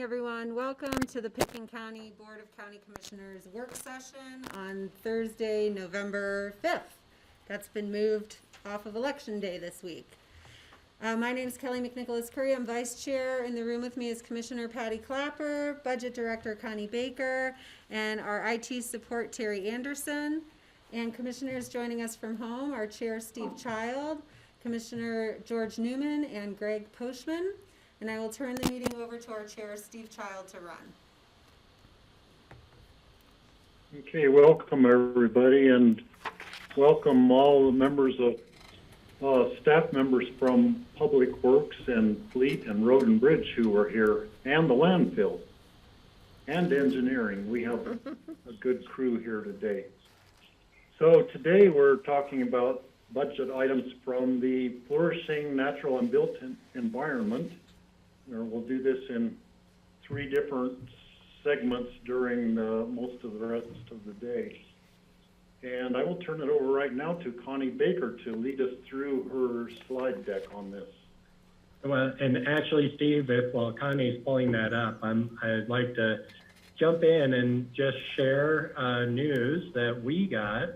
morning, everyone. Welcome to the Pickens County Board of County Commissioners work session on Thursday, November 5th. That's been moved off of Election Day this week. My name is Kelly McNicholas Curry. I'm Vice Chair. In the room with me is Commissioner Patty Clapper, Budget Director Connie Baker, and our IT support Terry Anderson. And commissioners joining us from home are Chair Steve Child, Commissioner George Newman, and Greg Poshman. And I will turn the meeting over to our Chair Steve Child to run. Okay, welcome everybody, and welcome all the members of staff members from Public Works and Fleet and Road and Bridge who are here, and the landfill and engineering. We have a good crew here today. So today we're talking about budget items from the flourishing natural and built environment. We'll do this in 3 different segments during most of the rest of the day. And I will turn it over right now to Connie Baker to lead us through her slide deck on this. Well, and actually, Steve, while Connie's pulling that up, I'd like to jump in and just share news that we got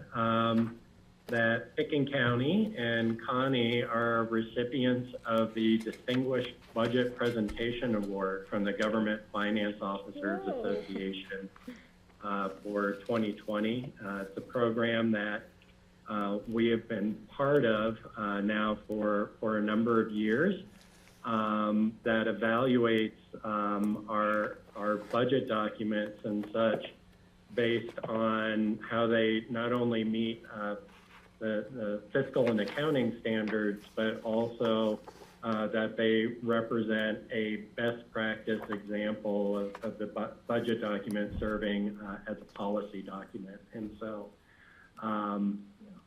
that Pickens County and Connie are recipients of the Distinguished Budget Presentation Award from the Government Finance Officers Association for 2020. It's a program that we have been part of now for a number of years that evaluates our budget documents and such based on how they not only meet the fiscal and accounting standards, but also that they represent a best practice example of the budget document serving as a policy document. And so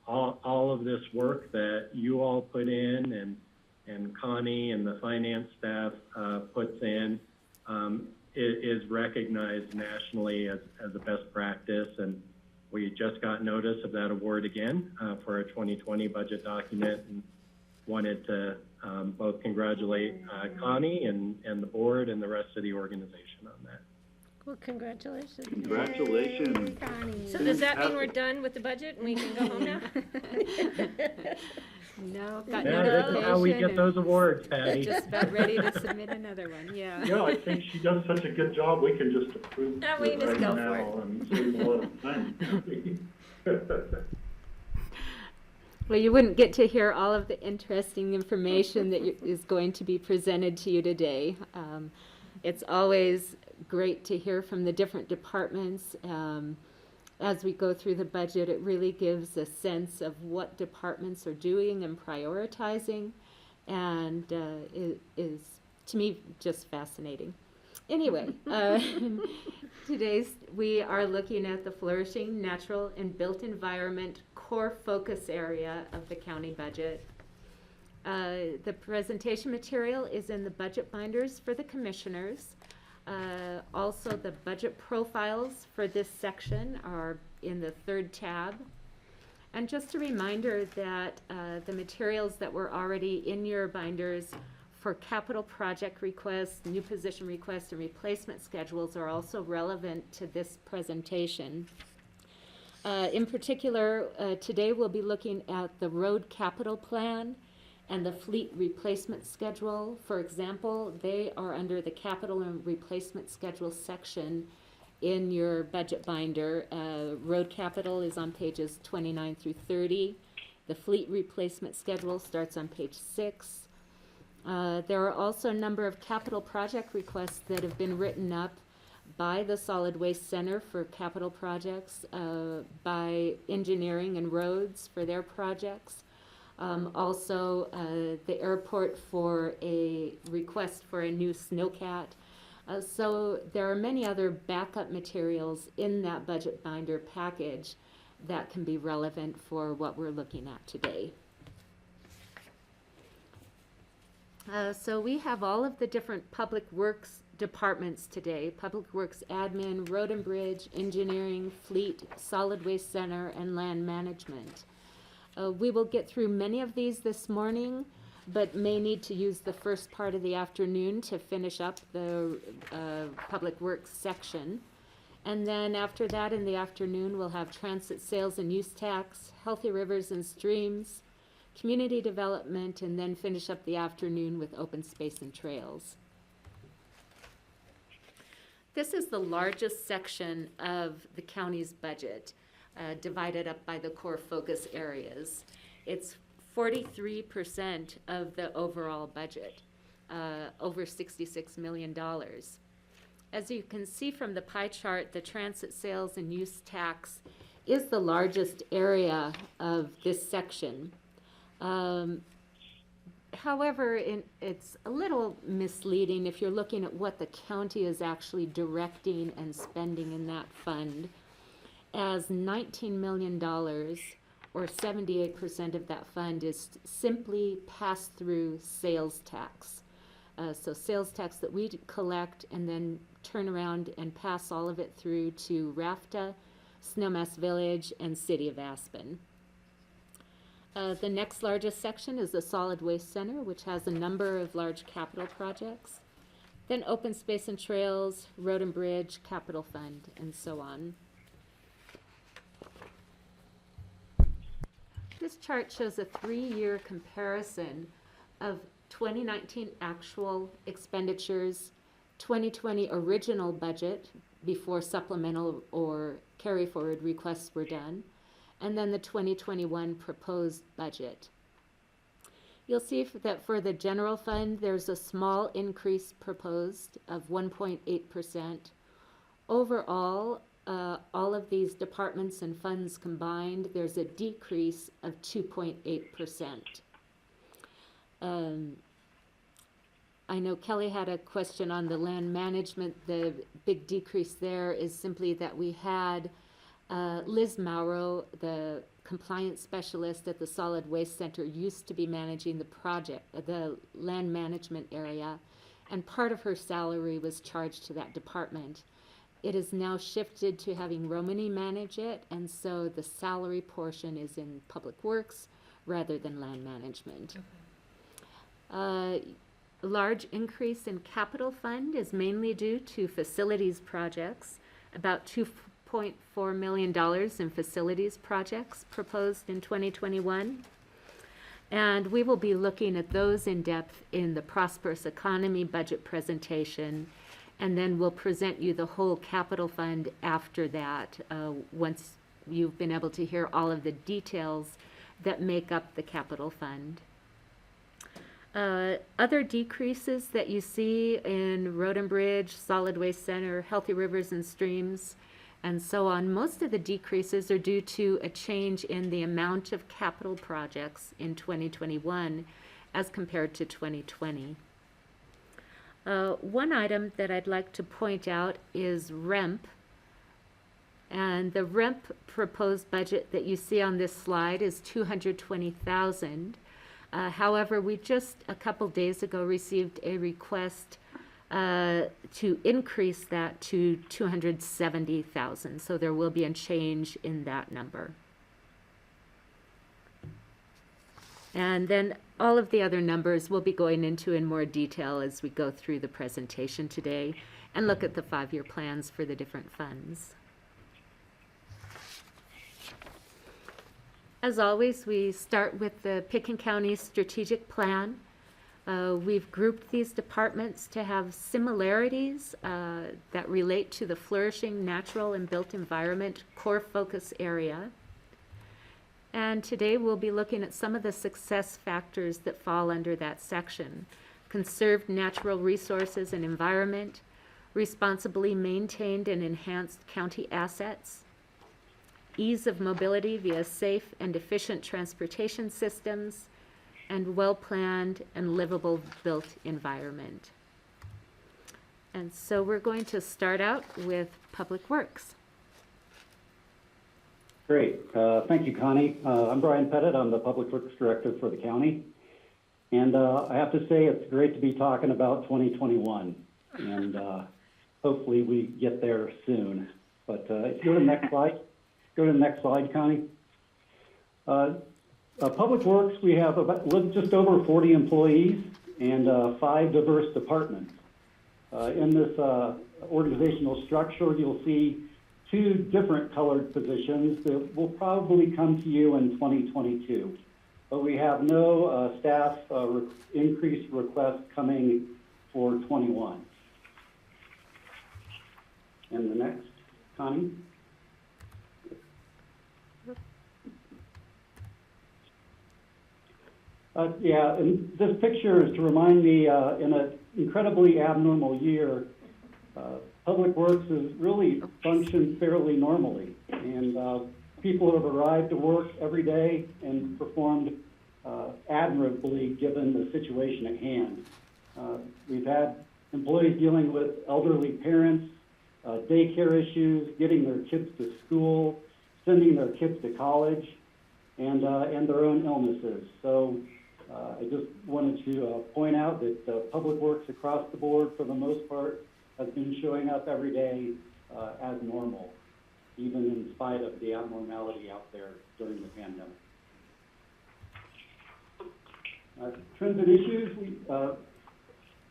all of this work that you all put in and Connie and the finance staff puts in is recognized nationally as a best practice. And we just got notice of that award again for our 2020 budget document, and wanted to both congratulate Connie and the board and the rest of the organization on that. Well, congratulations. Congratulations. Yay, Connie. So does that mean we're done with the budget and we can go home now? No, got Yeah, this is how we get those awards, Patty. Just about ready to submit another one, yeah. Yeah, I think she does such a good job, we can just approve No, we it just right go now for and save a lot of time. Well, you wouldn't get to hear all of the interesting information that is going to be presented to you today. It's always great to hear from the different departments. As we go through the budget, it really gives a sense of what departments are doing and prioritizing, and it is, to me, just fascinating. Anyway, we are looking at the flourishing natural and built environment core focus area of the county budget. The presentation material is in the budget binders for the commissioners. Also, the budget profiles for this section are in the 3rd tab. And just a reminder that the materials that were already in your binders for capital project requests, new position requests, and replacement schedules are also relevant to this presentation. In particular, today we'll be looking at the road capital plan and the fleet replacement schedule. For example, they are under the capital and replacement schedule section in your budget binder. Road capital is on pages 29 through 30. The fleet replacement schedule starts on page 6. There are also a number of capital project requests that have been written up by the Solid Waste Center for capital projects, by engineering and roads for their projects. Also, the airport for a request for a new snowcat. So there are many other backup materials in that budget binder package that can be relevant for what we're looking at today. So we have all of the different public works departments today: Public Works Admin, Road and Bridge, Engineering, Fleet, Solid Waste Center, and Land Management. We will get through many of these this morning. but may need to use the first part of the afternoon to finish up the Public Works section. And then after that, in the afternoon, we'll have transit sales and use tax, healthy rivers and streams, community development, and then finish up the afternoon with open space and trails. This is the largest section of the county's budget, divided up by the core focus areas. It's 43% of the overall budget, over $66 million. As you can see from the pie chart, the transit sales and use tax is the largest area of this section. However, it's a little misleading if you're looking at what the county is actually directing and spending in that fund, as $19 million, or 78% of that fund, is simply pass-through sales tax. So sales tax that we collect and then turn around and pass all of it through to RAFTA, Snowmass Village, and City of Aspen. The next largest section is the Solid Waste Center, which has a number of large capital projects. Then Open Space and Trails, Road and Bridge, Capital Fund, and so on. This chart shows a 3-year comparison of 2019 actual expenditures, 2020 original budget before supplemental or carry forward requests were done, and then the 2021 proposed budget. You'll see that for the general fund, there's a small increase proposed of 1.8%. Overall, all of these departments and funds combined, there's a decrease of 2.8%. I know Kelly had a question on the land management. The big decrease there is simply that we had Liz Mauro, the compliance specialist at the Solid Waste Center, used to be managing the land management area, and part of her salary was charged to that department. It is now shifted to having Romany manage it, and so the salary portion is in Public Works rather than land management. A large increase in capital fund is mainly due to facilities projects, about $2.4 million in facilities projects proposed in 2021. And we will be looking at those in depth in the Prosperous Economy budget presentation, and then we'll present you the whole capital fund after that, once you've been able to hear all of the details that make up the capital fund. Other decreases that you see in Road and Bridge, Solid Waste Center, Healthy Rivers and Streams, and so on, most of the decreases are due to a change in the amount of capital projects in 2021 as compared to 2020. One item that I'd like to point out is REMP. And the REMP proposed budget that you see on this slide is $220,000. However, we just a couple days ago received a request to increase that to $270,000. So there will be a change in that number. And then all of the other numbers we'll be going into in more detail as we go through the presentation today and look at the 5-year plans for the different funds. As always, we start with the Pickens County Strategic Plan. We've grouped these departments to have similarities that relate to the flourishing natural and built environment core focus area. And today we'll be looking at some of the success factors that fall under that section. Conserved natural resources and environment, responsibly maintained and enhanced county assets, ease of mobility via safe and efficient transportation systems, and well-planned and livable built environment. And so we're going to start out with Public Works. Great. Thank you, Connie. I'm Brian Pettit. I'm the Public Works Director for the county. And I have to say it's great to be talking about 2021. And hopefully we get there soon. But if you go to the next slide. Go to the next slide, Connie. Public Works, we have just over 40 employees and 5 diverse departments. In this organizational structure, you'll see 2 different colored positions that will probably come to you in 2022. But we have no staff increase requests coming for 21. And the next, Connie. Yeah, and this picture is to remind me in an incredibly abnormal year, Public Works has really functioned fairly normally. And people have arrived to work every day and performed admirably given the situation at hand. We've had employees dealing with elderly parents, daycare issues, getting their kids to school, sending their kids to college, and their own illnesses. So I just wanted to point out that Public Works across the board, for the most part, has been showing up every day as normal, even in spite of the abnormality out there during the pandemic. Trends and issues,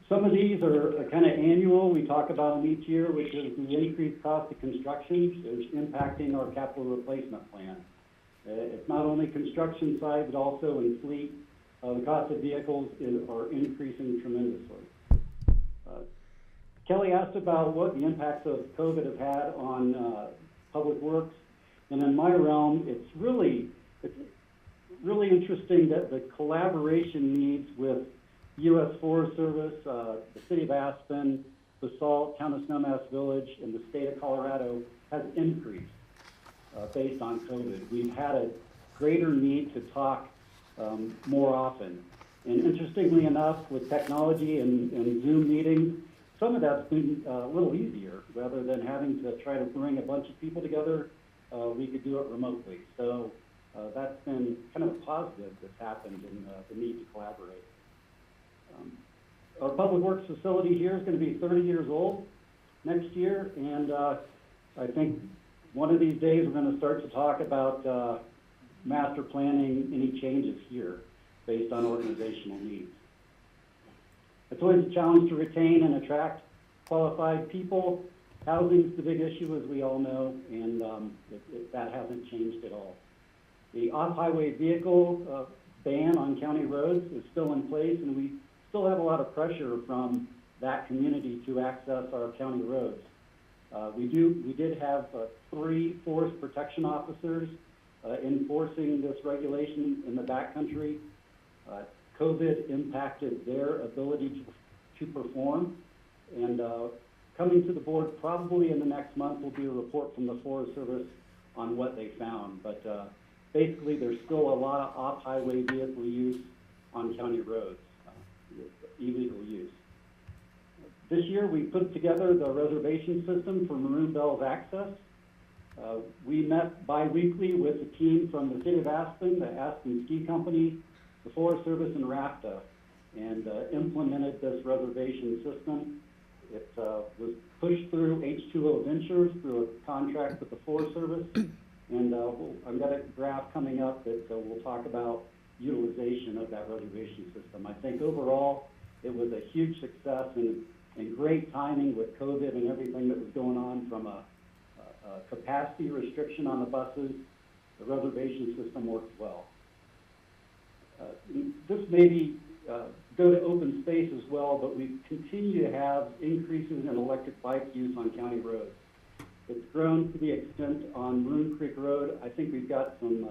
some of these are kind of annual. We talk about them each year, which is the increased cost of construction is impacting our capital replacement plan. It's not only construction side, but also in fleet. The cost of vehicles are increasing tremendously. Kelly asked about what the impacts of COVID have had on Public Works, and in my realm, it's really interesting that the collaboration needs with U.S. Forest Service, the City of Aspen, Basalt, Town of Snowmass Village, and the state of Colorado has increased based on COVID. We've had a greater need to talk more often. And interestingly enough, with technology and Zoom meetings, some of that's been a little easier. Rather than having to try to bring a bunch of people together, we could do it remotely. So that's been kind of a positive that's happened in the need to collaborate. Our Public Works facility here is going to be 30 years old next year, and I think one of these days we're going to start to talk about master planning any changes here based on organizational needs. It's always a challenge to retain and attract qualified people. Housing is the big issue, as we all know, and that hasn't changed at all. The off-highway vehicle ban on county roads is still in place, and we still have a lot of pressure from that community to access our county roads. We did have 3 forest protection officers enforcing this regulation in the backcountry. COVID impacted their ability to perform, and coming to the board probably in the next month will be a report from the Forest Service on what they found. But basically, there's still a lot of off-highway vehicle use on county roads, illegal use. This year, we put together the reservation system for Maroon Bells access. We met bi-weekly with a team from the City of Aspen, the Aspen Ski Company, the Forest Service, and RAFTA, and implemented this reservation system. It was pushed through H2O Ventures through a contract with the Forest Service, and I've got a graph coming up that we'll talk about utilization of that reservation system. I think overall it was a huge success and great timing with COVID and everything that was going on from a capacity restriction on the buses. The reservation system worked well. This maybe go to open space as well, but we continue to have increases in electric bike use on county roads. It's grown to the extent on Maroon Creek Road. I think we've got some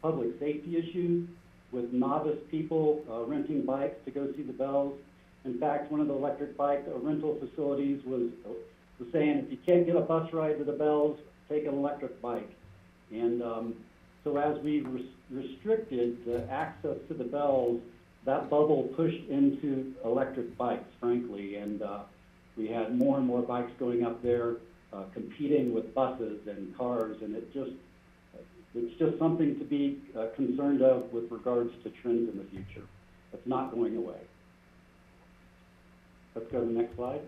public safety issues with novice people renting bikes to go see the bells. In fact, one of the electric bike rental facilities was saying, if you can't get a bus ride to the bells, take an electric bike. And so as we restricted the access to the bells, that bubble pushed into electric bikes, frankly, and we had more and more bikes going up there, competing with buses and cars, and it's just something to be concerned of with regards to trends in the future. It's not going away. Let's go to the next slide.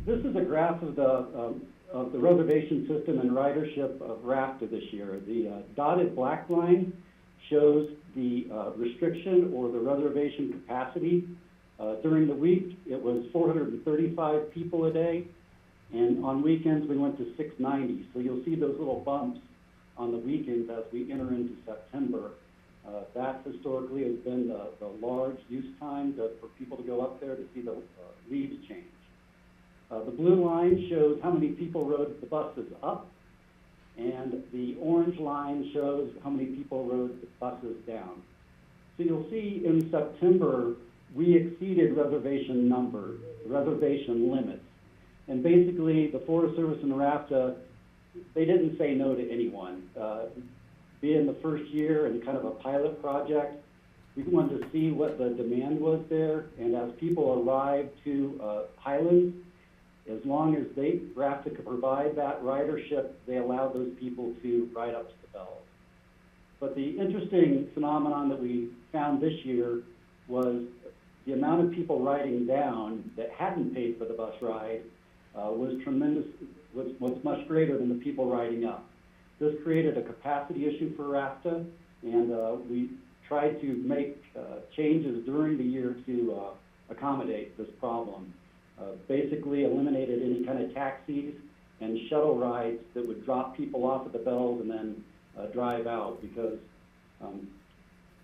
This is a graph of the of the reservation system and ridership of RAFTA this year. The dotted black line shows the restriction or the reservation capacity. During the week, it was 435 people a day, and on weekends we went to 690. So you'll see those little bumps on the weekends as we enter into September. That historically has been the large use time for people to go up there to see the leaves change. The blue line shows how many people rode the buses up, and the orange line shows how many people rode the buses down. So you'll see in September, we exceeded reservation limits. And basically, the Forest Service and RAFTA, they didn't say no to anyone. Being the first year and kind of a pilot project, we wanted to see what the demand was there. And as people arrived to Highlands, as long as RAFTA could provide that ridership, they allowed those people to ride up to the bells. But the interesting phenomenon that we found this year was the amount of people riding down that hadn't paid for the bus ride was tremendous, was much greater than the people riding up. This created a capacity issue for RAFTA, and we tried to make changes during the year to accommodate this problem. Basically eliminated any kind of taxis and shuttle rides that would drop people off at the bells and then drive out, because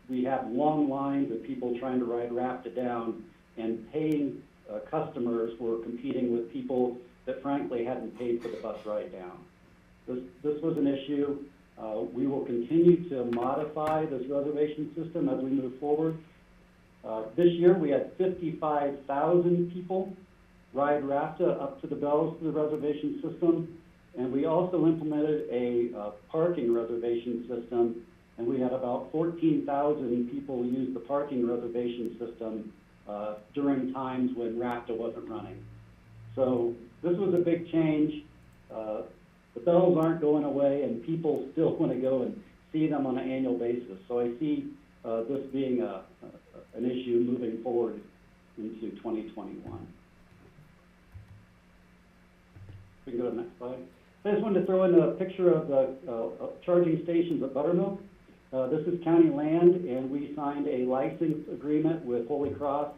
we have long lines of people trying to ride RAFTA down, and paying customers were competing with people that frankly hadn't paid for the bus ride down. This was an issue. We will continue to modify this reservation system as we move forward. This year we had 55,000 people ride RAFTA up to the bells through the reservation system, and we also implemented a parking reservation system, and we had about 14,000 people use the parking reservation system during times when RAFTA wasn't running. So this was a big change. The bells aren't going away, and people still want to go and see them on an annual basis. So I see this being an issue moving forward into 2021. We can go to the next slide. I just wanted to throw in a picture of the charging stations at Buttermilk. This is county land, and we signed a license agreement with Holy Cross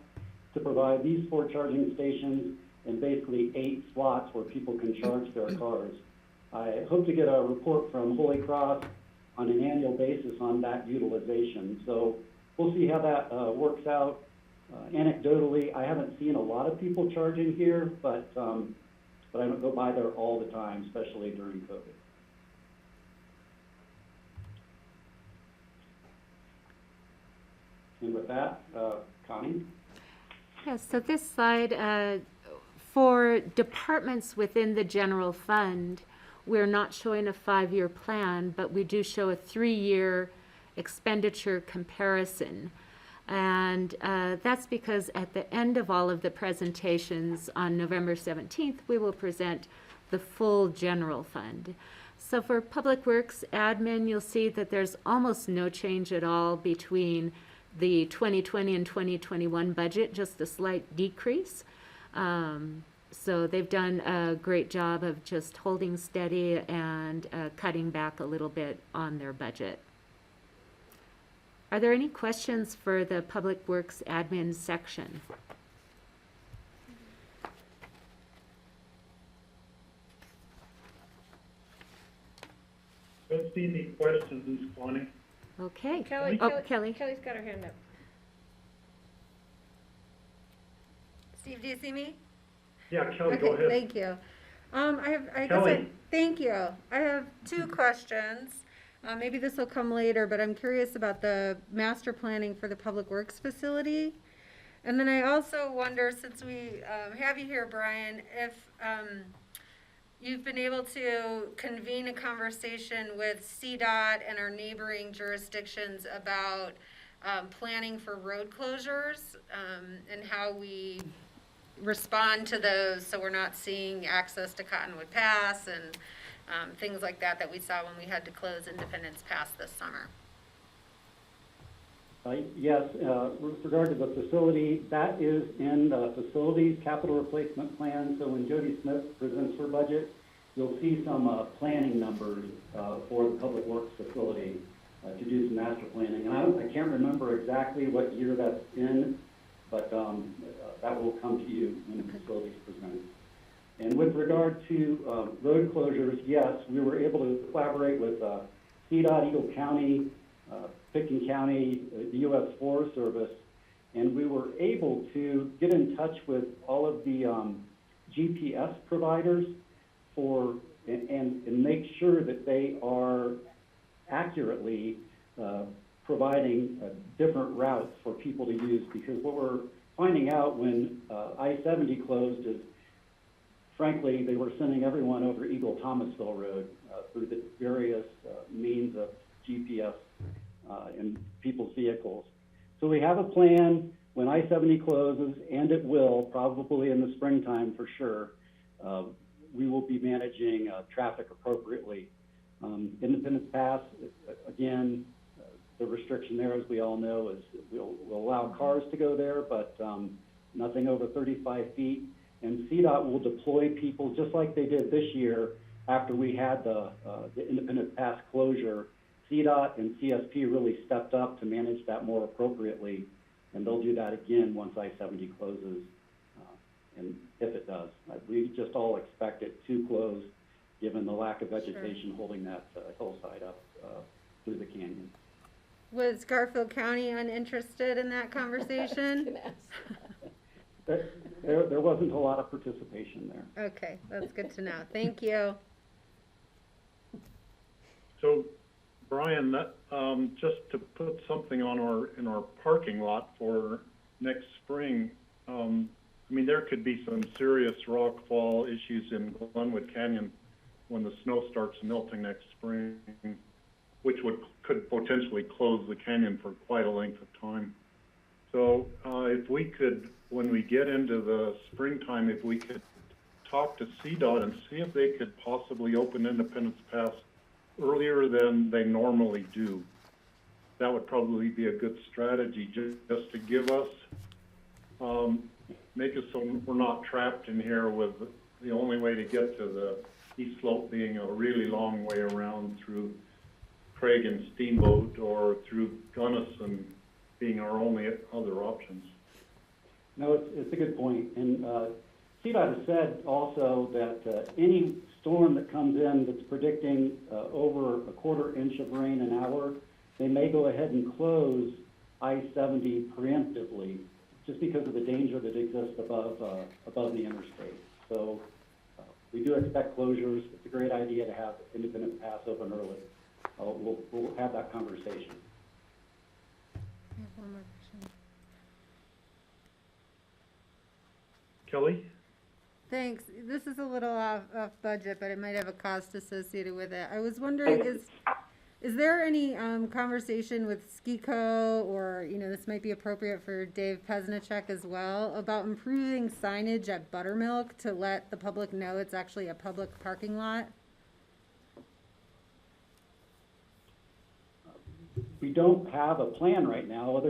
to provide these 4 charging stations and basically 8 slots where people can charge their cars. I hope to get a report from Holy Cross on an annual basis on that utilization. So we'll see how that works out. Anecdotally, I haven't seen a lot of people charging here, but I don't go by there all the time, especially during COVID. And with that, Connie? Yes, so this slide, for departments within the general fund, we're not showing a 5-year plan, but we do show a 3-year expenditure comparison. And that's because at the end of all of the presentations on November 17th, we will present the full general fund. So for Public Works admin, you'll see that there's almost no change at all between the 2020 and 2021 budget, just a slight decrease. So they've done a great job of just holding steady and cutting back a little bit on their budget. Are there any questions for the Public Works admin section? Don't see any questions, Connie. Okay. Kelly, Oh, Kelly. Kelly's got her hand up. Steve, do you see me? Yeah, Kelly, go Okay, ahead. thank you. Kelly. Thank you. I have 2 questions. Maybe this will come later, but I'm curious about the master planning for the Public Works facility. And then I also wonder, since we have you here, Brian, if you've been able to convene a conversation with CDOT and our neighboring jurisdictions about planning for road closures and how we respond to those, so we're not seeing access to Cottonwood Pass and things like that we saw when we had to close Independence Pass this summer. Yes, with regard to the facility, that is in the facilities capital replacement plan. So when Jody Smith presents her budget, you'll see some planning numbers for the Public Works facility to do some master planning. And I can't remember exactly what year that's in, but that will come to you when the facility is presented. And with regard to road closures, yes, we were able to collaborate with CDOT, Eagle County, Pickens County, the U.S. Forest Service, and we were able to get in touch with all of the GPS providers and make sure that they are accurately providing different routes for people to use, because what we're finding out when I-70 closed is, frankly, they were sending everyone over Eagle Thomasville Road through the various means of GPS in people's vehicles. So we have a plan when I-70 closes, and it will, probably in the springtime for sure. We will be managing traffic appropriately. Independence Pass, again, the restriction there, as we all know, is we'll allow cars to go there, but nothing over 35 feet. And CDOT will deploy people just like they did this year after we had the Independence Pass closure. CDOT and CSP really stepped up to manage that more appropriately, and they'll do that again once I-70 closes, and if it does. We just all expect it to close, given the lack of vegetation holding that hillside up through the canyon. Was Garfield County uninterested in that conversation? There wasn't a lot of participation there. Okay, that's good to know. Thank you. So, Brian, that, just to put something on in our parking lot for next spring, I mean, there could be some serious rockfall issues in Glenwood Canyon when the snow starts melting next spring, which could potentially close the canyon for quite a length of time. So if we could, when we get into the springtime, if we could talk to CDOT and see if they could possibly open Independence Pass earlier than they normally do, that would probably be a good strategy, just to give us, make us so we're not trapped in here with the only way to get to the east slope being a really long way around through Craig and Steamboat, or through Gunnison being our only other options. No, it's a good point. And CDOT has said also that any storm that comes in that's predicting over a quarter inch of rain an hour, they may go ahead and close I-70 preemptively, just because of the danger that exists above the interstate. So we do expect closures. It's a great idea to have Independence Pass open early. We'll have that conversation. I have one more question. Kelly? Thanks. This is a little off budget, but it might have a cost associated with it. I was wondering, is there any conversation with SKICO, or, this might be appropriate for Dave Pesnichek as well, about improving signage at Buttermilk to let the public know it's actually a public parking lot? We don't have a plan right now.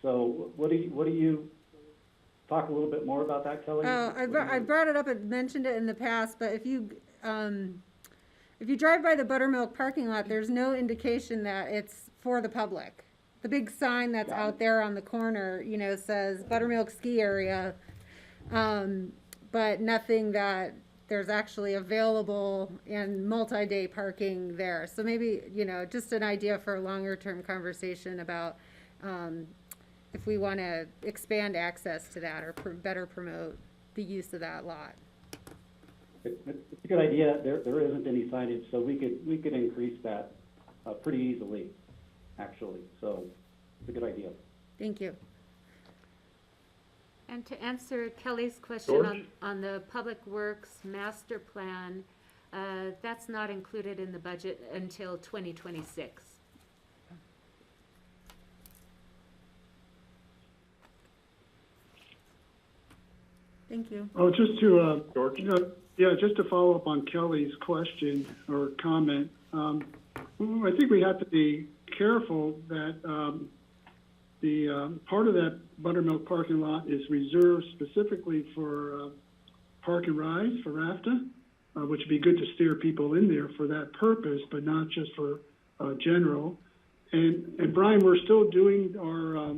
So what do you talk a little bit more about that, Kelly? Oh, I brought it up and mentioned it in the past, but if you drive by the Buttermilk parking lot, there's no indication that it's for the public. The big sign that's out there on the corner, says Buttermilk Ski Area, but nothing that there's actually available and multi-day parking there. So maybe, just an idea for a longer term conversation about if we want to expand access to that or better promote the use of that lot. It's a good idea. There isn't any signage, so we could increase that pretty easily, actually. So it's a good idea. Thank you. And to answer Kelly's question on the Public Works Master Plan, that's not included in the budget until 2026. Thank you. Oh, just to, George? just to follow up on Kelly's question or comment, I think we have to be careful that the part of that Buttermilk parking lot is reserved specifically for park and rides for RAFTA. which would be good to steer people in there for that purpose, but not just for general. And Brian, we're still doing our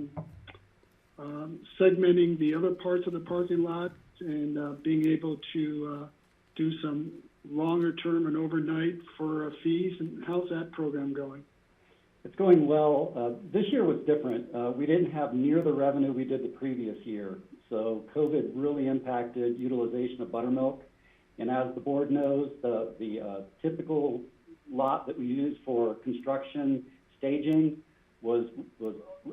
segmenting the other parts of the parking lot and being able to do some longer term and overnight for fees. And how's that program going? It's going well. This year was different. We didn't have near the revenue we did the previous year. So COVID really impacted utilization of buttermilk. And as the board knows, the typical lot that we use for construction staging was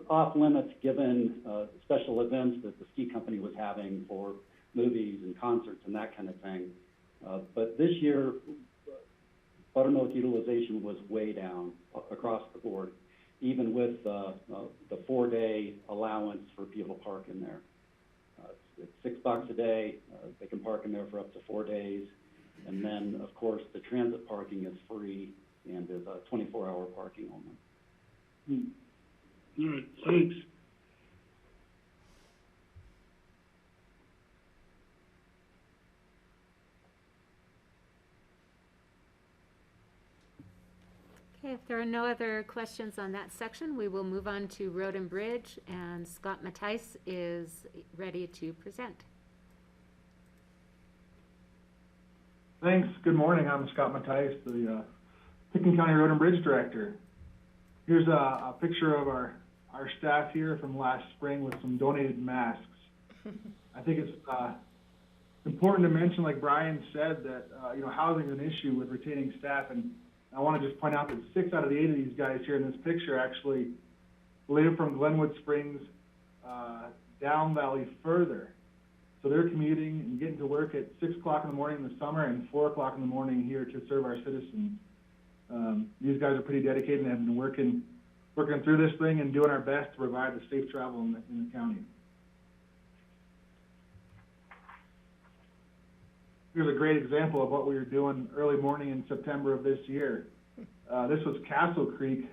off limits given special events that the ski company was having for movies and concerts and that kind of thing. But this year, buttermilk utilization was way down across the board, even with the 4-day allowance for people to park in there. It's $6 a day. They can park in there for up to 4 days. And then, of course, the transit parking is free and is a 24-hour parking only. All right, thanks. Okay, if there are no other questions on that section, we will move on to Road and Bridge, and Scott Mattice is ready to present. Thanks. Good morning. I'm Scott Mattice, the Pickens County Road and Bridge Director. Here's a picture of our staff here from last spring with some donated masks. I think it's important to mention, like Brian said, that housing is an issue with retaining staff, and I want to just point out that 6 out of the 8 of these guys here in this picture actually live from Glenwood Springs down valley further. So they're commuting and getting to work at 6 o'clock in the morning in the summer and 4 o'clock in the morning here to serve our citizens. These guys are pretty dedicated and have been working through this thing and doing our best to provide the safe travel in the county. Here's a great example of what we were doing early morning in September of this year. This was Castle Creek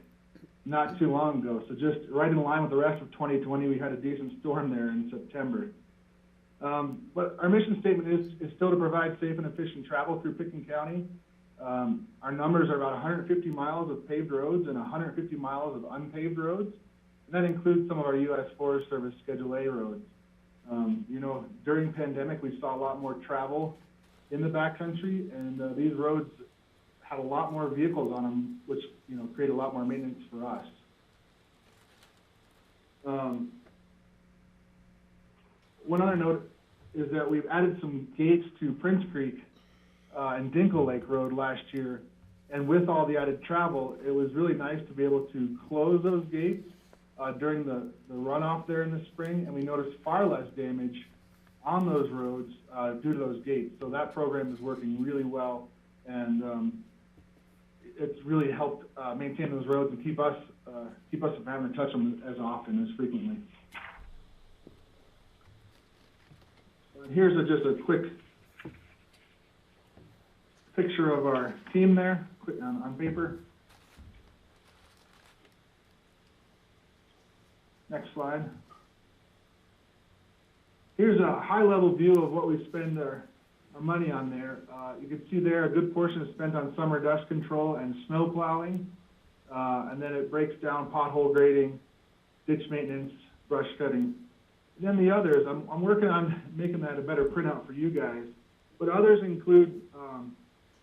not too long ago. So just right in line with the rest of 2020, we had a decent storm there in September. But our mission statement is still to provide safe and efficient travel through Pickens County. Our numbers are about 150 miles of paved roads and 150 miles of unpaved roads. And that includes some of our U.S. Forest Service Schedule A roads. During pandemic, we saw a lot more travel in the backcountry, and these roads had a lot more vehicles on them, which create a lot more maintenance for us. One other note is that we've added some gates to Prince Creek and Dinkle Lake Road last year, and with all the added travel, it was really nice to be able to close those gates during the runoff there in the spring, and we noticed far less damage on those roads due to those gates. So that program is working really well, and it's really helped maintain those roads and keep us from having to touch them as often, as frequently. Here's just a quick picture of our team there on paper. Next slide. Here's a high-level view of what we spend our money on there. You can see there a good portion is spent on summer dust control and snow plowing, and then it breaks down pothole grading, ditch maintenance, brush cutting. And then the others, I'm working on making that a better printout for you guys, but others include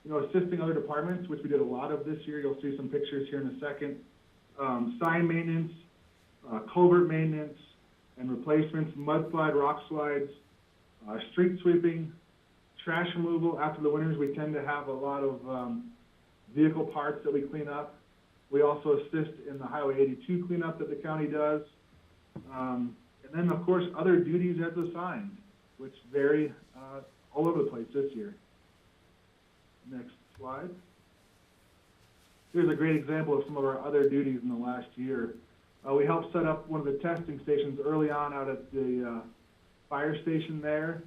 assisting other departments, which we did a lot of this year. You'll see some pictures here in a second. Sign maintenance, culvert maintenance and replacements, mudslide, rock slides, street sweeping, trash removal. After the winters, we tend to have a lot of vehicle parts that we clean up. We also assist in the Highway 82 cleanup that the county does. And then, of course, other duties as assigned, which vary all over the place this year. Next slide. Here's a great example of some of our other duties in the last year. We helped set up one of the testing stations early on out at the fire station there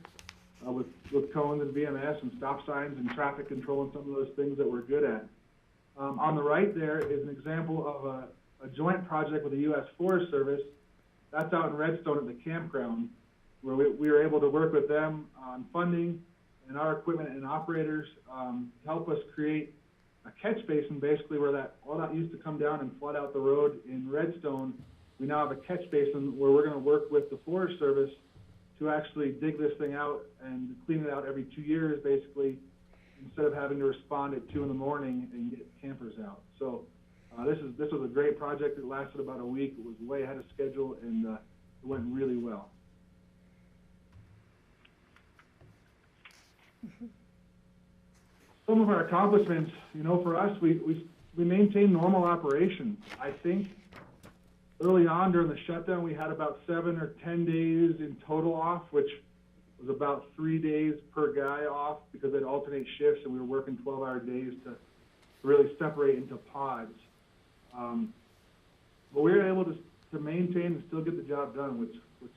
with cones and VMS and stop signs and traffic control and some of those things that we're good at. On the right there is an example of a joint project with the U.S. Forest Service. That's out in Redstone at the campground, where we were able to work with them on funding and our equipment and operators help us create a catch basin, basically where all that used to come down and flood out the road in Redstone. We now have a catch basin where we're going to work with the Forest Service to actually dig this thing out and clean it out every 2 years, basically, instead of having to respond at 2 in the morning and get campers out. So this was a great project. It lasted about a week. It was way ahead of schedule, and it went really well. Some of our accomplishments, for us, we maintain normal operations. I think early on during the shutdown, we had about 7 or 10 days in total off, which was about 3 days per guy off because they'd alternate shifts and we were working 12-hour days to really separate into pods. But we were able to maintain and still get the job done, which was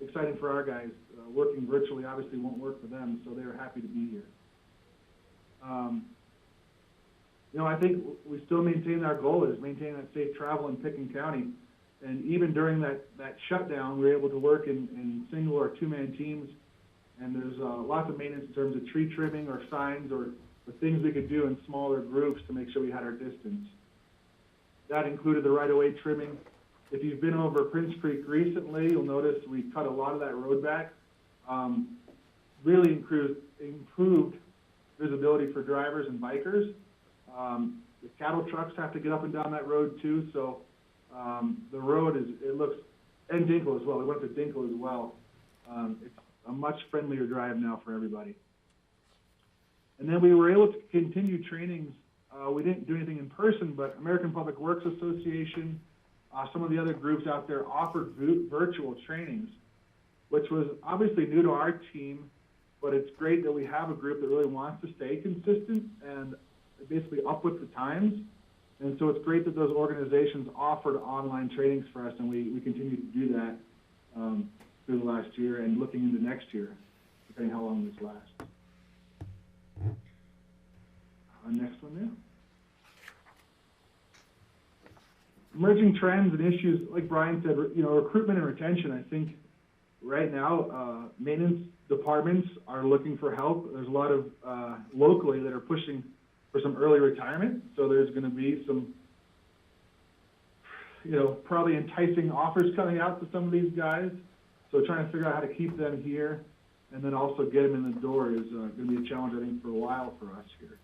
exciting for our guys. Working virtually obviously won't work for them, so they were happy to be here. I think we still maintain our goal is maintaining that safe travel in Pickens County. And even during that shutdown, we were able to work in single or two-man teams. And there's lots of maintenance in terms of tree trimming or signs or things we could do in smaller groups to make sure we had our distance. That included the right-of-way trimming. If you've been over Prince Creek recently, you'll notice we cut a lot of that road back. Really improved visibility for drivers and bikers. The cattle trucks have to get up and down that road too, so the road and Dinkle as well. We went to Dinkle as well. It's a much friendlier drive now for everybody. And then we were able to continue trainings. We didn't do anything in person, but American Public Works Association, some of the other groups out there offered virtual trainings, which was obviously new to our team, but it's great that we have a group that really wants to stay consistent and basically up with the times. And so it's great that those organizations offered online trainings for us, and we continue to do that through the last year and looking into next year, depending how long this lasts. Next one there. Emerging trends and issues, like Brian said, recruitment and retention. I think right now, maintenance departments are looking for help. There's a lot of locally that are pushing for some early retirement. So there's going to be some, probably enticing offers coming out to some of these guys. So trying to figure out how to keep them here and then also get them in the door is going to be a challenge, I think, for a while for us here.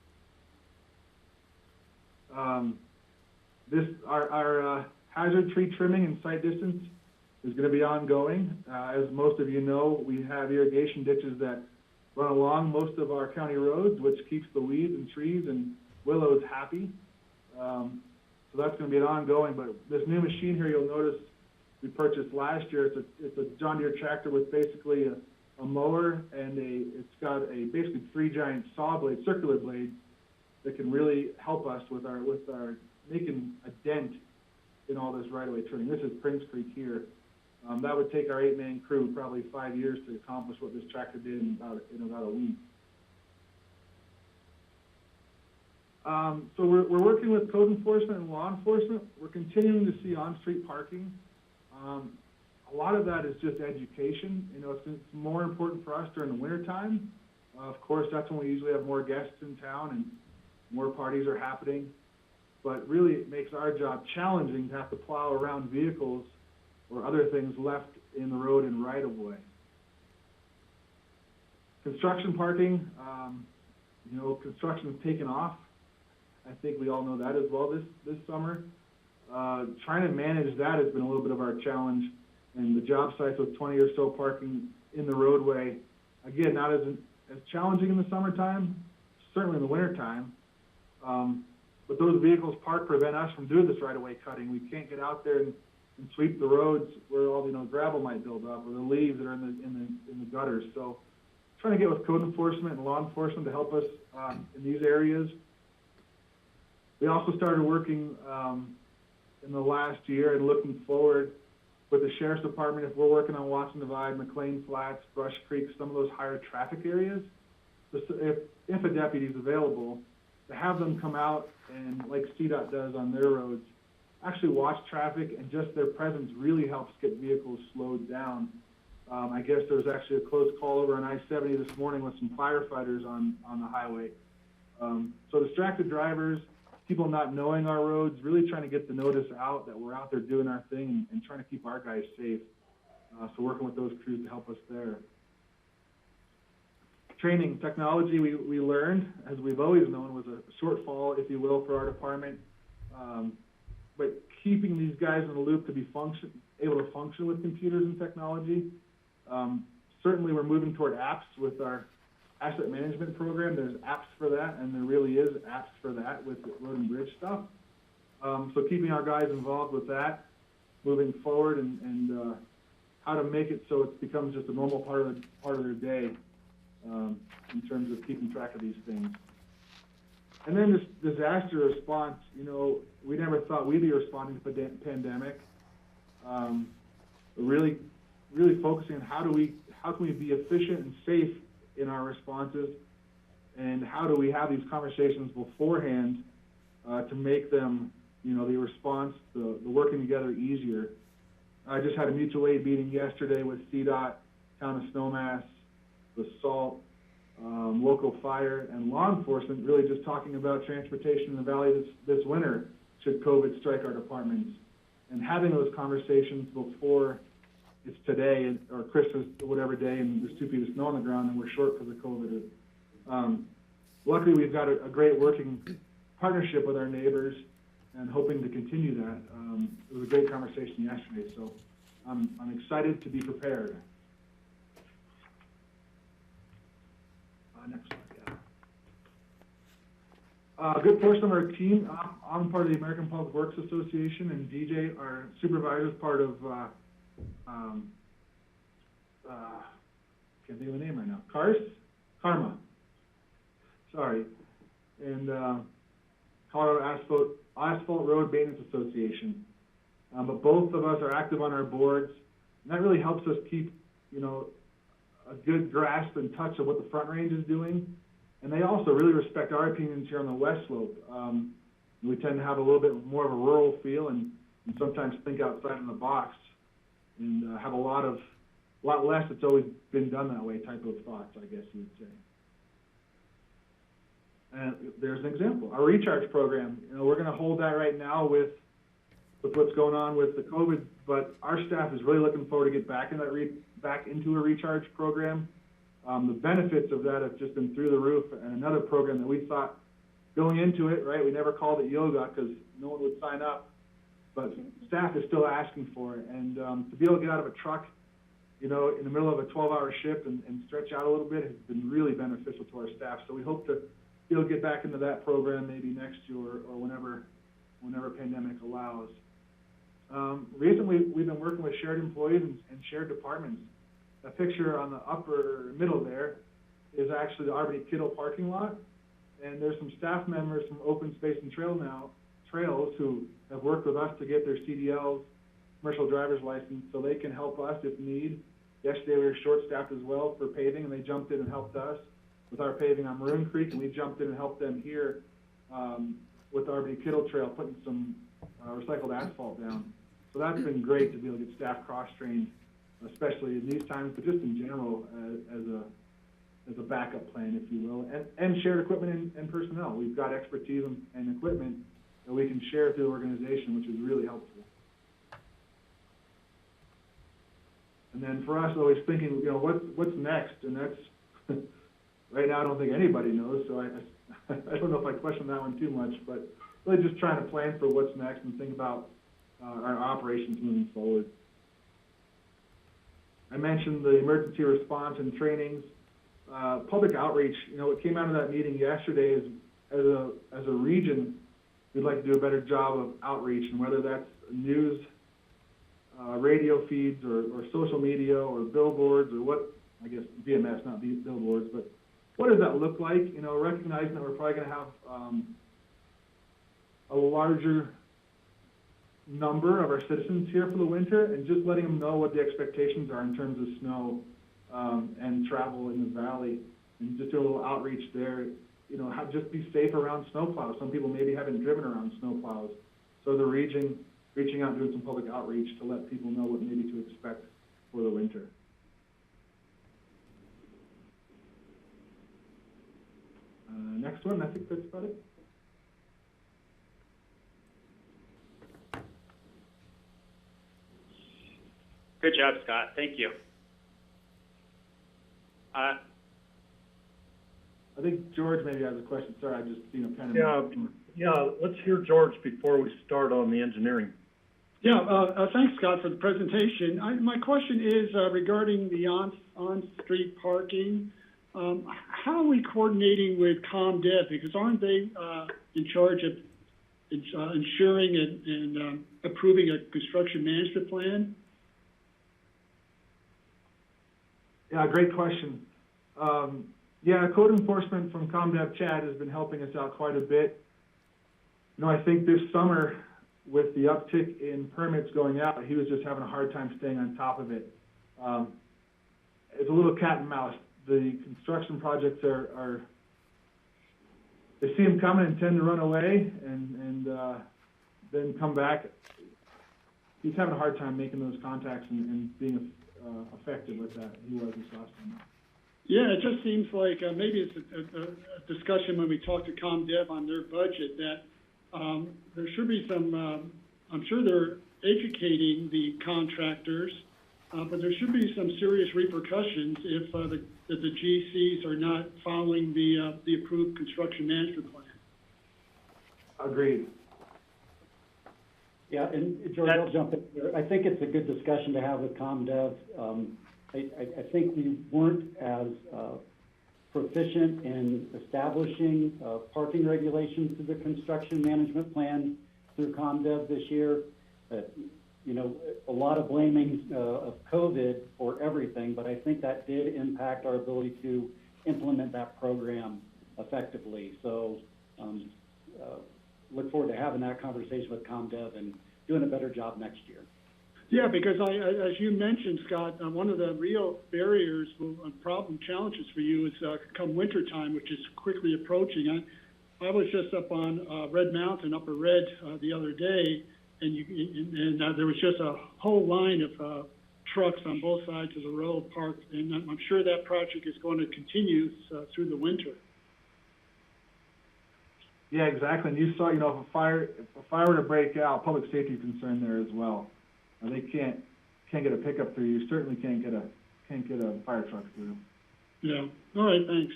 Our hazard tree trimming and site distance is going to be ongoing. As most of you know, we have irrigation ditches that run along most of our county roads, which keeps the weeds and trees and willows happy. So that's going to be an ongoing, but this new machine here, you'll notice we purchased last year. It's a John Deere tractor with basically a mower and it's got basically 3 giant saw blades, circular blades, that can really help us with our making a dent in all this right-of-way trimming. This is Prince Creek here. That would take our 8-man crew probably 5 years to accomplish what this tractor did in about a week. So we're working with code enforcement and law enforcement. We're continuing to see on-street parking. A lot of that is just education. It's more important for us during the wintertime. Of course, that's when we usually have more guests in town and more parties are happening. But really, it makes our job challenging to have to plow around vehicles or other things left in the road and right-of-way. Construction parking, construction has taken off. I think we all know that as well this summer. Trying to manage that has been a little bit of our challenge, and the job sites with 20 or so parking in the roadway, again, not as challenging in the summertime, certainly in the wintertime. But those vehicles parked prevent us from doing this right-of-way cutting. We can't get out there and sweep the roads where all gravel might build up or the leaves that are in the gutters. So trying to get with code enforcement and law enforcement to help us in these areas. We also started working in the last year and looking forward with the Sheriff's Department. If we're working on Watson Divide, McLean Flats, Brush Creek, some of those higher traffic areas, if a deputy is available, to have them come out and, like CDOT does on their roads, actually watch traffic, and just their presence really helps get vehicles slowed down. I guess there was actually a close call over on I-70 this morning with some firefighters on the highway. So distracted drivers, people not knowing our roads, really trying to get the notice out that we're out there doing our thing and trying to keep our guys safe. So working with those crews to help us there. Training, technology, we learned, as we've always known, was a shortfall, if you will, for our department. But keeping these guys in the loop to be able to function with computers and technology. Certainly we're moving toward apps with our asset management program. There's apps for that, and there really is apps for that with the road and bridge stuff. So keeping our guys involved with that, moving forward, and how to make it so it becomes just a normal part of their day in terms of keeping track of these things. And then this disaster response, you know, we never thought we'd be responding to the pandemic. Really focusing on how can we be efficient and safe in our responses, and how do we have these conversations beforehand to make them, you know, the response, the working together easier. I just had a mutual aid meeting yesterday with CDOT, Town of Snowmass, the SALT, local fire, and law enforcement, really just talking about transportation in the valley this winter should COVID strike our departments. And having those conversations before it's today or Christmas or whatever day and there's 2 feet of snow on the ground and we're short because of COVID. Luckily, we've got a great working partnership with our neighbors and hoping to continue that. It was a great conversation yesterday, so I'm excited to be prepared. Next slide, yeah. A good portion of our team, I'm part of the American Public Works Association, and DJ, our supervisor, is part of, can't think of the name right now, Karma, sorry, and Colorado Asphalt Road Maintenance Association. But both of us are active on our boards, and that really helps us keep, you know, a good grasp and touch of what the Front Range is doing. And they also really respect our opinions here on the West Slope. We tend to have a little bit more of a rural feel and sometimes think outside of the box and have a lot less it's always been done that way type of thoughts, I guess you would say. And there's an example, our recharge program. You know, we're going to hold that right now with what's going on with the COVID, but our staff is really looking forward to get back into a recharge program. The benefits of that have just been through the roof, and another program that we thought going into it, right, we never called it yoga because no one would sign up, but staff is still asking for it. And to be able to get out of a truck, you know, in the middle of a 12-hour shift and stretch out a little bit has been really beneficial to our staff. So we hope to be able to get back into that program maybe next year or whenever pandemic allows. Recently, we've been working with shared employees and shared departments. A picture on the upper middle there is actually the Albany Kittle parking lot, and there's some staff members from Open Space and Trails who have worked with us to get their CDLs, commercial driver's license, so they can help us if need. Yesterday we were short-staffed as well for paving, and they jumped in and helped us with our paving on Maroon Creek, and we jumped in and helped them here with the Albany Kittle Trail, putting some recycled asphalt down. So that's been great to be able to get staff cross-trained, especially in these times, but just in general as a backup plan, if you will, and shared equipment and personnel. We've got expertise and equipment that we can share through the organization, which is really helpful. And then for us, always thinking, you know, what's next? And that's, right now I don't think anybody knows, so I don't know if I question that one too much, but really just trying to plan for what's next and think about our operations moving forward. I mentioned the emergency response and trainings. Public outreach, you know, what came out of that meeting yesterday is, as a region, we'd like to do a better job of outreach, and whether that's news, radio feeds, or social media, or billboards, or what, I guess BMS, not billboards, but what does that look like? You know, recognizing that we're probably going to have a larger number of our citizens here for the winter, and just letting them know what the expectations are in terms of snow and travel in the valley, and just do a little outreach there. You know, just be safe around snowplows. Some people maybe haven't driven around snowplows, so the region reaching out and doing some public outreach to let people know what maybe to expect for the winter. next one. I think that's about it. Good job, Scott. Thank you. I think George maybe has a question. Sorry, I just seen a pen. Yeah, let's hear George before we start on the engineering. Yeah, thanks, Scott, for the presentation. My question is regarding the on-street parking. How are we coordinating with ComDev? Because aren't they in charge of ensuring and approving a construction management plan? Yeah, great question. Yeah, code enforcement from ComDev Chad has been helping us out quite a bit. You know, I think this summer, with the uptick in permits going out, he was just having a hard time staying on top of it. It's a little cat and mouse. The construction projects are they see them coming and tend to run away and then come back. He's having a hard time making those contacts and being effective with that. He was this last time. Yeah, it just seems like maybe it's a discussion when we talk to ComDev on their budget that there should be some, I'm sure they're educating the contractors, but there should be some serious repercussions if the GCs are not following the approved construction management plan. Agreed. Yeah, and George, I'll jump in here. I think it's a good discussion to have with ComDev. I think we weren't as proficient in establishing parking regulations through the construction management plan through ComDev this year. You know, a lot of blaming of COVID for everything, but I think that did impact our ability to implement that program effectively. So look forward to having that conversation with ComDev and doing a better job next year. Yeah, because as you mentioned, Scott, one of the real barriers, challenges for you is come winter time, which is quickly approaching. I was just up on Red Mountain, Upper Red, the other day, and there was just a whole line of trucks on both sides of the road parked, and I'm sure that project is going to continue through the winter. Yeah, exactly. And you saw, you know, if a fire were to break out, public safety concern there as well. They can't get a pickup through. You certainly can't get a fire truck through. Yeah. All right. Thanks.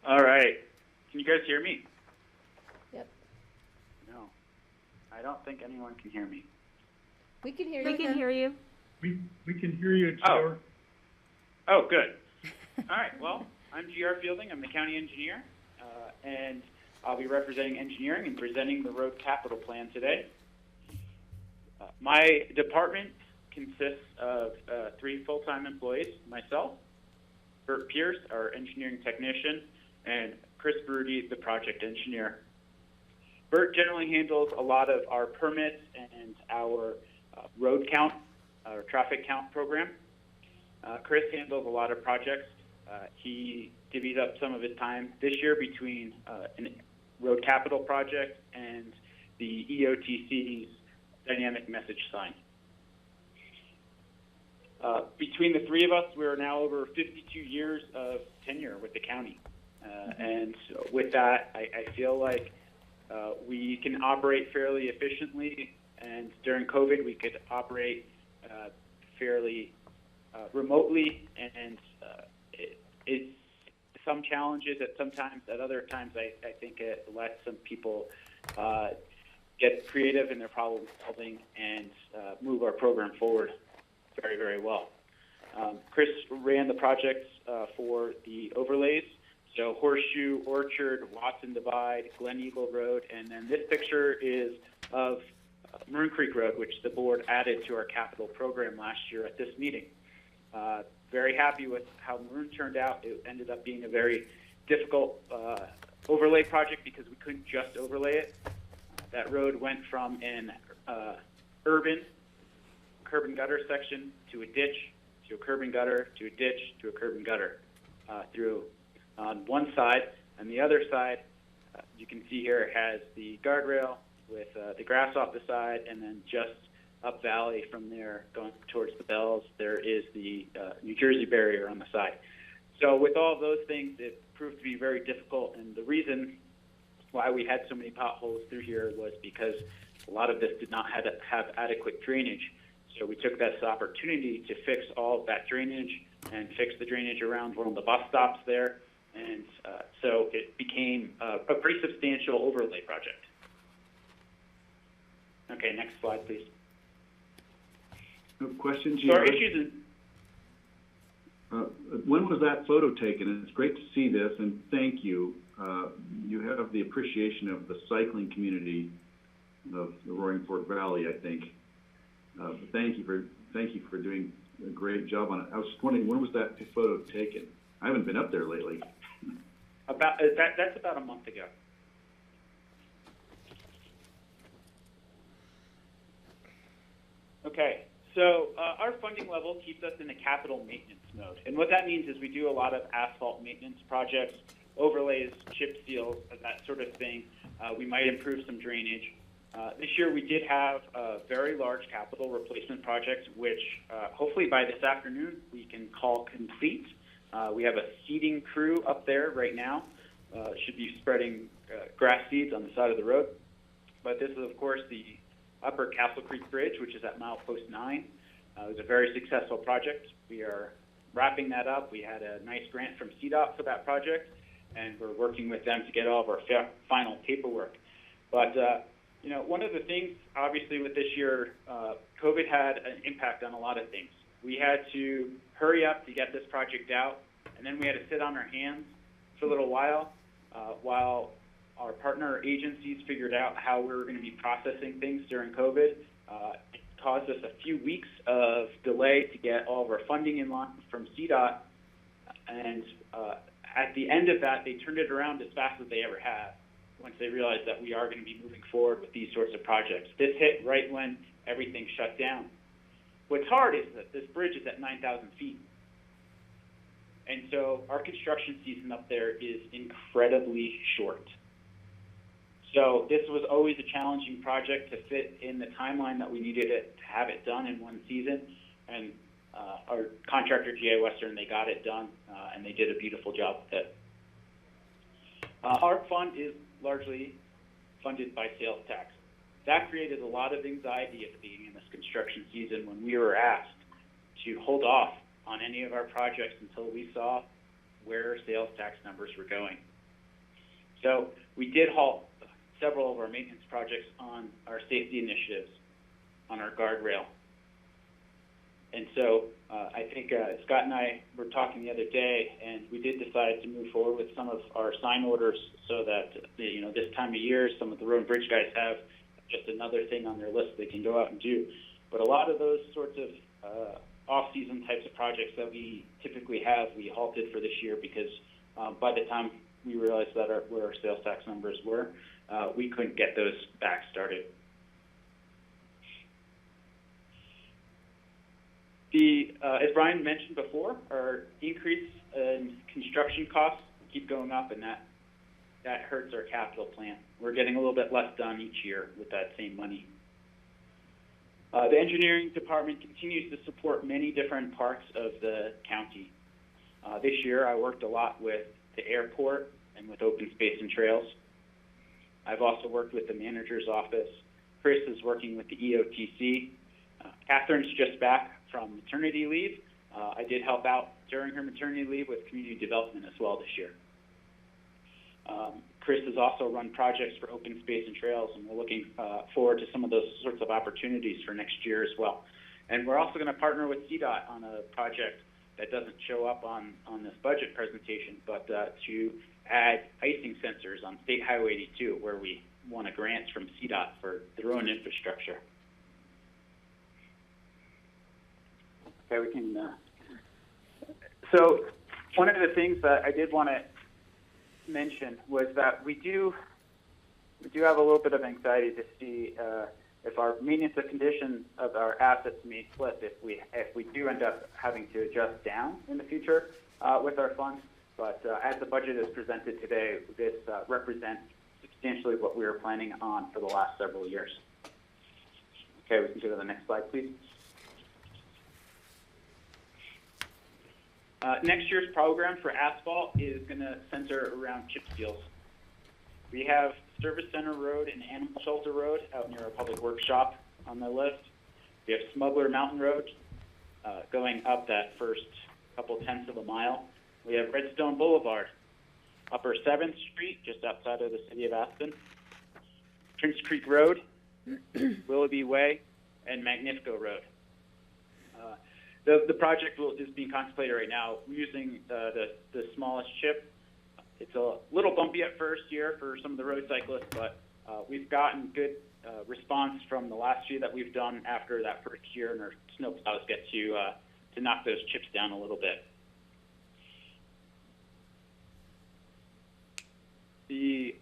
All right. Can you guys hear me? Yep. No. I don't think anyone can hear me. We can hear you. We can hear you. We can hear you, George. Oh, good. All right. Well, I'm GR Fielding. I'm the county engineer, and I'll be representing engineering and presenting the road capital plan today. My department consists of 3 full-time employees, myself, Bert Pierce, our engineering technician, and Chris Brody, the project engineer. Bert generally handles a lot of our permits and our road count, our traffic count program. Chris handles a lot of projects. He divvies up some of his time this year between an road capital project and the EOTC's dynamic message sign. Between the 3 of us, we're now over 52 years of tenure with the county. And with that, I feel like we can operate fairly efficiently, and during COVID, we could operate fairly remotely, and it's some challenges at other times I think it lets some people get creative in their problem solving and move our program forward very, very well. Chris ran the projects for the overlays, so Horseshoe, Orchard, Watson Divide, Glen Eagle Road, and then this picture is of Maroon Creek Road, which the board added to our capital program last year at this meeting. Very happy with how Maroon turned out. It ended up being a very difficult overlay project because we couldn't just overlay it. That road went from an urban curb and gutter section to a ditch, to a curb and gutter, to a ditch, to a curb and gutter through on one side. On the other side, you can see here it has the guardrail with the grass off the side, and then just up valley from there going towards the Bells, there is the New Jersey barrier on the side. So with all of those things, it proved to be very difficult, and the reason why we had so many potholes through here was because a lot of this did not have adequate drainage. So we took this opportunity to fix all of that drainage and fix the drainage around one of the bus stops there. And so it became a pretty substantial overlay project. Okay, next slide, please. No questions? So our issues When was that photo taken? It's great to see this, and thank you. You have the appreciation of the cycling community of the Roaring Fork Valley, I think. Thank you for doing a great job on it. I was just wondering, when was that photo taken? I haven't been up there lately. that's about a month ago. Okay, so our funding level keeps us in a capital maintenance mode. And what that means is we do a lot of asphalt maintenance projects, overlays, chip seals, that sort of thing. We might improve some drainage. This year we did have a very large capital replacement project, which hopefully by this afternoon we can call complete. We have a seeding crew up there right now. Should be spreading grass seeds on the side of the road. But this is, of course, the Upper Castle Creek Bridge, which is at milepost 9. It was a very successful project. We are wrapping that up. We had a nice grant from CDOT for that project, and we're working with them to get all of our final paperwork. But you know, one of the things, obviously, with this year, COVID had an impact on a lot of things. We had to hurry up to get this project out, and then we had to sit on our hands for a little while our partner agencies figured out how we were going to be processing things during COVID. It caused us a few weeks of delay to get all of our funding in line from CDOT, and at the end of that, they turned it around as fast as they ever have once they realized that we are going to be moving forward with these sorts of projects. This hit right when everything shut down. What's hard is that this bridge is at 9,000 feet. And so our construction season up there is incredibly short. So this was always a challenging project to fit in the timeline that we needed it to have it done in one season. And our contractor, GA Western, they got it done, and they did a beautiful job with it. Our fund is largely funded by sales tax. That created a lot of anxiety at the beginning of this construction season when we were asked to hold off on any of our projects until we saw where sales tax numbers were going. So we did halt several of our maintenance projects on our safety initiatives, on our guardrail. And so I think Scott and I were talking the other day, and we did decide to move forward with some of our sign orders so that, you know, this time of year, some of the road and bridge guys have just another thing on their list they can go out and do. But a lot of those sorts of off-season types of projects that we typically have, we halted for this year because by the time we realized that where our sales tax numbers were, we couldn't get those back started. As Brian mentioned before, our increase in construction costs keep going up, and that hurts our capital plan. We're getting a little bit less done each year with that same money. The engineering department continues to support many different parts of the county. This year, I worked a lot with the airport and with open space and trails. I've also worked with the manager's office. Chris is working with the EOTC. Catherine's just back from maternity leave. I did help out during her maternity leave with community development as well this year. Chris has also run projects for open space and trails, and we're looking forward to some of those sorts of opportunities for next year as well. And we're also going to partner with CDOT on a project that doesn't show up on this budget presentation, but to add icing sensors on State Highway 82, where we won a grant from CDOT for their own infrastructure. Okay, we can. So one of the things that I did want to mention was that we do have a little bit of anxiety to see if our maintenance of condition of our assets may slip if we do end up having to adjust down in the future with our funds. But as the budget is presented today, this represents substantially what we were planning on for the last several years. Okay, we can go to the next slide, please. Next year's program for asphalt is going to center around chip seals. We have Service Center Road and Animal Shelter Road out near our public workshop on the list. We have Smuggler Mountain Road going up that first couple tenths of a mile. We have Redstone Boulevard, Upper 7th Street, just outside of the city of Aspen, Prince Creek Road, Willoughby Way, and Magnifico Road. The project is being contemplated right now. We're using the smallest chip. It's a little bumpy at first year for some of the road cyclists, but we've gotten good response from the last few that we've done after that first year, and our snow plows get to knock those chips down a little bit. The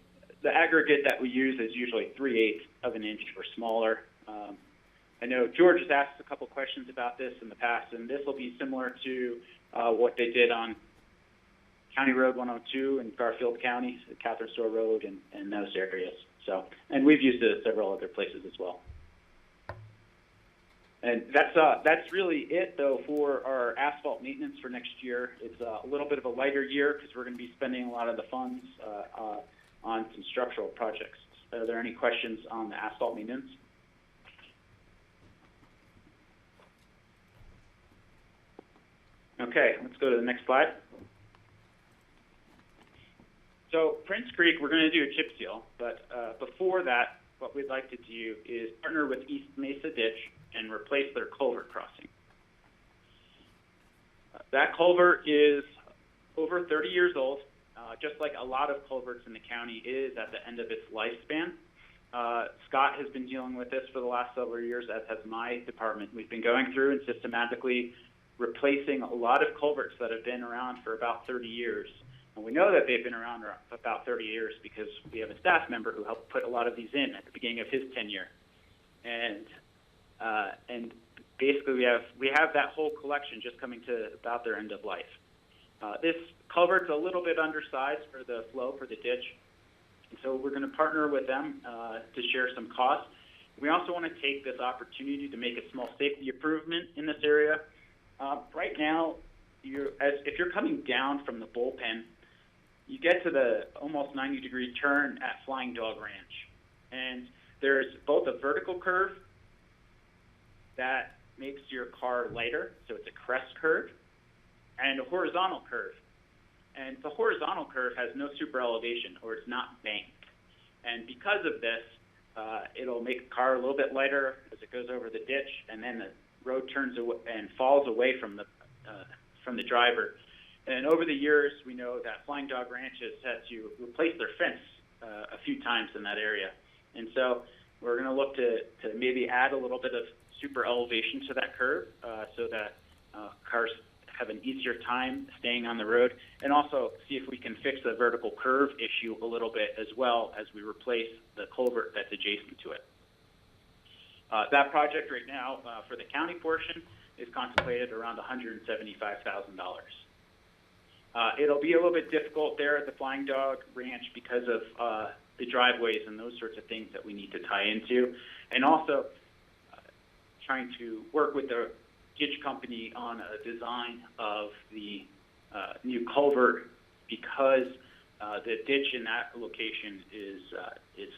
aggregate that we use is usually 3/8 of an inch or smaller. I know George has asked a couple questions about this in the past, and this will be similar to what they did on County Road 102 in Garfield County, Catherine Store Road, and those areas. So, and we've used it at several other places as well. And that's really it, though, for our asphalt maintenance for next year. It's a little bit of a lighter year because we're going to be spending a lot of the funds on some structural projects. Are there any questions on the asphalt maintenance? Okay, let's go to the next slide. So Prince Creek, we're going to do a chip seal, but before that, what we'd like to do is partner with East Mesa Ditch and replace their culvert crossing. That culvert is over 30 years old, just like a lot of culverts in the county is at the end of its lifespan. Scott has been dealing with this for the last several years, as has my department. We've been going through and systematically replacing a lot of culverts that have been around for about 30 years. And we know that they've been around for about 30 years because we have a staff member who helped put a lot of these in at the beginning of his tenure. And basically we have that whole collection just coming to about their end of life. This culvert's a little bit undersized for the flow for the ditch. And so we're going to partner with them to share some costs. We also want to take this opportunity to make a small safety improvement in this area. Right now, if you're coming down from the bullpen, you get to the almost 90-degree turn at Flying Dog Ranch. And there's both a vertical curve that makes your car lighter, so it's a crest curve, and a horizontal curve. And the horizontal curve has no super elevation, or it's not banked. And because of this, it'll make the car a little bit lighter as it goes over the ditch, and then the road turns away and falls away from the driver. And over the years, we know that Flying Dog Ranch has had to replace their fence a few times in that area. And so we're going to look to maybe add a little bit of super elevation to that curve so that cars have an easier time staying on the road, and also see if we can fix the vertical curve issue a little bit as well as we replace the culvert that's adjacent to it. That project right now for the county portion is contemplated around $175,000. It'll be a little bit difficult there at the Flying Dog Ranch because of the driveways and those sorts of things that we need to tie into, and also trying to work with the ditch company on a design of the new culvert because the ditch in that location is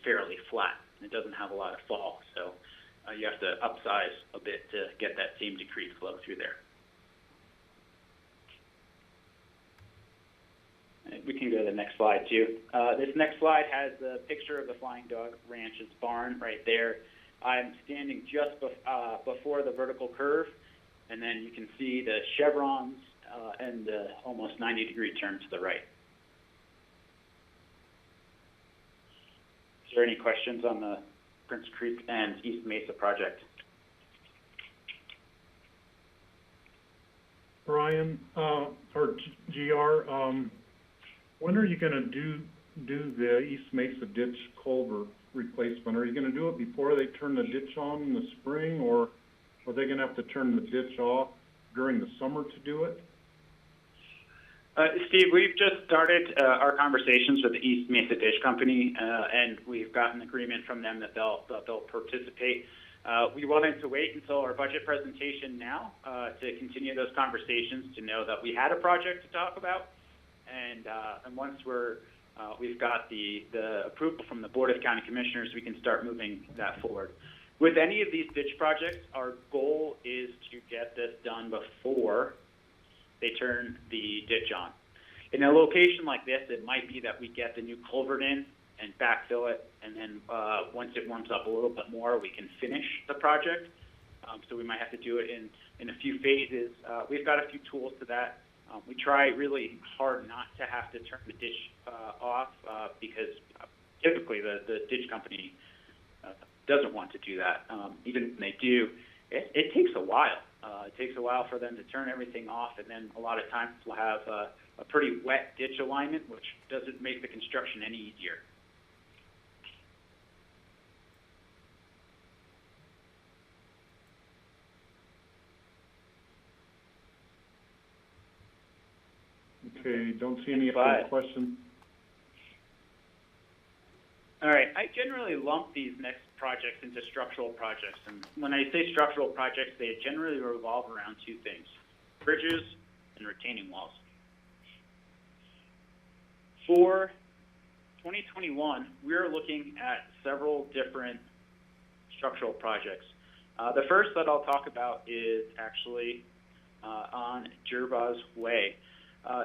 fairly flat. It doesn't have a lot of fall, so you have to upsize a bit to get that same degree flow through there. We can go to the next slide too. This next slide has the picture of the Flying Dog Ranch's barn right there. I'm standing just before the vertical curve, and then you can see the chevrons and the almost 90-degree turn to the right. Is there any questions on the Prince Creek and East Mesa project? Brian, or GR, when are you going to do the East Mesa ditch culvert replacement? Are you going to do it before they turn the ditch on in the spring, or are they going to have to turn the ditch off during the summer to do it? Steve, we've just started our conversations with the East Mesa Ditch Company, and we've gotten agreement from them that they'll participate. we wanted to wait until our budget presentation now to continue those conversations, to know that we had a project to talk about, and once we've got the approval from the Board of County Commissioners, we can start moving that forward. With any of these ditch projects, our goal is to get this done before they turn the ditch on. In a location like this, it might be that we get the new culvert in and backfill it, and then once it warms up a little bit more, we can finish the project. So we might have to do it in a few phases. We've got a few tools to that. We try really hard not to have to turn the ditch off because typically the ditch company doesn't want to do that. Even when they do, it takes a while. It takes a while for them to turn everything off, and then a lot of times we'll have a pretty wet ditch alignment, which doesn't make the construction any easier. Okay, don't see any other questions. All right, I generally lump these next projects into structural projects. And when I say structural projects, they generally revolve around two things: bridges and retaining walls. For 2021, we're looking at several different structural projects. The first that I'll talk about is actually on Jerba's Way.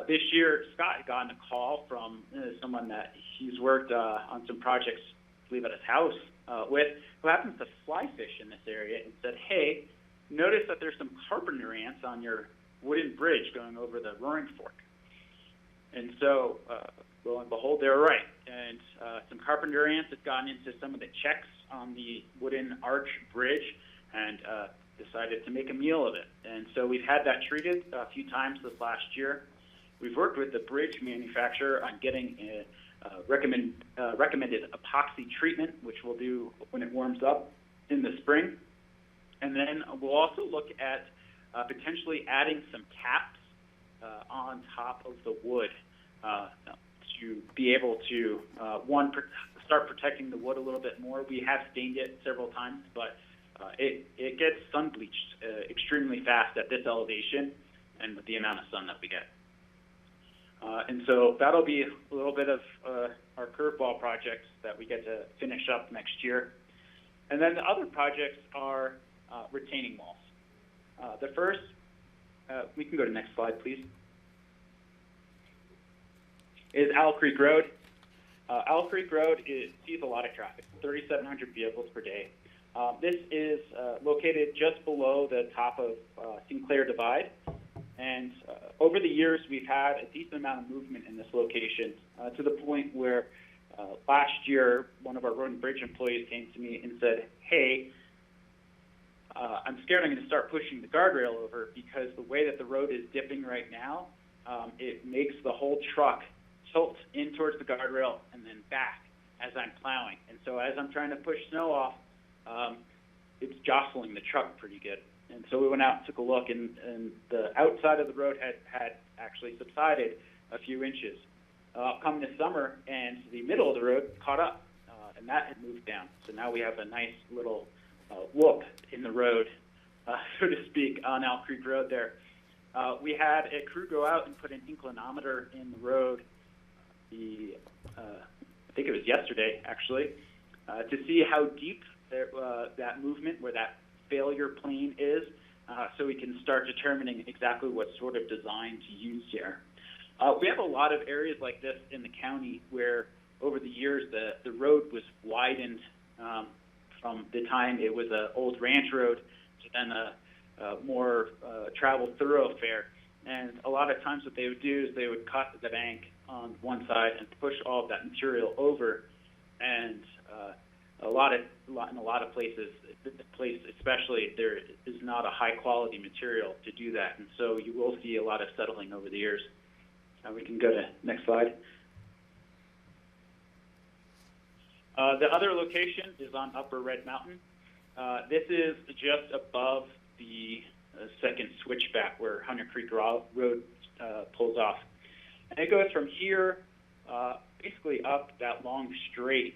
This year, Scott had gotten a call from someone that he's worked on some projects, I believe at his house, with, who happens to fly fish in this area, and said, hey, notice that there's some carpenter ants on your wooden bridge going over the Roaring Fork. And so, lo and behold, they were right. And some carpenter ants had gotten into some of the checks on the wooden arch bridge and decided to make a meal of it. And so we've had that treated a few times this last year. We've worked with the bridge manufacturer on getting a recommended epoxy treatment, which we'll do when it warms up in the spring. And then we'll also look at potentially adding some caps on top of the wood to be able to, start protecting the wood a little bit more. We have stained it several times, but it gets sun bleached extremely fast at this elevation and with the amount of sun that we get. And so that'll be a little bit of our curveball projects that we get to finish up next year. And then the other projects are retaining walls. The first, we can go to the next slide, please, is Owl Creek Road. Owl Creek Road sees a lot of traffic, 3,700 vehicles per day. This is located just below the top of Sinclair Divide. And over the years, we've had a decent amount of movement in this location to the point where last year, one of our road and bridge employees came to me and said, hey, I'm scared I'm going to start pushing the guardrail over because the way that the road is dipping right now, it makes the whole truck tilt in towards the guardrail and then back as I'm plowing. And so as I'm trying to push snow off, it's jostling the truck pretty good. And so we went out and took a look, and the outside of the road had actually subsided a few inches. Come this summer, and the middle of the road caught up, and that had moved down. So now we have a nice little whoop in the road, so to speak, on Owl Creek Road there. We had a crew go out and put an inclinometer in the road, I think it was yesterday, actually, to see how deep that movement, where that failure plane is, so we can start determining exactly what sort of design to use here. We have a lot of areas like this in the county where over the years the road was widened from the time it was an old ranch road to then a more traveled thoroughfare. And a lot of times what they would do is they would cut the bank on one side and push all of that material over. And in a lot of places, this place especially, there is not a high quality material to do that, and so you will see a lot of settling over the years. We can go to next slide. The other location is on Upper Red Mountain. This is just above the second switchback where Hunter Creek Road pulls off, and it goes from here basically up that long straight.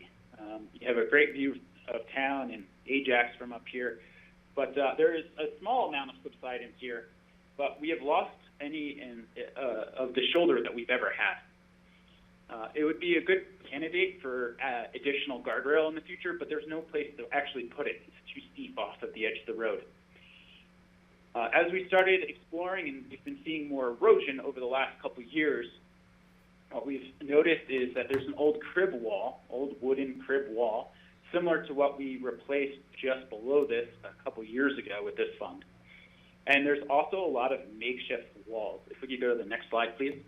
You have a great view of town and Ajax from up here. But there is a small amount of subsidence here, but we have lost any of the shoulder that we've ever had. It would be a good candidate for additional guardrail in the future, but there's no place to actually put it. It's too steep off of the edge of the road. As we started exploring and we've been seeing more erosion over the last couple of years, what we've noticed is that there's an old crib wall, old wooden crib wall, similar to what we replaced just below this a couple years ago with this fund. And there's also a lot of makeshift walls. If we could go to the next slide, please.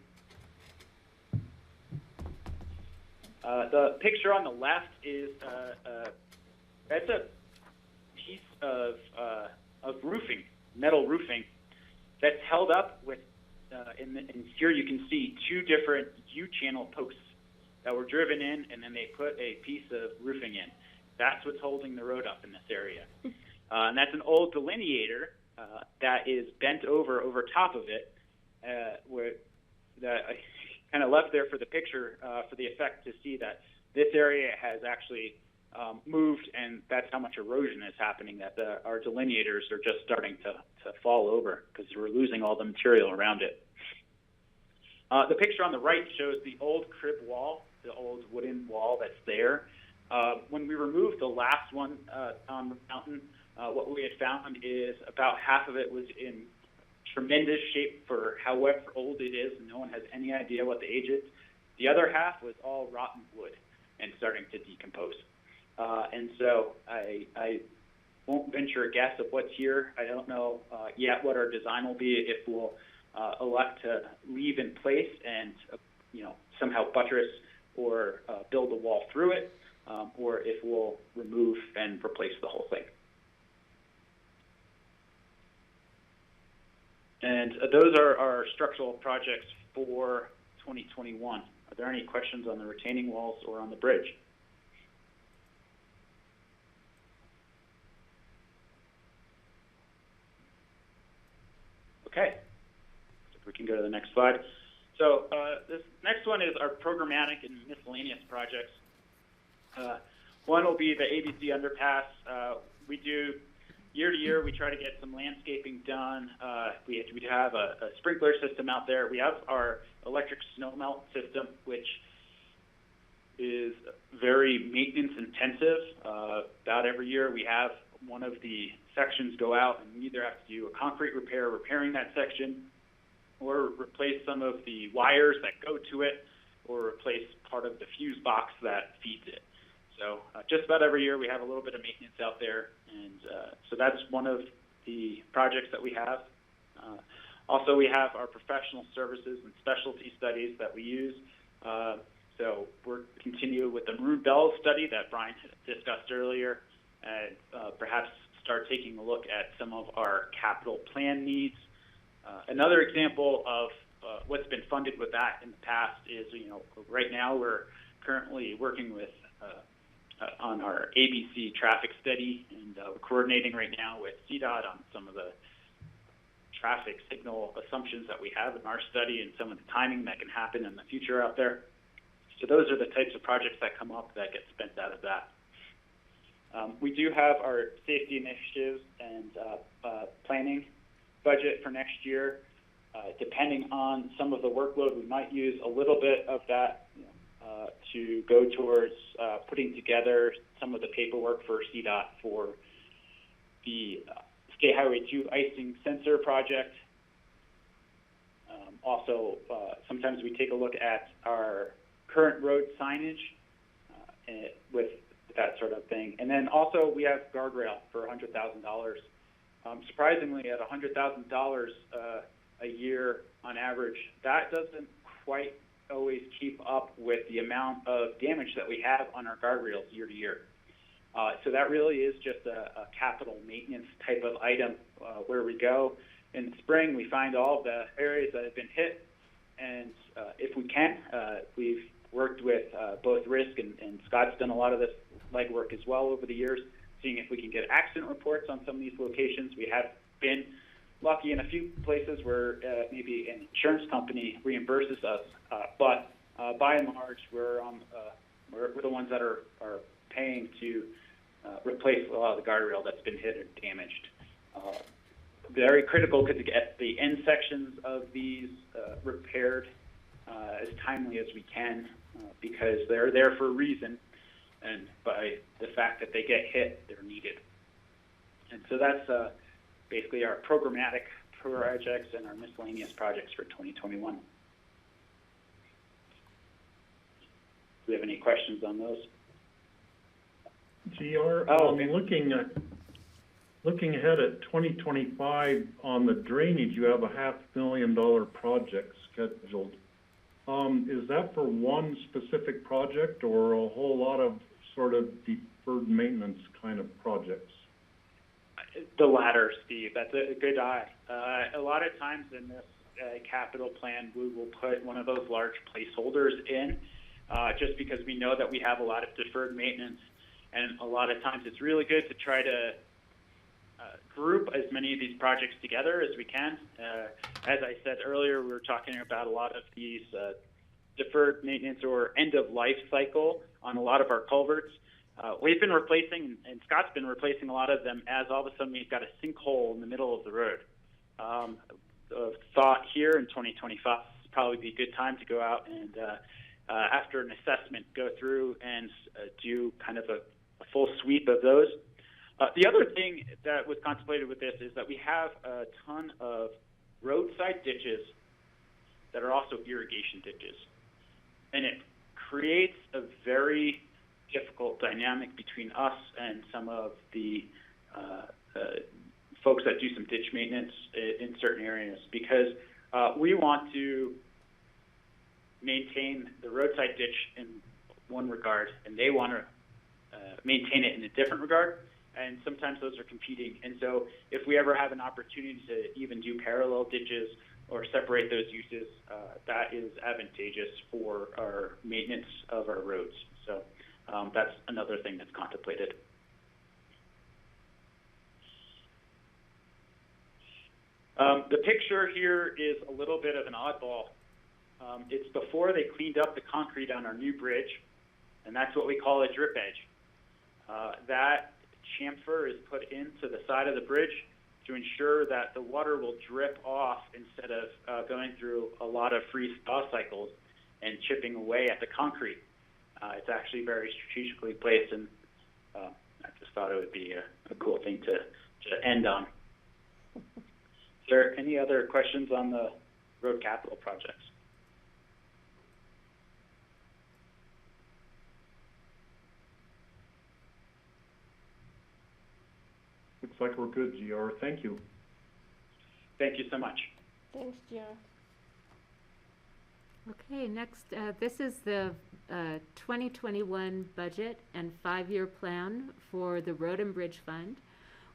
The picture on the left is that's a piece of roofing, metal roofing, that's held up with, and here you can see two different U-channel posts that were driven in, and then they put a piece of roofing in. That's what's holding the road up in this area. And that's an old delineator that is bent over top of it, where that I kind of left there for the picture for the effect to see that this area has actually moved, and that's how much erosion is happening, that our delineators are just starting to fall over because we're losing all the material around it. The picture on the right shows the old crib wall, the old wooden wall that's there. When we removed the last one on the mountain, what we had found is about half of it was in tremendous shape for however old it is, and no one has any idea what the age is. The other half was all rotten wood and starting to decompose. And so I won't venture a guess of what's here. I don't know yet what our design will be, if we'll elect to leave in place and somehow buttress or build a wall through it, or if we'll remove and replace the whole thing. And those are our structural projects for 2021. Are there any questions on the retaining walls or on the bridge? Okay, so if we can go to the next slide. So this next one is our programmatic and miscellaneous projects. One will be the ABC underpass. We do year to year, we try to get some landscaping done. We have a sprinkler system out there. We have our electric snow melt system, which is very maintenance intensive. About every year we have one of the sections go out, and we either have to do a concrete repair, repairing that section, or replace some of the wires that go to it, or replace part of the fuse box that feeds it. So just about every year we have a little bit of maintenance out there, and so that's one of the projects that we have. Also, we have our professional services and specialty studies that we use. So we're continue with the Maroon Bell study that Brian discussed earlier, and perhaps start taking a look at some of our capital plan needs. Another example of what's been funded with that in the past is, right now we're currently working with on our ABC traffic study, and we're coordinating right now with CDOT on some of the traffic signal assumptions that we have in our study and some of the timing that can happen in the future out there. So those are the types of projects that come up that get spent out of that. We do have our safety initiatives and planning budget for next year. Depending on some of the workload, we might use a little bit of that to go towards putting together some of the paperwork for CDOT for the State Highway 2 icing sensor project. Also, sometimes we take a look at our current road signage with that sort of thing. And then also we have guardrail for $100,000. Surprisingly, at $100,000 a year on average, that doesn't quite always keep up with the amount of damage that we have on our guardrails year to year. So that really is just a capital maintenance type of item where we go. In the spring, we find all of the areas that have been hit, and if we can, we've worked with both RISC and Scott's done a lot of this legwork as well over the years, seeing if we can get accident reports on some of these locations. We have been lucky in a few places where maybe an insurance company reimburses us, but by and large, we're the ones that are paying to replace a lot of the guardrail that's been hit or damaged. Very critical to get the end sections of these repaired as timely as we can because they're there for a reason, and by the fact that they get hit, they're needed. And so that's basically our programmatic projects and our miscellaneous projects for 2021. Do we have any questions on those? GR, looking ahead at 2025 on the drainage, you have a $500,000 project scheduled. Is that for one specific project or a whole lot of sort of deferred maintenance kind of projects? The latter, Steve. That's a good eye. A lot of times in this capital plan, we will put one of those large placeholders in just because we know that we have a lot of deferred maintenance. And a lot of times it's really good to try to group as many of these projects together as we can. As I said earlier, we were talking about a lot of these deferred maintenance or end of life cycle on a lot of our culverts. We've been replacing, and Scott's been replacing a lot of them as all of a sudden we've got a sinkhole in the middle of the road. The thought here in 2025 is probably be a good time to go out and after an assessment, go through and do kind of a full sweep of those. The other thing that was contemplated with this is that we have a ton of roadside ditches that are also irrigation ditches. And it creates a very difficult dynamic between us and some of the folks that do some ditch maintenance in certain areas because we want to maintain the roadside ditch in one regard and they want to maintain it in a different regard. And sometimes those are competing. And so if we ever have an opportunity to even do parallel ditches or separate those uses, that is advantageous for our maintenance of our roads. So that's another thing that's contemplated. The picture here is a little bit of an oddball. It's before they cleaned up the concrete on our new bridge, and that's what we call a drip edge. That chamfer is put into the side of the bridge to ensure that the water will drip off instead of going through a lot of freeze-thaw cycles and chipping away at the concrete. It's actually very strategically placed, and I just thought it would be a cool thing to end on. Is there any other questions on the road capital projects? Looks like we're good, GR. Thank you. Thank you so much. Thanks, Gio. Okay, next, this is the 2021 budget and 5-year plan for the Road and Bridge Fund,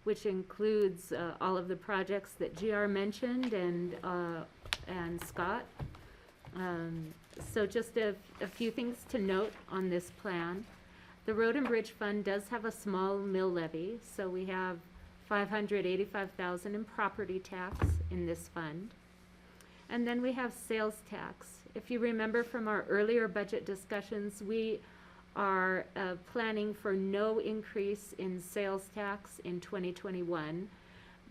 which includes all of the projects that GR mentioned and Scott. So just a few things to note on this plan. The Road and Bridge Fund does have a small mill levy, so we have $585,000 in property tax in this fund. And then we have sales tax. If you remember from our earlier budget discussions, we are planning for no increase in sales tax in 2021,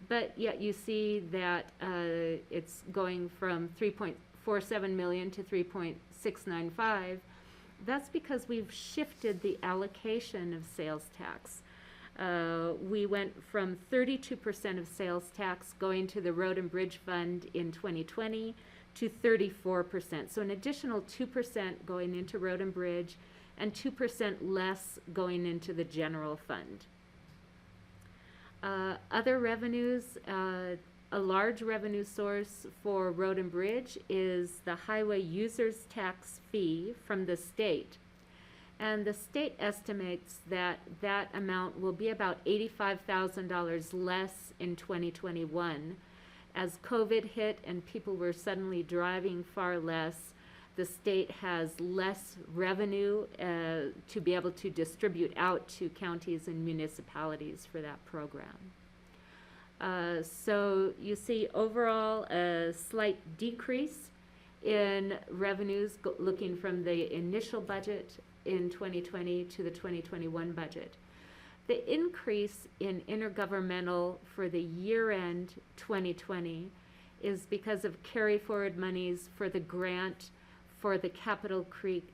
but yet you see that it's going from $3.47 million to $3.695. That's because we've shifted the allocation of sales tax. We went from 32% of sales tax going to the Road and Bridge Fund in 2020 to 34%. So an additional 2% going into Road and Bridge and 2% less going into the general fund. Other revenues, a large revenue source for Road and Bridge is the highway users tax fee from the state. And the state estimates that that amount will be about $85,000 less in 2021. As COVID hit and people were suddenly driving far less, the state has less revenue to be able to distribute out to counties and municipalities for that program. So you see overall a slight decrease in revenues looking from the initial budget in 2020 to the 2021 budget. The increase in intergovernmental for the year-end 2020 is because of carry forward monies for the grant for the Castle Creek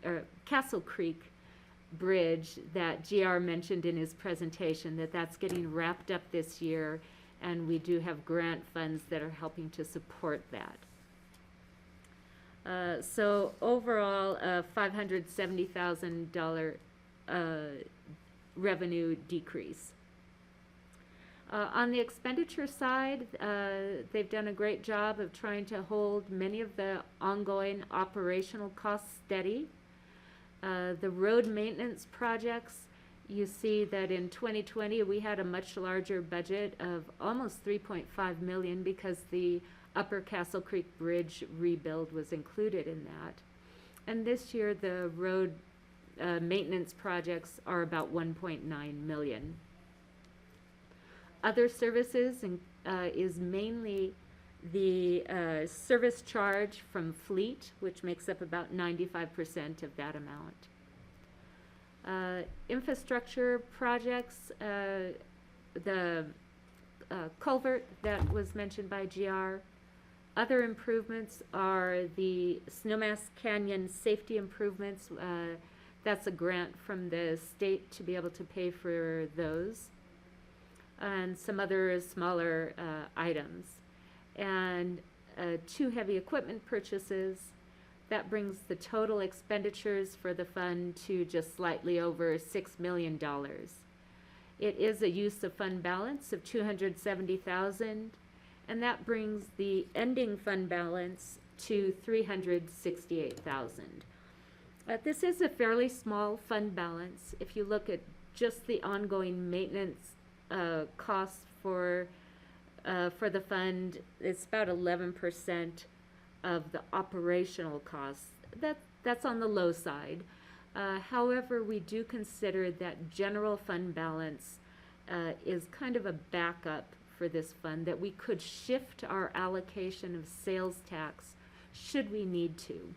Bridge that GR mentioned in his presentation, that's getting wrapped up this year, and we do have grant funds that are helping to support that. So overall, a $570,000 revenue decrease. On the expenditure side, they've done a great job of trying to hold many of the ongoing operational costs steady. The road maintenance projects, you see that in 2020 we had a much larger budget of almost $3.5 million because the Upper Castle Creek Bridge rebuild was included in that. And this year the road maintenance projects are about $1.9 million. Other services is mainly the service charge from fleet, which makes up about 95% of that amount. Infrastructure projects, the culvert that was mentioned by GR. Other improvements are the Snowmass Canyon safety improvements. That's a grant from the state to be able to pay for those. And some other smaller items. And 2 heavy equipment purchases. That brings the total expenditures for the fund to just slightly over $6 million. It is a use of fund balance of $270,000, and that brings the ending fund balance to $368,000. This is a fairly small fund balance. If you look at just the ongoing maintenance costs for the fund, it's about 11% of the operational costs. That's on the low side. However, we do consider that general fund balance is kind of a backup for this fund, that we could shift our allocation of sales tax should we need to.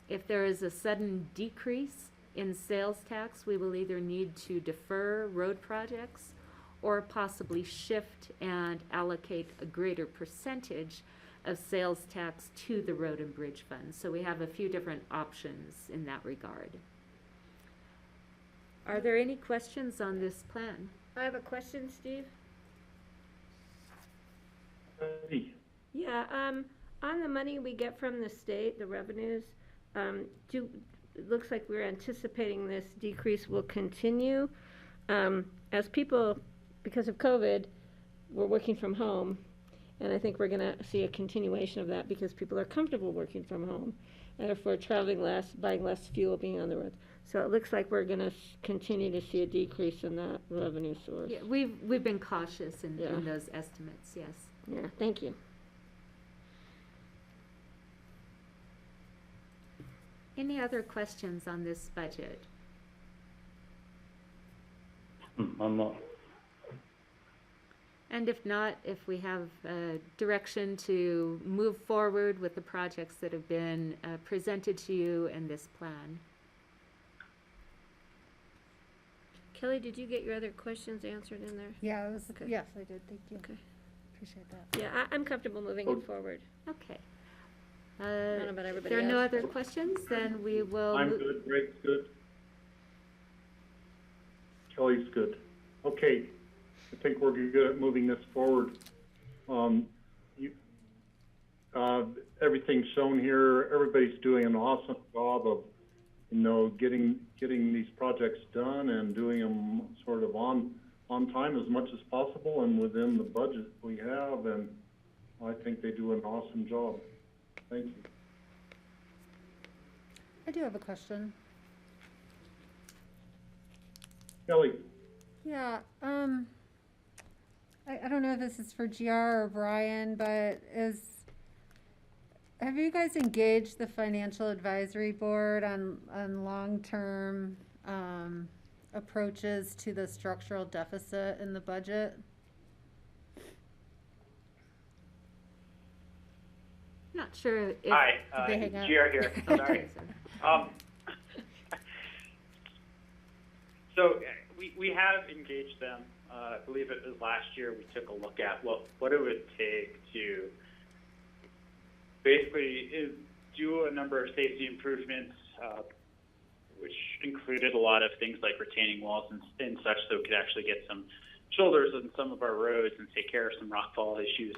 If there is a sudden decrease in sales tax, we will either need to defer road projects or possibly shift and allocate a greater percentage of sales tax to the road and bridge fund. So we have a few different options in that regard. Are there any questions on this plan? I have a question, Steve. Hey, Yeah, on the money we get from the state, the revenues, it looks like we're anticipating this decrease will continue. As people, because of COVID, we're working from home, and I think we're gonna see a continuation of that because people are comfortable working from home, and therefore traveling less, buying less fuel, being on the road. So it looks like we're gonna continue to see a decrease in that revenue source. Yeah, we've been cautious in those estimates, yes. Yeah, thank you. Any other questions on this budget? I'm not. And if not, if we have direction to move forward with the projects that have been presented to you in this plan. Kelly, did you get your other questions answered in there? Yeah, Okay. yes, I did, thank you. Okay. Appreciate that. Yeah, I'm comfortable moving it forward. Okay. I don't know about If everybody there are no else. other questions, then we will. I'm good, Greg's good. Kelly's good. Okay, I think we're good at moving this forward. Everything's shown here. Everybody's doing an awesome job of, getting these projects done and doing them sort of on time as much as possible and within the budget we have. And I think they do an awesome job. Thank you. I do have a question. Kelly, Yeah, I don't know if this is for GR or Brian, but have you guys engaged the Financial Advisory Board on long-term approaches to the structural deficit in the budget? Not sure if. Hi, they hang up? GR here. Sorry. So we have engaged them. I believe it was last year we took a look at what it would take to basically do a number of safety improvements, which included a lot of things like retaining walls and such, so we could actually get some shoulders on some of our roads and take care of some rockfall issues.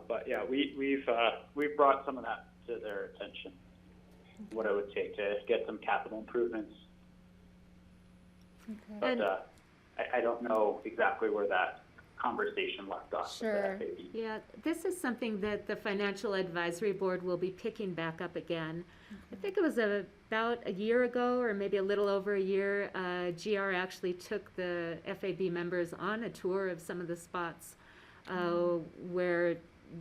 But yeah, we've brought some of that to their attention, what it would take to get some capital improvements. Okay. But I don't know exactly where that conversation left off. Sure. With the FAB. Yeah, this is something that the Financial Advisory Board will be picking back up again. I think it was about a year ago, or maybe a little over a year, GR actually took the FAB members on a tour of some of the spots where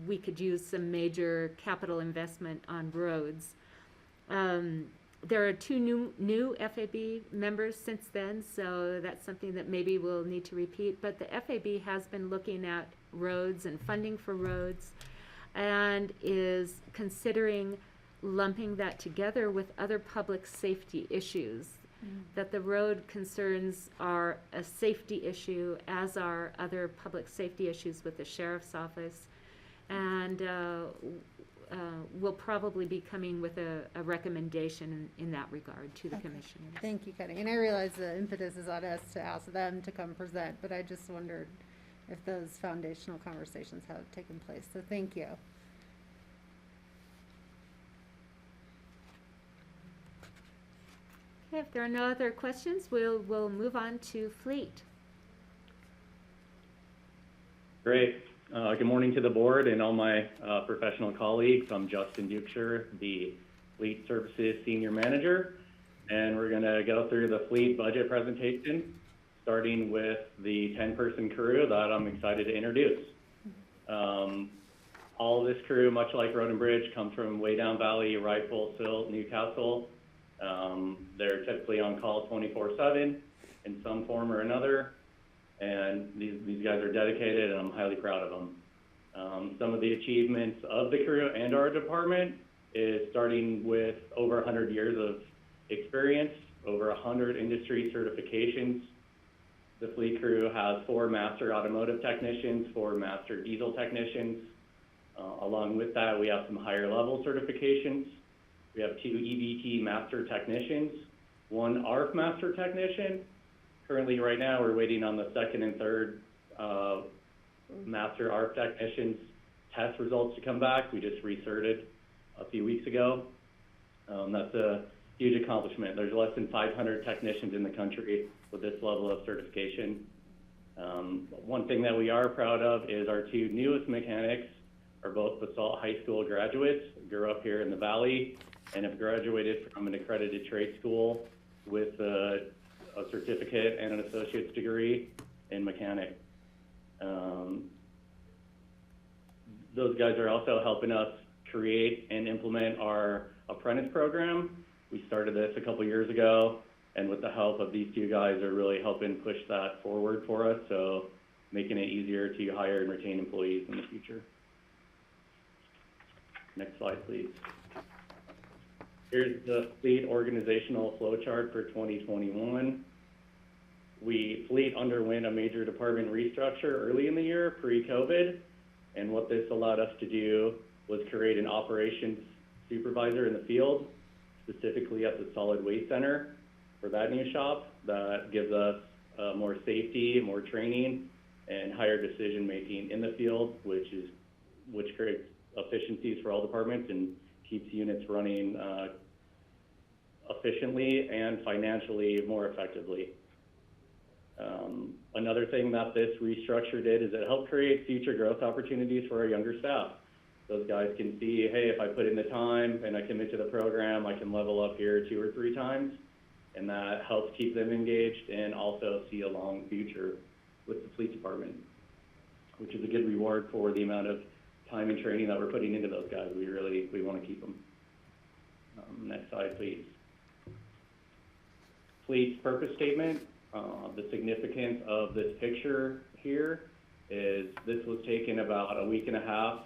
we could use some major capital investment on roads. There are two new FAB members since then, so that's something that maybe we'll need to repeat. But the FAB has been looking at roads and funding for roads, and is considering lumping that together with other public safety issues. That the road concerns are a safety issue, as are other public safety issues with the sheriff's office. And we'll probably be coming with a recommendation in that regard to the commissioners. Thank you, Connie. And I realize the impetus is on us to ask them to come present, but I just wondered if those foundational conversations have taken place. So thank you. Okay, if there are no other questions, we'll move on to Fleet. Great. Good morning to the board and all my professional colleagues. I'm Justin Dukeshire, the Fleet Services Senior Manager, and we're going to go through the fleet budget presentation, starting with the 10-person crew that I'm excited to introduce. All of this crew, much like Road and Bridge, comes from way down Valley, Rifle, Silt, Newcastle. They're typically on call 24/7 in some form or another. And these guys are dedicated, and I'm highly proud of them. Some of the achievements of the crew and our department is starting with over 100 years of experience, over 100 industry certifications. The fleet crew has 4 master automotive technicians, 4 master diesel technicians. Along with that, we have some higher level certifications. We have 2 EBT master technicians, 1 ARF master technician. Currently, right now, we're waiting on the 2nd and 3rd master ARF technicians test results to come back. We just recerted a few weeks ago. That's a huge accomplishment. There's less than 500 technicians in the country with this level of certification. One thing that we are proud of is our 2 newest mechanics are both BOCC high school graduates, grew up here in the Valley, and have graduated from an accredited trade school with a certificate and an associate's degree in mechanic. Those guys are also helping us create and implement our apprentice program. We started this a couple years ago, and with the help of these 2 guys are really helping push that forward for us, so making it easier to hire and retain employees in the future. Next slide, please. Here's the fleet organizational flow chart for 2021. Fleet underwent a major department restructure early in the year, pre-COVID, and what this allowed us to do was create an operations supervisor in the field, specifically at the solid waste center for that new shop. That gives us more safety, more training, and higher decision making in the field, which creates efficiencies for all departments and keeps units running efficiently and financially more effectively. Another thing that this restructure did is it helped create future growth opportunities for our younger staff. Those guys can see, hey, if I put in the time and I commit to the program, I can level up here 2 or 3 times, and that helps keep them engaged and also see a long future with the fleet department, which is a good reward for the amount of time and training that we're putting into those guys. We want to keep them. Next slide, please. Fleet's purpose statement. The significance of this picture here is this was taken about a week and a half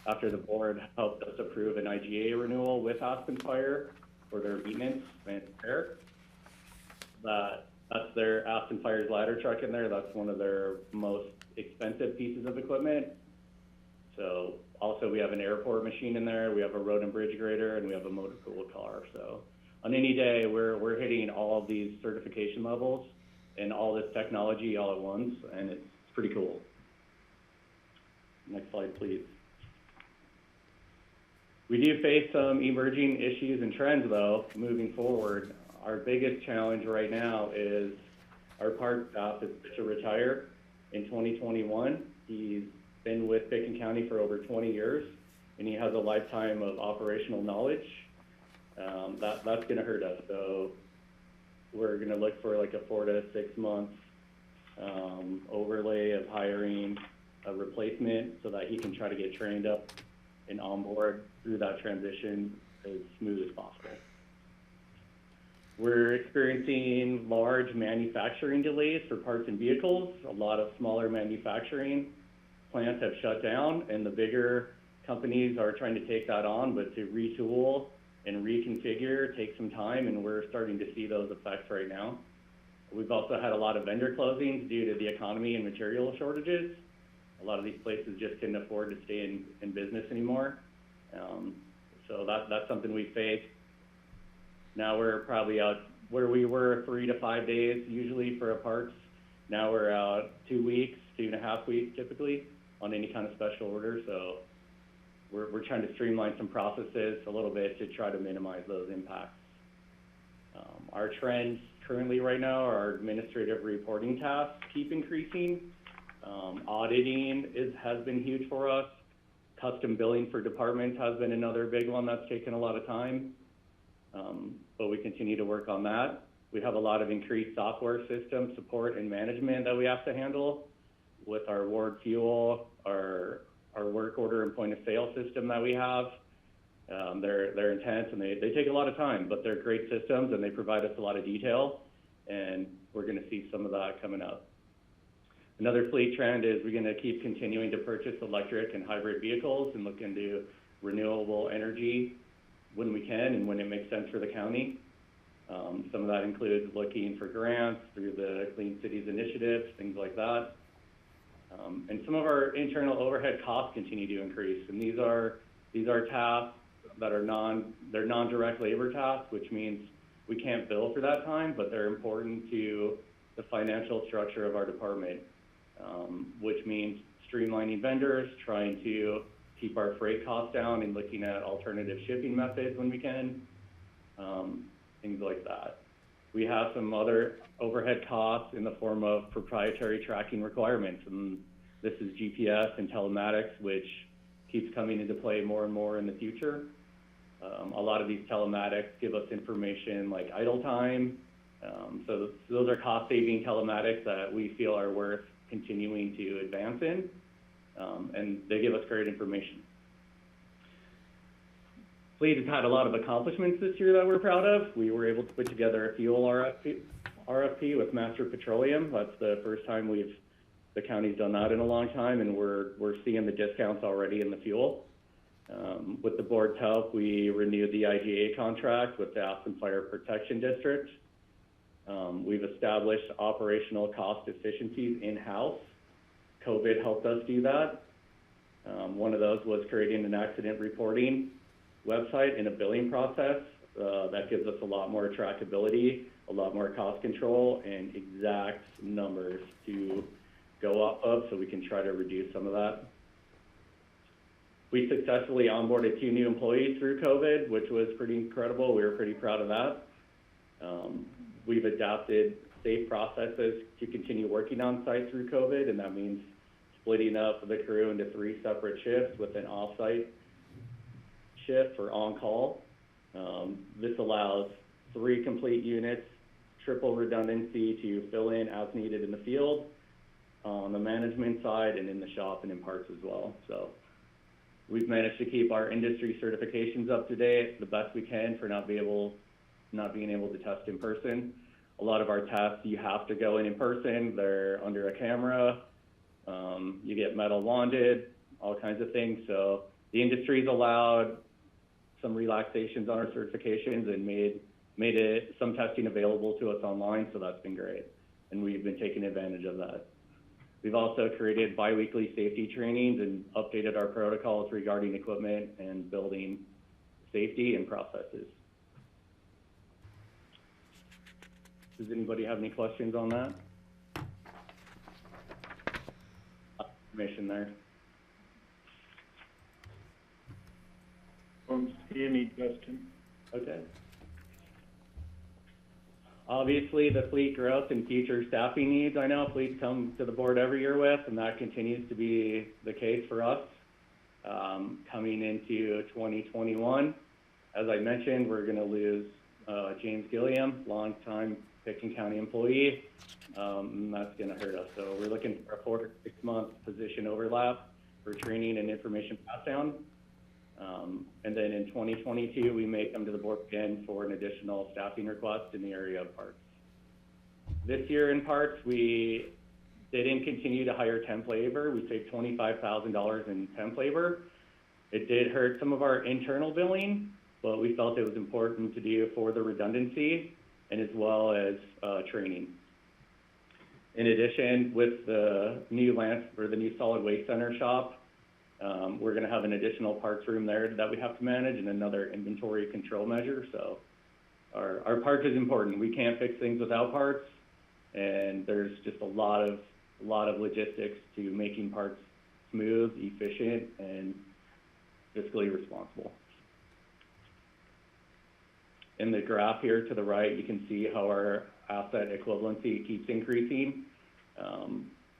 after the board helped us approve an IGA renewal with Aspen Fire for their maintenance and repair. That That's their Aston Fires ladder truck in there. That's one of their most expensive pieces of equipment. So also we have an airport machine in there. We have a road and bridge grader, and we have a motor pool car. So on any day, we're hitting all of these certification levels and all this technology all at once, and it's pretty cool. Next slide, please. We do face some emerging issues and trends, though, moving forward. Our biggest challenge right now is our park staff is to retire in 2021. He's been with Pickens County for over 20 years, and he has a lifetime of operational knowledge. That's going to hurt us. So we're going to look for like a 4 to 6 month overlay of hiring a replacement so that he can try to get trained up and on board through that transition as smooth as possible. We're experiencing large manufacturing delays for parts and vehicles. A lot of smaller manufacturing plants have shut down, and the bigger companies are trying to take that on, but to retool and reconfigure takes some time, and we're starting to see those effects right now. We've also had a lot of vendor closings due to the economy and material shortages. A lot of these places just couldn't afford to stay in business anymore. So that's something we face. Now we're probably out where we were 3 to 5 days usually for a parts. Now we're out 2 weeks, 2.5 weeks typically on any kind of special order. So we're trying to streamline some processes a little bit to try to minimize those impacts. Our trends currently right now are administrative reporting tasks keep increasing. Auditing has been huge for us. Custom billing for departments has been another big one that's taken a lot of time. But we continue to work on that. We have a lot of increased software system support and management that we have to handle with our ward fuel, our work order and point of sale system that we have. They're intense and they take a lot of time, but they're great systems and they provide us a lot of detail, and we're gonna see some of that coming up. Another fleet trend is we're gonna keep continuing to purchase electric and hybrid vehicles and look into renewable energy when we can and when it makes sense for the county. Some of that includes looking for grants through the Clean Cities Initiative, things like that. And some of our internal overhead costs continue to increase, and these are tasks that are non-direct labor tasks, which means we can't bill for that time, but they're important to the financial structure of our department, which means streamlining vendors, trying to keep our freight costs down and looking at alternative shipping methods when we can, things like that. We have some other overhead costs in the form of proprietary tracking requirements, and this is GPS and telematics, which keeps coming into play more and more in the future. A lot of these telematics give us information like idle time, so those are cost-saving telematics that we feel are worth continuing to advance in, and they give us great information. Fleet has had a lot of accomplishments this year that we're proud of. We were able to put together a fuel RFP with Master Petroleum. That's the first time the county's done that in a long time, and we're seeing the discounts already in the fuel. With the board's help, we renewed the IGA contract with the Aspen Fire Protection District. We've established operational cost efficiencies in-house. COVID helped us do that. One of those was creating an accident reporting website and a billing process that gives us a lot more trackability, a lot more cost control, and exact numbers to go off of so we can try to reduce some of that. We successfully onboarded 2 new employees through COVID, which was pretty incredible. We were pretty proud of that. We've adopted safe processes to continue working on site through COVID, and that means splitting up the crew into 3 separate shifts with an off-site shift for on-call. This allows 3 complete units, triple redundancy to fill in as needed in the field, on the management side, and in the shop and in parts as well. So we've managed to keep our industry certifications up to date the best we can for not being able to test in person. A lot of our tests, you have to go in person. They're under a camera. You get metal wanded, all kinds of things. So the industry's allowed some relaxations on our certifications and made made some testing available to us online, so that's been great. And we've been taking advantage of that. We've also created biweekly safety trainings and updated our protocols regarding equipment and building safety and processes. Does anybody have any questions on that? Information there. Don't see any, Justin. Okay. Obviously, the fleet growth and future staffing needs, I know fleets come to the board every year with, and that continues to be the case for us. Coming into 2021, as I mentioned, we're going to lose James Gilliam, longtime Pitkin County employee. And that's going to hurt us. So we're looking for a 4 to 6 month position overlap for training and information pass down. And then in 2022, we may come to the board again for an additional staffing request in the area of parts. This year in parts, we didn't continue to hire temp labor. We saved $25,000 in temp labor. It did hurt some of our internal billing, but we felt it was important to do for the redundancy and as well as training. In addition, with the new solid waste center shop, we're going to have an additional parts room there that we have to manage and another inventory control measure. So our parts is important. We can't fix things without parts, and there's just a lot of logistics to making parts smooth, efficient, and fiscally responsible. In the graph here to the right, you can see how our asset equivalency keeps increasing.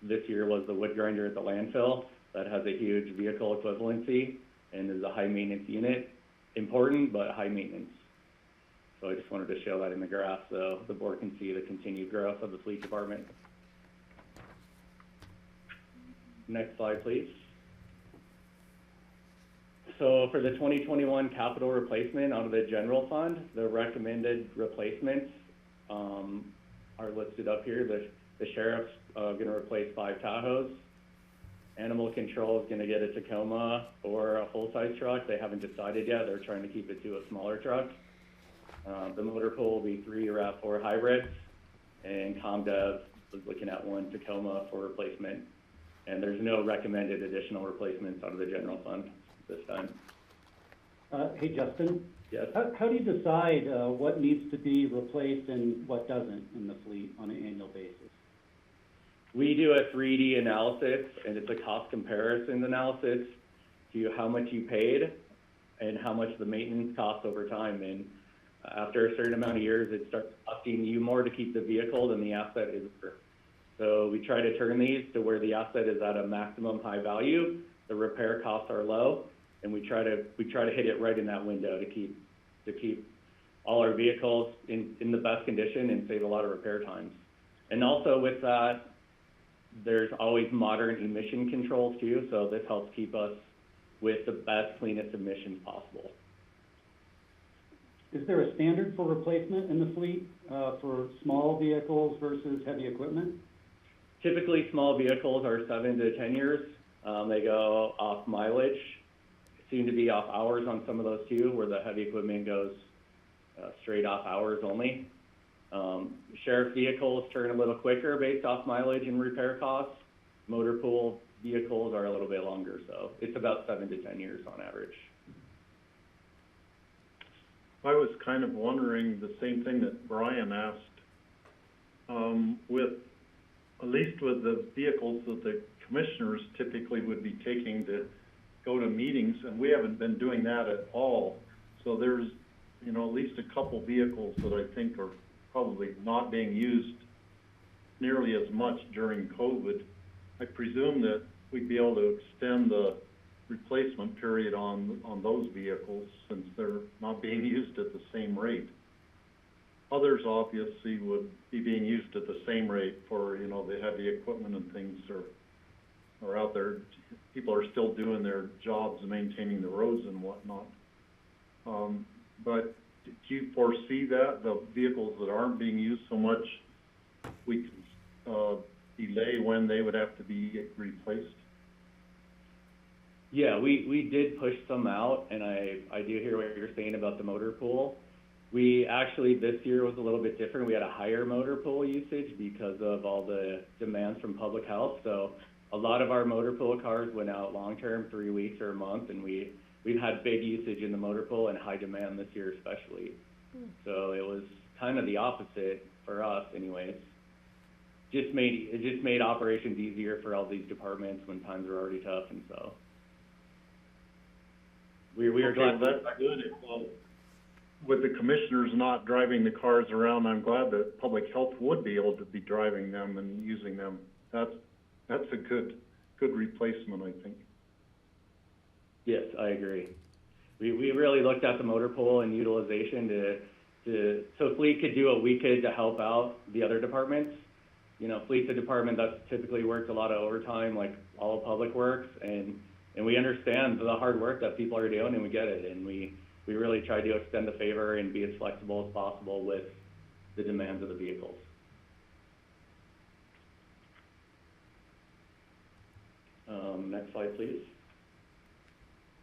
This year was the wood grinder at the landfill. That has a huge vehicle equivalency and is a high maintenance unit. Important, but high maintenance. So I just wanted to show that in the graph so the board can see the continued growth of the fleet department. Next slide, please. So for the 2021 capital replacement out of the general fund, the recommended replacements are listed up here. The sheriff's going to replace 5 Tahoes. Animal control is going to get a Tacoma or a full-size truck. They haven't decided yet. They're trying to keep it to a smaller truck. The motor pool will be 3 RAV4 hybrids, and ComDev is looking at 1 Tacoma for replacement. And there's no recommended additional replacements out of the general fund this time. Hey, Justin. Yes. How do you decide what needs to be replaced and what doesn't in the fleet on an annual basis? We do a 3D analysis, and it's a cost comparison analysis to how much you paid and how much the maintenance costs over time. And after a certain amount of years, it starts costing you more to keep the vehicle than the asset is worth. So we try to turn these to where the asset is at a maximum high value, the repair costs are low, and we try to hit it right in that window to keep all our vehicles in the best condition and save a lot of repair times. And also with that, there's always modern emission controls too, so this helps keep us with the best, cleanest emissions possible. Is there a standard for replacement in the fleet for small vehicles versus heavy equipment? Typically, small vehicles are 7 to 10 years. They go off mileage, soon to be off hours on some of those too, where the heavy equipment goes straight off hours only. Sheriff vehicles turn a little quicker based off mileage and repair costs. Motor pool vehicles are a little bit longer, so it's about 7 to 10 years on average. I was kind of wondering the same thing that Brian asked. At least with the vehicles that the commissioners typically would be taking to go to meetings, and we haven't been doing that at all. So there's, at least a couple vehicles that I think are probably not being used nearly as much during COVID. I presume that we'd be able to extend the replacement period on those vehicles since they're not being used at the same rate. Others obviously would be being used at the same rate for, the heavy equipment and things are out there. People are still doing their jobs and maintaining the roads and whatnot. But do you foresee that the vehicles that aren't being used so much, we can delay when they would have to be replaced? Yeah, we did push some out, and I do hear what you're saying about the motor pool. We actually, this year was a little bit different. We had a higher motor pool usage because of all the demands from public health. So a lot of our motor pool cars went out long-term, 3 weeks or a month, and we've had big usage in the motor pool and high demand this year especially. So it was kind of the opposite for us anyways. It just made operations easier for all these departments when times are already tough, and so we are glad. Well, that's good. Well, with the commissioners not driving the cars around, I'm glad that public health would be able to be driving them and using them. That's a good replacement, I think. Yes, I agree. We really looked at the motor pool and utilization so Fleet could do what we could to help out the other departments. You know, Fleet's a department that's typically worked a lot of overtime, like all of Public Works, and we understand the hard work that people are doing, and we get it, and we really try to extend the favor and be as flexible as possible with the demands of the vehicles. Next slide, please.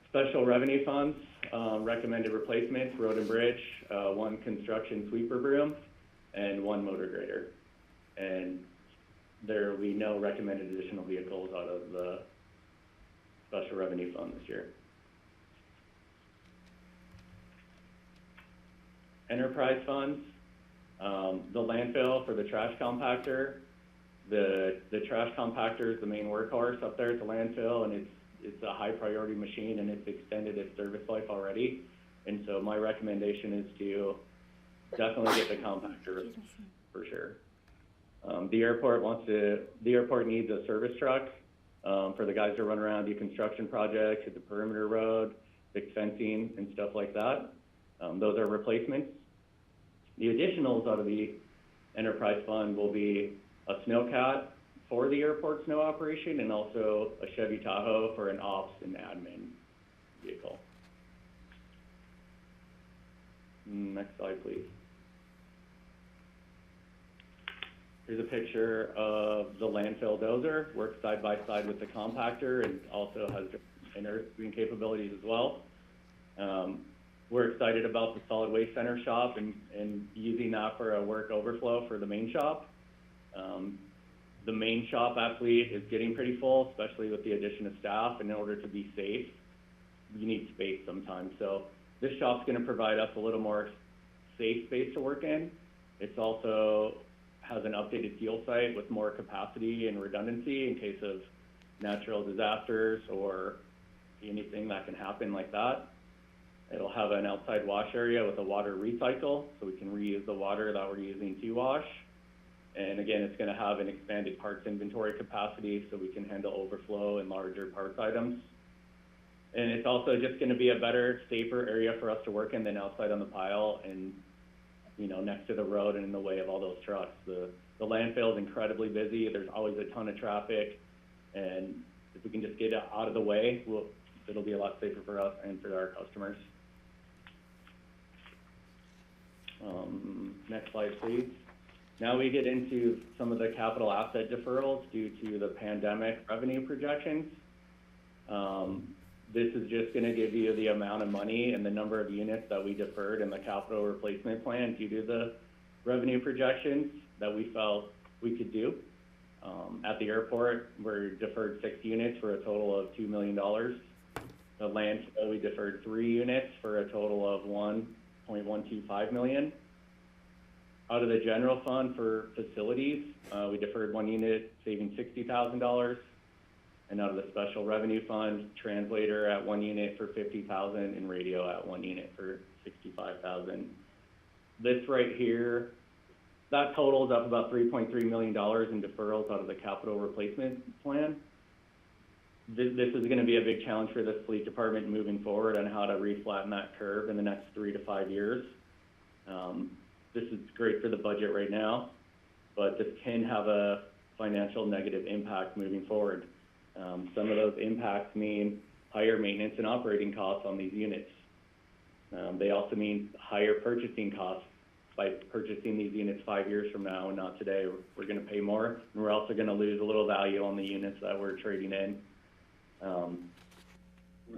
Special revenue funds, recommended replacements, road and bridge, 1 construction sweeper broom, and 1 motor grader. And there will be no recommended additional vehicles out of the special revenue fund this year. Enterprise funds, the landfill for the trash compactor. The trash compactor is the main workhorse up there at the landfill, and it's a high priority machine, and it's extended its service life already. And so my recommendation is to definitely get the compactor for sure. The airport needs a service truck for the guys to run around, do construction projects at the perimeter road, fix fencing and stuff like that. Those are replacements. The additionals out of the enterprise fund will be a snowcat for the airport snow operation, and also a Chevy Tahoe for an ops and admin vehicle. Next slide, please. Here's a picture of the landfill dozer, works side by side with the compactor, and also has inter-screen capabilities as well. We're excited about the solid waste center shop and using that for a work overflow for the main shop. The main shop actually is getting pretty full, especially with the addition of staff. And in order to be safe, you need space sometimes. So this shop's going to provide us a little more safe space to work in. It's also has an updated fuel site with more capacity and redundancy in case of natural disasters or anything that can happen like that. It'll have an outside wash area with a water recycle, so we can reuse the water that we're using to wash. And again, it's going to have an expanded parts inventory capacity so we can handle overflow and larger parts items. And it's also just going to be a better, safer area for us to work in than outside on the pile and, you know, next to the road and in the way of all those trucks. The landfill is incredibly busy. There's always a ton of traffic. And if we can just get it out of the way, it'll be a lot safer for us and for our customers. Next slide, please. Now we get into some of the capital asset deferrals due to the pandemic revenue projections. This is just going to give you the amount of money and the number of units that we deferred in the capital replacement plan due to the revenue projections that we felt we could do. At the airport, we deferred 6 units for a total of $2 million. The landfill, we deferred 3 units for a total of $1.125 million. Out of the general fund for facilities, we deferred 1 unit, saving $60,000. And out of the special revenue fund, translator at 1 unit for $50,000 and radio at 1 unit for $65,000. This right here, that totals up about $3.3 million in deferrals out of the capital replacement plan. This is going to be a big challenge for the fleet department moving forward on how to reflatten that curve in the next 3 to 5 years. This is great for the budget right now, but this can have a financial negative impact moving forward. Some of those impacts mean higher maintenance and operating costs on these units. They also mean higher purchasing costs. By purchasing these units 5 years from now and not today, we're going to pay more, and we're also going to lose a little value on the units that we're trading in.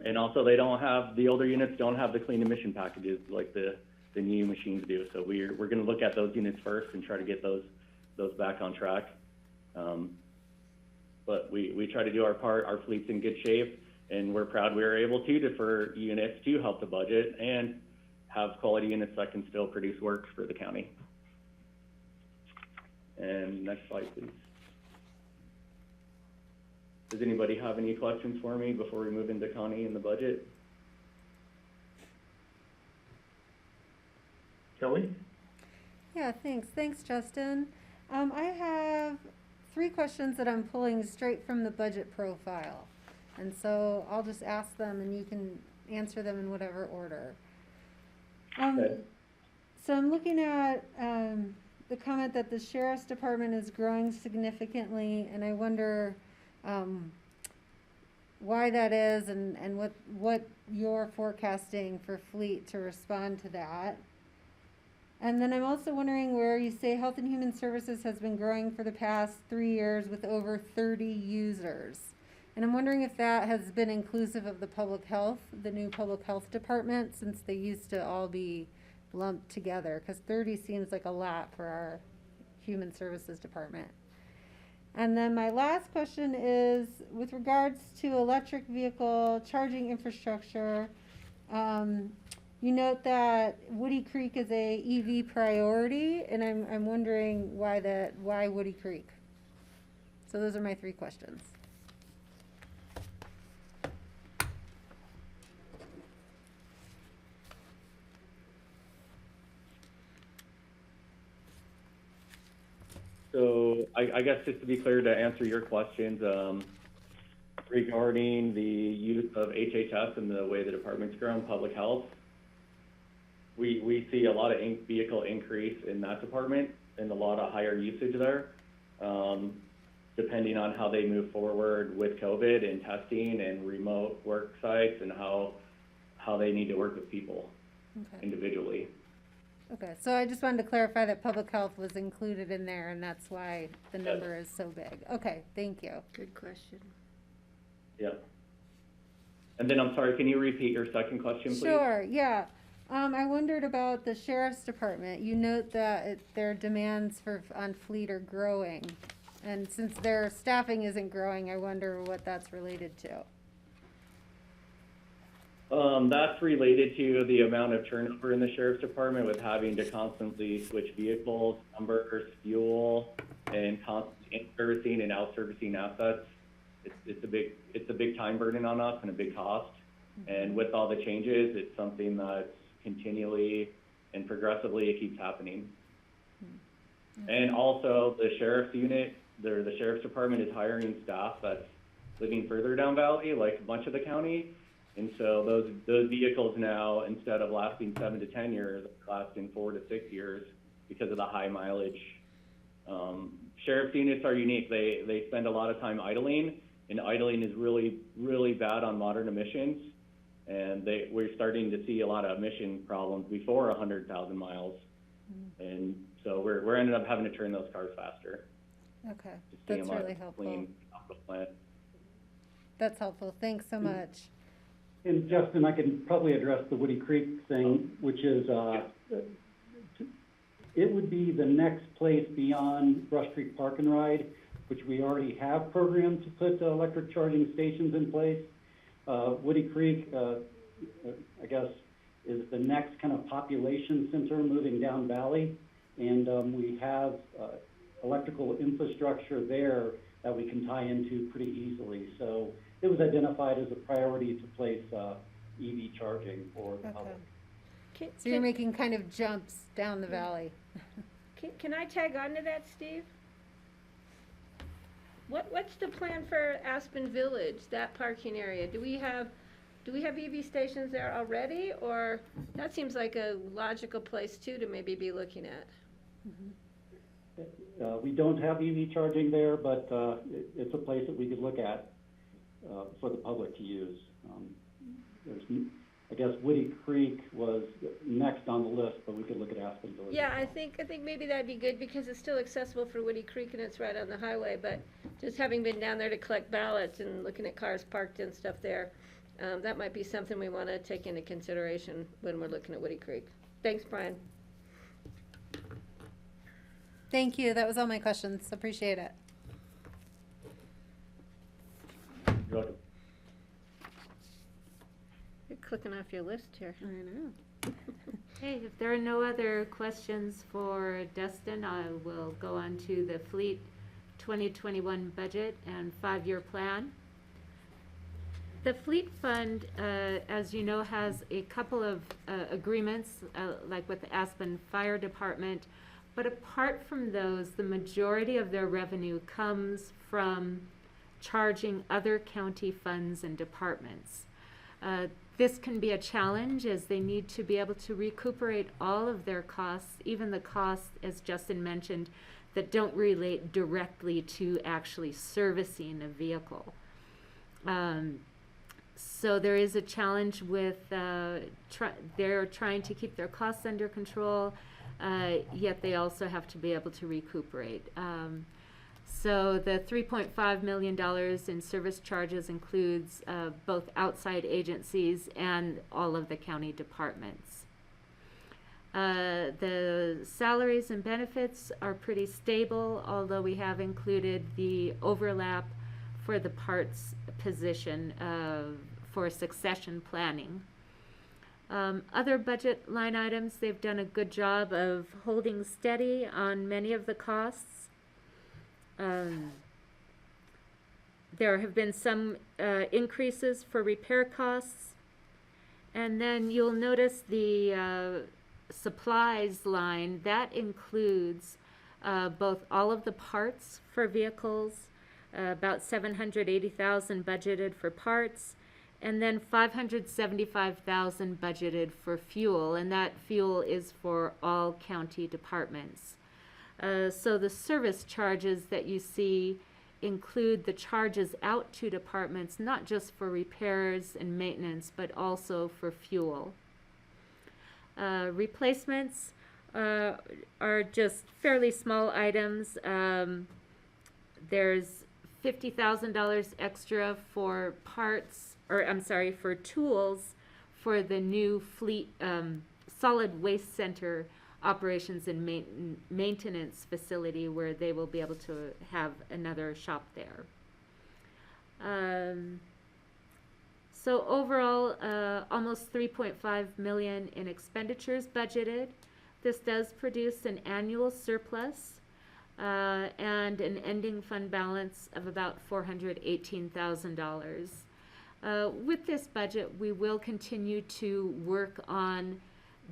And also, the older units don't have the clean emission packages like the the new machines do. So we're going to look at those units first and try to get those back on track. But we try to do our part. Our fleet's in good shape, and we're proud we were able to defer units to help the budget and have quality units that can still produce work for the county. And next slide, please. Does anybody have any questions for me before we move into Connie and the budget? Kelly? Yeah, thanks. Thanks, Justin. I have 3 questions that I'm pulling straight from the budget profile. And so I'll just ask them and you can answer them in whatever order. Okay. So I'm looking at the comment that the sheriff's department is growing significantly, and I wonder why that is and what you're forecasting for fleet to respond to that. And then I'm also wondering where you say Health and Human Services has been growing for the past 3 years with over 30 users. And I'm wondering if that has been inclusive of the public health, the new public health department, since they used to all be lumped together, because 30 seems like a lot for our Human Services department. And then my last question is with regards to electric vehicle charging infrastructure. You note that Woody Creek is a EV priority, and I'm wondering why Woody Creek? So those are my 3 questions. So I guess just to be clear, to answer your questions, regarding the use of HHS and the way the department's grown, public health, we see a lot of vehicle increase in that department and a lot of higher usage there, depending on how they move forward with COVID and testing and remote work sites and how they need to work with people individually. Okay, so I just wanted to clarify that public health was included in there, and that's why the number is so big. Okay, thank you. Good question. Yeah. And then I'm sorry, can you repeat your second question, please? Sure, yeah. I wondered about the sheriff's department. You note that their demands on fleet are growing. And since their staffing isn't growing, I wonder what that's related to. That's related to the amount of turnover in the sheriff's department with having to constantly switch vehicles, numbers, fuel, and constantly in-servicing and out-servicing assets. It's a big time burden on us and a big cost. And with all the changes, it's something that's continually and progressively it keeps happening. And also the sheriff's unit, the sheriff's department is hiring staff that's living further down Valley, like a bunch of the county. And so those vehicles now, instead of lasting 7 to 10 years, are lasting 4 to 6 years because of the high mileage. Sheriff's units are unique. They spend a lot of time idling, and idling is really, really bad on modern emissions. And we're starting to see a lot of emission problems before 100,000 miles. And so we're ended up having to turn those cars faster. Okay, that's really helpful. Clean plant. That's helpful. Thanks so much. And Justin, I can probably address the Woody Creek thing, which is, it would be the next place beyond Brush Creek Park and Ride, which we already have programmed to put electric charging stations in place. Woody Creek, I guess, is the next kind of population center moving down Valley. And we have electrical infrastructure there that we can tie into pretty easily. So it was identified as a priority to place EV charging for the public. So you're making kind of jumps down the valley. Can I tag on to that, Steve? What's the plan for Aspen Village, that parking area? Do we have EV stations there already, or that seems like a logical place too to maybe be looking at? We don't have EV charging there, but it's a place that we could look at for the public to use. I guess Woody Creek was next on the list, but we could look at Aspen Village. Yeah, I think maybe that'd be good because it's still accessible for Woody Creek and it's right on the highway. But just having been down there to collect ballots and looking at cars parked and stuff there, that might be something we want to take into consideration when we're looking at Woody Creek. Thanks, Brian. Thank you. That was all my questions. Appreciate it. You're welcome. You're clicking off your list here. I know. Okay, if there are no other questions for Dustin, I will go on to the Fleet 2021 budget and 5-year plan. The Fleet Fund, as you know, has a couple of agreements, like with the Aspen Fire Department, but apart from those, the majority of their revenue comes from charging other county funds and departments. This can be a challenge as they need to be able to recuperate all of their costs, even the costs, as Justin mentioned, that don't relate directly to actually servicing a vehicle. So there is a challenge with, they're trying to keep their costs under control, yet they also have to be able to recuperate. So the $3.5 million in service charges includes both outside agencies and all of the county departments. The salaries and benefits are pretty stable, although we have included the overlap for the parts position for succession planning. Other budget line items, they've done a good job of holding steady on many of the costs. There have been some increases for repair costs. And then you'll notice the supplies line, that includes both all of the parts for vehicles, about $780,000 budgeted for parts, and then $575,000 budgeted for fuel, and that fuel is for all county departments. So the service charges that you see include the charges out to departments, not just for repairs and maintenance, but also for fuel. Replacements are just fairly small items. There's $50,000 extra for parts, or I'm sorry, for tools for the new fleet solid waste center operations and maintenance facility where they will be able to have another shop there. So overall, almost $3.5 million in expenditures budgeted. This does produce an annual surplus and an ending fund balance of about $418,000. With this budget, we will continue to work on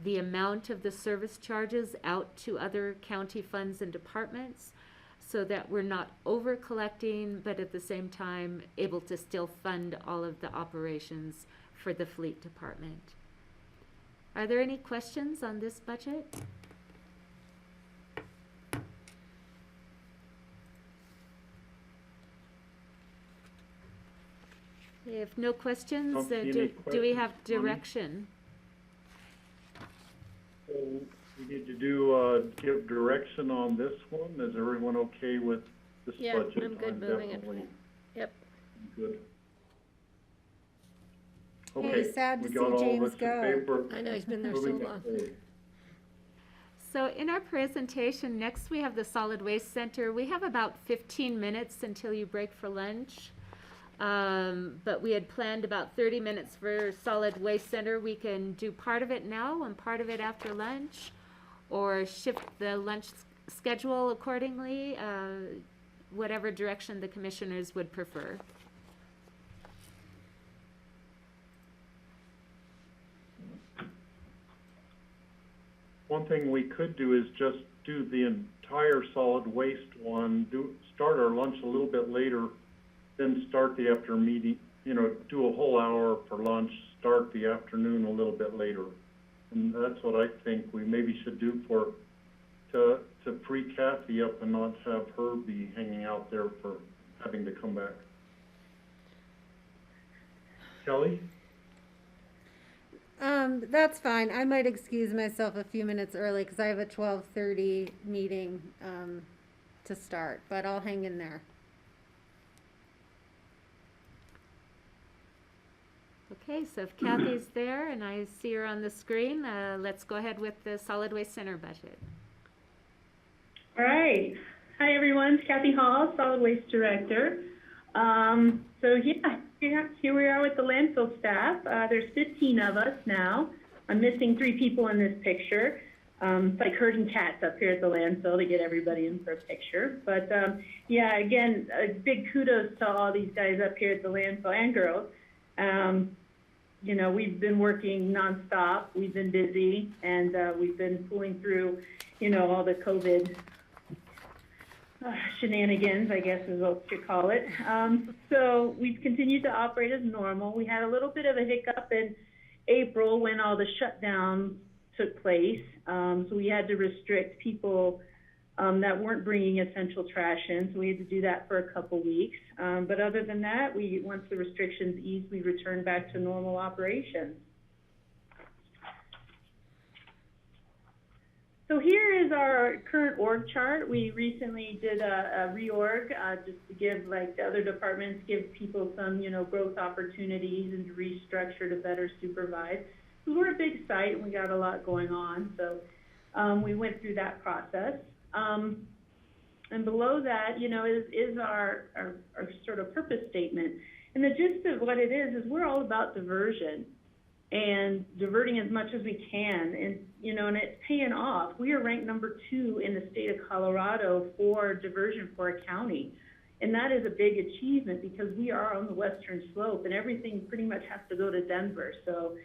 the amount of the service charges out to other county funds and departments so that we're not over collecting, but at the same time able to still fund all of the operations for the fleet department. Are there any questions on this budget? If no questions, Don't see any do we questions, have Connie. direction? So we need to do, give direction on this one. Is everyone okay with this Yeah, budget? I'm good moving it. Definitely Yep. good. Hey, Okay, sad to we see got all James this in go. paper. I know, he's been there so Moving long. forward. So in our presentation, next we have the Solid Waste Center. We have about 15 minutes until you break for lunch. But we had planned about 30 minutes for Solid Waste Center. We can do part of it now and part of it after lunch, or shift the lunch schedule accordingly, whatever direction the commissioners would prefer. One thing we could do is just do the entire solid waste one, start our lunch a little bit later, then start the after meeting, do a whole hour for lunch, start the afternoon a little bit later. And that's what I think we maybe should do to free Kathy up and not have her be hanging out there for having to come back. Kelly? That's fine. I might excuse myself a few minutes early because I have a 12:30 meeting to start, but I'll hang in there. Okay, so if Kathy's there and I see her on the screen, let's go ahead with the Solid Waste Center budget. All right. Hi, everyone. It's Kathy Hall, Solid Waste Director. Here we are with the landfill staff. There's 15 of us now. I'm missing 3 people in this picture. It's like herding cats up here at the landfill to get everybody in for a picture. But again, a big kudos to all these guys up here at the landfill and girls. We've been working nonstop. We've been busy, and we've been pulling through, all the COVID shenanigans, I guess is what you call it. So we've continued to operate as normal. We had a little bit of a hiccup in April when all the shutdowns took place. So we had to restrict people that weren't bringing essential trash in. So we had to do that for a couple weeks. But other than that, once the restrictions eased, we returned back to normal operations. So here is our current org chart. We recently did a reorg just to give, like the other departments, give people some, growth opportunities and to restructure to better supervise. So we're a big site and we got a lot going on. So we went through that process. And below that, is our sort of purpose statement. And the gist of what it is we're all about diversion and diverting as much as we can. And, and it's paying off. We are ranked number 2 in the state of Colorado for diversion for a county. And that is a big achievement because we are on the western slope and everything pretty much has to go to Denver. So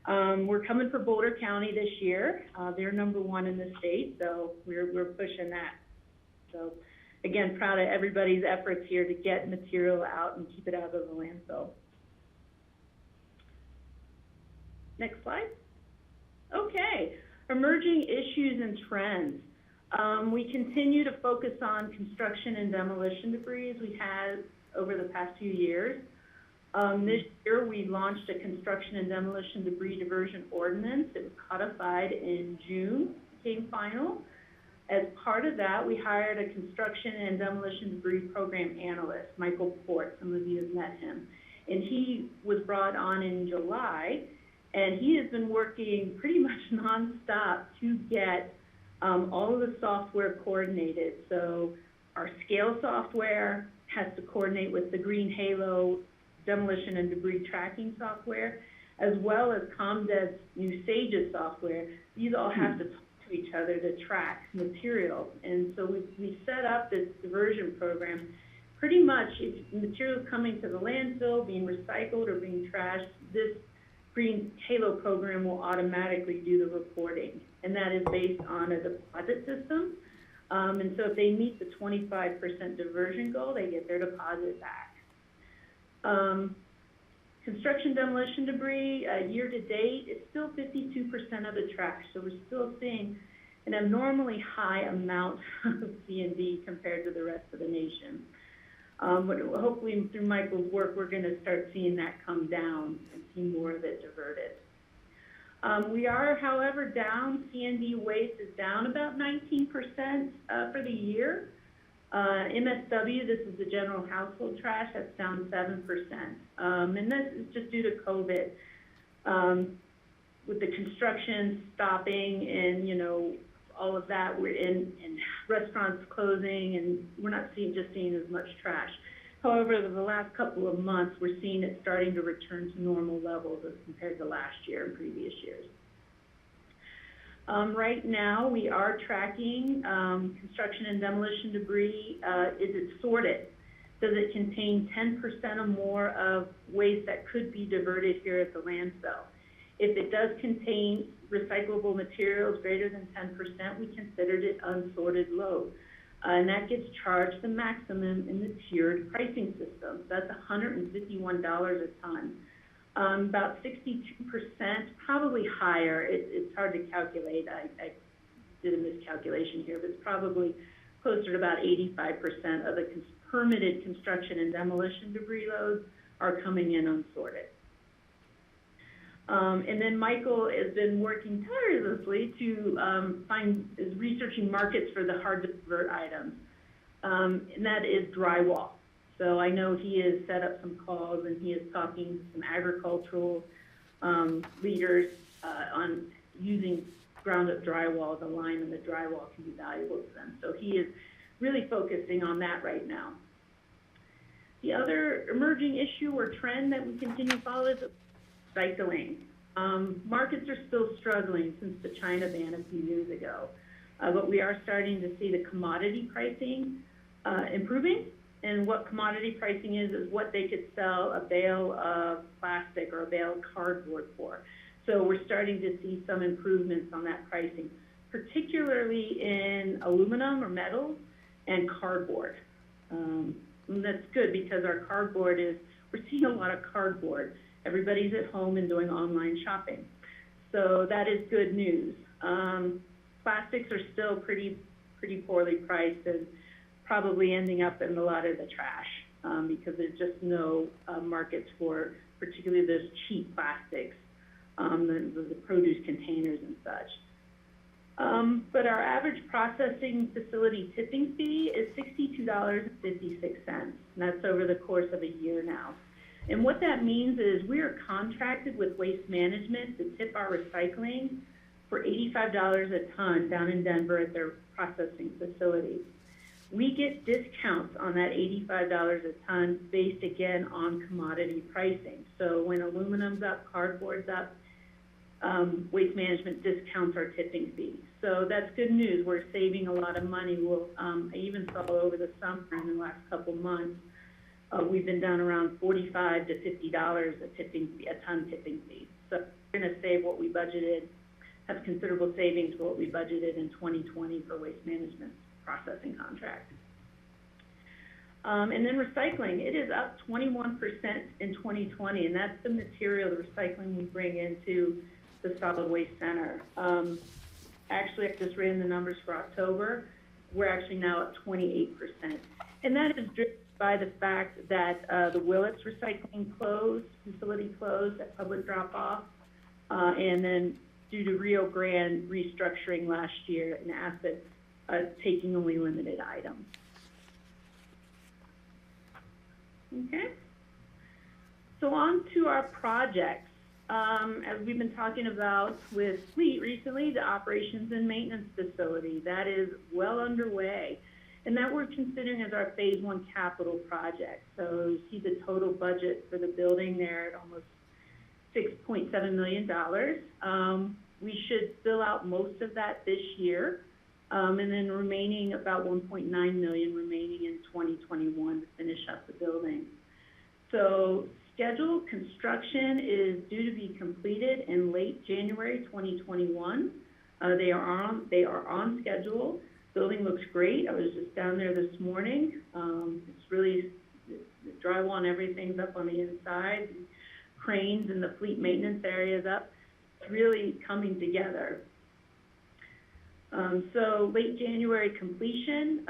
we're coming for Boulder County this year. They're number 1 in the state, so we're pushing that. So again, proud of everybody's efforts here to get material out and keep it out of the landfill. Next slide. Okay, emerging issues and trends. We continue to focus on construction and demolition debris as we have over the past few years. This year we launched a construction and demolition debris diversion ordinance. It was codified in June, became final. As part of that, we hired a construction and demolition debris program analyst, Michael Port. Some of you have met him. And he was brought on in July, and he has been working pretty much nonstop to get all of the software coordinated. So our scale software has to coordinate with the Green Halo demolition and debris tracking software, as well as ComDev's new SAGES software. These all have to talk to each other to track material. And so we set up this diversion program. Pretty much, if material is coming to the landfill, being recycled or being trashed, this Green Halo program will automatically do the reporting. And that is based on a deposit system. And so if they meet the 25% diversion goal, they get their deposit back. Construction demolition debris, year to date, it's still 52% of the trash. So we're still seeing an abnormally high amount of C&D compared to the rest of the nation. But hopefully through Michael's work, we're going to start seeing that come down and see more of it diverted. We are, however, down. C&D waste is down about 19% for the year. MSW, this is the general household trash, that's down 7%. And this is just due to COVID. With the construction stopping and, all of that, we're in restaurants closing, and we're not seeing as much trash. However, the last couple of months, we're seeing it starting to return to normal levels as compared to last year and previous years. Right now, we are tracking construction and demolition debris. Is it sorted? Does it contain 10% or more of waste that could be diverted here at the landfill? If it does contain recyclable materials greater than 10%, we considered it unsorted load. And that gets charged the maximum in the tiered pricing system. That's $151 a ton. About 62%, probably higher. It's hard to calculate. I did a miscalculation here, but it's probably closer to about 85% of the permitted construction and demolition debris loads are coming in unsorted. And then Michael has been working tirelessly to researching markets for the hard to divert items, and that is drywall. So I know he has set up some calls and he is talking to some agricultural leaders on using ground-up drywall. The lime in the drywall can be valuable to them. So he is really focusing on that right now. The other emerging issue or trend that we continue to follow is recycling. Markets are still struggling since the China ban a few years ago, but we are starting to see the commodity pricing improving. And what commodity pricing is what they could sell a bale of plastic or a bale of cardboard for. So we're starting to see some improvements on that pricing, particularly in aluminum or metals and cardboard. And that's good because our cardboard we're seeing a lot of cardboard. Everybody's at home and doing online shopping. So that is good news. Plastics are still pretty poorly priced and probably ending up in a lot of the trash because there's just no markets for particularly those cheap plastics, the produce containers and such. But our average processing facility tipping fee is $62.56, and that's over the course of a year now. And what that means is we are contracted with Waste Management to tip our recycling for $85 a ton down in Denver at their processing facility. We get discounts on that $85 a ton based again on commodity pricing. So when aluminum's up, cardboard's up, Waste Management discounts our tipping fee. So that's good news. We're saving a lot of money. I even saw over the summer in the last couple months, we've been down around $45 to $50 a ton tipping fee. So we're going to save what we budgeted, have considerable savings for what we budgeted in 2020 for Waste Management's processing contract. And then recycling, it is up 21% in 2020, and that's the material, the recycling we bring into the solid waste center. Actually, I just ran the numbers for October. We're actually now at 28%. And that is driven by the fact that the Willits recycling facility closed at public drop-off, and then due to Rio Grande restructuring last year and assets taking only limited items. Okay. So on to our projects. As we've been talking about with Fleet recently, the operations and maintenance facility, that is well underway. And that we're considering as our phase 1 capital project. So you see the total budget for the building there at almost $6.7 million. We should fill out most of that this year. And then remaining about $1.9 million remaining in 2021 to finish up the building. So scheduled construction is due to be completed in late January 2021. They are on schedule. Building looks great. I was just down there this morning. It's really, the drywall and everything's up on the inside. Cranes and the fleet maintenance area is up. It's really coming together. So late January completion,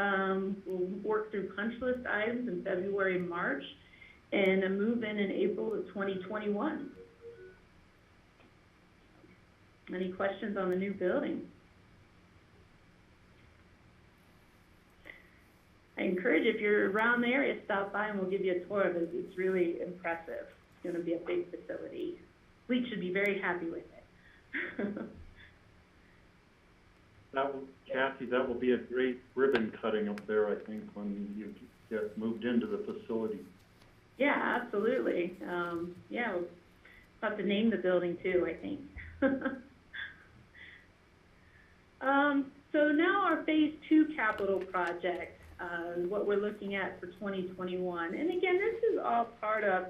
we'll work through punch list items in February, March, and a move in April of 2021. Any questions on the new building? I encourage, if you're around the area, stop by and we'll give you a tour of it. It's really impressive. It's going to be a big facility. Fleet should be very happy with it. Kathy, that will be a great ribbon cutting up there, I think, when you get moved into the facility. Yeah, absolutely. Yeah, we'll have to name the building too, I think. So now our phase 2 capital project, what we're looking at for 2021. And again, this is all part of,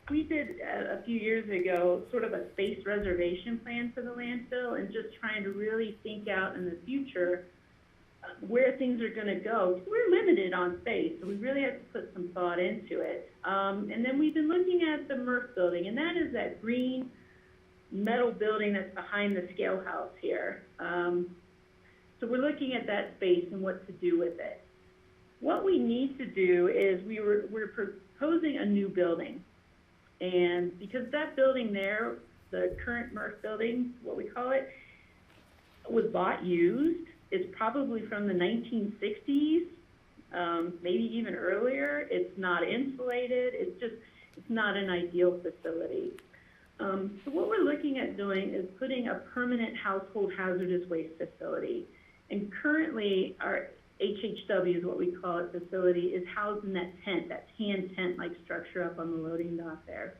we did a few years ago sort of a space reservation plan for the landfill and just trying to really think out in the future where things are going to go. We're limited on space, so we really have to put some thought into it. And then we've been looking at the MRF building, and that is that green metal building that's behind the scale house here. So we're looking at that space and what to do with it. What we need to do is we're proposing a new building. And because that building there, the current MRF building, what we call it, was bought used. It's probably from the 1960s. maybe even earlier. It's not insulated. It's not an ideal facility. So what we're looking at doing is putting a permanent household hazardous waste facility. And currently, our HHW is what we call it facility, is housed in that tent, that tan tent-like structure up on the loading dock there.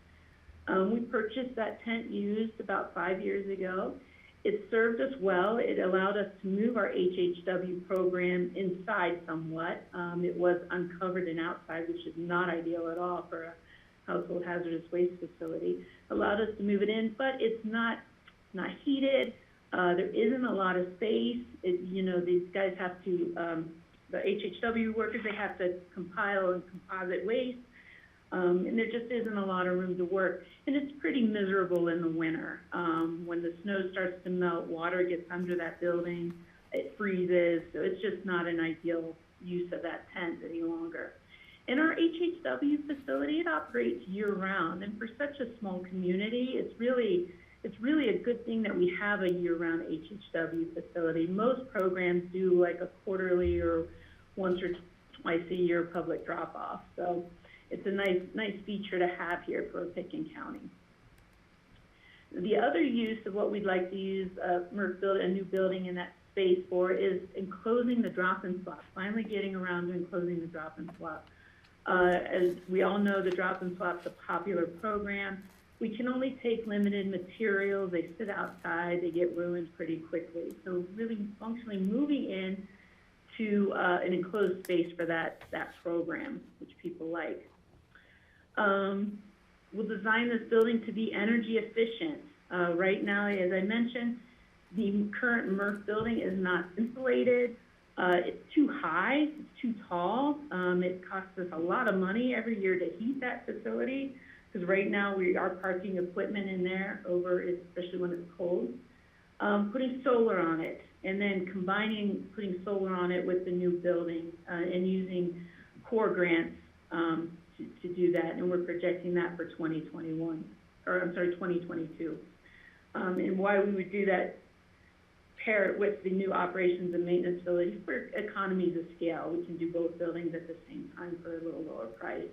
We purchased that tent used about 5 years ago. It served us well. It allowed us to move our HHW program inside somewhat. It was uncovered and outside, which is not ideal at all for a household hazardous waste facility. Allowed us to move it in, but it's not heated. There isn't a lot of space. These guys have to, the HHW workers, they have to compile and composite waste. And there just isn't a lot of room to work. And it's pretty miserable in the winter. When the snow starts to melt, water gets under that building, it freezes, so it's just not an ideal use of that tent any longer. In our HHW facility, it operates year-round, and for such a small community, it's really a good thing that we have a year-round HHW facility. Most programs do like a quarterly or once or twice a year public drop-off, so it's a nice feature to have here for Pitkin County. The other use of what we'd like to use a new building in that space for is enclosing the drop-in slot, finally getting around to enclosing the drop-in slot. As we all know, the drop-in slot's a popular program. We can only take limited materials. They sit outside. They get ruined pretty quickly. So really functionally moving in to an enclosed space for that program, which people like. We'll design this building to be energy efficient. Right now, as I mentioned, the current MRF building is not insulated. It's too high, it's too tall. It costs us a lot of money every year to heat that facility, because right now we are parking equipment in there especially when it's cold. Putting solar on it, and then putting solar on it with the new building, and using core grants to do that, and we're projecting that for 2022. And why we would do that, pair it with the new operations and maintenance facilities for economies of scale. We can do both buildings at the same time for a little lower price.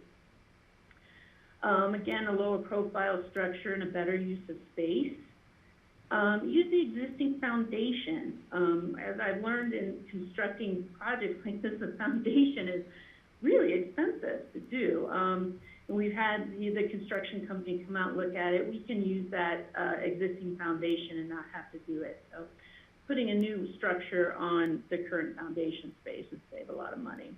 Again, a lower profile structure and a better use of space. Use the existing foundation. As I've learned in constructing projects like this, the foundation is really expensive to do. And we've had the construction company come out and look at it. We can use that existing foundation and not have to do it. So putting a new structure on the current foundation space would save a lot of money.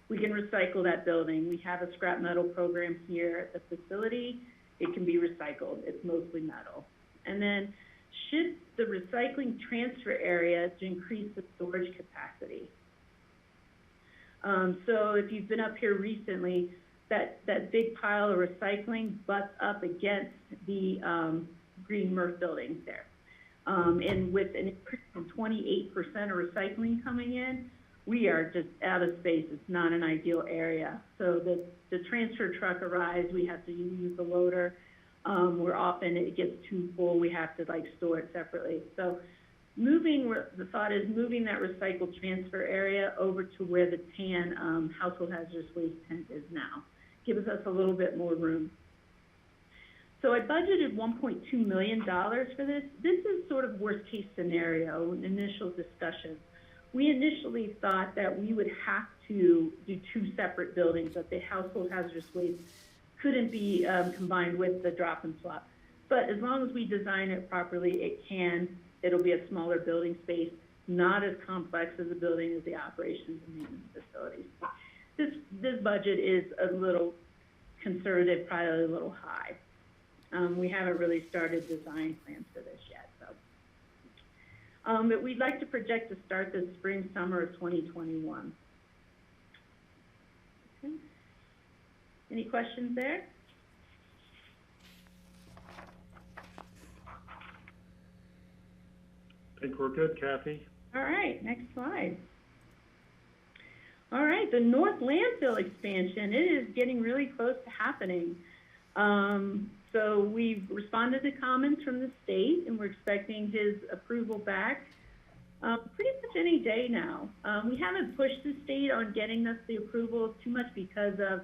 We can recycle that building. We have a scrap metal program here at the facility. It can be recycled. It's mostly metal. And then shift the recycling transfer area to increase the storage capacity. So if you've been up here recently, that big pile of recycling butts up against the green MRF building there. And with an increase of 28% of recycling coming in, we are just out of space. It's not an ideal area. So the transfer truck arrives, we have to use the loader. It gets too full, we have to store it separately. So the thought is moving that recycled transfer area over to where the tan household hazardous waste tent is now. Gives us a little bit more room. So I budgeted $1.2 million for this. This is sort of worst case scenario, initial discussion. We initially thought that we would have to do two separate buildings, that the household hazardous waste couldn't be combined with the drop-in slot. But as long as we design it properly, it can. It'll be a smaller building space, not as complex as a building as the operations and maintenance facilities. This budget is a little conservative, probably a little high. We haven't really started design plans for this yet, so. But we'd like to project to start this spring, summer of 2021. Okay. Any questions there? I think we're good, Kathy. All right, next slide. All right, the North Landfill expansion, it is getting really close to happening. So we've responded to comments from the state, and we're expecting his approval back pretty much any day now. We haven't pushed the state on getting us the approval too much because of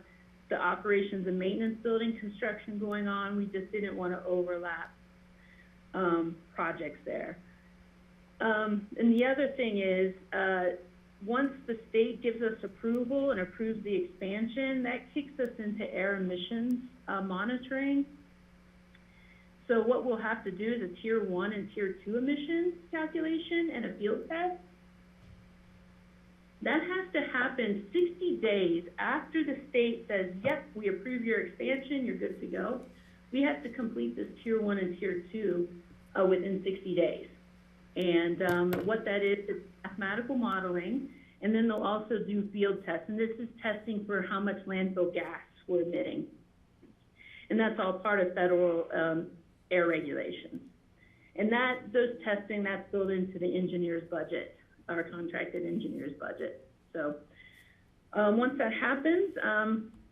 the operations and maintenance building construction going on. We just didn't want to overlap projects there. And the other thing is, once the state gives us approval and approves the expansion, that kicks us into air emissions monitoring. So what we'll have to do is a tier 1 and tier 2 emissions calculation and a field test. That has to happen 60 days after the state says, yep, we approve your expansion, you're good to go. We have to complete this tier 1 and tier 2 within 60 days. And what that is mathematical modeling, and then they'll also do field tests. And this is testing for how much landfill gas we're emitting. And that's all part of federal air regulations. And those testing, that's built into the engineer's budget, our contracted engineer's budget. So once that happens,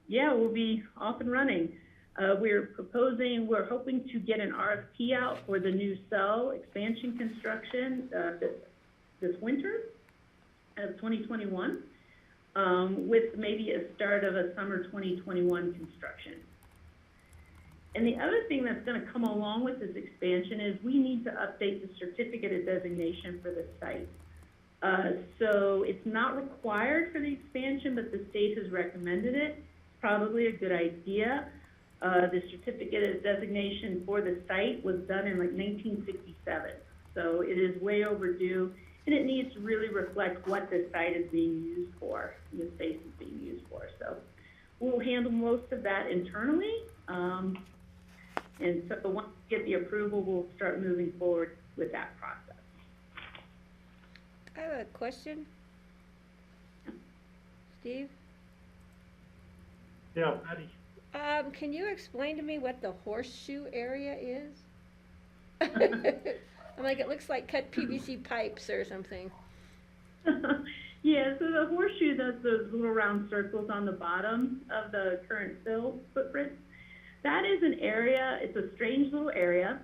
yeah, we'll be off and running. We're hoping to get an RFP out for the new cell expansion construction this winter of 2021, with maybe a start of a summer 2021 construction. And the other thing that's going to come along with this expansion is we need to update the certificate of designation for the site. So it's not required for the expansion, but the state has recommended it. It's probably a good idea. The certificate of designation for the site was done in like 1967. So it is way overdue, and it needs to really reflect what the site is being used for, and the space is being used for. So we'll handle most of that internally. And so once we get the approval, we'll start moving forward with that process. I have a question. Steve? Yeah, Patty. Can you explain to me what the horseshoe area is? I'm like, it looks like cut PVC pipes or something. Yeah, so the horseshoe, that's those little round circles on the bottom of the current fill footprint. That is an area, it's a strange little area.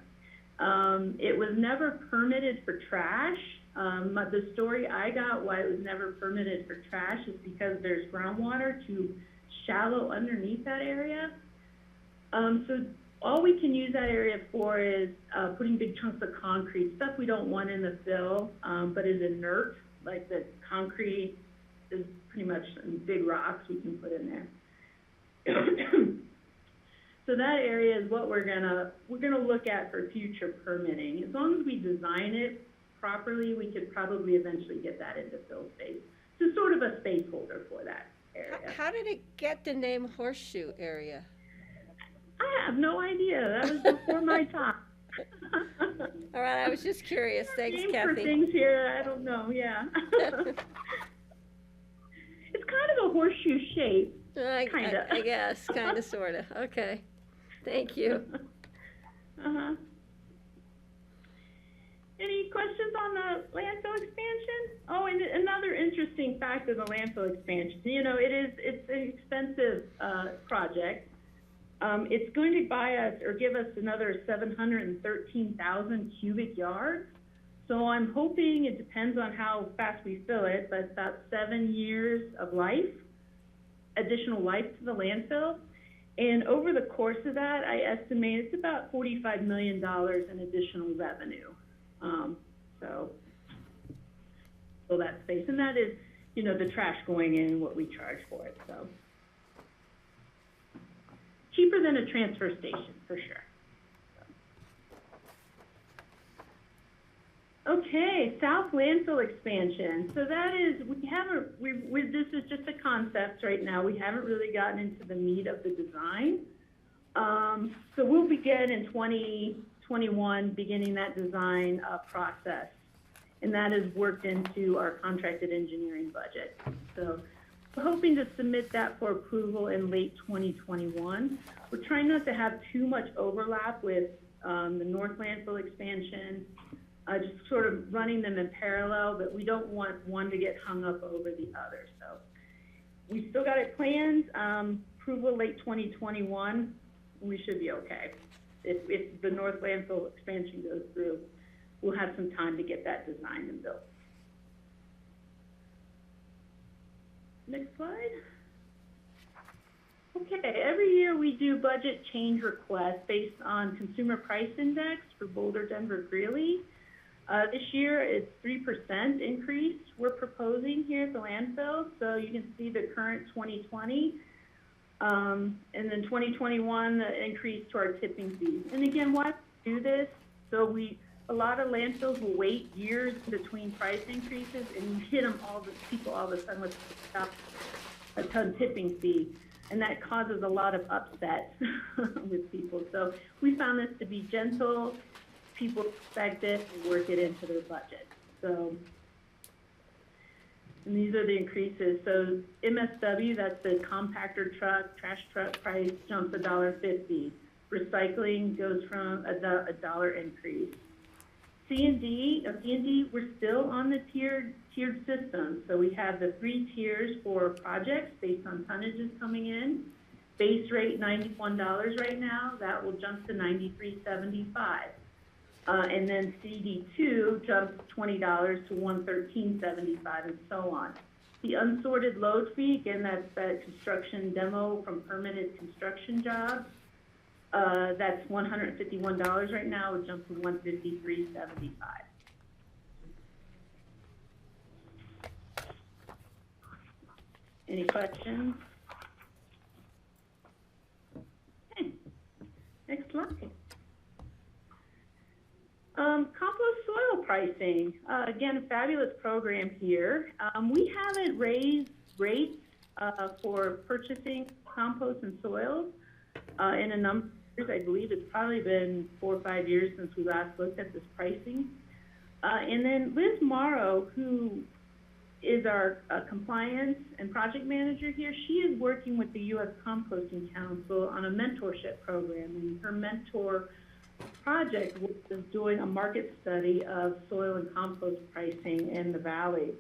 It was never permitted for trash. The story I got why it was never permitted for trash is because there's groundwater too shallow underneath that area. So all we can use that area for is putting big chunks of concrete, stuff we don't want in the fill, but is inert, like the concrete is pretty much big rocks we can put in there. So that area is what we're gonna look at for future permitting. As long as we design it properly, we could probably eventually get that into fill space. So sort of a space holder for that area. How did it get the name horseshoe area? I have no idea. That was before my time. All right, I was just curious. Thanks, Name Kathy. for things here, I don't know, yeah. It's kind of a horseshoe shape. Kinda. I guess, kind of, sort of. Okay. Thank you. Uh-huh. Any questions on the landfill expansion? Oh, and another interesting fact of the landfill expansion, you know, it's an expensive project. It's going to buy us or give us another 713,000 cubic yards. So I'm hoping, it depends on how fast we fill it, but about 7 years of life, additional life to the landfill. And over the course of that, I estimate it's about $45 million in additional revenue. So that space, and that is, you know, the trash going in and what we charge for it, so. Cheaper than a transfer station, for sure. Okay, south landfill expansion. So that is, this is just a concept right now. We haven't really gotten into the meat of the design. So we'll begin in 2021, beginning that design process. And that is worked into our contracted engineering budget. So we're hoping to submit that for approval in late 2021. We're trying not to have too much overlap with the north landfill expansion, just sort of running them in parallel, but we don't want one to get hung up over the other. So we still got it planned, approval late 2021, we should be okay. If the north landfill expansion goes through, we'll have some time to get that designed and built. Next slide. Okay, every year we do budget change requests based on consumer price index for Boulder, Denver, Greeley. This year it's 3% increase we're proposing here at the landfill. So you can see the current 2020, and then 2021, the increase to our tipping fees. And again, why do this? So a lot of landfills will wait years between price increases, and you hit them all of a sudden with a ton tipping fee. And that causes a lot of upset with people. So we found this to be gentle. People expect it and work it into their budget. So, and these are the increases. So MSW, that's the compactor truck, trash truck price jumps $1.50. Recycling goes from a dollar increase. C&D, we're still on the tiered system. So we have the 3 tiers for projects based on tonnages coming in. Base rate $91 right now. That will jump to $93.75. And then CD2 jumps $20 to $113.75, and so on. The unsorted load fee, again, that's that construction demo from permitted construction jobs. That's $151 right now. It jumped to $153.75. Any questions? Okay. Next slide. Compost soil pricing. Again, a fabulous program here. We haven't raised rates for purchasing compost and soils in a number of years. I believe it's probably been 4 or 5 years since we last looked at this pricing. And then Liz Morrow, who is our compliance and project manager here, she is working with the U.S. Composting Council on a mentorship program. And her mentor project was doing a market study of soil and compost pricing in the valley.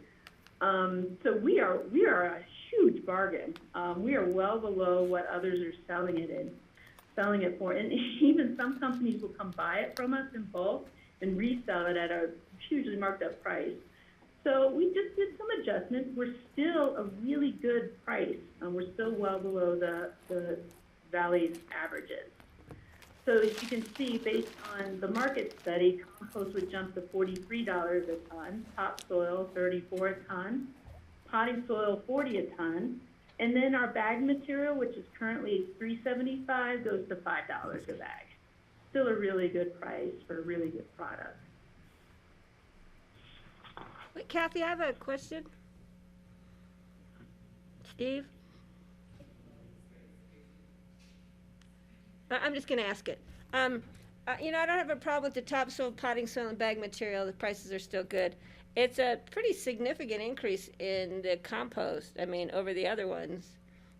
So we are a huge bargain. We are well below what others are selling it for, and even some companies will come buy it from us in bulk and resell it at a hugely marked up price. So we just did some adjustments. We're still a really good price. We're still well below the valley's averages. So as you can see, based on the market study, compost would jump to $43 a ton, topsoil $34 a ton, potting soil $40 a ton, and then our bag material, which is currently $3.75, goes to $5 a bag. Still a really good price for a really good product. Wait, Kathy, I have a question. Steve? I'm just going to ask it. I don't have a problem with the topsoil, potting soil, and bag material. The prices are still good. It's a pretty significant increase in the compost. I mean, over the other ones.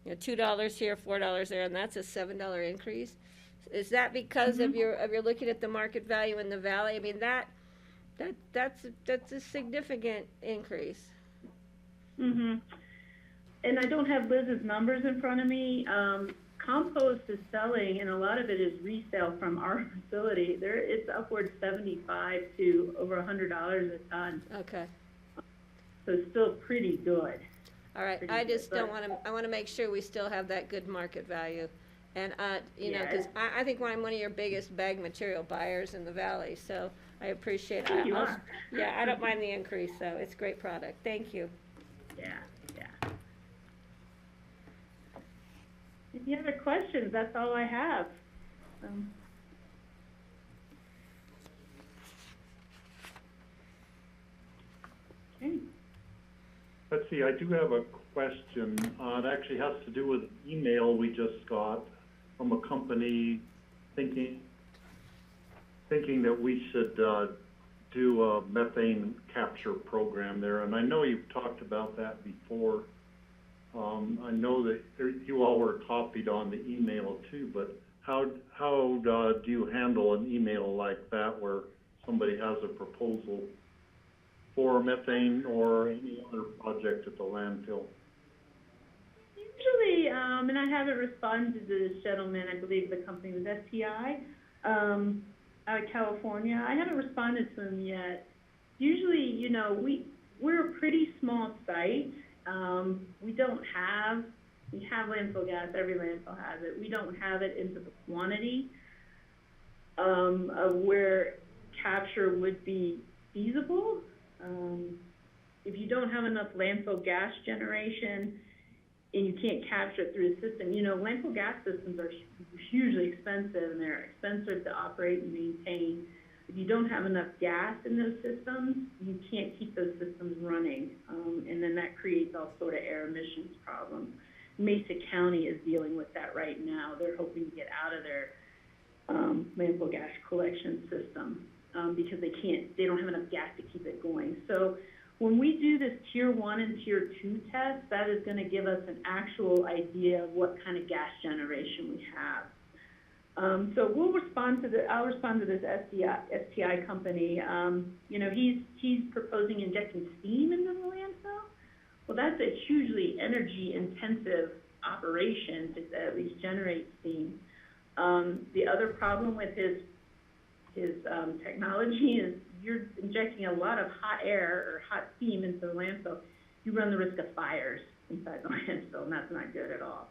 $2 here, $4 there, and that's a $7 increase. Is that because of your looking at the market value in the valley? I mean, that's a significant increase. And I don't have Liz's numbers in front of me. Compost is selling, and a lot of it is resale from our facility. It's upwards $75 to over $100 a ton. Okay. So it's still pretty good. All right. I just don't want to. I want to make sure we still have that good market value, and because I think I'm one of your biggest bag material buyers in the valley. So I appreciate it. You are. Yeah, I don't mind the increase. So it's a great product. Thank you. Yeah. Any other questions? That's all I have. Okay. Let's see, I do have a question. It actually has to do with an email we just got from a company thinking that we should do a methane capture program there. And I know you've talked about that before. I know that you all were copied on the email too, but how do you handle an email like that where somebody has a proposal for methane or any other project at the landfill? Usually, and I haven't responded to this gentleman, I believe the company was STI, out of California. I haven't responded to him yet. Usually, we're a pretty small site, We have landfill gas, every landfill has it. We don't have it into the quantity of where capture would be feasible. If you don't have enough landfill gas generation and you can't capture it through the system, landfill gas systems are hugely expensive and they're expensive to operate and maintain. If you don't have enough gas in those systems, you can't keep those systems running, and then that creates all sort of air emissions problems. Mesa County is dealing with that right now. They're hoping to get out of their landfill gas collection system because they don't have enough gas to keep it going. So when we do this Tier 1 and Tier 2 test, that is going to give us an actual idea of what kind of gas generation we have. So I'll respond to this STI company. He's proposing injecting steam into the landfill. Well, that's a hugely energy-intensive operation to at least generate steam. The other problem with his technology is you're injecting a lot of hot air or hot steam into the landfill. You run the risk of fires inside the landfill, and that's not good at all.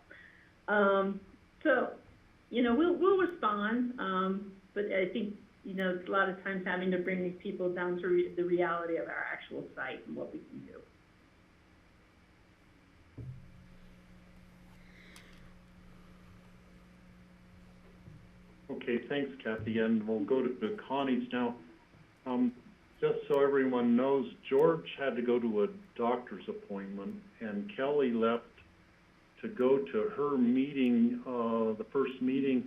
We'll respond, but I think, a lot of times having to bring these people down to the reality of our actual site and what we can do. Okay, thanks, Kathy, and we'll go to Connie's now. Just so everyone knows, George had to go to a doctor's appointment, and Kelly left to go to her meeting, the first meeting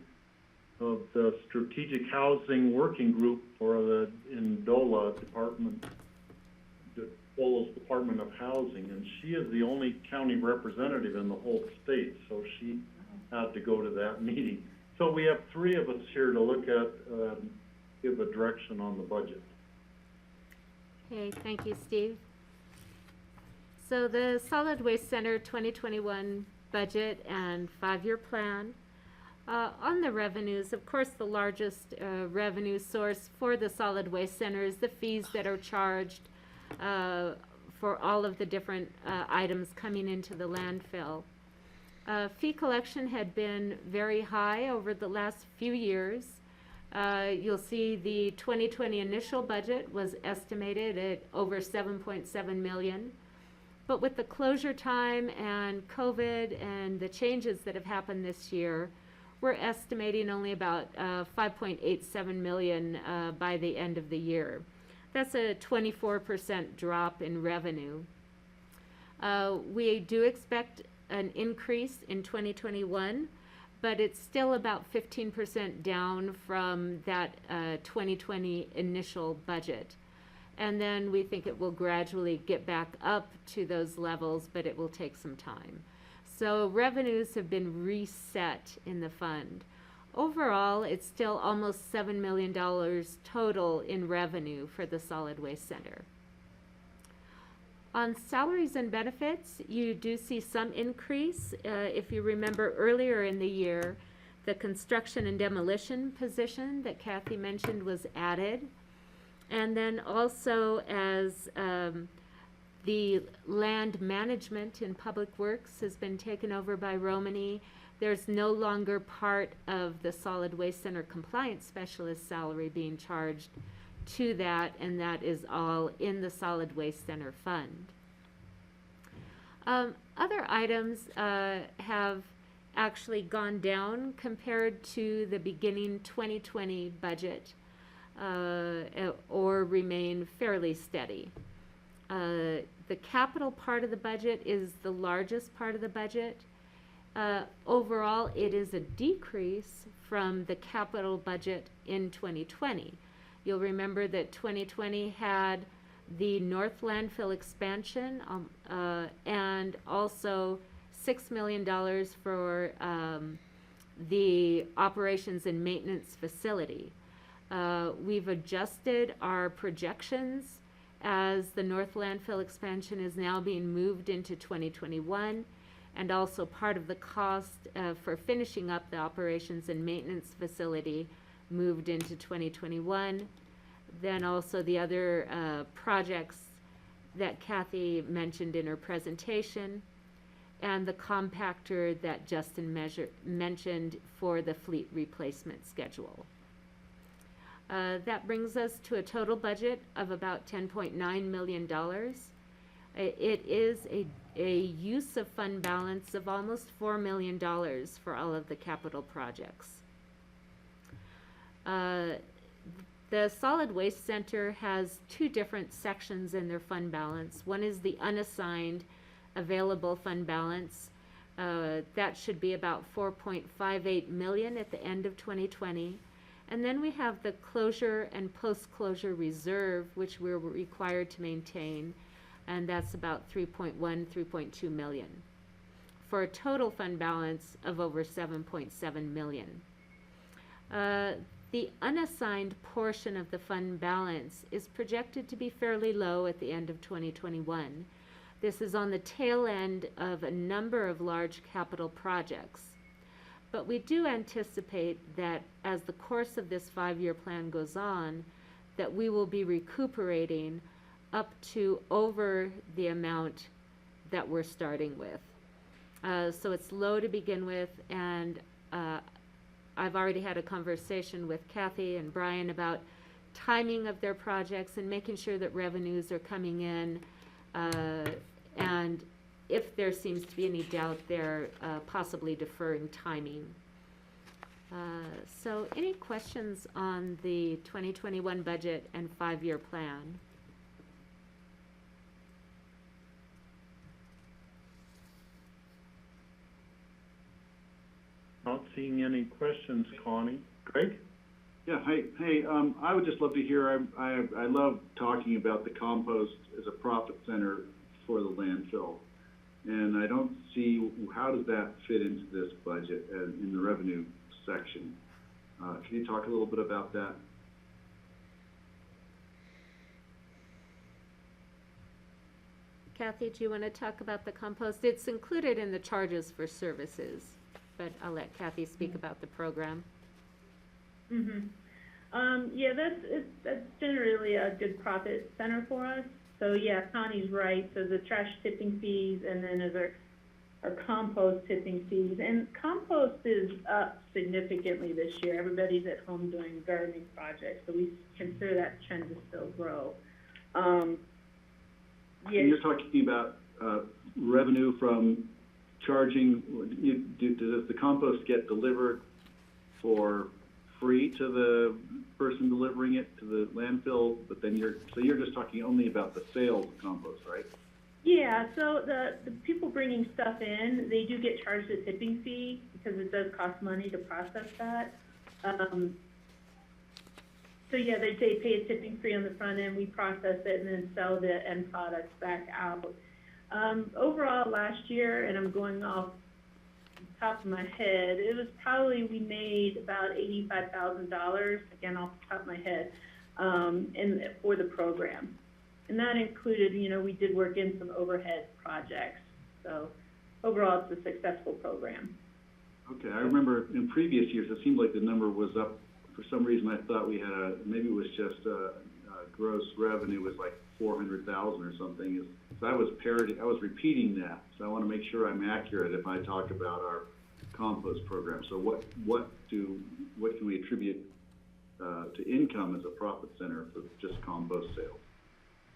of the Strategic Housing Working Group in DOLA Department, DOLA's Department of Housing, and she is the only county representative in the whole state, so she had to go to that meeting. So we have three of us here to look at, give a direction on the budget. Okay, thank you, Steve. So the Solid Waste Center 2021 budget and 5-year plan. On the revenues, of course, the largest revenue source for the Solid Waste Center is the fees that are charged for all of the different items coming into the landfill. Fee collection had been very high over the last few years. You'll see the 2020 initial budget was estimated at over 7.7 million. But with the closure time and COVID and the changes that have happened this year, we're estimating only about 5.87 million by the end of the year. That's a 24% drop in revenue. We do expect an increase in 2021, but it's still about 15% down from that 2020 initial budget. And then we think it will gradually get back up to those levels, but it will take some time. So revenues have been reset in the fund. Overall, it's still almost $7 million total in revenue for the Solid Waste Center. On salaries and benefits, you do see some increase. If you remember earlier in the year, the construction and demolition position that Kathy mentioned was added. And then also as the land management in Public Works has been taken over by Romani, there's no longer part of the Solid Waste Center compliance specialist salary being charged to that, and that is all in the Solid Waste Center fund. Other items have actually gone down compared to the beginning 2020 budget, or remain fairly steady. The capital part of the budget is the largest part of the budget. Overall, it is a decrease from the capital budget in 2020. You'll remember that 2020 had the North Landfill expansion and also $6 million for the operations and maintenance facility. We've adjusted our projections as the North Landfill expansion is now being moved into 2021, and also part of the cost for finishing up the operations and maintenance facility moved into 2021. Then also the other projects that Kathy mentioned in her presentation, and the compactor that Justin mentioned for the fleet replacement schedule. That brings us to a total budget of about $10.9 million. It is a use of fund balance of almost $4 million for all of the capital projects. The Solid Waste Center has two different sections in their fund balance. One is the unassigned available fund balance. That should be about $4.58 million at the end of 2020. And then we have the closure and post-closure reserve, which we're required to maintain, and that's about $3.2 million, for a total fund balance of over $7.7 million. The unassigned portion of the fund balance is projected to be fairly low at the end of 2021. This is on the tail end of a number of large capital projects. But we do anticipate that as the course of this 5-year plan goes on, that we will be recuperating up to over the amount that we're starting with. So it's low to begin with, and I've already had a conversation with Kathy and Brian about timing of their projects and making sure that revenues are coming in, and if there seems to be any doubt there, possibly deferring timing. So any questions on the 2021 budget and 5-year plan? Not seeing any questions, Connie. Greg? Yeah, hey, I would just love to hear, I love talking about the compost as a profit center for the landfill. And I don't see, how does that fit into this budget in the revenue section? Can you talk a little bit about that? Kathy, do you want to talk about the compost? It's included in the charges for services, but I'll let Kathy speak about the program. Yeah, that's generally a good profit center for us. So yeah, Connie's right. So the trash tipping fees, and then as our compost tipping fees. And compost is up significantly this year. Everybody's at home doing gardening projects, so we consider that trend to still grow. Yeah. And you're talking about revenue from charging. Does the compost get delivered for free to the person delivering it to the landfill? But then you're just talking only about the sales of compost, right? Yeah, so the people bringing stuff in, they do get charged a tipping fee because it does cost money to process that. So yeah, they pay a tipping fee on the front end, we process it, and then sell the end products back out. Overall last year, and I'm going off the top of my head, it was probably, we made about $85,000, again off the top of my head, for the program. And that included, we did work in some overhead projects. So overall, it's a successful program. Okay, I remember in previous years, it seemed like the number was up. For some reason, I thought we had maybe it was just gross revenue was like 400,000 or something. So I was repeating that. So I want to make sure I'm accurate if I talk about our compost program. So what can we attribute to income as a profit center for just compost sales?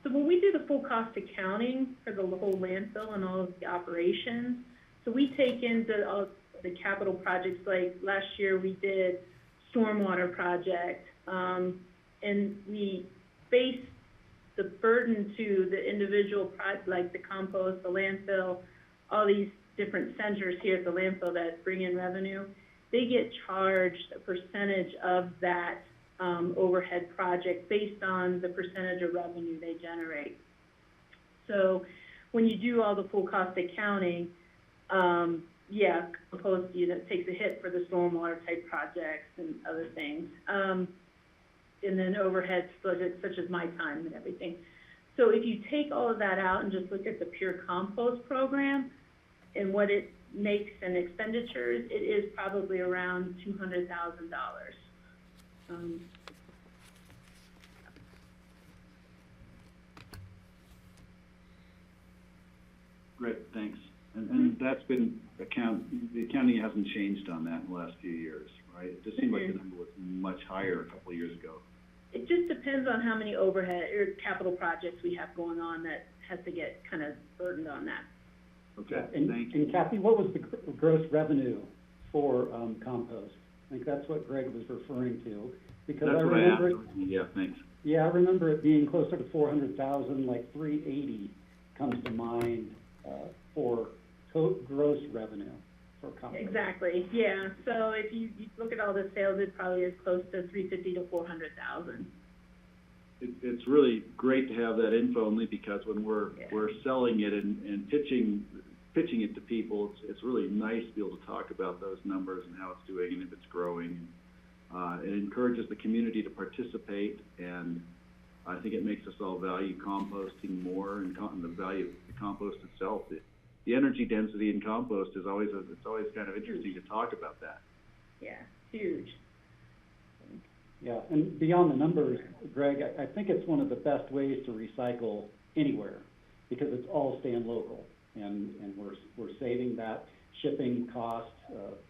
So when we do the full cost accounting for the whole landfill and all of the operations, so we take into all the capital projects. Like last year, we did stormwater project, and we base the burden to the individual like the compost, the landfill, all these different centers here at the landfill that bring in revenue. They get charged a percentage of that overhead project based on the percentage of revenue they generate. So when you do all the full cost accounting, yeah, compost takes a hit for the stormwater type projects and other things. And then overhead budgets such as my time and everything. So if you take all of that out and just look at the pure compost program and what it makes in expenditures, it is probably around $200,000. Great, thanks. And that's been, the accounting hasn't changed on that in the last few years, right? It just seemed like the number was much higher a couple of years ago. It just depends on how many overhead or capital projects we have going on that has to get kind of burdened on that. Okay, And, thank you. and Kathy, what was the gross revenue for compost? I think that's what Greg was referring to, because That's I what remember asked. Yeah, thanks. Yeah, I remember it being closer to 400,000, like 380 comes to mind for gross revenue for compost. Exactly, yeah. So if you look at all the sales, it probably is close to 350 to 400,000. It's really great to have that info, only because when we're selling it and pitching it to people, it's really nice to be able to talk about those numbers and how it's doing and if it's growing. It encourages the community to participate, and I think it makes us all value composting more and the value of the compost itself. The energy density in compost is always kind of interesting to talk about that. Yeah, huge. Yeah, and beyond the numbers, Greg, I think it's one of the best ways to recycle anywhere, because it's all staying local, and we're saving that shipping cost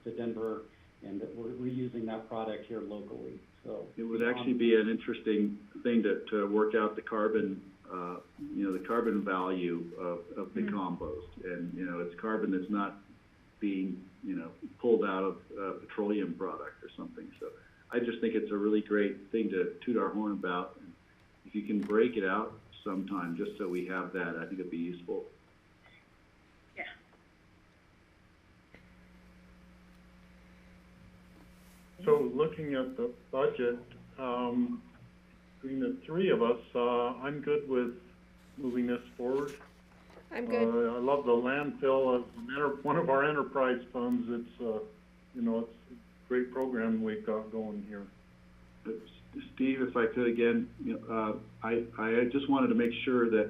to Denver, and that we're reusing that product here locally. So it would actually be an interesting thing to work out the carbon, the carbon value of the compost, and it's carbon that's not being pulled out of a petroleum product or something. So I just think it's a really great thing to toot our horn about. If you can break it out sometime, just so we have that, I think it'd be useful. Yeah. So looking at the budget, between the three of us, I'm good with moving this forward. I'm good. I love the landfill as one of our enterprise funds. It's, it's a great program we've got going here. Steve, if I could again, I just wanted to make sure that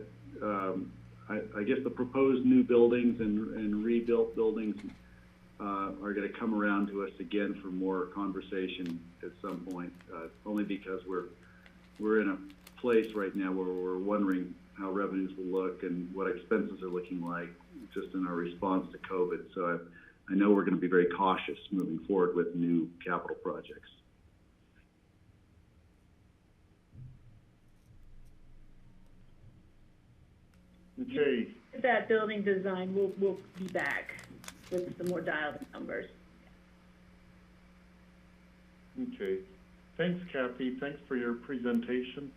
I guess the proposed new buildings and rebuilt buildings are going to come around to us again for more conversation at some point. Only because we're in a place right now where we're wondering how revenues will look and what expenses are looking like, just in our response to COVID. So I know we're going to be very cautious moving forward with new capital projects. Okay. That building design, we'll be back with some more dialed numbers. Okay. Thanks, Kathy. Thanks for your presentation.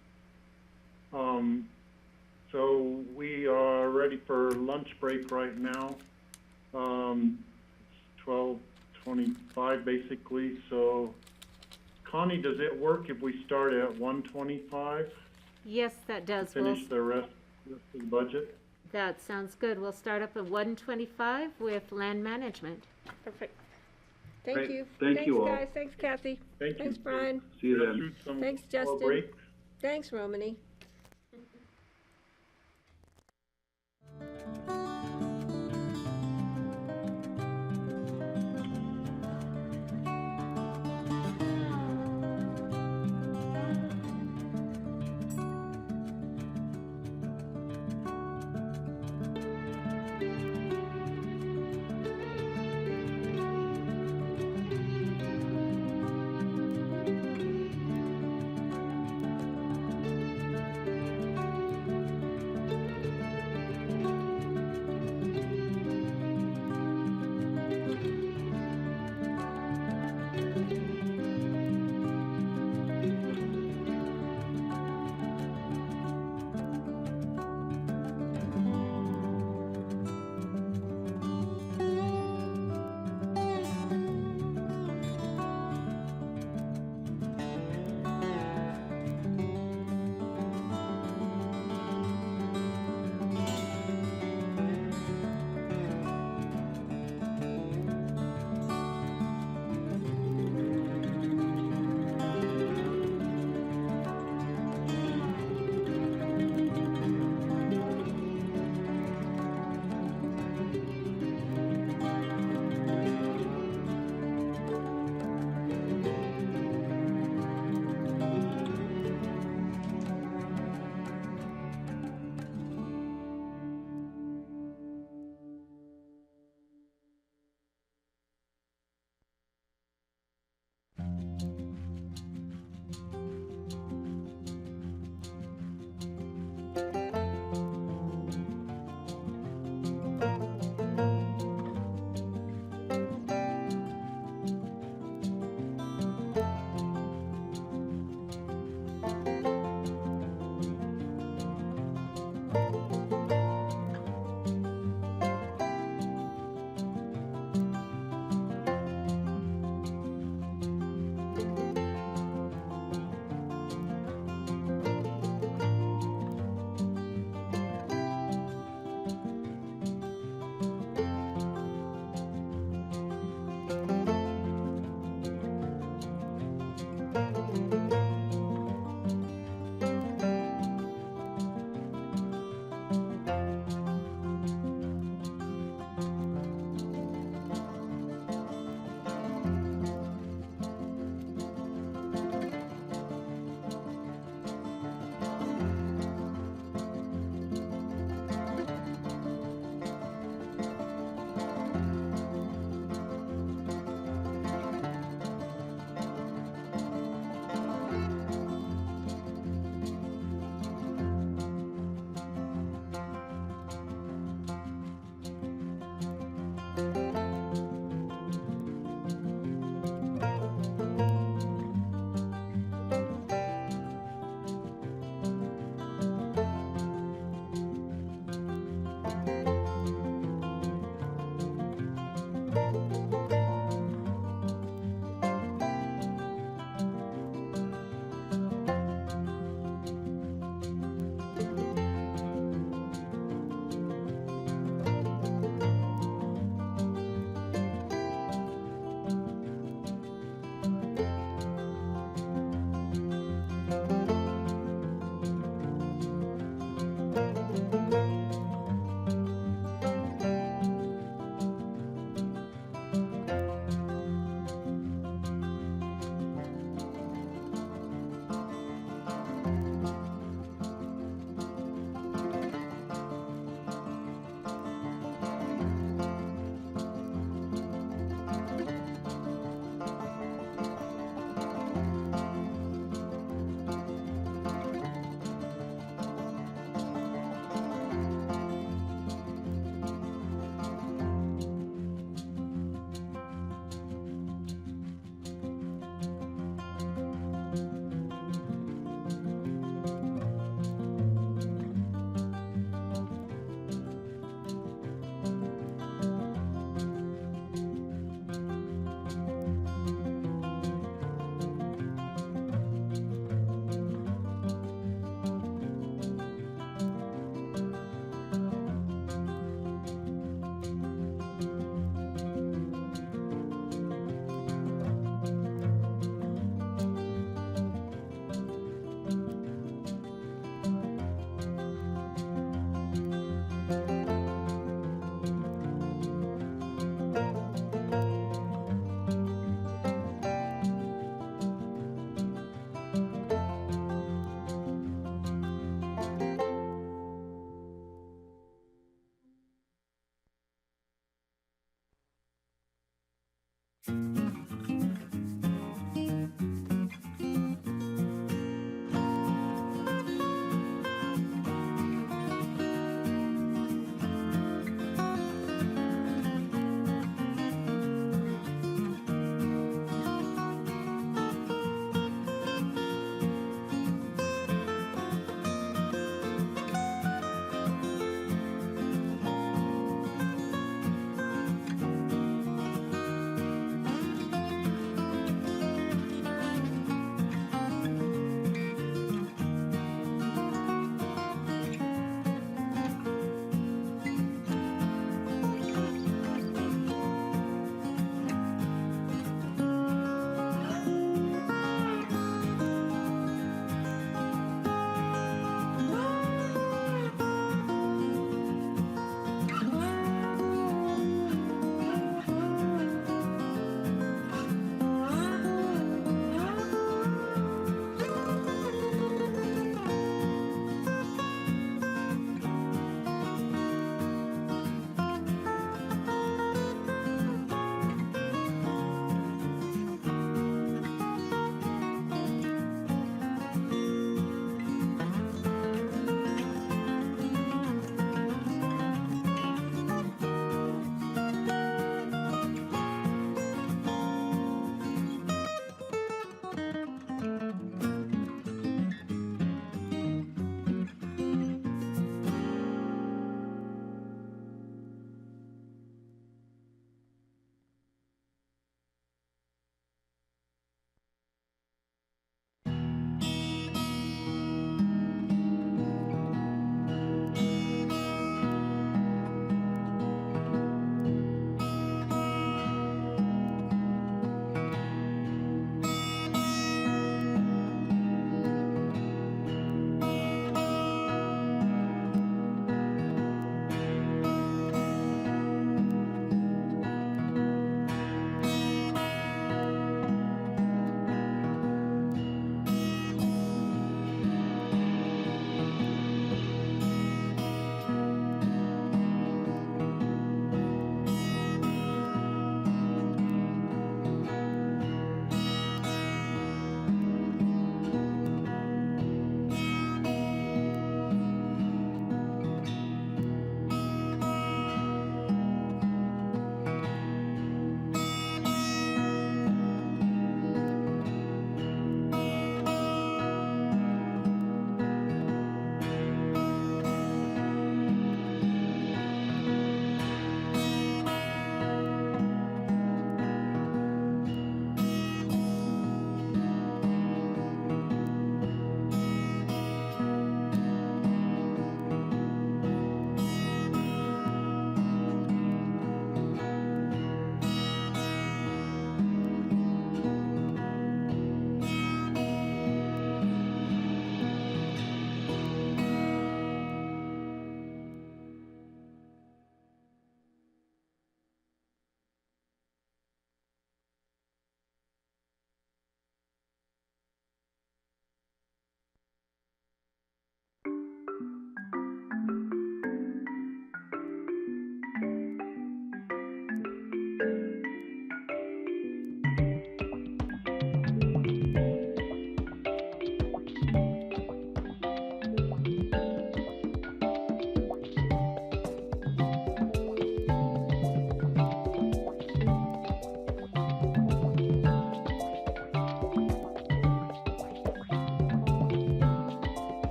So we are ready for lunch break right now. It's 12:25 basically. So Connie, does it work if we start at 1:25? Yes, that does. Finish the rest of the budget? That sounds good. We'll start up at 1:25 with land management. Perfect. Thank Great. you. Thank you all. Thanks, guys. Thanks, Kathy. Thank Thanks, you. Brian. See you then. Shoot some Thanks, more Justin. break. Thanks, Romany.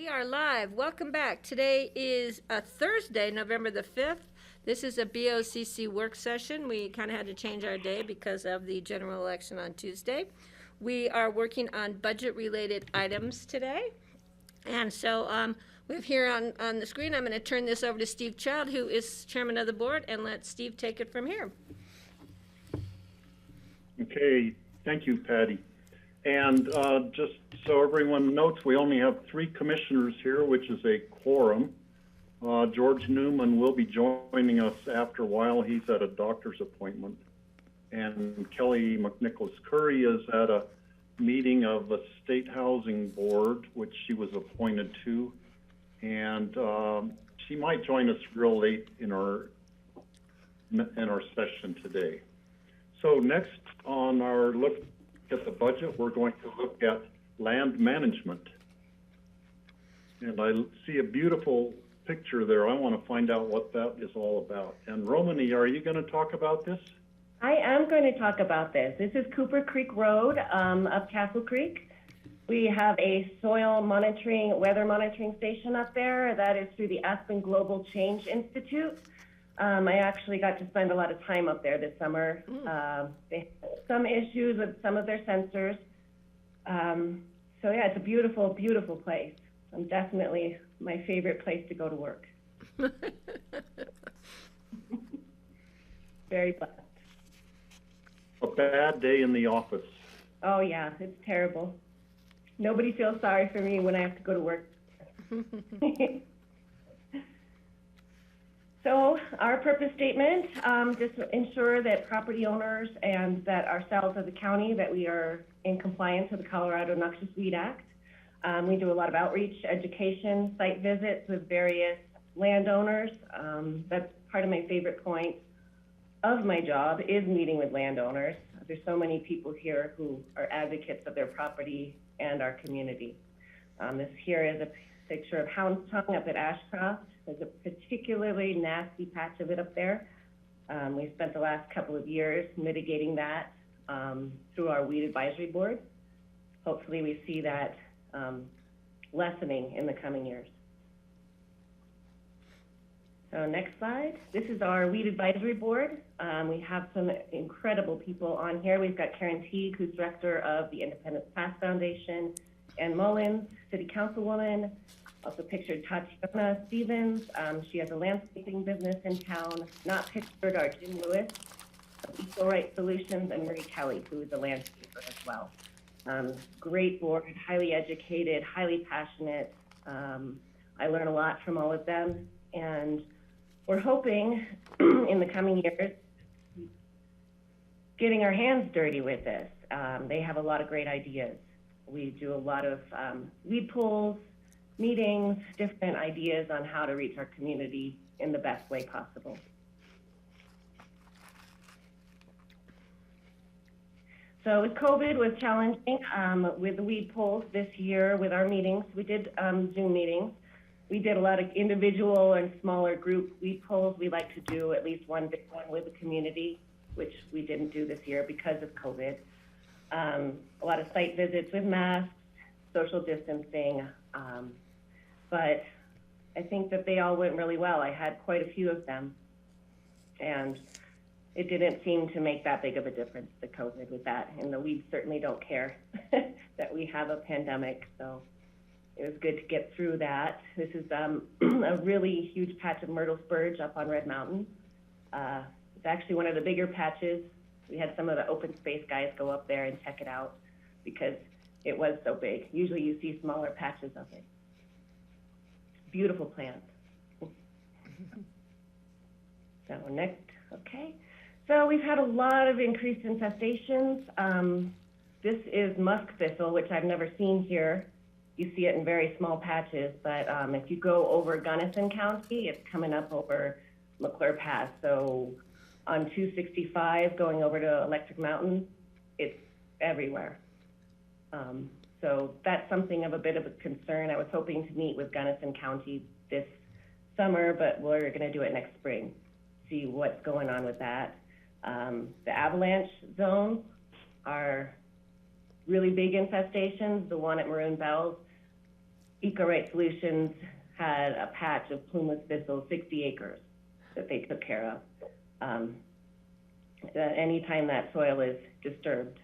we are live. Welcome back. Today is a Thursday, November the 5th. This is a BOCC work session. We kind of had to change our day because of the general election on Tuesday. We are working on budget-related items today. And so we have here on the screen, I'm going to turn this over to Steve Child, who is chairman of the board, and let Steve take it from here. Okay, thank you, Patty. And just so everyone notes, we only have 3 commissioners here, which is a quorum. George Newman will be joining us after a while. He's at a doctor's appointment. And Kelly McNicholas Curry is at a meeting of the State Housing Board, which she was appointed to. And she might join us real late in our session today. So next on our look at the budget, we're going to look at land management. And I see a beautiful picture there. I want to find out what that is all about. And Romany, are you going to talk about this? I am going to talk about this. This is Cooper Creek Road up Castle Creek. We have a soil monitoring, weather monitoring station up there. That is through the Aspen Global Change Institute. I actually got to spend a lot of time up there this summer. They had some issues with some of their sensors. So yeah, it's a beautiful, beautiful place. Definitely my favorite place to go to work. Very blessed. A bad day in the office. Oh yeah, it's terrible. Nobody feels sorry for me when I have to go to work. So our purpose statement, just to ensure that property owners and that ourselves as a county, that we are in compliance with the Colorado Noxious Weed Act. We do a lot of outreach, education, site visits with various landowners. That's part of my favorite point of my job is meeting with landowners. There's so many people here who are advocates of their property and our community. This here is a picture of Hound's Tongue up at Ashcroft. There's a particularly nasty patch of it up there. We spent the last couple of years mitigating that through our weed advisory board. Hopefully we see that lessening in the coming years. So next slide. This is our weed advisory board. We have some incredible people on here. We've got Karen Teague, who's director of the Independence Past Foundation, Ann Mullins, city councilwoman. Also pictured Tatiana Stevens. She has a landscaping business in town. Not pictured are Jim Lewis of Equal Right Solutions and Marie Kelly, who is a landscaper as well. Great board, highly educated, highly passionate. I learn a lot from all of them, and we're hoping in the coming years getting our hands dirty with this. They have a lot of great ideas. We do a lot of weed pulls, meetings, different ideas on how to reach our community in the best way possible. So with COVID was challenging with the weed pulls this year with our meetings. We did Zoom meetings. We did a lot of individual and smaller group weed pulls. We like to do at least one big one with the community, which we didn't do this year because of COVID. A lot of site visits with masks, social distancing, but I think that they all went really well. I had quite a few of them, and it didn't seem to make that big of a difference, the COVID with that, and the weeds certainly don't care that we have a pandemic, so it was good to get through that. This is a really huge patch of myrtle spurge up on Red Mountain. It's actually one of the bigger patches. We had some of the open space guys go up there and check it out because it was so big. Usually you see smaller patches of it. Beautiful plant. So next, okay. So we've had a lot of increased infestations. This is musk thistle, which I've never seen here. You see it in very small patches, but if you go over Gunnison County, it's coming up over McClure Pass. So on 265 going over to Electric Mountain, it's everywhere. So that's something of a bit of a concern. I was hoping to meet with Gunnison County this summer, but we're going to do it next spring, see what's going on with that. The avalanche zones are really big infestations. The one at Maroon Bells, Eco-Right Solutions had a patch of plumeless thistle, 60 acres, that they took care of. Anytime that soil is disturbed,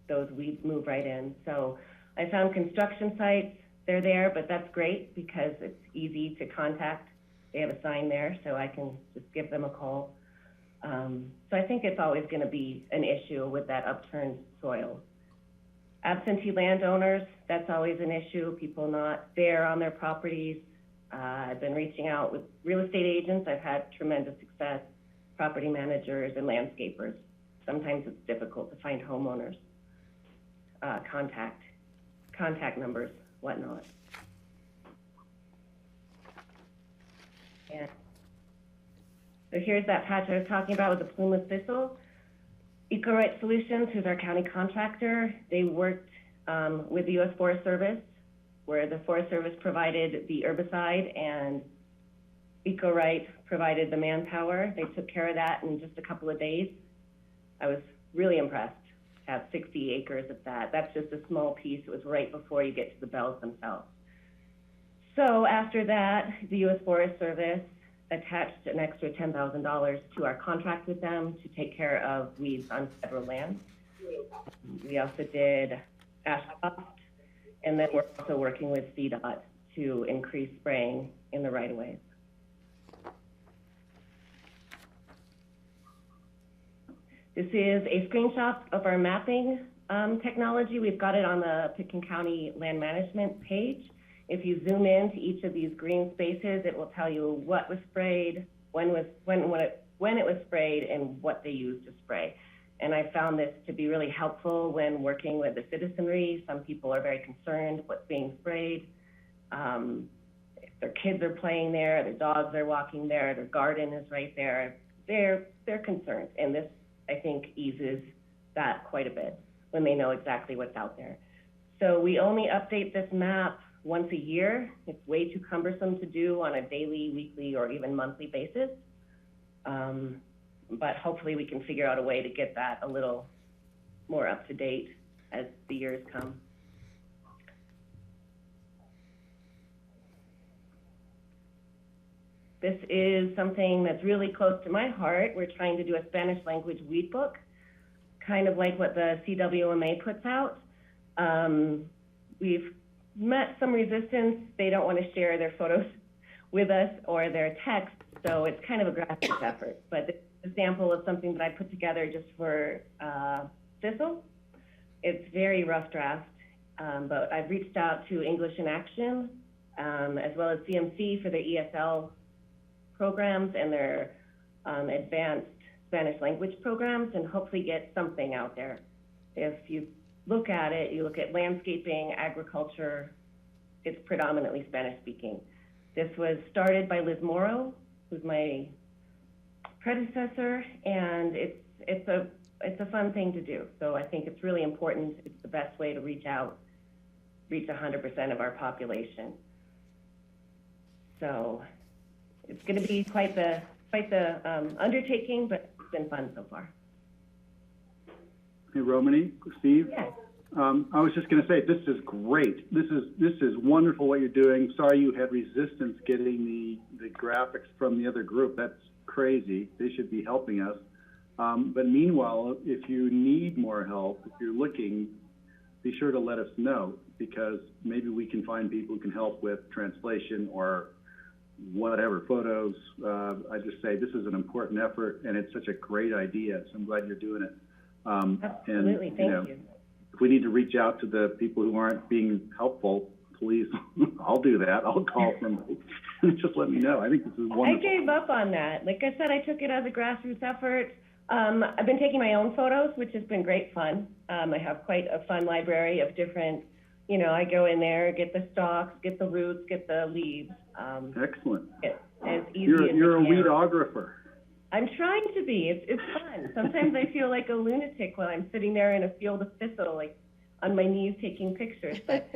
those weeds move right in. So I found construction sites, they're there, but that's great because it's easy to contact. They have a sign there, so I can just give them a call. So I think it's always going to be an issue with that upturned soil. Absentee landowners, that's always an issue, people not there on their properties. I've been reaching out with real estate agents. I've had tremendous success, property managers and landscapers. Sometimes it's difficult to find homeowners, contact numbers, whatnot. And so here's that patch I was talking about with the plumeless thistle. Eco-Right Solutions, who's our county contractor, they worked with the U.S. Forest Service, where the Forest Service provided the herbicide and Eco-Right provided the manpower. They took care of that in just a couple of days. I was really impressed to have 60 acres of that. That's just a small piece. It was right before you get to the bells themselves. So after that, the U.S. Forest Service attached an extra $10,000 to our contract with them to take care of weeds on federal land. We also did asphalt, and then we're also working with CDOT to increase spraying in the right-of-ways. This is a screenshot of our mapping technology. We've got it on the Pitkin County Land Management page. If you zoom in to each of these green spaces, it will tell you what was sprayed, when it was sprayed, and what they used to spray. And I found this to be really helpful when working with the citizenry. Some people are very concerned what's being sprayed. If their kids are playing there, their dogs are walking there, their garden is right there, they're concerned. And this, I think, eases that quite a bit when they know exactly what's out there. So we only update this map once a year. It's way too cumbersome to do on a daily, weekly, or even monthly basis. But hopefully we can figure out a way to get that a little more up to date as the years come. This is something that's really close to my heart. We're trying to do a Spanish language weed book, kind of like what the CWMA puts out. We've met some resistance. They don't want to share their photos with us or their text, so it's kind of a grassroots effort. But this is an example of something that I put together just for thistle. It's very rough draft, but I've reached out to English in Action, as well as CMC for their ESL programs and their advanced Spanish language programs, and hopefully get something out there. If you look at it, you look at landscaping, agriculture, it's predominantly Spanish speaking. This was started by Liz Morrow, who's my predecessor, and it's a fun thing to do. So I think it's really important. It's the best way to reach 100% of our population. So it's going to be quite the undertaking, but it's been fun so far. Hey, Romany, Steve? Yes. I was just going to say, this is great. This is wonderful what you're doing. Sorry you had resistance getting the graphics from the other group. That's crazy. They should be helping us. But meanwhile, if you need more help, if you're looking, be sure to let us know, because maybe we can find people who can help with translation or whatever, photos. I just say this is an important effort, and it's such a great idea. So I'm glad you're doing it. Absolutely, and, thank you. If we need to reach out to the people who aren't being helpful, please, I'll do that. I'll call them. Just let me know. I think this is wonderful. I gave up on that. Like I said, I took it as a grassroots effort. I've been taking my own photos, which has been great fun. I have quite a fun library of different, I go in there, get the stalks, get the roots, get the leaves. Excellent. As easy You're as a weedographer. I'm trying to be. It's fun. Sometimes I feel like a lunatic when I'm sitting there in a field of thistle, like on my knees taking pictures. But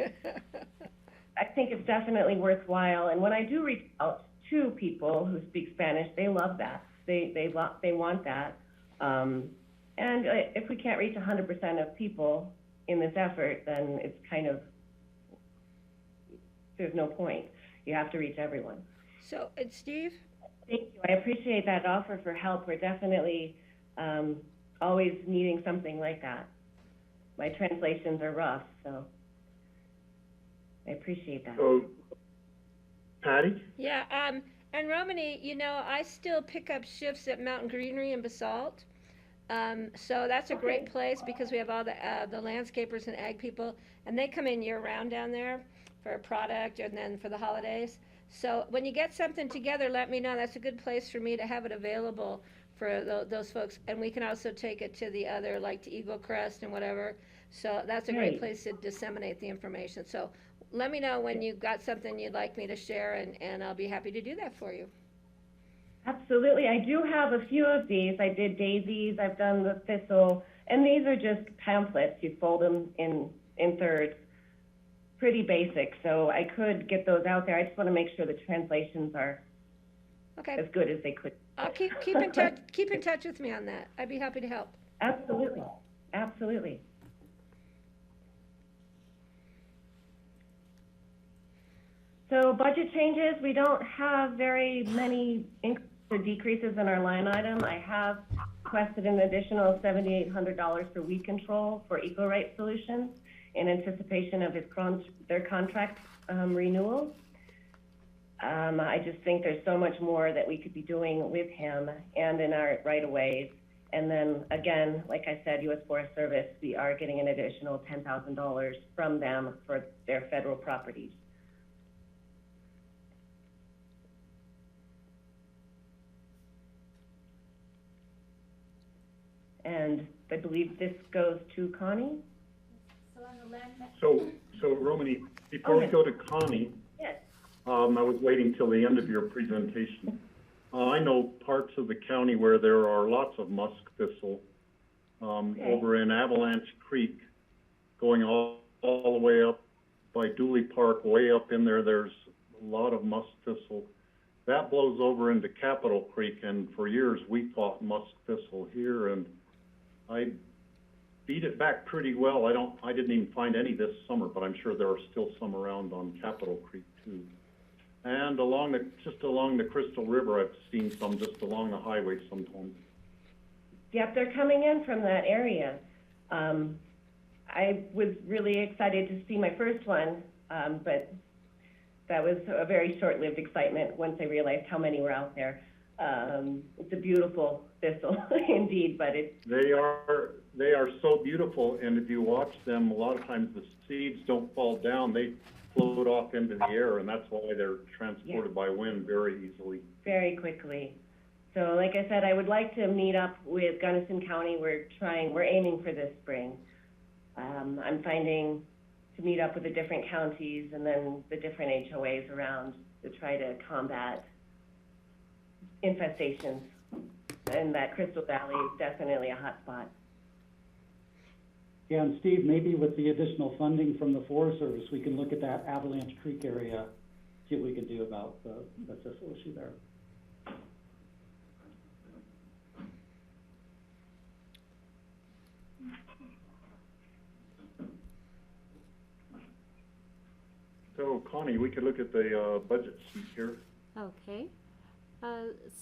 I think it's definitely worthwhile. And when I do reach out to people who speak Spanish, they love that. They want that. And if we can't reach 100% of people in this effort, then it's kind of, there's no point. You have to reach everyone. So, and Steve? Thank you. I appreciate that offer for help. We're definitely always needing something like that. My translations are rough, so I appreciate that. So, Patty? Yeah, and Romany, you know, I still pick up shifts at Mountain Greenery and Basalt. So that's a great place because we have all the landscapers and ag people, and they come in year round down there for a product and then for the holidays. So when you get something together, let me know. That's a good place for me to have it available for those folks. And we can also take it to the other, like to Eagle Crest and whatever. So that's a great place to disseminate the information. So let me know when you've got something you'd like me to share, and I'll be happy to do that for you. Absolutely. I do have a few of these. I did daisies, I've done the thistle, and these are just pamphlets. You fold them in thirds. Pretty basic, so I could get those out there. I just want to make sure the translations are as good as they could. Keep in touch. Keep in touch with me on that. I'd be happy to help. Absolutely. Absolutely. So budget changes, we don't have very many increases or decreases in our line item. I have requested an additional $7,800 for weed control for Eco-Right Solutions in anticipation of their contract renewal. I just think there's so much more that we could be doing with him and in our right-of-ways. And then again, like I said, U.S. Forest Service, we are getting an additional $10,000 from them for their federal properties. And I believe this goes to Connie. So Romany, before we go to Connie, Yes. I was waiting till the end of your presentation. I know parts of the county where there are lots of musk thistle. Over in Avalanche Creek, going all the way up by Dooley Park, way up in there, there's a lot of musk thistle. That blows over into Capitol Creek, and for years we fought musk thistle here, and I beat it back pretty well. I didn't even find any this summer, but I'm sure there are still some around on Capitol Creek too. And just along the Crystal River, I've seen some just along the highway sometimes. Yep, they're coming in from that area. I was really excited to see my first one, but that was a very short-lived excitement once I realized how many were out there. It's a beautiful thistle indeed, but They are so beautiful, and if you watch them, a lot of times the seeds don't fall down. They float off into the air, and that's why they're transported by wind very easily. very quickly. So like I said, I would like to meet up with Gunnison County. We're aiming for this spring. I'm finding to meet up with the different counties and then the different HOAs around to try to combat infestations. And that Crystal Valley is definitely a hot spot. Yeah, and Steve, maybe with the additional funding from the Forest Service, we can look at that Avalanche Creek area, see what we can do about the thistle issue there. So Connie, we could look at the budget sheet here. Okay.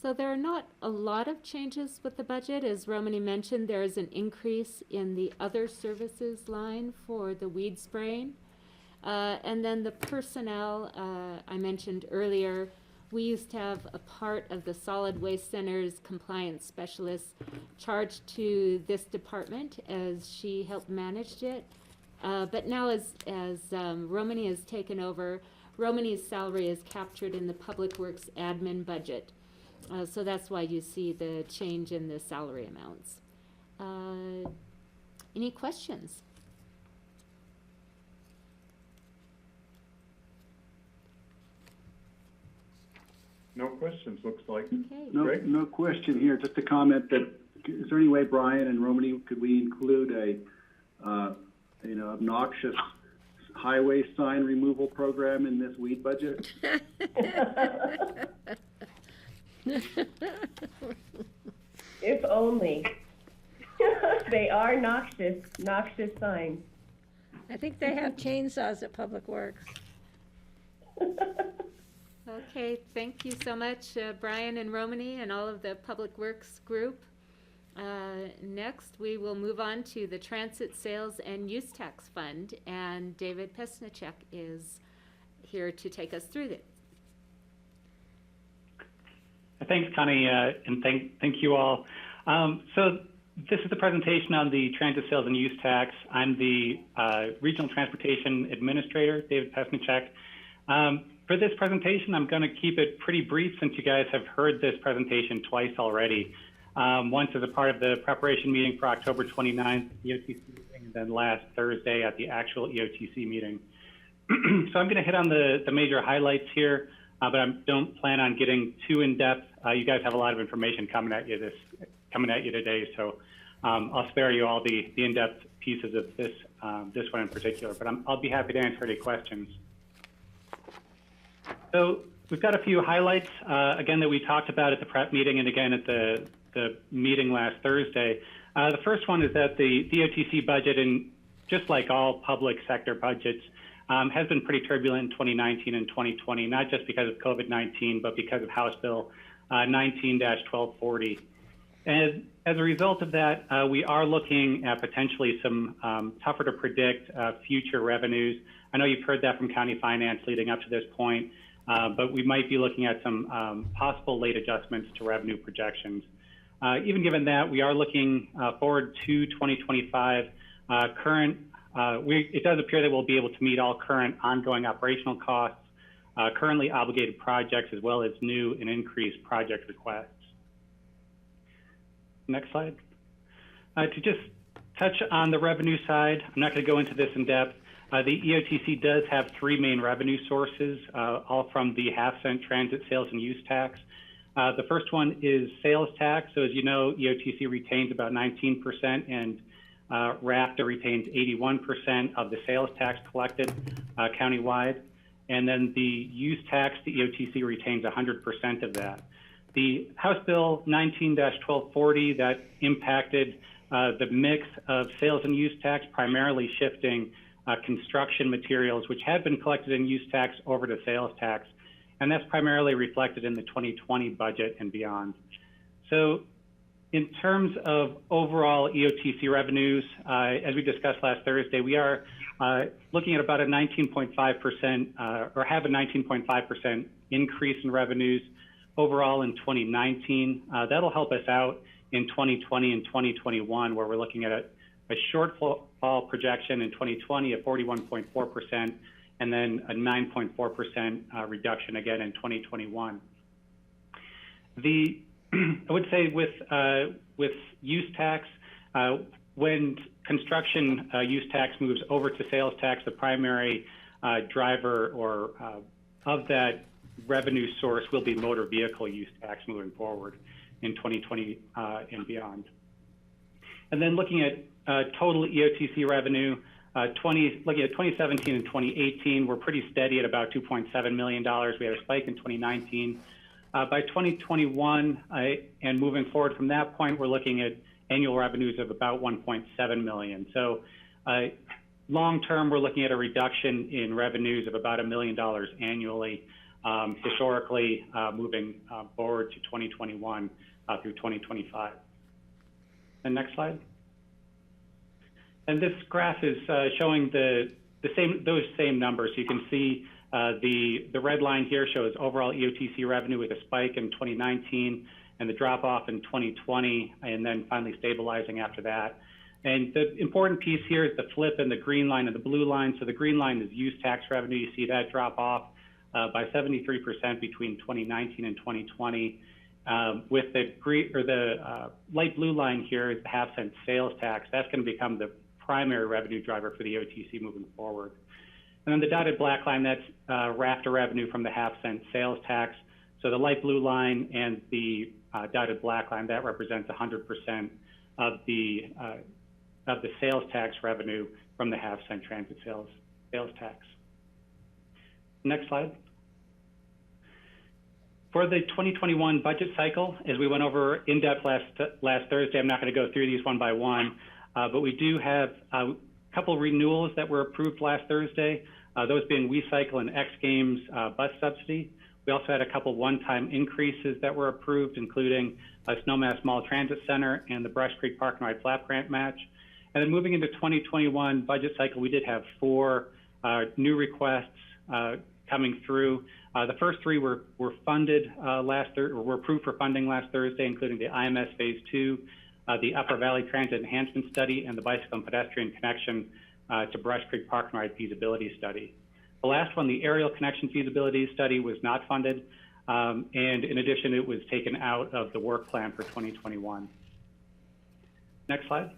So there are not a lot of changes with the budget. As Romany mentioned, there is an increase in the other services line for the weed spraying. And then the personnel, I mentioned earlier, we used to have a part of the Solid Waste Center's compliance specialist charged to this department as she helped manage it. But now as Romany has taken over, Romany's salary is captured in the Public Works admin budget. So that's why you see the change in the salary amounts. Any questions? No questions, looks like. Okay. Great. No question here. Just a comment that, is there any way, Brian and Romany, could we include a, obnoxious highway sign removal program in this weed budget? If only. They are noxious signs. I think they have chainsaws at Public Works. Okay, thank you so much, Brian and Romany and all of the Public Works group. Next, we will move on to the Transit Sales and Use Tax Fund, and David Pesnicek is here to take us through this. Thanks, Connie, and thank you all. So this is the presentation on the Transit Sales and Use Tax. I'm the Regional Transportation Administrator, David Pesnicek. For this presentation, I'm going to keep it pretty brief since you guys have heard this presentation twice already. Once as a part of the preparation meeting for October 29th, EOTC meeting, and then last Thursday at the actual EOTC meeting. So I'm going to hit on the major highlights here, but I don't plan on getting too in-depth. You guys have a lot of information coming at you today, so I'll spare you all the in-depth pieces of this one in particular, but I'll be happy to answer any questions. So we've got a few highlights, again, that we talked about at the prep meeting and again at the meeting last Thursday. The first one is that the DOTC budget, and just like all public sector budgets, has been pretty turbulent in 2019 and 2020, not just because of COVID-19, but because of House Bill 19-1240. And as a result of that, we are looking at potentially some tougher to predict future revenues. I know you've heard that from county finance leading up to this point, but we might be looking at some possible late adjustments to revenue projections. Even given that, we are looking forward to 2025. It does appear that we'll be able to meet all current ongoing operational costs, currently obligated projects, as well as new and increased project requests. Next slide. To just touch on the revenue side, I'm not going to go into this in depth. The EOTC does have three main revenue sources, all from the half-cent transit sales and use tax. The first one is sales tax. So as you know, EOTC retains about 19% and RAFTA retains 81% of the sales tax collected countywide. And then the use tax, the EOTC retains 100% of that. The House Bill 19-1240 that impacted the mix of sales and use tax, primarily shifting construction materials, which had been collected in use tax over to sales tax. And that's primarily reflected in the 2020 budget and beyond. So in terms of overall EOTC revenues, as we discussed last Thursday, we are looking at about a 19.5% or have a 19.5% increase in revenues overall in 2019. That'll help us out in 2020 and 2021, where we're looking at a shortfall projection in 2020 of 41.4%, and then a 9.4% reduction again in 2021. I would say with use tax, when construction use tax moves over to sales tax, the primary driver or of that revenue source will be motor vehicle use tax moving forward in 2020 and beyond. And then looking at total EOTC revenue, looking at 2017 and 2018, we're pretty steady at about $2.7 million. We had a spike in 2019. By 2021 and moving forward from that point, we're looking at annual revenues of about $1.7 million. So long term, we're looking at a reduction in revenues of about $1 million annually, historically moving forward to 2021 through 2025. And next slide. And this graph is showing those same numbers. You can see the red line here shows overall EOTC revenue with a spike in 2019 and the drop off in 2020, and then finally stabilizing after that. And the important piece here is the flip in the green line and the blue line. So the green line is use tax revenue. You see that drop off by 73% between 2019 and 2020. With the light blue line here is the half-cent sales tax. That's going to become the primary revenue driver for the OTC moving forward. And then the dotted black line, that's RAFTA revenue from the half-cent sales tax. So the light blue line and the dotted black line, that represents 100% of the sales tax revenue from the half-cent transit sales tax. Next slide. For the 2021 budget cycle, as we went over in depth last Thursday, I'm not going to go through these one by one, but we do have a couple renewals that were approved last Thursday. those being We Cycle and X Games bus subsidy. We also had a couple one-time increases that were approved, including a Snowmass Mall Transit Center and the Brush Creek Park and Ride Flap Grant match. And then moving into 2021 budget cycle, we did have 4 new requests coming through. The first 3 were funded were approved for funding last Thursday, including the IMS Phase 2, the Upper Valley Transit Enhancement Study, and the Bicycle and Pedestrian Connection to Brush Creek Park and Ride Feasibility Study. The last one, the Aerial Connection Feasibility Study, was not funded, and in addition, it was taken out of the work plan for 2021. Next slide.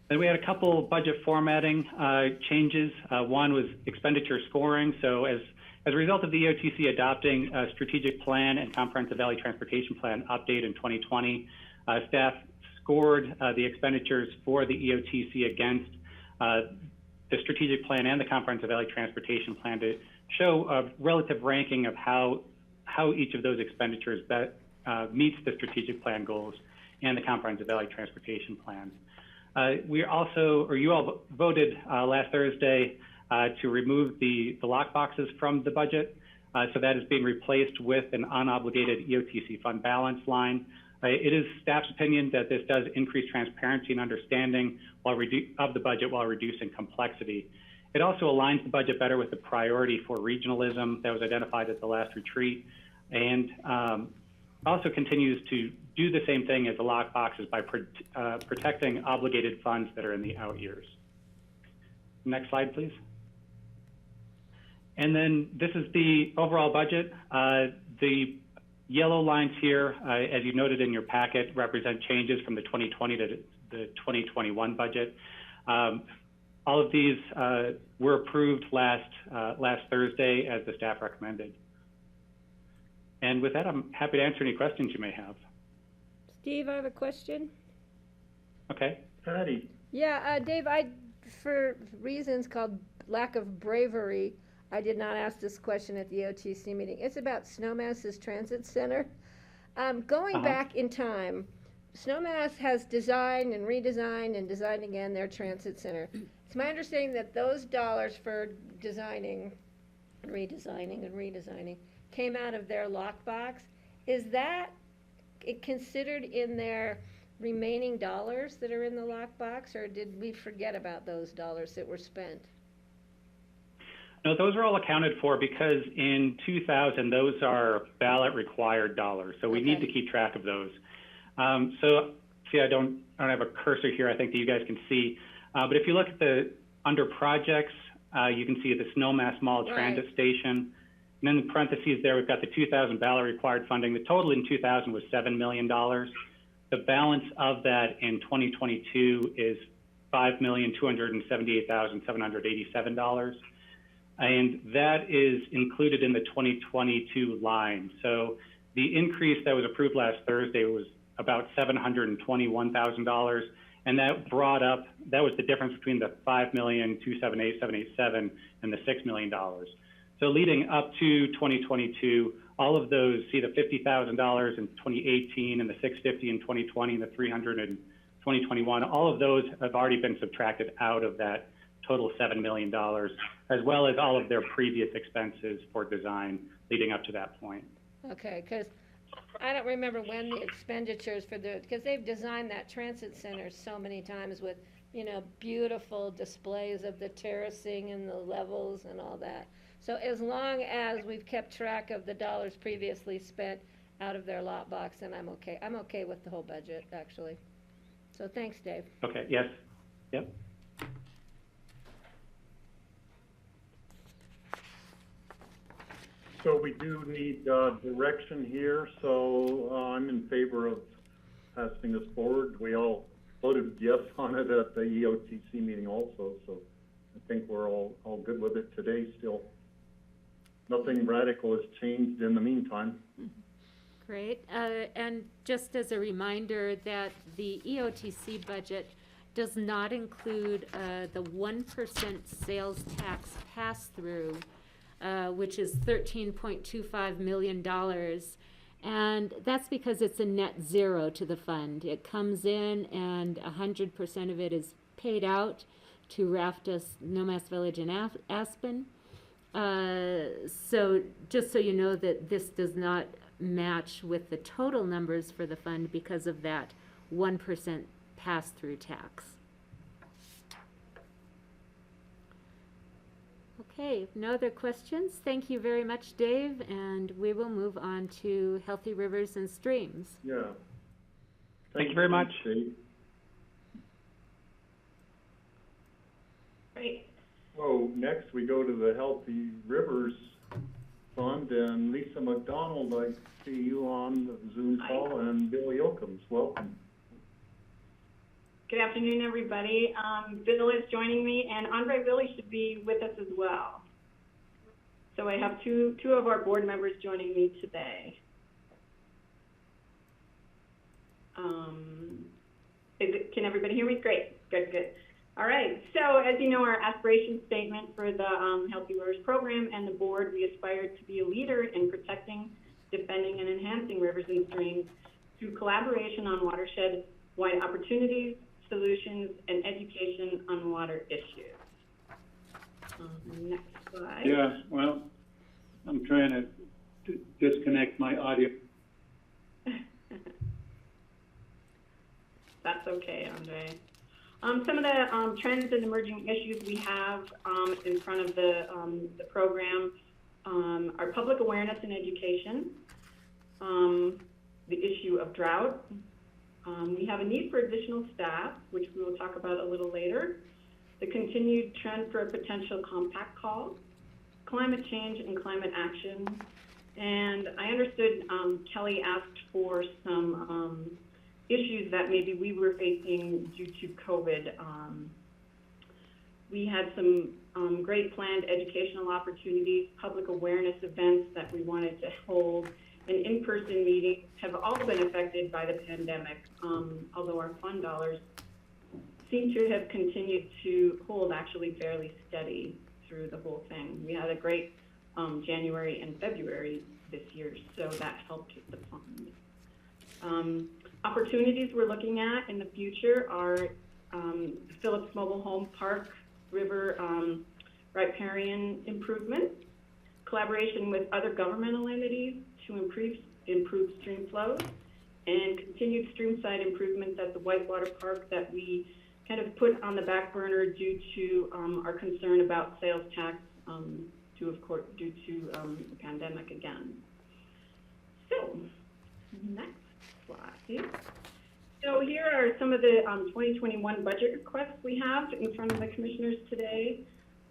Then we had a couple budget formatting changes. One was expenditure scoring. So as a result of the EOTC adopting a strategic plan and comprehensive valley transportation plan update in 2020, staff scored the expenditures for the EOTC against the strategic plan and the comprehensive valley transportation plan to show a relative ranking of how each of those expenditures meets the strategic plan goals and the comprehensive valley transportation plans. You all voted last Thursday to remove the lock boxes from the budget. So that is being replaced with an unobligated EOTC fund balance line. It is staff's opinion that this does increase transparency and understanding of the budget while reducing complexity. It also aligns the budget better with the priority for regionalism that was identified at the last retreat, and also continues to do the same thing as the lock boxes by protecting obligated funds that are in the out years. Next slide, please. And then this is the overall budget. The yellow lines here, as you noted in your packet, represent changes from the 2020 to the 2021 budget. All of these were approved last Thursday as the staff recommended. And with that, I'm happy to answer any questions you may have. Steve, I have a question. Okay. Patty. Yeah, Dave, for reasons called lack of bravery, I did not ask this question at the OTC meeting. It's about Snowmass's Transit Center. Going back in time, Snowmass has designed and redesigned and designed again their transit center. It's my understanding that those dollars for designing, redesigning came out of their lockbox. Is that considered in their remaining dollars that are in the lockbox, or did we forget about those dollars that were spent? No, those are all accounted for because in 2000, those are ballot required dollars. So we need to keep track of those. So see, I don't have a cursor here, I think that you guys can see. But if you look at under projects, you can see the Snowmass Mall Transit Station. And then in parentheses there, we've got the 2000 ballot required funding. The total in 2000 was $7 million. The balance of that in 2022 is $5,278,787. And that is included in the 2022 line. So the increase that was approved last Thursday was about $721,000. And that was the difference between the $5,278,787 and the $6 million. So leading up to 2022, all of those, see the $50,000 in 2018 and the $650 in 2020 and the $300 in 2021, all of those have already been subtracted out of that total $7 million, as well as all of their previous expenses for design leading up to that point. Okay, because I don't remember when the expenditures because they've designed that transit center so many times with, beautiful displays of the terracing and the levels and all that. So as long as we've kept track of the dollars previously spent out of their lot box, then I'm okay. I'm okay with the whole budget, actually. So thanks, Dave. Okay, yes, yep. So we do need direction here, so I'm in favor of passing this forward. We all voted yes on it at the EOTC meeting also, so I think we're all good with it today still. Nothing radical has changed in the meantime. Great. And just as a reminder that the EOTC budget does not include the 1% sales tax pass-through, which is $13.25 million. And that's because it's a net zero to the fund. It comes in and 100% of it is paid out to Raftus, Nomass Village, and Aspen. So just so you know that this does not match with the total numbers for the fund because of that 1% pass-through tax. Okay, no other questions. Thank you very much, Dave, and we will move on to Healthy Rivers and Streams. Yeah. Thank you very much. Dave. Great. So next we go to the Healthy Rivers Fund, and Lisa McDonald, I see you on the Zoom call, and Bill Yocums, welcome. Good afternoon, everybody. Bill is joining me, and Andre really should be with us as well. So I have two of our board members joining me today. Can everybody hear me? Great, good. All right, so as you know, our aspiration statement for the Healthy Rivers program and the board, we aspire to be a leader in protecting, defending, and enhancing rivers and streams through collaboration on watershed-wide opportunities, solutions, and education on water issues. Next slide. Yeah, well, I'm trying to disconnect my audio. That's okay, Andre. Some of the trends and emerging issues we have in front of the program are public awareness and education, the issue of drought. We have a need for additional staff, which we will talk about a little later, the continued trend for a potential compact call, climate change and climate action, and I understood Kelly asked for some issues that maybe we were facing due to COVID. We had some great planned educational opportunities, public awareness events that we wanted to hold, and in-person meetings have all been affected by the pandemic, although our fund dollars seem to have continued to hold actually fairly steady through the whole thing. We had a great January and February this year, so that helped the fund. Opportunities we're looking at in the future are Phillips Mobile Home Park River riparian improvement, collaboration with other governmental entities to improve stream flows, and continued streamside improvements at the Whitewater Park that we kind of put on the back burner due to our concern about sales tax due to the pandemic again. So, next slide. So here are some of the 2021 budget requests we have in front of the commissioners today.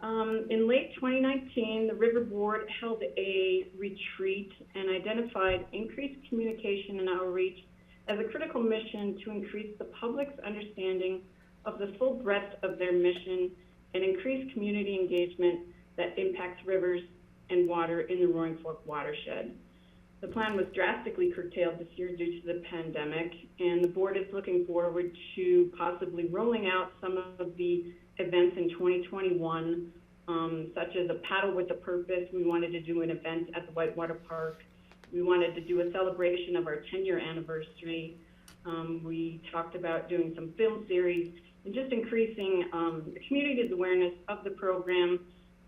In late 2019, the River Board held a retreat and identified increased communication and outreach as a critical mission to increase the public's understanding of the full breadth of their mission and increase community engagement that impacts rivers and water in the Roaring Fork watershed. The plan was drastically curtailed this year due to the pandemic, and the board is looking forward to possibly rolling out some of the events in 2021, such as a Paddle with a Purpose. We wanted to do an event at the Whitewater Park. We wanted to do a celebration of our 10-year anniversary. We talked about doing some film series and just increasing the community's awareness of the program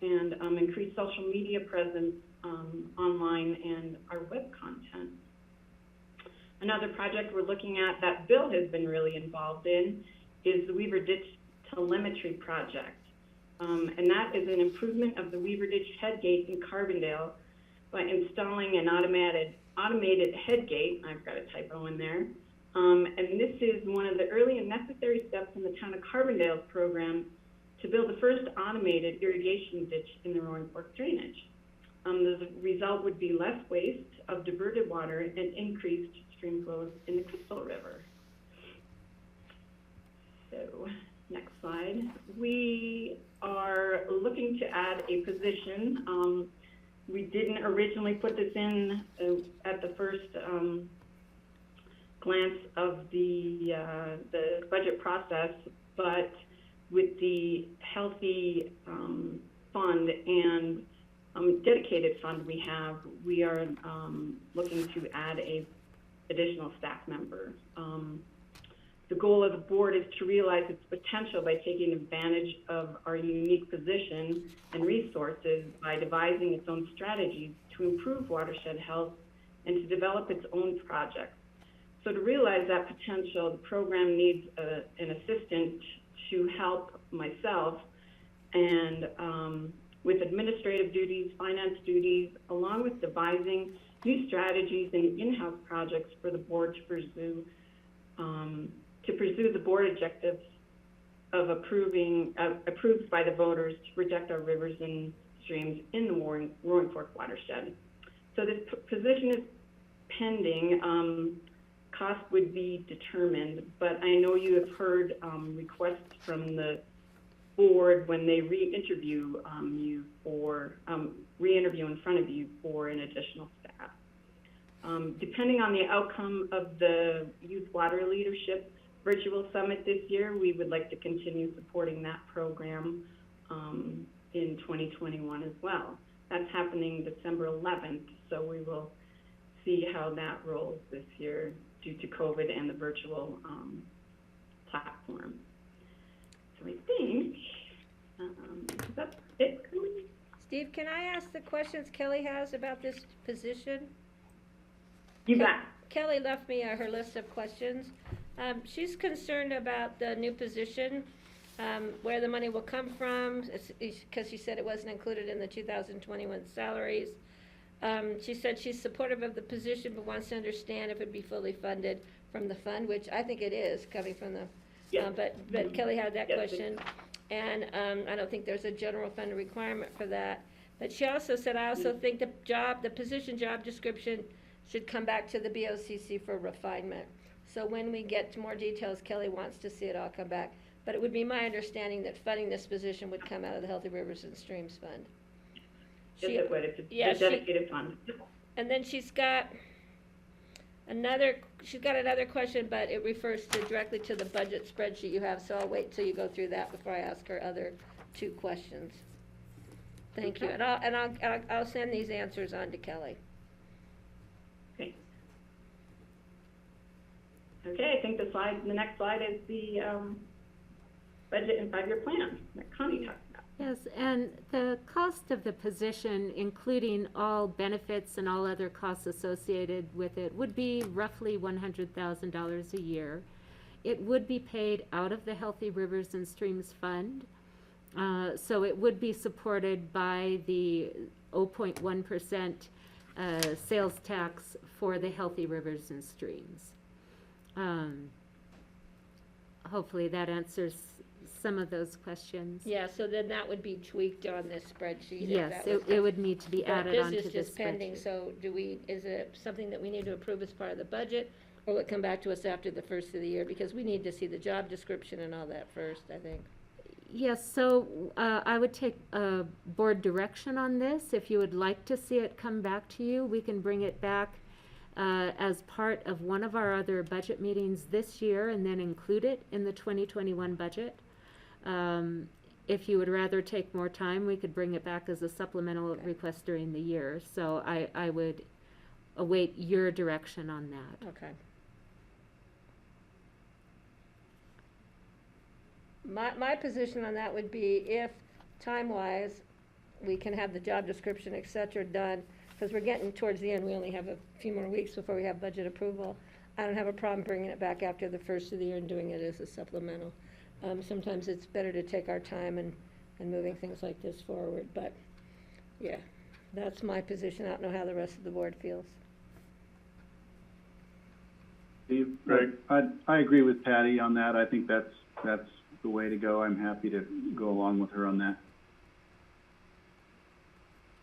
and increase social media presence online and our web content. Another project we're looking at that Bill has been really involved in is the Weaver Ditch Telemetry Project. And that is an improvement of the Weaver Ditch headgate in Carbondale by installing an automated headgate. I've got a typo in there. And this is one of the early and necessary steps in the town of Carbondale's program to build the first automated irrigation ditch in the Roaring Fork drainage. The result would be less waste of diverted water and increased stream flows in the Crystal River. So, next slide. We are looking to add a position. We didn't originally put this in at the first glance of the budget process, but with the Healthy Fund and dedicated fund we are looking to add a additional staff member. The goal of the board is to realize its potential by taking advantage of our unique position and resources by devising its own strategies to improve watershed health and to develop its own projects. So to realize that potential, the program needs an assistant to help myself and with administrative duties, finance duties, along with devising new strategies and in-house projects for the board to pursue the board objectives of approved by the voters to protect our rivers and streams in the Roaring Fork watershed. So this position is pending. Cost would be determined, but I know you have heard requests from the board when they re-interview you for re-interview in front of you for an additional staff. Depending on the outcome of the Youth Water Leadership Virtual Summit this year, we would like to continue supporting that program in 2021 as well. That's happening December 11th, so we will see how that rolls this year due to COVID and the virtual platform. So I think that's it. Steve, can I ask the questions Kelly has about this position? You bet. Kelly left me her list of questions. She's concerned about the new position, where the money will come from, because she said it wasn't included in the 2021 salaries. She said she's supportive of the position, but wants to understand if it'd be fully funded from the fund, which I think it is, coming from the, but Kelly had that question. And I don't think there's a general fund requirement for that. But she also said, I also think the position job description should come back to the BOCC for refinement. So when we get to more details, Kelly wants to see it all come back. But it would be my understanding that funding this position would come out of the Healthy Rivers and Streams Fund. Yes, it would. It's a dedicated fund. And then she's got another question, but it refers directly to the budget spreadsheet you have, so I'll wait till you go through that before I ask her other two questions. Thank you, and I'll send these answers on to Kelly. Okay. Okay, I think the next slide is the budget and 5-year plan that Connie talked about. Yes, and the cost of the position, including all benefits and all other costs associated with it, would be roughly $100,000 a year. It would be paid out of the Healthy Rivers and Streams Fund, so it would be supported by the 0.1% sales tax for the Healthy Rivers and Streams. Hopefully that answers some of those questions. Yeah, so then that would be tweaked on this spreadsheet. Yes, it would need to be added onto this spreadsheet. This is just pending, so is it something that we need to approve as part of the budget, or will it come back to us after the first of the year? Because we need to see the job description and all that first, I think. Yes, so I would take board direction on this. If you would like to see it come back to you, we can bring it back as part of one of our other budget meetings this year and then include it in the 2021 budget. If you would rather take more time, we could bring it back as a supplemental request during the year. So I would await your direction on that. Okay. My position on that would be if, time-wise, we can have the job description, et cetera, done, because we're getting towards the end, we only have a few more weeks before we have budget approval. I don't have a problem bringing it back after the first of the year and doing it as a supplemental. Sometimes it's better to take our time and moving things like this forward, but yeah, that's my position. I don't know how the rest of the board feels. Steve? Right. I agree with Patty on that. I think that's the way to go. I'm happy to go along with her on that.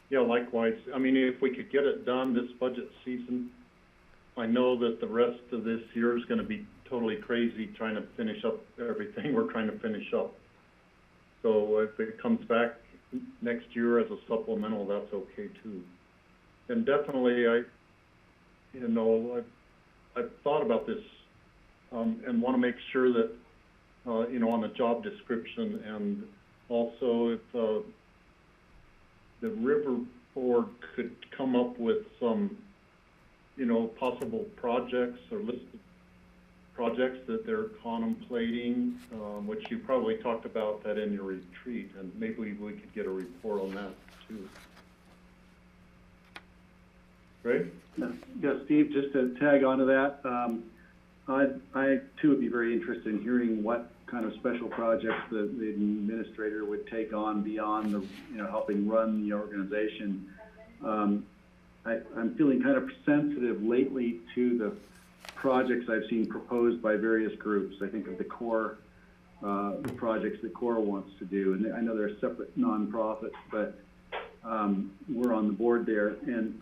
Yeah, likewise. I mean, if we could get it done this budget season, I know that the rest of this year is going to be totally crazy trying to finish up everything we're trying to finish up. So if it comes back next year as a supplemental, that's okay too. And definitely, I've thought about this and want to make sure that, on the job description, and also if the river board could come up with some, possible projects or list of projects that they're contemplating, which you probably talked about that in your retreat, and maybe we could get a report on that too. Great? Yeah, Steve, just to tag onto that, I too would be very interested in hearing what kind of special projects the administrator would take on beyond the, helping run the organization. I'm feeling kind of sensitive lately to the projects I've seen proposed by various groups. I think of the core, the projects that CORE wants to do, and I know they're a separate nonprofit, but we're on the board there, and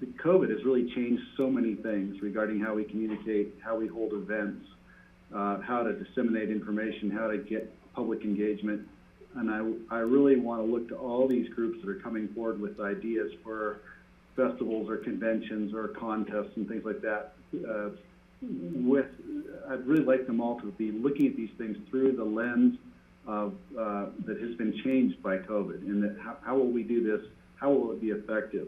the COVID has really changed so many things regarding how we communicate, how we hold events, how to disseminate information, how to get public engagement. And I really want to look to all these groups that are coming forward with ideas for festivals or conventions or contests and things like that. I'd really like them all to be looking at these things through the lens of that has been changed by COVID, and that how will we do this? How will it be effective?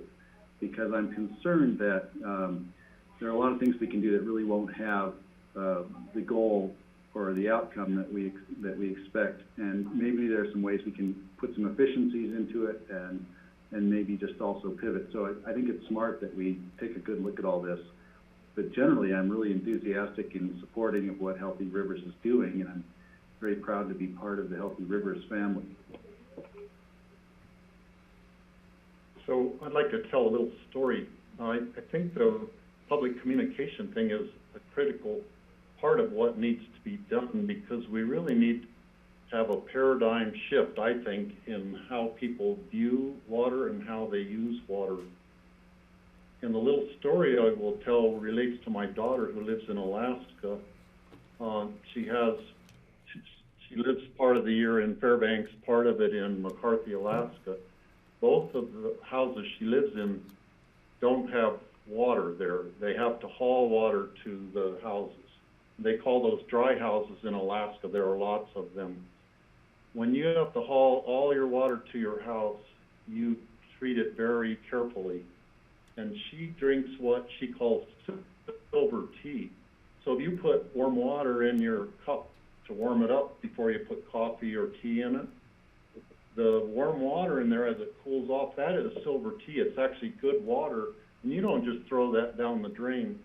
Because I'm concerned that there are a lot of things we can do that really won't have the goal or the outcome that we expect, and maybe there are some ways we can put some efficiencies into it and maybe just also pivot. So I think it's smart that we take a good look at all this. But generally, I'm really enthusiastic in supporting of what Healthy Rivers is doing, and I'm very proud to be part of the Healthy Rivers family. So I'd like to tell a little story. I think the public communication thing is a critical part of what needs to be done, because we really need to have a paradigm shift, I think, in how people view water and how they use water. And the little story I will tell relates to my daughter who lives in Alaska. She lives part of the year in Fairbanks, part of it in McCarthy, Alaska. Both of the houses she lives in don't have water there. They have to haul water to the houses. They call those dry houses in Alaska. There are lots of them. When you have to haul all your water to your house, you treat it very carefully. And she drinks what she calls silver tea. So if you put warm water in your cup to warm it up before you put coffee or tea in it, the warm water in there as it cools off, that is silver tea. It's actually good water, and you don't just throw that down the drain.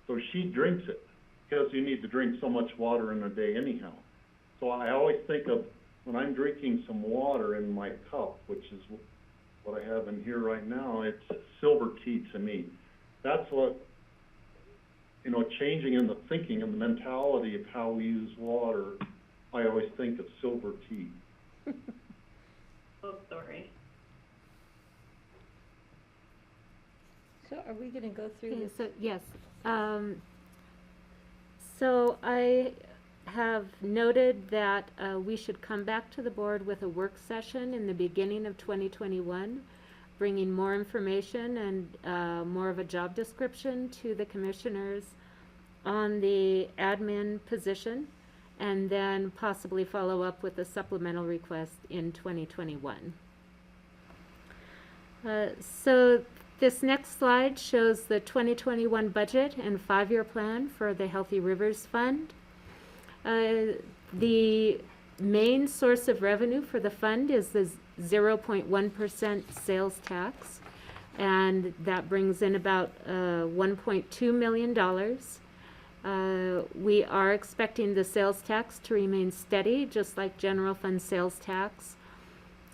So she drinks it, because you need to drink so much water in a day anyhow. So I always think of when I'm drinking some water in my cup, which is what I have in here right now, it's silver tea to me. That's what, changing in the thinking and the mentality of how we use water, I always think of silver tea. Oh, sorry. So are we going to go through this? So, yes. So I have noted that we should come back to the board with a work session in the beginning of 2021, bringing more information and more of a job description to the commissioners on the admin position, and then possibly follow up with a supplemental request in 2021. So this next slide shows the 2021 budget and 5-year plan for the Healthy Rivers Fund. The main source of revenue for the fund is the 0.1% sales tax, and that brings in about $1.2 million. We are expecting the sales tax to remain steady, just like general fund sales tax.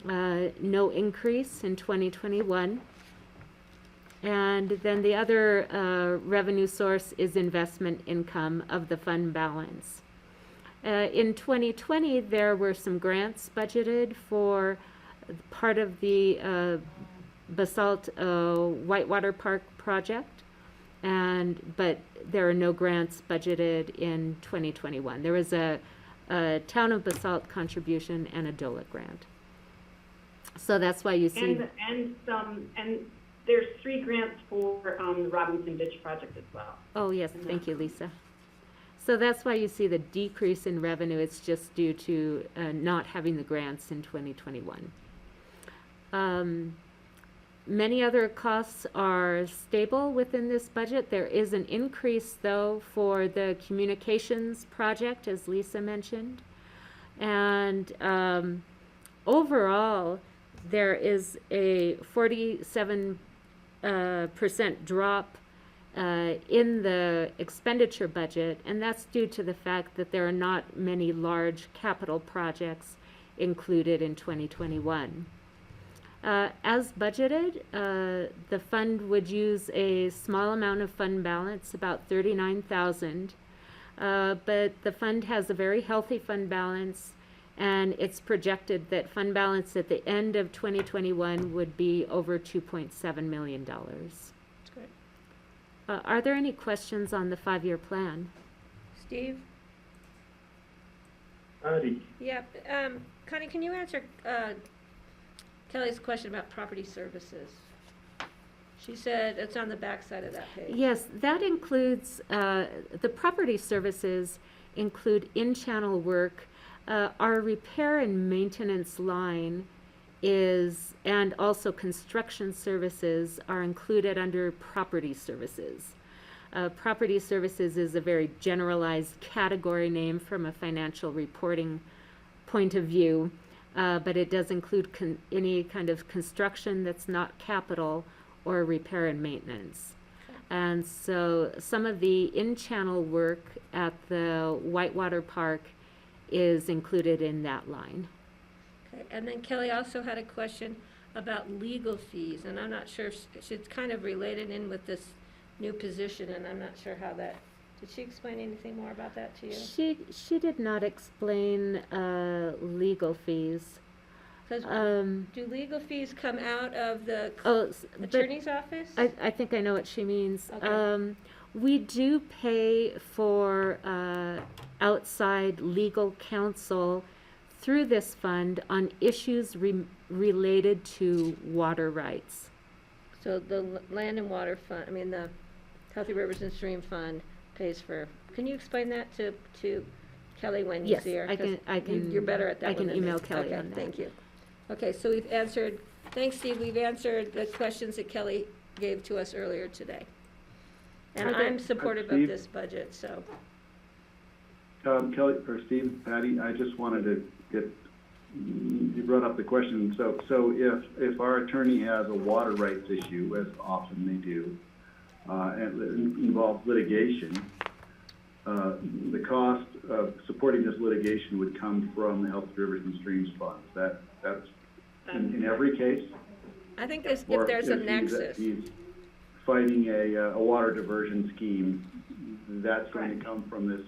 No increase in 2021. And then the other revenue source is investment income of the fund balance. In 2020, there were some grants budgeted for part of the Basalt Whitewater Park project, but there are no grants budgeted in 2021. There was a Town of Basalt contribution and a DOLA grant. So that's why you see. And there's 3 grants for the Robinson Ditch project as well. Oh, yes, thank you, Lisa. So that's why you see the decrease in revenue. It's just due to not having the grants in 2021. Many other costs are stable within this budget. There is an increase, though, for the communications project, as Lisa mentioned. And overall, there is a 47% drop in the expenditure budget, and that's due to the fact that there are not many large capital projects included in 2021. As budgeted, the fund would use a small amount of fund balance, about $39,000, but the fund has a very healthy fund balance, and it's projected that fund balance at the end of 2021 would be over $2.7 million. That's great. Are there any questions on the 5-year plan? Steve? Patty? Yeah, Connie, can you answer Kelly's question about property services? She said it's on the back side of that page. Yes, that includes, the property services include in-channel work. Our repair and maintenance line is, and also construction services are included under property services. Property services is a very generalized category name from a financial reporting point of view, but it does include any kind of construction that's not capital or repair and maintenance. And so some of the in-channel work at the Whitewater Park is included in that line. Okay, and then Kelly also had a question about legal fees, and I'm not sure if she's kind of related in with this new position, and I'm not sure how that, did she explain anything more about that to you? She did not explain legal fees. Because do legal fees come out of the Oh, attorney's office? I think I know what she means. Okay. We do pay for outside legal counsel through this fund on issues related to water rights. So the Land and Water Fund, I mean, the Healthy Rivers and Stream Fund pays for, can you explain that to Kelly when you Yes, see her? I 'Cause can. You're better at that I one can than me. email Kelly Okay, on that. thank you. Okay, so we've answered, thanks, Steve, we've answered the questions that Kelly gave to us earlier today. And Okay. I'm supportive of Steve? this budget, so. Kelly, or Steve, Patty, I just wanted to get, you brought up the question, so if our attorney has a water rights issue, as often they do, and it involves litigation, the cost of supporting this litigation would come from the Health Rivers and Streams Fund. That's in every case? I think if Or there's a if nexus. he's fighting a water diversion scheme, that's going to come from this.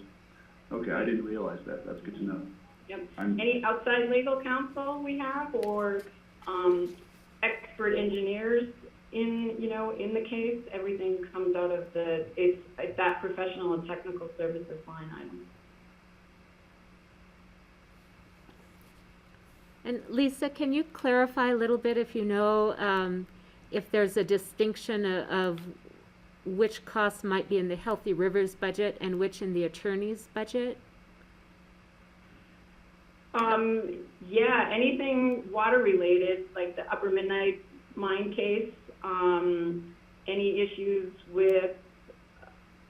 Okay, I didn't realize that. That's good to know. Yep. Any outside legal counsel we have, or expert engineers in the case, everything comes out of it's that professional and technical services line item. And Lisa, can you clarify a little bit if you know if there's a distinction of which costs might be in the Healthy Rivers budget and which in the attorney's budget? Yeah, anything water related, like the Upper Midnight Mine case, any issues with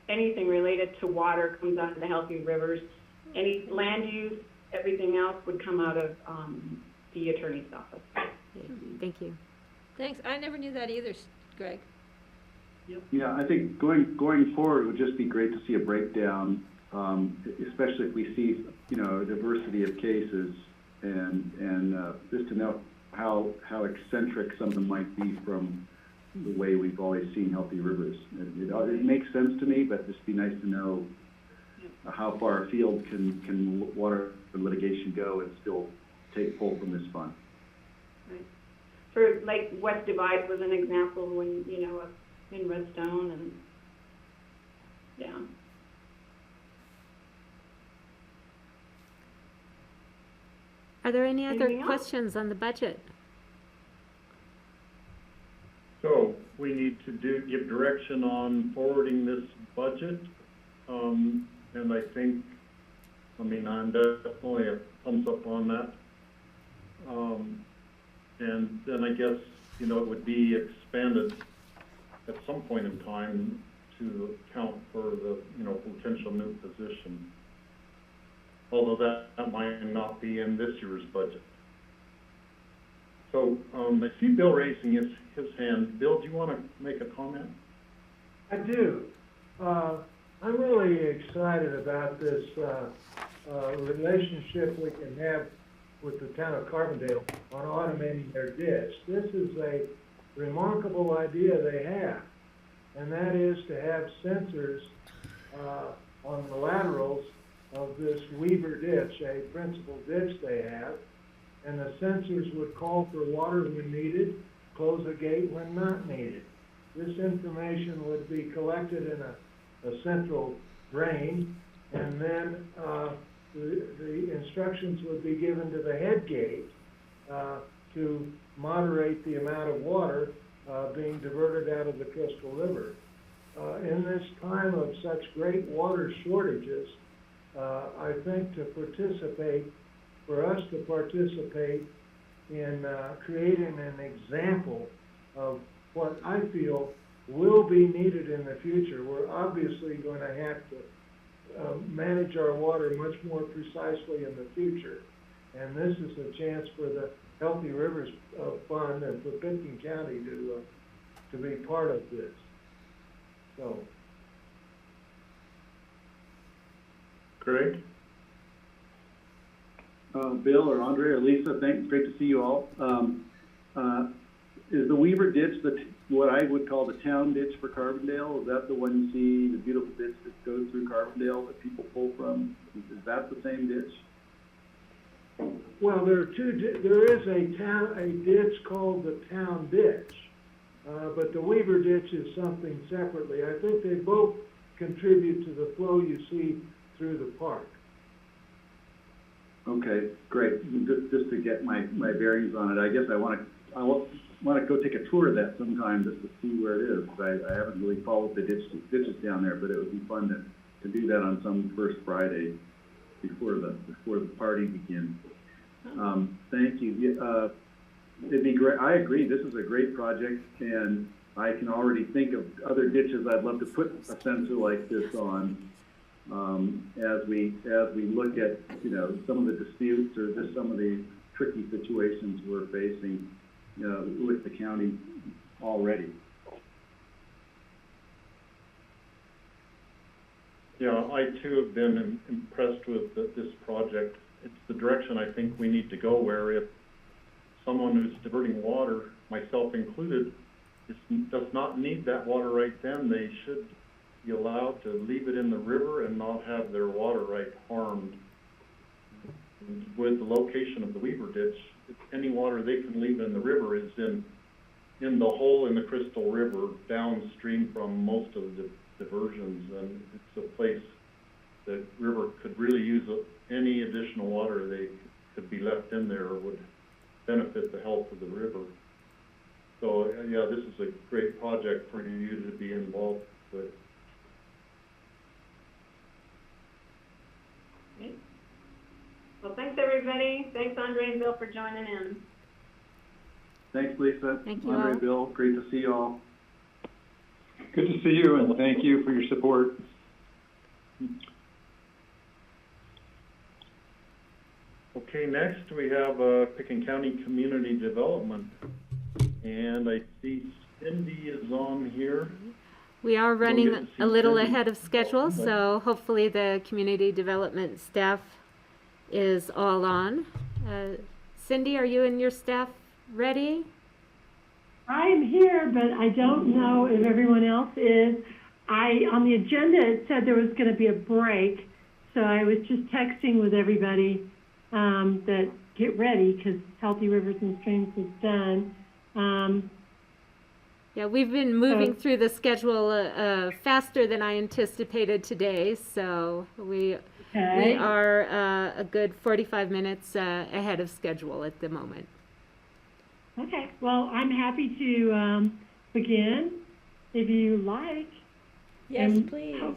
anything related to water comes out of the Healthy Rivers. Any land use, everything else would come out of the attorney's office. Thank you. Thanks, I never knew that either, Greg. Yeah, I think going forward, it would just be great to see a breakdown, especially if we see, a diversity of cases and just to know how eccentric something might be from the way we've always seen Healthy Rivers. It makes sense to me, but it'd just be nice to know how far afield can water litigation go and still pull from this fund. Right. For like West Divide was an example when, in Redstone and yeah. Are there any other Anything else? questions on the budget? So we need to give direction on forwarding this budget. And I think, I'm definitely a thumbs up on that. And then I guess you know, it would be expanded at some point in time to account for the, you know, potential new position. Although that might not be in this year's budget. So, I see Bill raising his hand. Bill, do you want to make a comment? I do. I'm really excited about this relationship we can have with the town of Carbondale on automating their ditch. This is a remarkable idea they have, and that is to have sensors on the laterals of this Weaver ditch, a principal ditch they have, and the sensors would call for water when needed, close a gate when not needed. This information would be collected in a central drain, and then the instructions would be given to the head gate to moderate the amount of water being diverted out of the Crystal River. In this time of such great water shortages, I think for us to participate in creating an example of what I feel will be needed in the future. We're obviously going to have to manage our water much more precisely in the future. And this is a chance for the Healthy Rivers Fund and for Pitkin County to be part of this. So. Greg? Bill or Andre or Lisa, thanks. Great to see you all. Is the Weaver ditch what I would call the town ditch for Carbondale? Is that the one you see, the beautiful ditch that goes through Carbondale that people pull from? Is that the same ditch? Well, there is a ditch called the town ditch, but the Weaver ditch is something separately. I think they both contribute to the flow you see through the park. Okay, great. Just to get my bearings on it, I guess I want to go take a tour of that sometime just to see where it is. I haven't really followed the ditches down there, but it would be fun to do that on some first Friday before the party begins. Thank you. It'd be great. I agree. This is a great project, and I can already think of other ditches I'd love to put a sensor like this on. As we look at, you know, some of the disputes or just some of the tricky situations we're facing, you know, with the county already. Yeah, I too have been impressed with this project. It's the direction I think we need to go, where if someone who's diverting water, myself included, does not need that water right then, they should be allowed to leave it in the river and not have their water right harmed. With the location of the Weaver ditch, any water they can leave in the river is in the hole in the Crystal River downstream from most of the diversions, and it's a place the river could really use any additional water they could be left in there would benefit the health of the river. So yeah, this is a great project for you to be involved with. Great. Well, thanks everybody. Thanks Andre and Bill for joining in. Thanks, Lisa. Thank you Andre, all. Bill, great to see you all. Good to see you, and thank you for your support. Okay, next we have Pitkin County Community Development, and I see Cindy is on here. We are get running to see a little Cindy. ahead of schedule, so hopefully the community development staff is all on. Cindy, are you and your staff ready? I'm here, but I don't know if everyone else is. On the agenda, it said there was going to be a break, so I was just texting with everybody that get ready because Healthy Rivers and Streams is done. Yeah, we've been moving through the schedule faster than I anticipated today, so we are a good 45 minutes ahead of schedule at the moment. Okay, well, I'm happy to begin if you like. Yes, And please.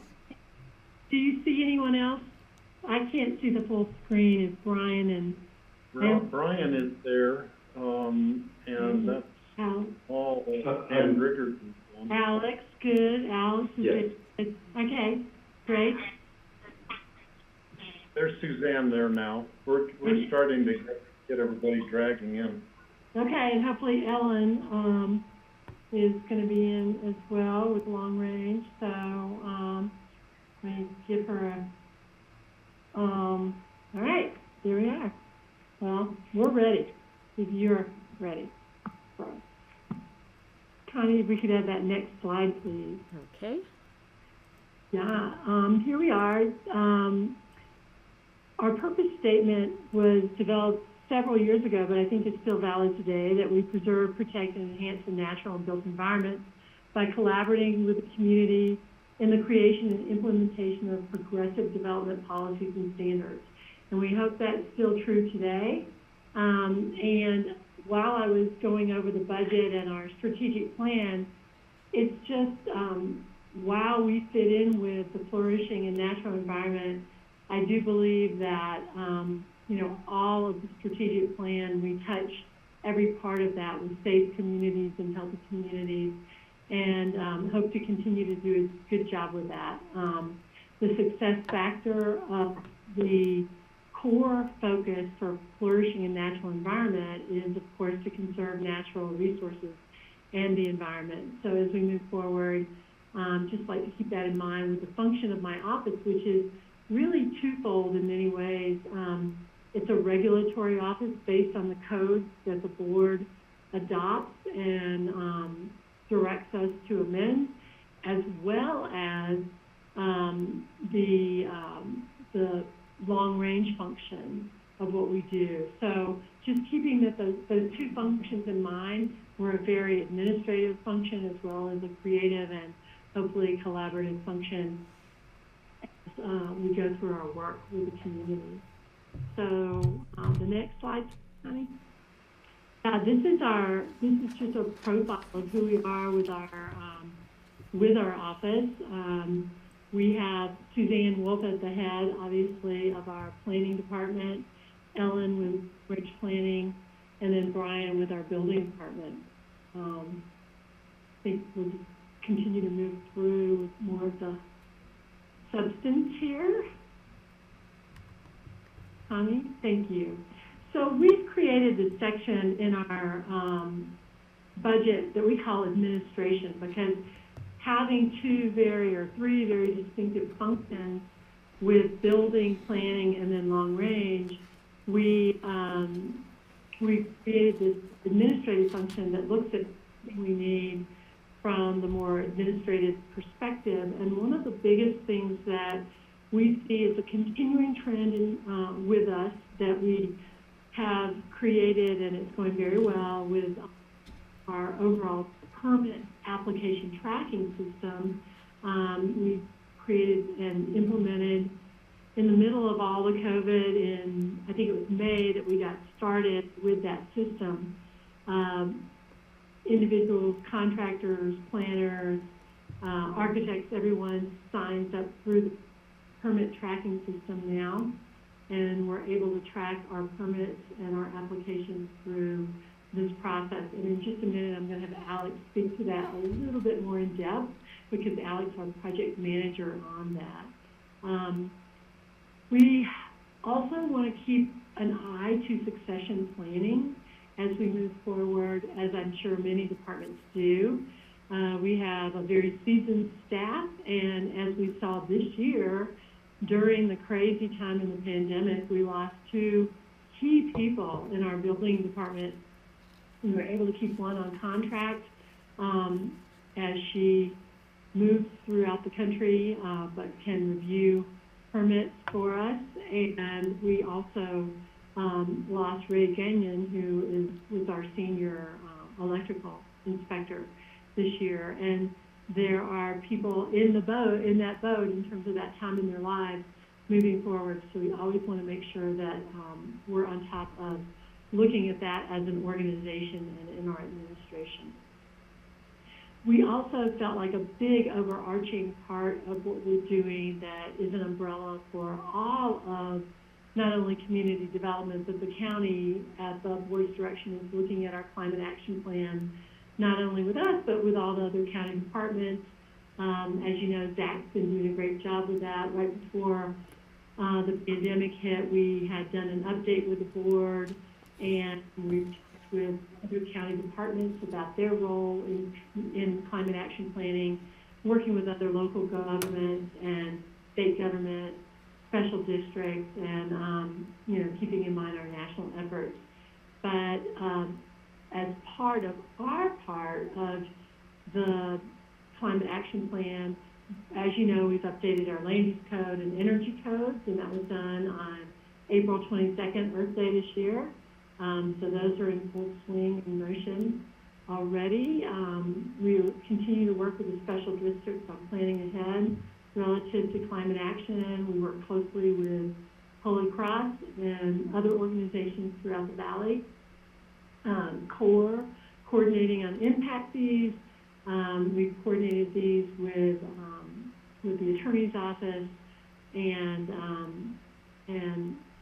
Do you see anyone else? I can't see the full screen. It's Brian and Brian is there, and that's Al, And Rickard. Alex, good. Alex is Yes. good. Okay, great. There's Suzanne there now. We're starting to get everybody dragging in. Okay, and hopefully Ellen is going to be in as well with long range. So let me give her a. All right, here we are. Well, we're ready if you're ready. Connie, if we could have that next slide, please. Okay. Yeah, here we are. Our purpose statement was developed several years ago, but I think it's still valid today, that we preserve, protect, and enhance the natural and built environments by collaborating with the community in the creation and implementation of progressive development policies and standards. And we hope that's still true today. And while I was going over the budget and our strategic plan, it's just, while we fit in with the flourishing and natural environment, I do believe that, you know, all of the strategic plan, we touch every part of that with safe communities and healthy communities, and hope to continue to do a good job with that. The success factor of the core focus for flourishing and natural environment is, of course, to conserve natural resources and the environment. So as we move forward, just like to keep that in mind with the function of my office, which is really twofold in many ways. It's a regulatory office based on the codes that the board adopts and directs us to amend, as well as the long-range function of what we do. So just keeping that those two functions in mind, we're a very administrative function as well as a creative and hopefully collaborative function as we go through our work with the community. So the next slide, honey. This is just a profile of who we are with our office. We have Suzanne Wolf at the head, obviously, of our planning department, Ellen with bridge planning, and then Brian with our building department. I think we'll just continue to move through more of the substance here. Connie, thank you. So we've created this section in our budget that we call administration, because having three very distinctive functions with building, planning, and then long range, we created this administrative function that looks at what we need from the more administrative perspective. And one of the biggest things that we see is a continuing trend with us that we have created, and it's going very well with our overall permit application tracking system. We created and implemented in the middle of all the COVID, I think it was May that we got started with that system. Individuals, contractors, planners, architects, everyone signs up through the permit tracking system now, and we're able to track our permits and our applications through this process. And in just a minute, I'm going to have Alex speak to that a little bit more in depth, because Alex is our project manager on that. We also want to keep an eye to succession planning as we move forward, as I'm sure many departments do. We have a very seasoned staff, and as we saw this year, during the crazy time in the pandemic, we lost two key people in our building department. We were able to keep one on contract as she moves throughout the country, but can review permits for us. And we also lost Ray Gagnon, who was our senior electrical inspector this year. And there are people in that boat in terms of that time in their lives moving forward. So we always want to make sure that we're on top of looking at that as an organization and in our administration. We also felt like a big overarching part of what we're doing that is an umbrella for all of not only community development, but the county at the board's direction is looking at our climate action plan, not only with us, but with all the other county departments. As you know, Zach's been doing a great job with that. Right before the pandemic hit, we had done an update with the board, and we've talked with other county departments about their role in climate action planning, working with other local governments and state government, special districts, and keeping in mind our national efforts. But as part of our part of the climate action plan, as you know, we've updated our land use code and energy codes, and that was done on April 22nd, Earth Day this year. So those are in full swing and motion already. We continue to work with the special districts on planning ahead relative to climate action. We work closely with Holy Cross and other organizations throughout the valley. CORE, coordinating on impact fees. We've coordinated these with the attorney's office and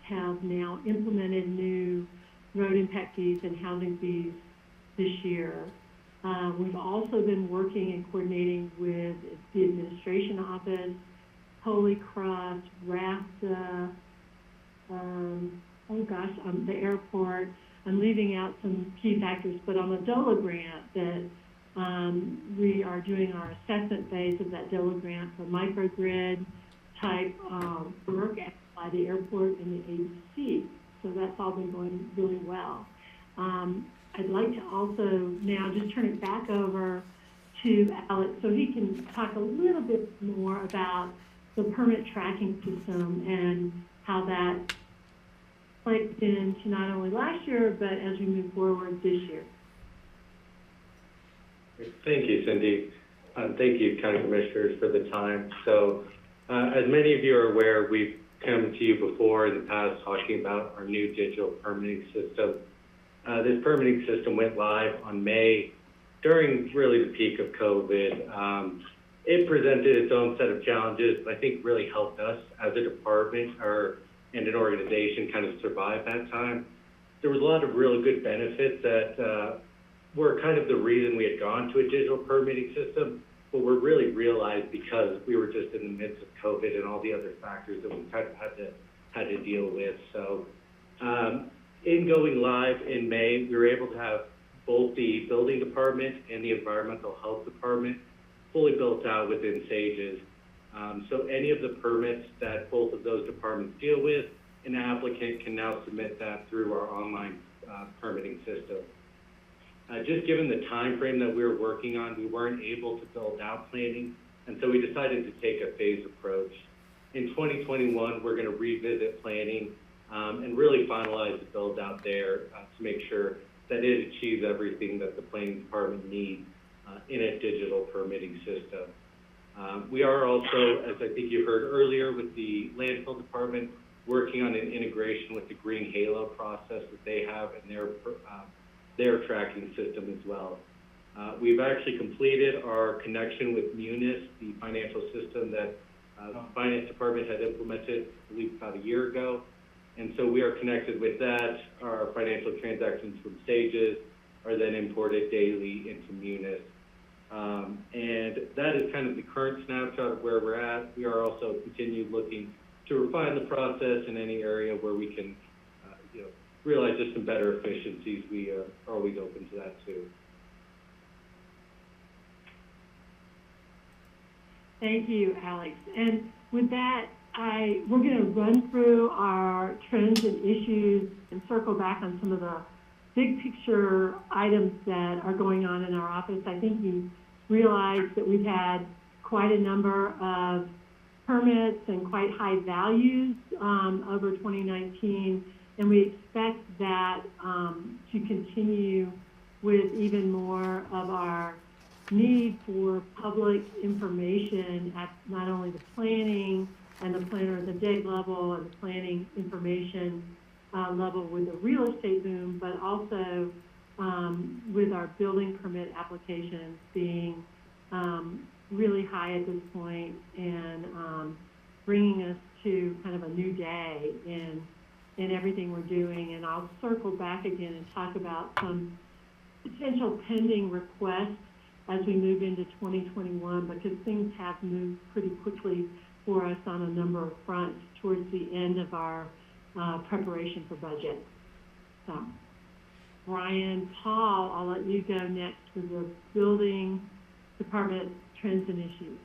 have now implemented new road impact fees and housing fees this year. We've also been working and coordinating with the administration office, Holy Cross, RAFTA, the airport. I'm leaving out some key factors, but on the DOLA grant that we are doing our assessment phase of that DOLA grant for microgrid type work by the airport and the ABC. So that's all been going really well. I'd like to also now just turn it back over to Alex so he can talk a little bit more about the permit tracking system and how that plays into not only last year, but as we move forward this year. Thank you, Cindy. Thank you, County Commissioners, for the time. So, as many of you are aware, we've come to you before in the past talking about our new digital permitting system. This permitting system went live on May during really the peak of COVID. It presented its own set of challenges, but I think really helped us as a department and an organization kind of survive that time. There was a lot of really good benefits that were kind of the reason we had gone to a digital permitting system, but were really realized because we were just in the midst of COVID and all the other factors that we kind of had to deal with. So in going live in May, we were able to have both the building department and the environmental health department fully built out within SAGES. So any of the permits that both of those departments deal with, an applicant can now submit that through our online permitting system. Just given the time frame that we were working on, we weren't able to build out planning, and so we decided to take a phased approach. In 2021, we're going to revisit planning and really finalize the build out there to make sure that it achieves everything that the planning department needs in a digital permitting system. We are also, as I think you heard earlier, with the landfill department, working on an integration with the Green Halo process that they have in their tracking system as well. We've actually completed our connection with Munis, the financial system that the finance department had implemented, I believe, about a year ago. And so we are connected with that. Our financial transactions from SAGES are then imported daily into Munis. And that is kind of the current snapshot of where we're at. We are also continuing looking to refine the process in any area where we can realize just some better efficiencies. We are always open to that too. Thank you, Alex. And with that, we're going to run through our trends and issues and circle back on some of the big picture items that are going on in our office. I think you realize that we've had quite a number of permits and quite high values over 2019, and we expect that to continue with even more of our need for public information at not only the planning and the planner at the date level and the planning information level with the real estate boom, but also with our building permit applications being really high at this point and bringing us to kind of a new day in in everything we're doing. And I'll circle back again and talk about some potential pending requests as we move into 2021, because things have moved pretty quickly for us on a number of fronts towards the end of our preparation for budget. So, Brian, Paul, I'll let you go next with the building department trends and issues.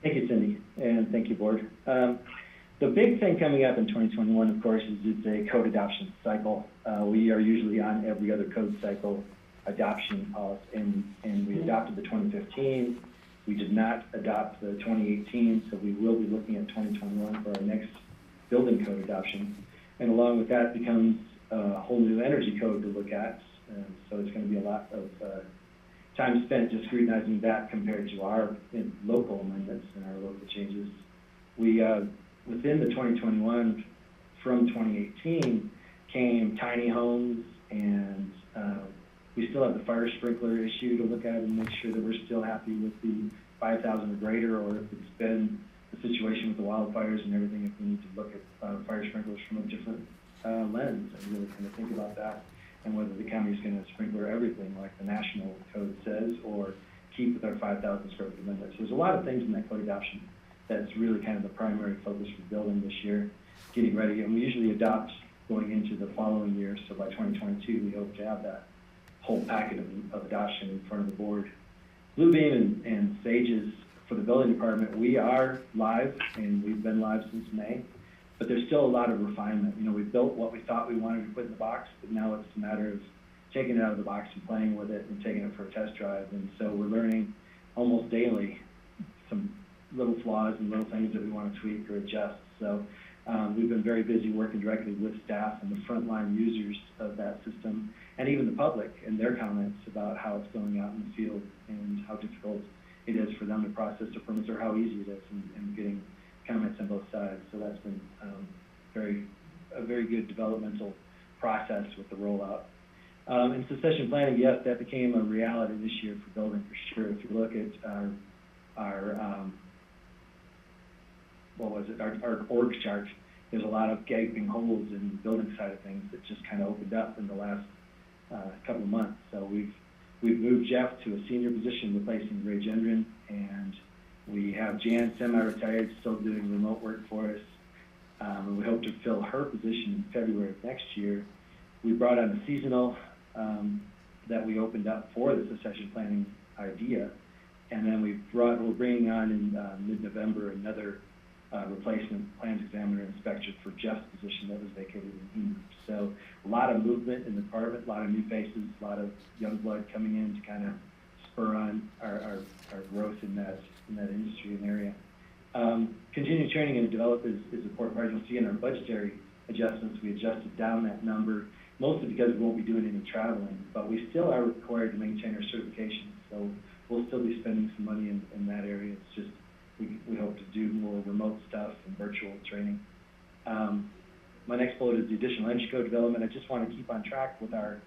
Thank you, Cindy, and thank you, Board. The big thing coming up in 2021, of course, is it's a code adoption cycle. We are usually on every other code cycle adoption policy, and we adopted the 2015. We did not adopt the 2018, so we will be looking at 2021 for our next building code adoption. And along with that becomes a whole new energy code to look at. So it's going to be a lot of time spent just scrutinizing that compared to our local amendments and our local changes. We, within the 2021 from 2018 came tiny homes, and we still have the fire sprinkler issue to look at and make sure that we're still happy with the 5,000 or greater, or if it's been the situation with the wildfires and everything, if we need to look at fire sprinklers from a different lens and really kind of think about that, and whether the county is going to sprinkler everything like the national code says, or keep with our 5,000 square foot limit. So there's a lot of things in that code adoption that's really kind of the primary focus for building this year, getting ready. And we usually adopt going into the following year, so by 2022 we hope to have that whole packet of adoption in front of the board. Bluebeam and Sages for the building department, we are live, and we've been live since May, but there's still a lot of refinement. You know, we built what we thought we wanted to put in the box, but now it's a matter of taking it out of the box and playing with it and taking it for a test drive. And so we're learning almost daily some little flaws and little things that we want to tweak or adjust. So we've been very busy working directly with staff and the frontline users of that system, and even the public and their comments about how it's going out in the field and how difficult it is for them to process the permits, or how easy it is, and getting comments on both sides. So that's been a very good developmental process with the rollout. In succession planning, yes, that became a reality this year for building, for sure. If you look at our org chart, there's a lot of gaping holes in the building side of things that just kind of opened up in the last couple of months. So we've moved Jeff to a senior position replacing Ray Gendron, and we have Jan semi-retired, still doing remote work for us. And we hope to fill her position in February of next year. We brought on a seasonal that we opened up for the succession planning idea, and then we're bringing on in mid-November another replacement plans examiner inspector for Jeff's position that was vacated in Heber. So a lot of movement in the department, a lot of new faces, a lot of young blood coming in to kind of spur on our growth in that industry and area. Continuing training and development is important part. You'll see in our budgetary adjustments, we adjusted down that number, mostly because we won't be doing any traveling, but we still are required to maintain our certification. So we'll still be spending some money in that area. It's just, we hope to do more remote stuff and virtual training. My next bullet is the additional energy code development. I just want to keep on track with our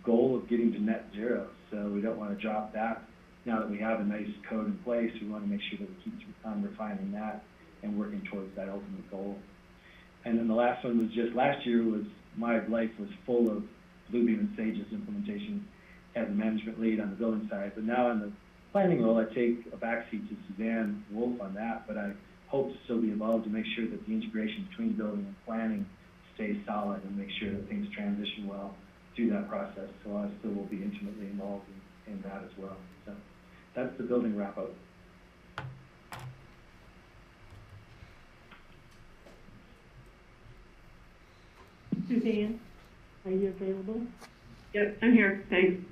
goal of getting to net zero. So we don't want to drop that. Now that we have a nice code in place, we want to make sure that we keep on refining that and working towards that ultimate goal. And then the last one was just last year my life was full of Bluebeam and Sages implementation as a management lead on the building side. But now on the planning role, I take a backseat to Suzanne Wolf on that, but I hope to still be involved to make sure that the integration between building and planning stays solid and make sure that things transition well through that process. So I still will be intimately involved in that as well. So that's the building wrap-up. Suzanne, are you available? Yep, I'm here. Thanks.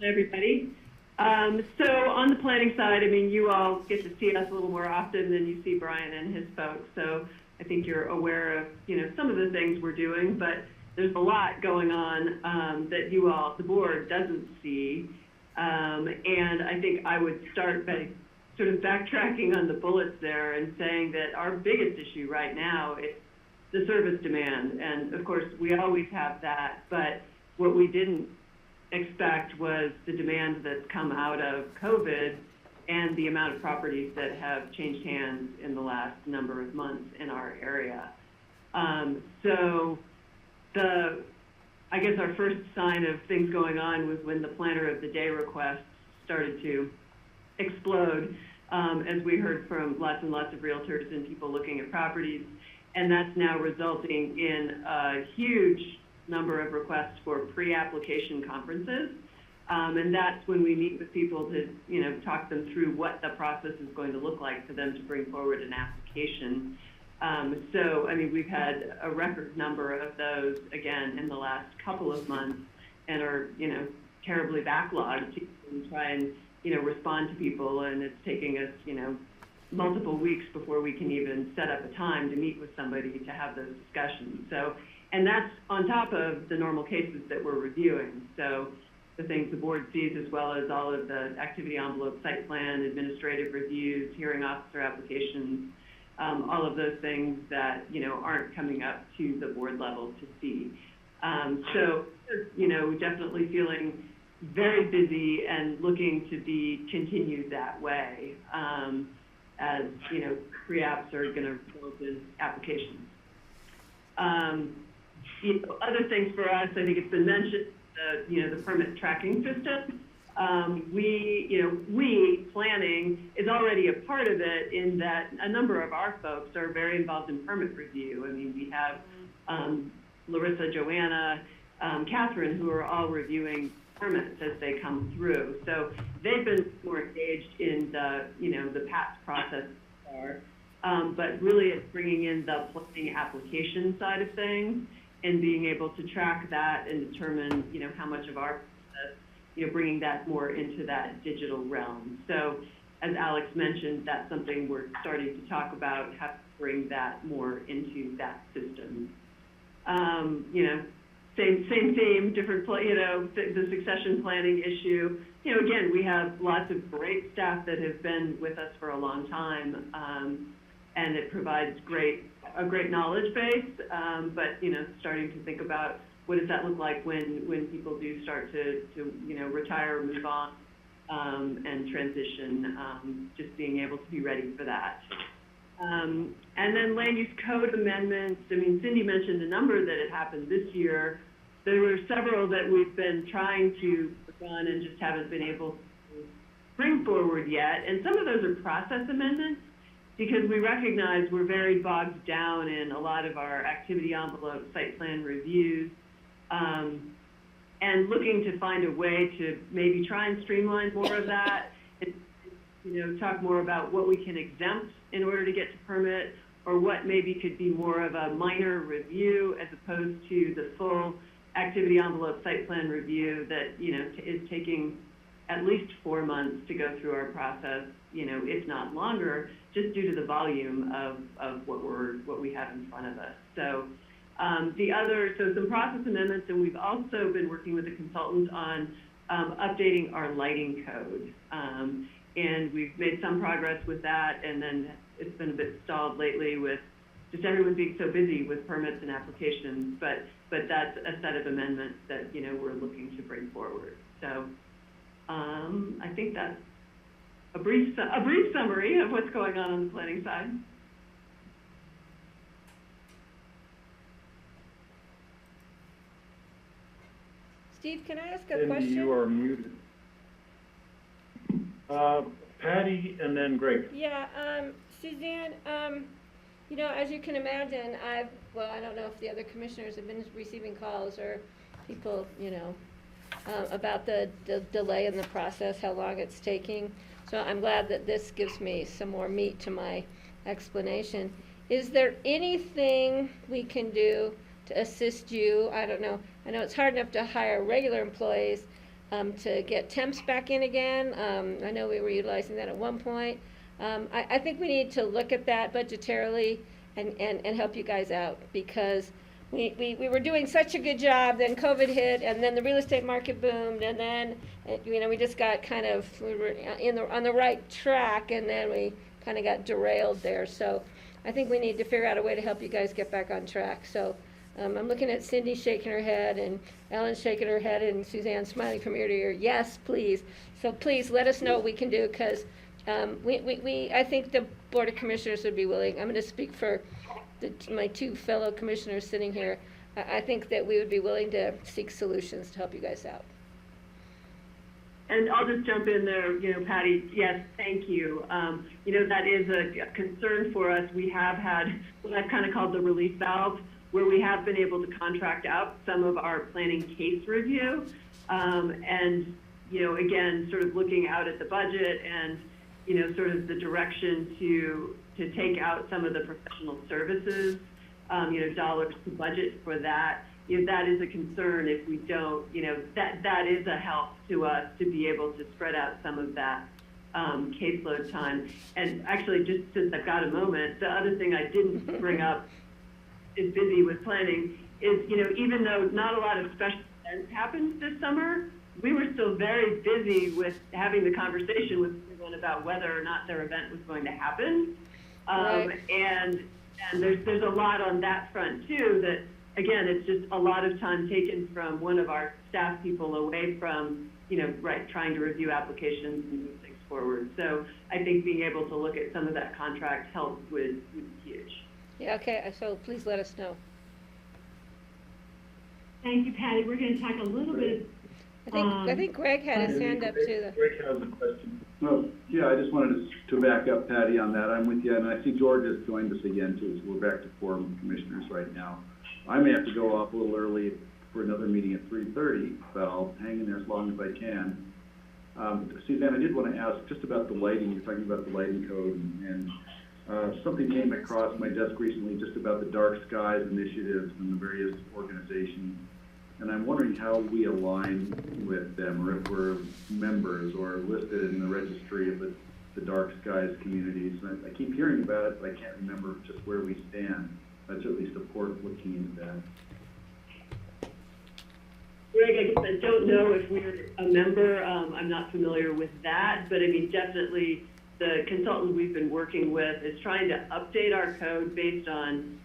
Everybody. So on the planning side, I mean, you all get to see us a little more often than you see Brian and his folks. So I think you're aware of, some of the things we're doing, but there's a lot going on that you all, the board, doesn't see. And I think I would start by sort of backtracking on the bullets there and saying that our biggest issue right now is the service demand. And of course, we always have that, but what we didn't expect was the demand that's come out of COVID and the amount of properties that have changed hands in the last number of months in our area. So I guess our first sign of things going on was when the planner of the day requests started to explode, as we heard from lots and lots of realtors and people looking at properties. And that's now resulting in a huge number of requests for pre-application conferences. And that's when we meet with people to, talk them through what the process is going to look like for them to bring forward an application. We've had a record number of those, again, in the last couple of months, and are, terribly backlogged to try and, respond to people. And it's taking us, multiple weeks before we can even set up a time to meet with somebody to have those discussions. And that's on top of the normal cases that we're reviewing. So the things the board sees, as well as all of the activity envelope, site plan, administrative reviews, hearing officer applications, all of those things that, aren't coming up to the board level to see. Definitely feeling very busy and looking to be continued that way, as, pre-apps are going to result in applications. Other things for us, I think it's been mentioned, the permit tracking system. We planning is already a part of it, in that a number of our folks are very involved in permit review. We have Larissa, Joanna, Catherine, who are all reviewing permits as they come through. So they've been more engaged in the PATS process so far. But really it's bringing in the planning application side of things and being able to track that and determine, how much of our process, bringing that more into that digital realm. So as Alex mentioned, that's something we're starting to talk about, how to bring that more into that system. Same theme, different, the succession planning issue. Again, we have lots of great staff that have been with us for a long time, and it provides a great knowledge base, but, starting to think about what does that look like when people do start to retire, move on, and transition, just being able to be ready for that. And then land use code amendments. Cindy mentioned a number that had happened this year. There were several that we've been trying to work on and just haven't been able to bring forward yet. And some of those are process amendments, because we recognize we're very bogged down in a lot of our activity envelope site plan reviews, and looking to find a way to maybe try and streamline more of that, and talk more about what we can exempt in order to get to permit, or what maybe could be more of a minor review as opposed to the full activity envelope site plan review that is taking at least 4 months to go through our process, if not longer, just due to the volume of what we have in front of us. So some process amendments, and we've also been working with a consultant on updating our lighting code. And we've made some progress with that, and then it's been a bit stalled lately with just everyone being so busy with permits and applications, but that's a set of amendments that, we're looking to bring forward. So I think that's a brief summary of what's going on the planning side. Steve, can I ask a Cindy, question? you are muted. Patty and then Greg. Yeah, Suzanne, as you can imagine, I don't know if the other commissioners have been receiving calls or people, about the delay in the process, how long it's taking. So I'm glad that this gives me some more meat to my explanation. Is there anything we can do to assist you? I don't know. I know it's hard enough to hire regular employees, to get temps back in again. I know we were utilizing that at one point. I think we need to look at that budgetarily and help you guys out, because we were doing such a good job, then COVID hit, and then the real estate market boomed, and then we just got we were on the right track, and then we kind of got derailed there. So I think we need to figure out a way to help you guys get back on track. So I'm looking at Cindy shaking her head, and Ellen shaking her head, and Suzanne smiling from ear to ear. Yes, please. So please let us know what we can do, because I think the Board of Commissioners would be willing. I'm going to speak for my two fellow commissioners sitting here, I think that we would be willing to seek solutions to help you guys out. And I'll just jump in there, Patty, yes, thank you. That is a concern for us. We have had what I've kind of called the relief valve, where we have been able to contract out some of our planning case review. And, again, sort of looking out at the budget and, sort of the direction to take out some of the professional services, dollars to budget for that. That is a concern if we don't, that is a help to us to be able to spread out some of that caseload time. And actually, just since I've got a moment, the other thing I didn't bring up is busy with planning is, even though not a lot of special events happened this summer, we were still very busy with having the conversation with everyone about whether or not their event was going to happen. Right. And there's a lot on that front too that, again, it's just a lot of time taken from one of our staff people away from, trying to review applications and move things forward. So I think being able to look at some of that contract help would be huge. Yeah, okay, so please let us know. Thank you, Patty. We're going to talk a little bit. I think Greg had his hand up too. Greg has a question. Well, yeah, I just wanted to back up Patty on that. I'm with you, and I see George has joined us again too, so we're back to quorum commissioners right now. I may have to go off a little early for another meeting at 3:30, but I'll hang in there as long as I can. Suzanne, I did want to ask just about the lighting. You're talking about the lighting code, and something came across my desk recently just about the dark skies initiatives and the various organizations. And I'm wondering how we align with them, or if we're members or listed in the registry of the dark skies communities. And I keep hearing about it, but I can't remember just where we stand. I'd certainly support looking into that. Greg, I guess I don't know if we're a member. I'm not familiar with that, but I mean, definitely the consultant we've been working with is trying to update our code based on,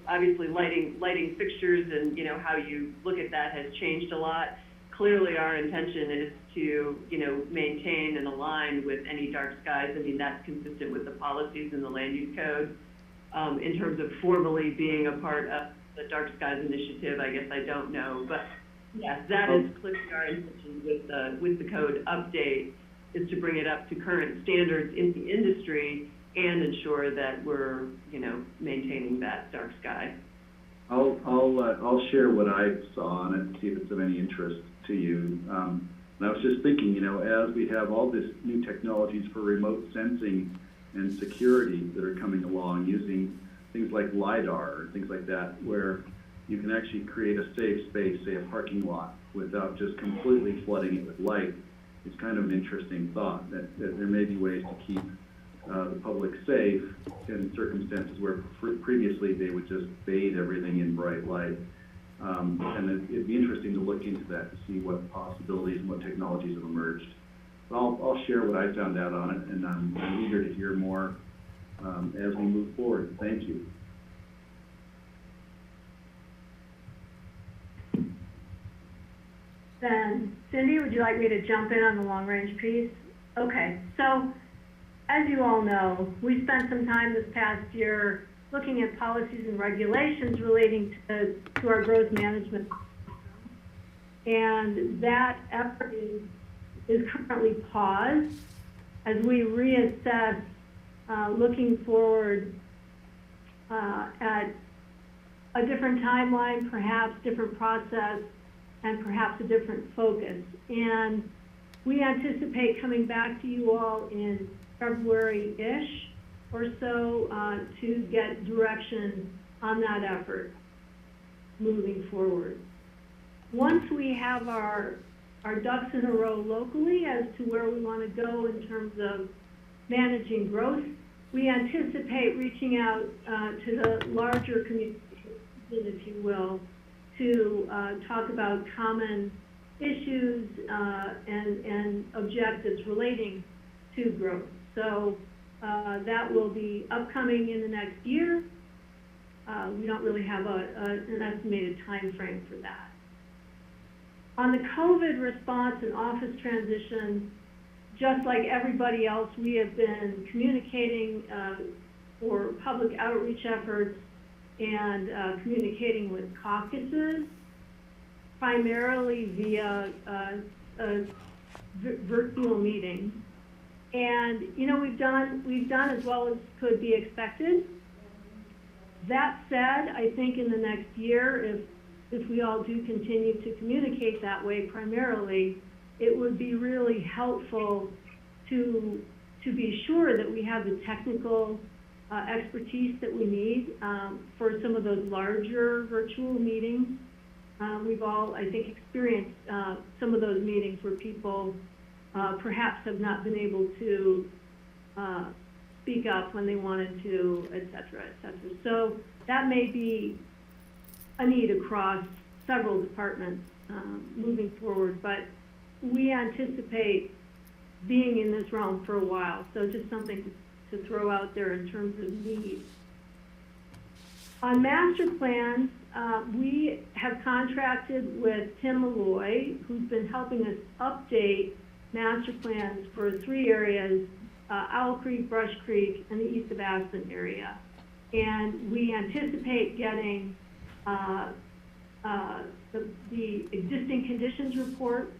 obviously lighting fixtures and, how you look at that has changed a lot. Clearly, our intention is to, maintain and align with any dark skies. I mean, that's consistent with the policies in the land use code. In terms of formally being a part of the Dark Skies Initiative, I guess I don't know, but yes, that is clearly our intention with the code update, is to bring it up to current standards in the industry and ensure that we're, maintaining that dark sky. I'll share what I saw on it and see if it's of any interest to you. And I was just thinking, as we have all this new technologies for remote sensing and security that are coming along, using things like LiDAR or things like that, where you can actually create a safe space, say a parking lot, without just completely flooding it with light. It's kind of an interesting thought that there may be ways to keep the public safe in circumstances where previously they would just bathe everything in bright light. And it'd be interesting to look into that to see what possibilities and what technologies have emerged. I'll share what I found out on it, and I'm eager to hear more as we move forward. Thank you. Then, Cindy, would you like me to jump in on the long-range piece? Okay, so as you all know, we spent some time this past year looking at policies and regulations relating to our growth management. And that effort is currently paused as we reassess, looking forward at a different timeline, perhaps different process, and perhaps a different focus. And we anticipate coming back to you all in February-ish or so to get direction on that effort moving forward. Once we have our ducks in a row locally as to where we want to go in terms of managing growth, we anticipate reaching out to the larger community, if you will, to talk about common issues and objectives relating to growth. So that will be upcoming in the next year. We don't really have an estimated time frame for that. On the COVID response and office transition, just like everybody else, we have been communicating for public outreach efforts and communicating with caucuses, primarily via virtual meetings. And, you know, we've done as well as could be expected. That said, I think in the next year, if we all do continue to communicate that way primarily, it would be really helpful to be sure that we have the technical expertise that we need for some of those larger virtual meetings. We've all, I think, experienced some of those meetings where people perhaps have not been able to speak up when they wanted to, et cetera, et cetera. So that may be a need across several departments moving forward, but we anticipate being in this realm for a while. So just something to throw out there in terms of need. On master plans, we have contracted with Tim Malloy, who's been helping us update master plans for 3 areas, Owl Creek, Brush Creek, and the east of Aspen area. And we anticipate getting the existing conditions report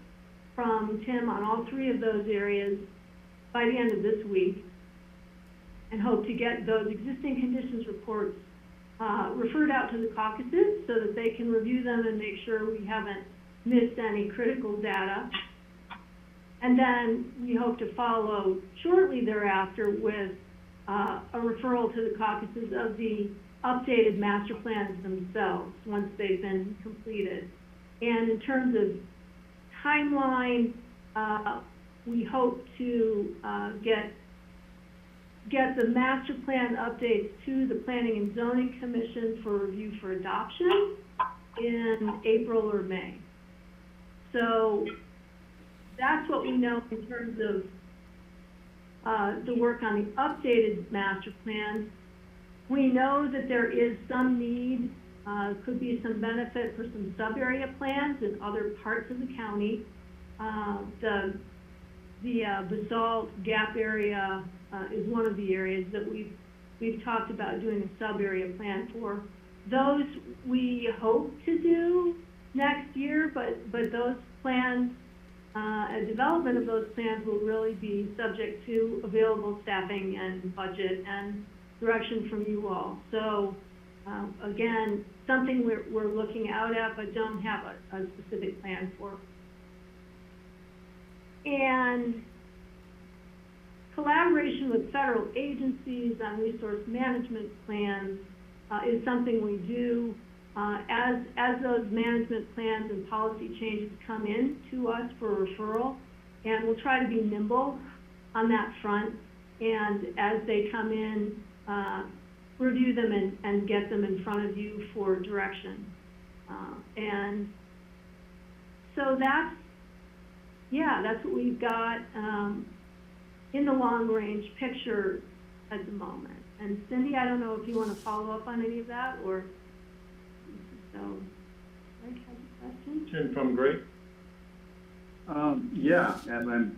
from Tim on all 3 of those areas by the end of this week, and hope to get those existing conditions reports referred out to the caucuses so that they can review them and make sure we haven't missed any critical data. And then we hope to follow shortly thereafter with a referral to the caucuses of the updated master plans themselves once they've been completed. And in terms of timeline, we hope to get the master plan updates to the Planning and Zoning Commission for review for adoption in April or May. So that's what we know in terms of the work on the updated master plans. We know that there is some need, could be some benefit for some sub-area plans in other parts of the county. The basalt gap area is one of the areas that we've talked about doing a sub-area plan for. Those we hope to do next year, but those plans, development of those plans will really be subject to available staffing and budget and direction from you all. So again, something we're looking out at, but don't have a specific plan for. And collaboration with federal agencies on resource management plans is something we do as those management plans and policy changes come in to us for referral, and we'll try to be nimble on that front, and as they come in, review them and get them in front of you for direction. And so that's what we've got in the long-range picture at the moment. And Cindy, I don't know if you want to follow up on any of that, or so. Greg has a question. Jim from Greg. Yeah, and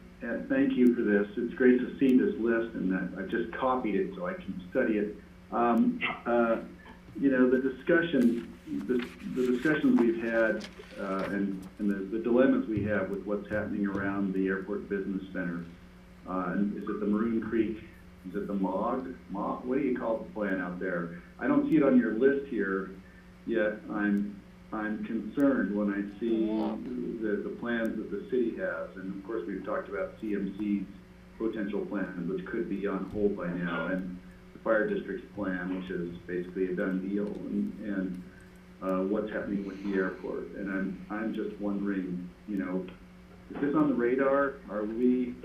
thank you for this. It's great to see this list, and that I just copied it so I can study it. You know, the discussions we've had, and the dilemmas we have with what's happening around the Airport Business Center. And is it the Maroon Creek? Is it the MOG? What do you call the plan out there? I don't see it on your list here, yet I'm concerned when I see the plans that the city has. And of course, we've talked about CMC's potential plan, which could be on hold by now, and the fire district's plan, which is basically a done deal, and what's happening with the airport. And I'm just wondering, you know, is this on the radar? Are we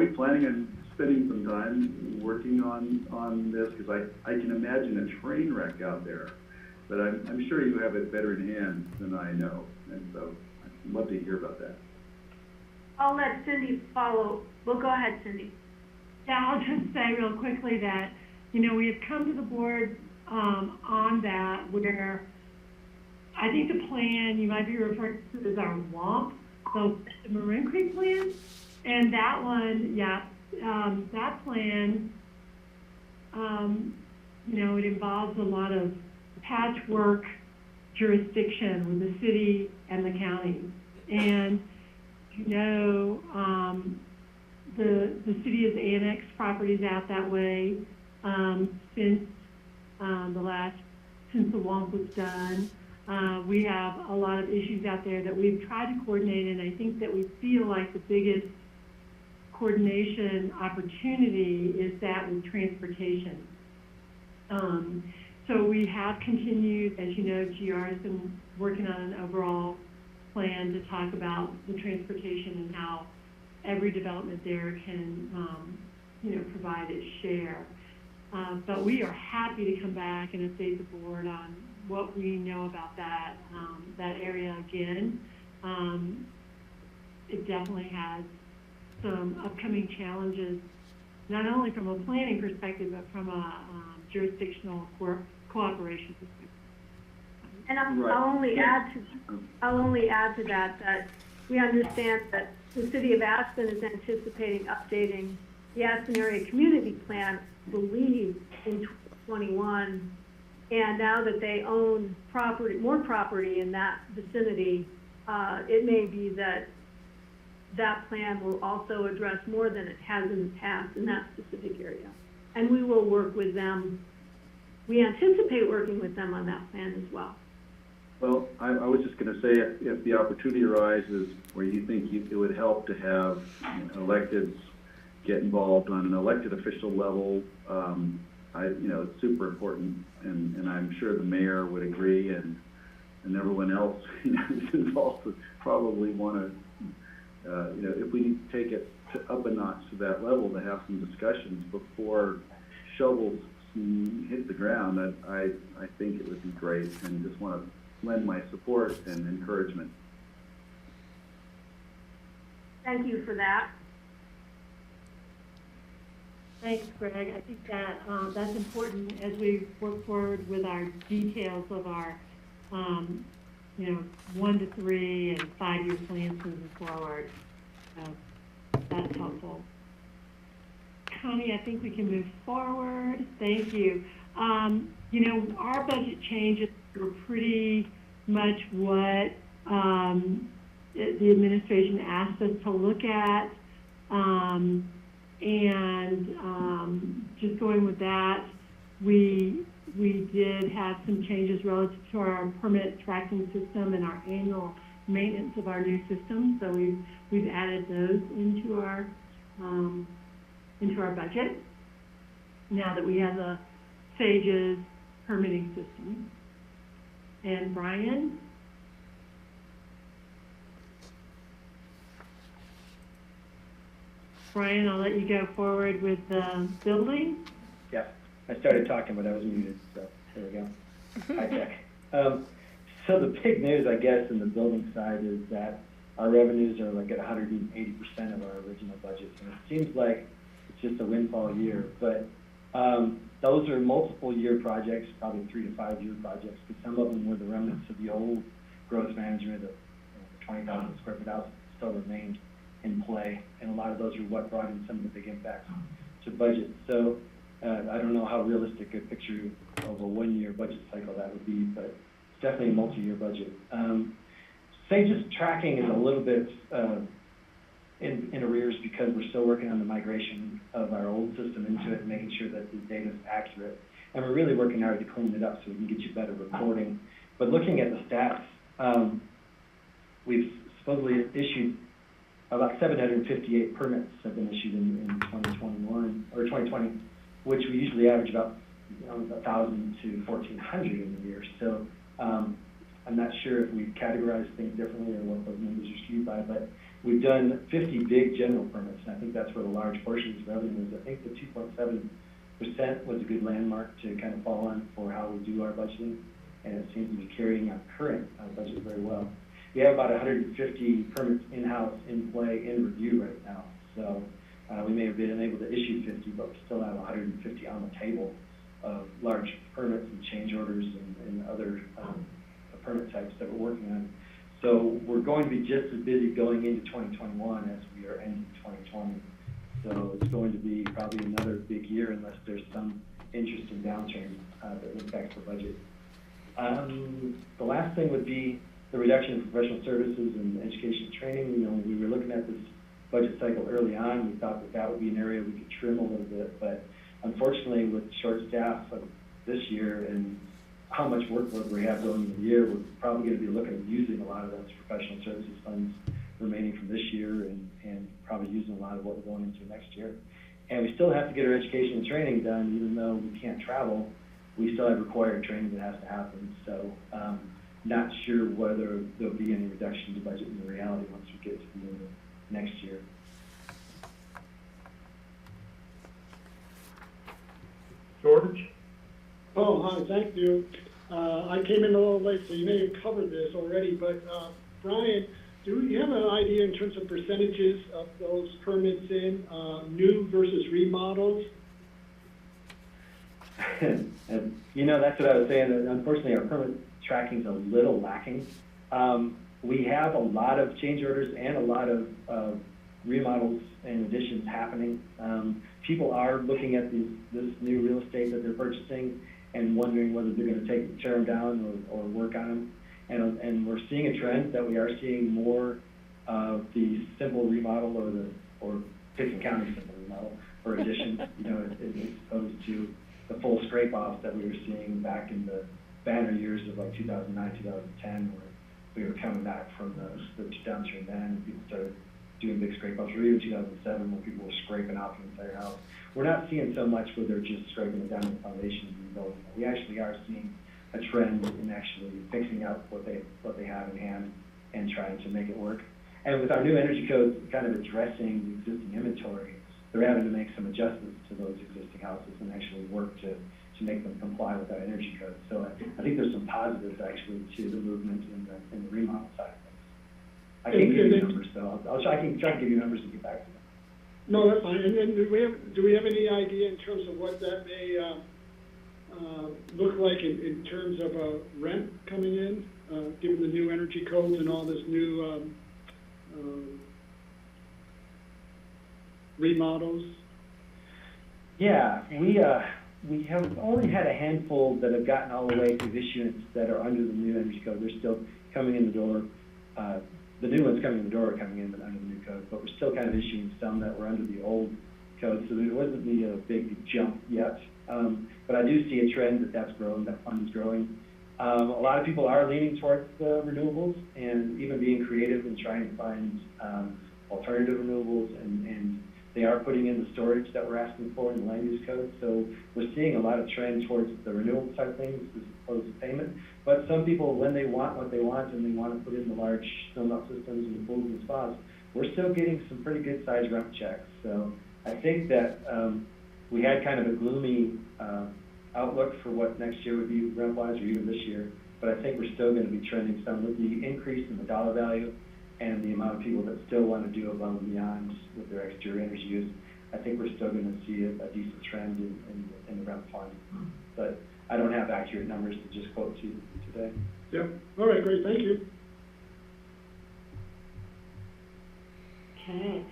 planning on spending some time working on this? Because I can imagine a train wreck out there, but I'm sure you have it better in hand than I know, and so I'd love to hear about that. I'll let Cindy follow. Well, go ahead, Cindy. Yeah, I'll just say real quickly that, you know, we have come to the board on that, where I think the plan you might be referring to is our WOMP, so the Maroon Creek plan, and that one, yeah, that plan it involves a lot of patchwork jurisdiction with the city and the county. And, the city has annexed properties out that way since the WOMP was done. We have a lot of issues out there that we've tried to coordinate, and I think that we feel like the biggest coordination opportunity is that with transportation. So we have continued, as you know, GR has been working on an overall plan to talk about the transportation and how every development there can, provide its share. But we are happy to come back and update the board on what we know about that area again. It definitely has some upcoming challenges, not only from a planning perspective, but from a jurisdictional cooperation perspective. And I'll only add to that we understand that the city of Aspen is anticipating updating the Aspen Area Community Plan, I believe, in 2021. And now that they own more property in that vicinity, it may be that plan will also address more than it has in the past in that specific area. And we will work with them. We anticipate working with them on that plan as well. Well, I was just going to say, if the opportunity arises where you think it would help to have electeds get involved on an elected official level, it's super important, and I'm sure the mayor would agree, and everyone else who's involved would probably want to, if we need to take it up a notch to that level, to have some discussions before shovels hit the ground, I think it would be great, and just want to lend my support and encouragement. Thank you for that. Thanks, Greg. I think that that's important as we work forward with our details of our, 1 to 3 and 5-year plans moving forward. That's helpful. Connie, I think we can move forward. Thank you. Our budget changes were pretty much what the administration asked us to look at. Just going with that, we did have some changes relative to our permit tracking system and our annual maintenance of our new system. So we've added those into our budget now that we have the SAGES permitting system. And Brian? Brian, I'll let you go forward with the building. Yeah, I started talking, but I was muted, so there we go. High tech. So the big news, I guess, in the building side is that our revenues are like at 180% of our original budget. And it seems like it's just a windfall year, but those are multiple year projects, probably 3 to 5 year projects, because some of them were the remnants of the old growth management of the 20,000 square foot house still remained in play, and a lot of those are what brought in some of the big impacts to budget. So I don't know how realistic a picture of a 1 year budget cycle that would be, but it's definitely a multi-year budget. SAGES tracking is a little bit in arrears because we're still working on the migration of our old system into it and making sure that the data is accurate. And we're really working hard to clean it up so we can get you better reporting. But looking at the stats, we've supposedly issued about 758 permits have been issued in 2021 or 2020, which we usually average about 1,000 to 1,400 in a year. So I'm not sure if we categorize things differently or what those numbers are skewed by, but we've done 50 big general permits, and I think that's where the large portion of this revenue is. I think the 2.7% was a good landmark to kind of fall on for how we do our budgeting, and it seems to be carrying our current budget very well. We have about 150 permits in-house, in play, in review right now. So we may have been able to issue 50, but we still have 150 on the table of large permits and change orders and other permit types that we're working on. So we're going to be just as busy going into 2021 as we are ending 2020. So it's going to be probably another big year unless there's some interesting downturn that impacts the budget. The last thing would be the reduction in professional services and education training. You know, when we were looking at this budget cycle early on, we thought that that would be an area we could trim a little bit, but unfortunately, with short staff of this year and how much workload we have going into the year, we're probably going to be looking at using a lot of those professional services funds remaining from this year and probably using a lot of what we're going into next year. And we still have to get our education and training done, even though we can't travel. We still have required training that has to happen. So not sure whether there'll be any reduction to budget in the reality once we get to the end of next year. George? Oh, hi, thank you. I came in a little late, so you may have covered this already, but Brian, do you have an idea in terms of percentages of those permits in new versus remodels? And, you know, that's what I was saying. Unfortunately, our permit tracking is a little lacking. We have a lot of change orders and a lot of remodels and additions happening. People are looking at this new real estate that they're purchasing and wondering whether they're going to tear them down or work on them. And we're seeing a trend that we are seeing more of the simple remodel or Pickens County simple remodel or additions, you know, as opposed to the full scrape-offs that we were seeing back in the banner years of like 2009, 2010, where we were coming back from the downturn then, and people started doing big scrape-offs, or even 2007 when people were scraping out the entire house. We're not seeing so much where they're just scraping it down to the foundation and rebuilding it. We actually are seeing a trend in actually fixing out what they have in hand and trying to make it work. And with our new energy codes kind of addressing the existing inventory, they're having to make some adjustments to those existing houses and actually work to make them comply with our energy code. So I think there's some positives actually to the movement in the remodel side of things. I can't give you numbers though. I can try to give you numbers and get back to them. No, that's fine. And do we have any idea in terms of what that may look like in terms of rent coming in, given the new energy codes and all this new remodels? Yeah, we have only had a handful that have gotten all the way to issuance that are under the new energy code. They're still coming in the door. The new ones coming in the door are coming in under the new code, but we're still kind of issuing some that were under the old code, so there wasn't a big jump yet. But I do see a trend that's growing, that fund is growing. A lot of people are leaning towards the renewables and even being creative and trying to find alternative renewables, and they are putting in the storage that we're asking for in the land use code. So we're seeing a lot of trend towards the renewable side of things as opposed to payment. But some people, when they want what they want and they want to put in the large snowmelt systems and the pools and spas, we're still getting some pretty good sized rent checks. So I think that we had kind of a gloomy outlook for what next year would be rent-wise or even this year, but I think we're still going to be trending some with the increase in the dollar value and the amount of people that still want to do above and beyond with their exterior energy use. I think we're still going to see a decent trend in the rent fund, but I don't have accurate numbers to just quote to you today. Yep. All right, great. Thank you. Okay.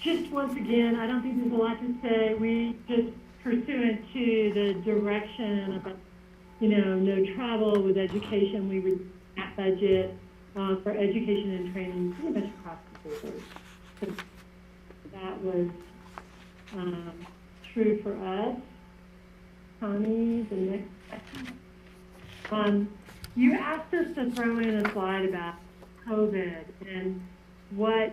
Just once again, I don't think there's a lot to say. We just pursuant to the direction about, no travel with education, we would at budget for education and training pretty much across the board. So that was true for us. Connie, the next question. You asked us to throw in a slide about COVID and what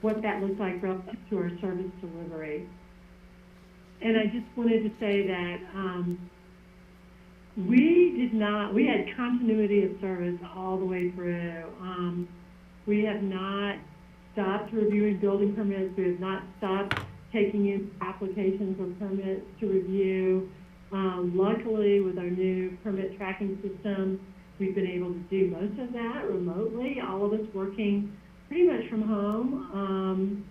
that looks like relative to our service delivery. And I just wanted to say that we had continuity of service all the way through. We have not stopped reviewing building permits. We have not stopped taking in applications or permits to review. Luckily, with our new permit tracking system, we've been able to do most of that remotely, all of us working pretty much from home.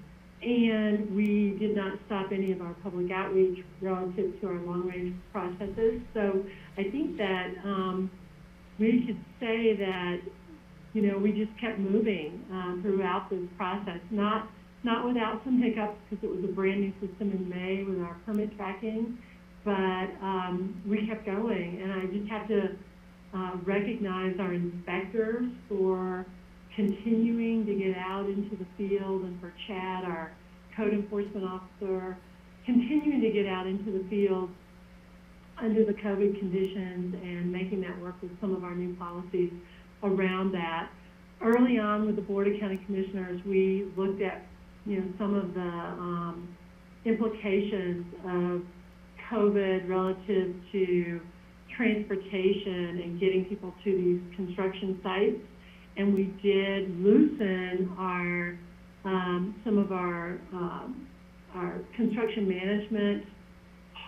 And we did not stop any of our public outreach relative to our long-range processes. So I think that we could say that, we just kept moving throughout this process, not not without some hiccups because it was a brand new system in May with our permit tracking, but we kept going, and I just have to recognize our inspectors for continuing to get out into the field, and for Chad, our code enforcement officer, continuing to get out into the field under the COVID conditions and making that work with some of our new policies around that. Early on with the Board of County Commissioners, we looked at, some of the implications of COVID relative to transportation and getting people to these construction sites, and we did loosen our some of our construction management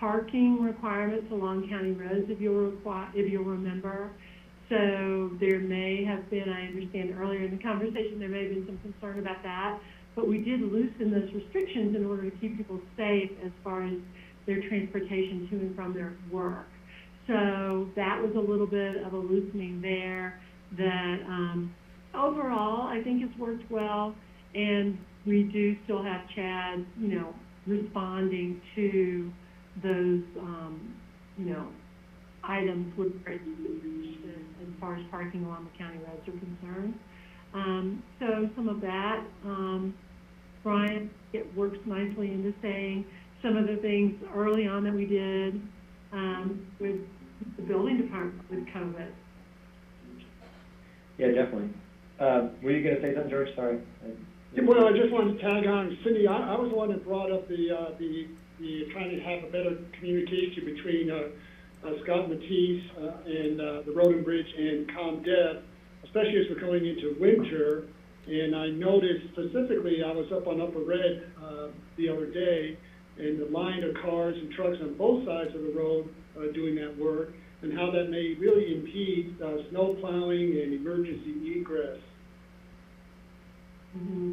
parking requirements along county roads, if you'll remember. So there may have been, I understand earlier in the conversation, there may have been some concern about that, but we did loosen those restrictions in order to keep people safe as far as their transportation to and from their work. So that was a little bit of a loosening there that overall I think it's worked well, and we do still have Chad, responding to those, items with as far as parking along the county roads are concerned. So some of that, Brian, it works nicely into saying some of the things early on that we did with the building department with COVID. Yeah, definitely. Were you going to say something, George? Sorry. Well, I just wanted to tag on, Cindy. I was the one that brought up the trying to have a better communication between Scott Matisse and the Road and Bridge and ComDev, especially as we're going into winter. And I noticed specifically, I was up on Upper Red the other day, and the line of cars and trucks on both sides of the road doing that work, and how that may really impede snow plowing and emergency egress. Mm-hmm.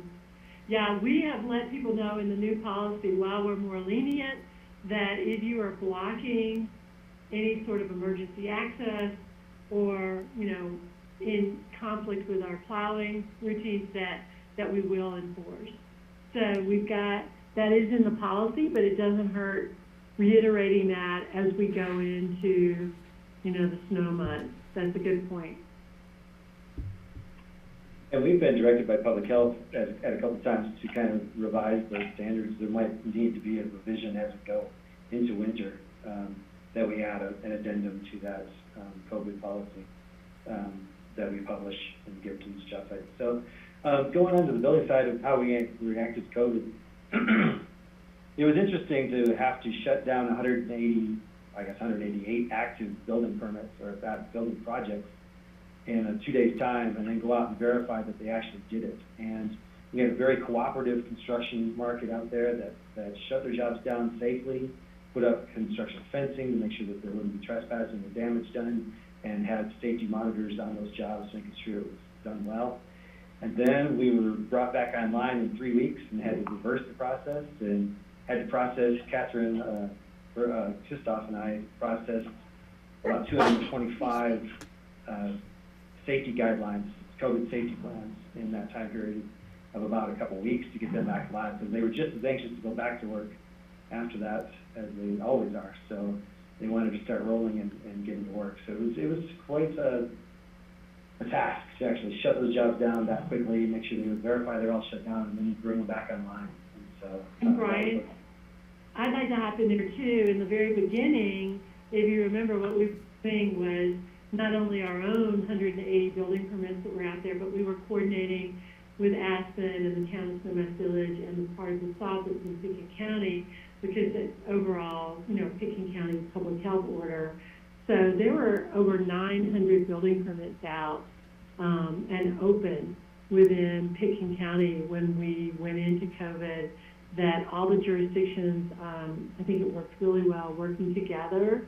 Yeah, we have let people know in the new policy, while we're more lenient, that if you are blocking any sort of emergency access or, in conflict with our plowing routines, that we will enforce. So we've got, that is in the policy, but it doesn't hurt reiterating that as we go into, the snow months. That's a good point. And we've been directed by Public Health at a couple of times to kind of revise those standards. There might need to be a revision as we go into winter, that we add an addendum to that COVID policy that we publish and give to each job site. So going on to the building side of how we reacted to COVID, it was interesting to have to shut down 188 active building permits or building projects in a 2 days time, and then go out and verify that they actually did it. And we had a very cooperative construction market out there that shut their jobs down safely, put up construction fencing to make sure that there wouldn't be trespassing or damage done, and had safety monitors on those jobs, making sure it was done well. And then we were brought back online in 3 weeks and had to reverse the process, and had to process, Catherine Christoph and I processed about 225 safety guidelines, COVID safety plans in that time period of about a couple weeks to get them back live. So they were just as anxious to go back to work after that as they always are. So they wanted to start rolling and getting to work. So it was quite a task to actually shut those jobs down that quickly, make sure they would verify they're all shut down, and then bring them back online. And so, and Brian, I'd like to hop in there too. In the very beginning, if you remember, what we were doing was not only our own 180 building permits that were out there, but we were coordinating with Aspen and the town of Snowmass Village and the part of the south that was in Pickett County, because it's overall, Pickett County public health order. So there were over 900 building permits out and open within Pickett County when we went into COVID, that all the jurisdictions, I think it worked really well working together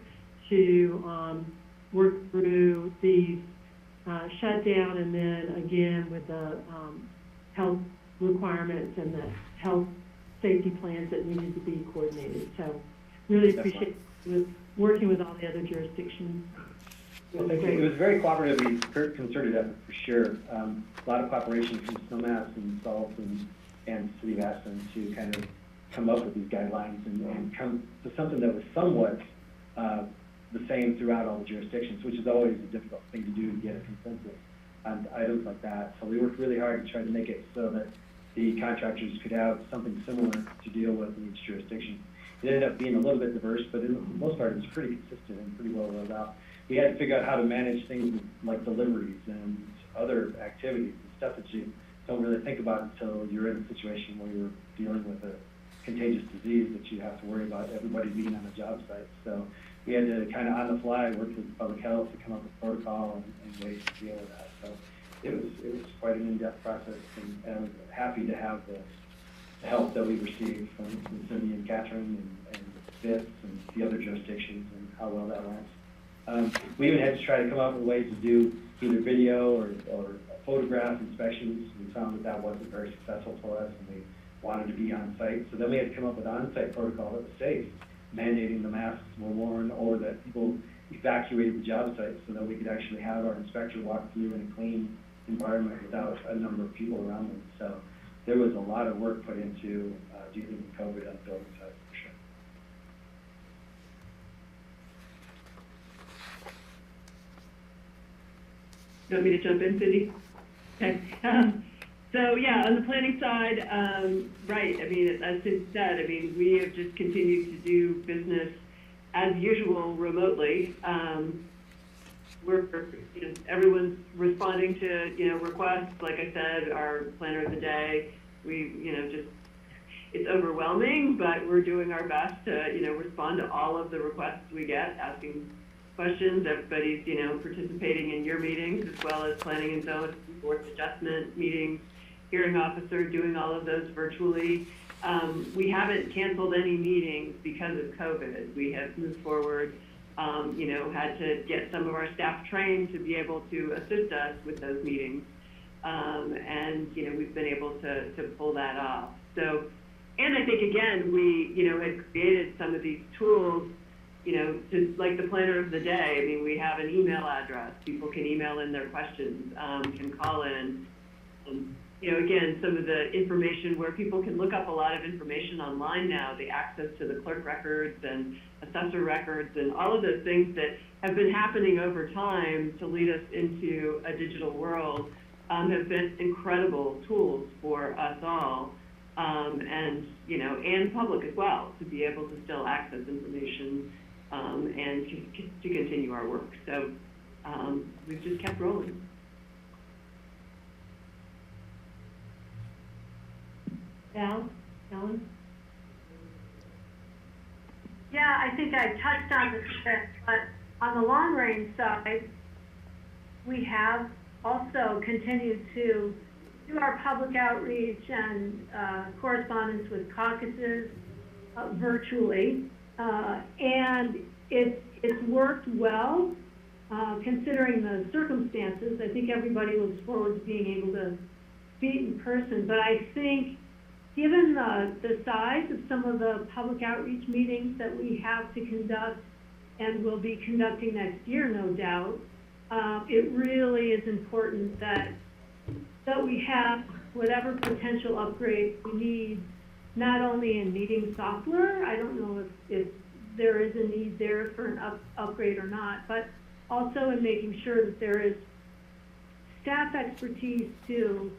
to work through the shutdown, and then again with the health requirements and the health safety plans that needed to be coordinated. So really appreciate working with all the other jurisdictions. Well, thank you. It was very cooperative, concerted effort for sure. A lot of cooperation from Snowmass and Salt and and City of Aspen to kind of come up with these guidelines and come to something that was somewhat the same throughout all the jurisdictions, which is always a difficult thing to do to get a consensus on items like that. So we worked really hard to try to make it so that the contractors could have something similar to deal with in each jurisdiction. It ended up being a little bit diverse, but in the most part, it was pretty consistent and pretty well rolled out. We had to figure out how to manage things like deliveries and other activities and stuff that you don't really think about until you're in a situation where you're dealing with a contagious disease that you have to worry about everybody being on a job site. So we had to kind of on the fly work with public health to come up with protocol and ways to deal with that. So it was quite an in-depth process, and I'm happy to have the help that we received from Cindy and Catherine and Fifth and the other jurisdictions and how well that went. We even had to try to come up with ways to do either video or photograph inspections. We found that wasn't very successful for us, and we wanted to be on site. So then we had to come up with an on-site protocol that was safe, mandating the masks were worn or that people evacuated the job site so that we could actually have our inspector walk through in a clean environment without a number of people around them. So there was a lot of work put into dealing with COVID on the building side, for sure. You want me to jump in, Cindy? Okay. So yeah, on the planning side, right, I mean, as Cindy said, I mean, we have just continued to do business as usual remotely. Everyone's responding to, requests. Like I said, our planner of the day, it's overwhelming, but we're doing our best to, respond to all of the requests we get, asking questions. Everybody's, participating in your meetings as well as planning and zone, board adjustment meetings, hearing officer, doing all of those virtually. We haven't canceled any meetings because of COVID. We have moved forward, had to get some of our staff trained to be able to assist us with those meetings. And, we've been able to pull that off. So, and I think, again, we, had created some of these tools, to, like the planner of the day. I mean, we have an email address. People can email in their questions, can call in. Again, some of the information where people can look up a lot of information online now, the access to the clerk records and assessor records and all of those things that have been happening over time to lead us into a digital world, have been incredible tools for us all, and public as well, to be able to still access information, and to continue our work. So we've just kept rolling. Ellen? Yeah, I think I touched on this a bit, but on the long range side, we have also continued to do our public outreach and correspondence with caucuses virtually, and it's worked well considering the circumstances. I think everybody looks forward to being able to meet in person, but I think given the size of some of the public outreach meetings that we have to conduct and will be conducting next year, no doubt, it really is important that we have whatever potential upgrade we need, not only in meeting software. I don't know if there is a need there for an upgrade or not, but also in making sure that there is staff expertise to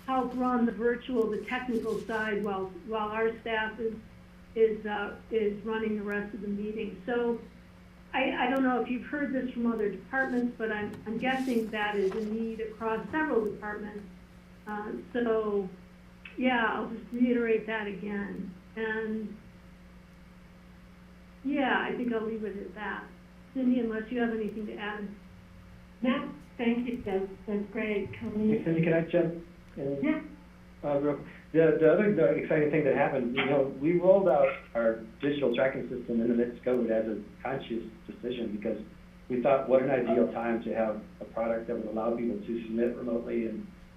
help run the technical side while our staff is running the rest of the meeting. So I don't know if you've heard this from other departments, but I'm guessing that is a need across several departments. So yeah, I'll just reiterate that again. And yeah, I think I'll leave it at that. Cindy, unless you have anything to add. No, thank you. That's great. Hey, Cindy, can I jump in? Yeah. The other exciting thing that happened, we rolled out our digital tracking system in the midst of COVID as a conscious decision, because we thought, what an ideal time to have a product that would allow people to submit remotely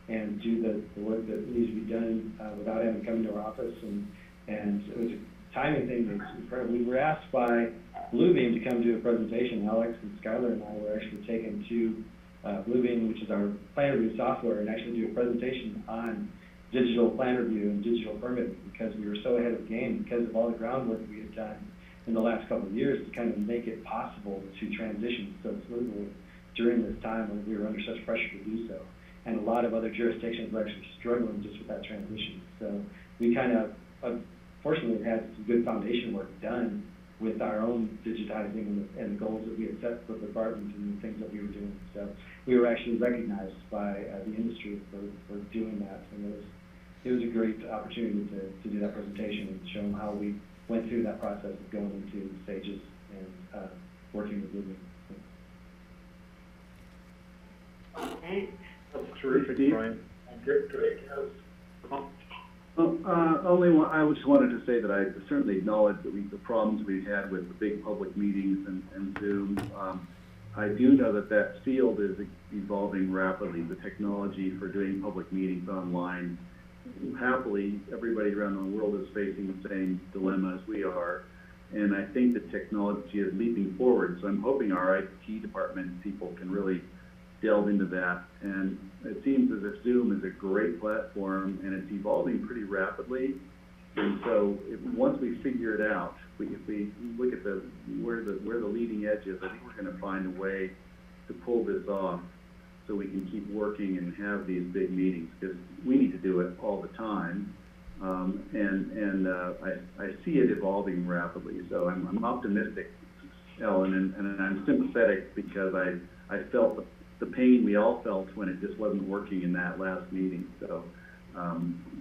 and do the work that needs to be done without having to come into our office. And it was a timing thing that was incredible. We were asked by Bluebeam to come do a presentation. Alex and Skylar and I were actually taken to Bluebeam, which is our plan review software, and actually do a presentation on digital plan review and digital permitting, because we were so ahead of the game because of all the groundwork we had done in the last couple of years to kind of make it possible to transition so smoothly during this time when we were under such pressure to do so. And a lot of other jurisdictions were actually struggling just with that transition. So we kind of, fortunately, had some good foundation work done with our own digitizing and the goals that we had set for the department and the things that we were doing. So we were actually recognized by the industry for doing that. And it was a great opportunity to do that presentation and show them how we went through that process of going into stages and working with Lumen. Okay. That's terrific, Brian. Greg has a comment. Only one, I just wanted to say that I certainly acknowledge that the problems we had with the big public meetings and Zoom. I do know that field is evolving rapidly, the technology for doing public meetings online. Happily, everybody around the world is facing the same dilemma as we are, and I think the technology is leaping forward, so I'm hoping our IT department people can really delve into that. And it seems as if Zoom is a great platform and it's evolving pretty rapidly. And so once we figure it out, if we look at where the leading edge is, I think we're going to find a way to pull this off so we can keep working and have these big meetings, because we need to do it all the time. I see it evolving rapidly. So I'm optimistic, Ellen, and I'm sympathetic because I felt the pain we all felt when it just wasn't working in that last meeting. So,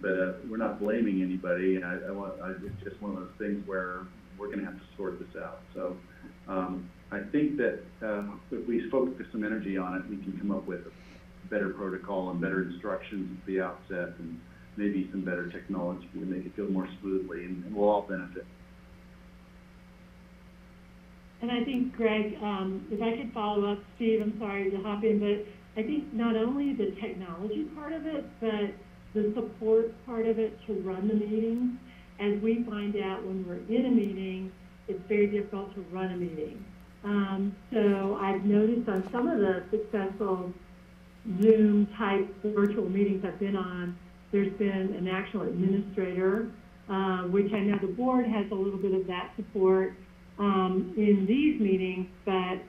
but we're not blaming anybody. It's just one of those things where we're going to have to sort this out. So, I think that if we focus some energy on it, we can come up with a better protocol and better instructions at the outset, and maybe some better technology to make it go more smoothly, and we'll all benefit. And I think, Greg, if I could follow up, Steve, I'm sorry to hop in, but I think not only the technology part of it, but the support part of it to run the meetings. As we find out when we're in a meeting, it's very difficult to run a meeting. So I've noticed on some of the successful Zoom-type virtual meetings I've been on, there's been an actual administrator, which I know the board has a little bit of that support in these meetings, but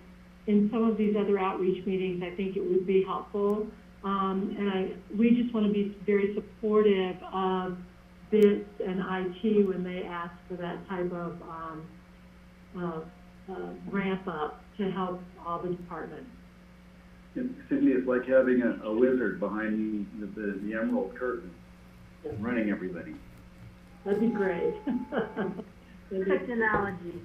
in some of these other outreach meetings, I think it would be helpful. We just want to be very supportive of BITS and IT when they ask for that type of ramp up to help all the departments. Cindy, it's like having a wizard behind the emerald curtain running everybody. That'd be great. Perfect analogy.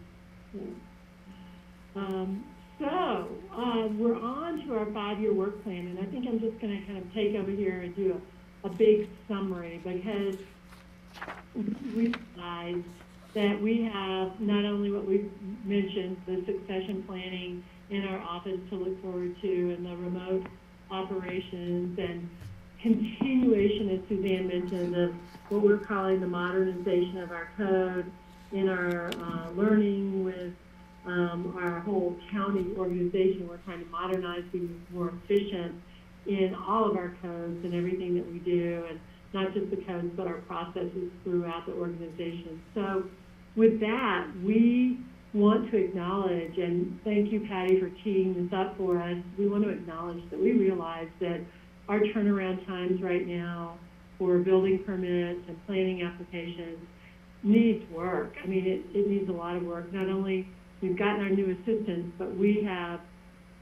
So we're on to our 5-year work plan, and I think I'm just going to kind of take over here and do a big summary, because we realize that we have not only what we've mentioned, the succession planning in our office to look forward to, and the remote operations and continuation, as Suzanne mentioned, of what we're calling the modernization of our code in our learning with our whole county organization. We're trying to modernize, be more efficient in all of our codes and everything that we do, and not just the codes, but our processes throughout the organization. So with that, we want to acknowledge, and thank you, Patty, for teeing this up for us. We want to acknowledge that we realize that our turnaround times right now for building permits and planning applications needs work. I mean, it needs a lot of work. Not only we've gotten our new assistants, but we have,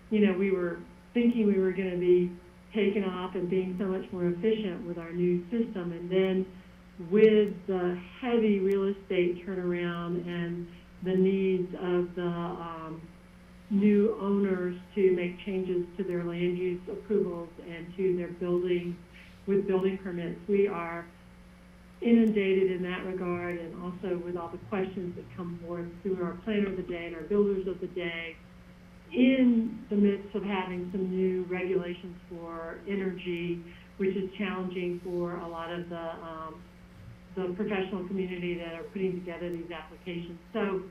we were thinking we were going to be taken off and being so much more efficient with our new system. And then with the heavy real estate turnaround and the needs of the new owners to make changes to their land use approvals and to their buildings with building permits, we are inundated in that regard, and also with all the questions that come forth through our planner of the day and our builders of the day, in the midst of having some new regulations for energy, which is challenging for a lot of the professional community that are putting together these applications. So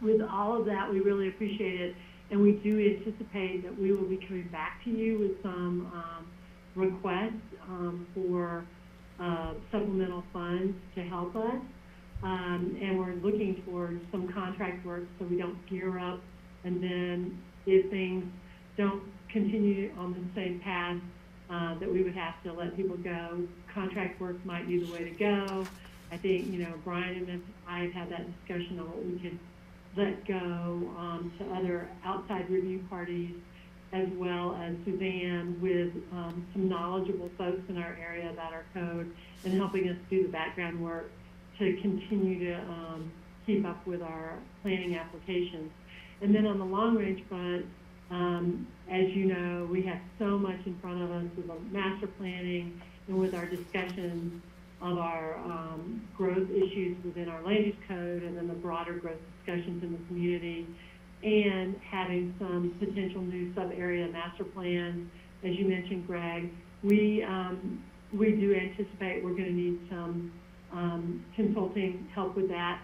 with all of that, we really appreciate it, and we do anticipate that we will be coming back to you with some requests for supplemental funds to help us. And we're looking towards some contract work so we don't gear up, and then if things don't continue on the same path, that we would have to let people go. Contract work might be the way to go. I think, Brian and I have had that discussion on what we could let go to other outside review parties, as well as Suzanne with some knowledgeable folks in our area about our code and helping us do the background work to continue to keep up with our planning applications. And then on the long range front, as you know, we have so much in front of us with the master planning and with our discussions of our growth issues within our land use code, and then the broader growth discussions in the community, and having some potential new sub-area master plans. As you mentioned, Greg, we do anticipate we're going to need some consulting help with that.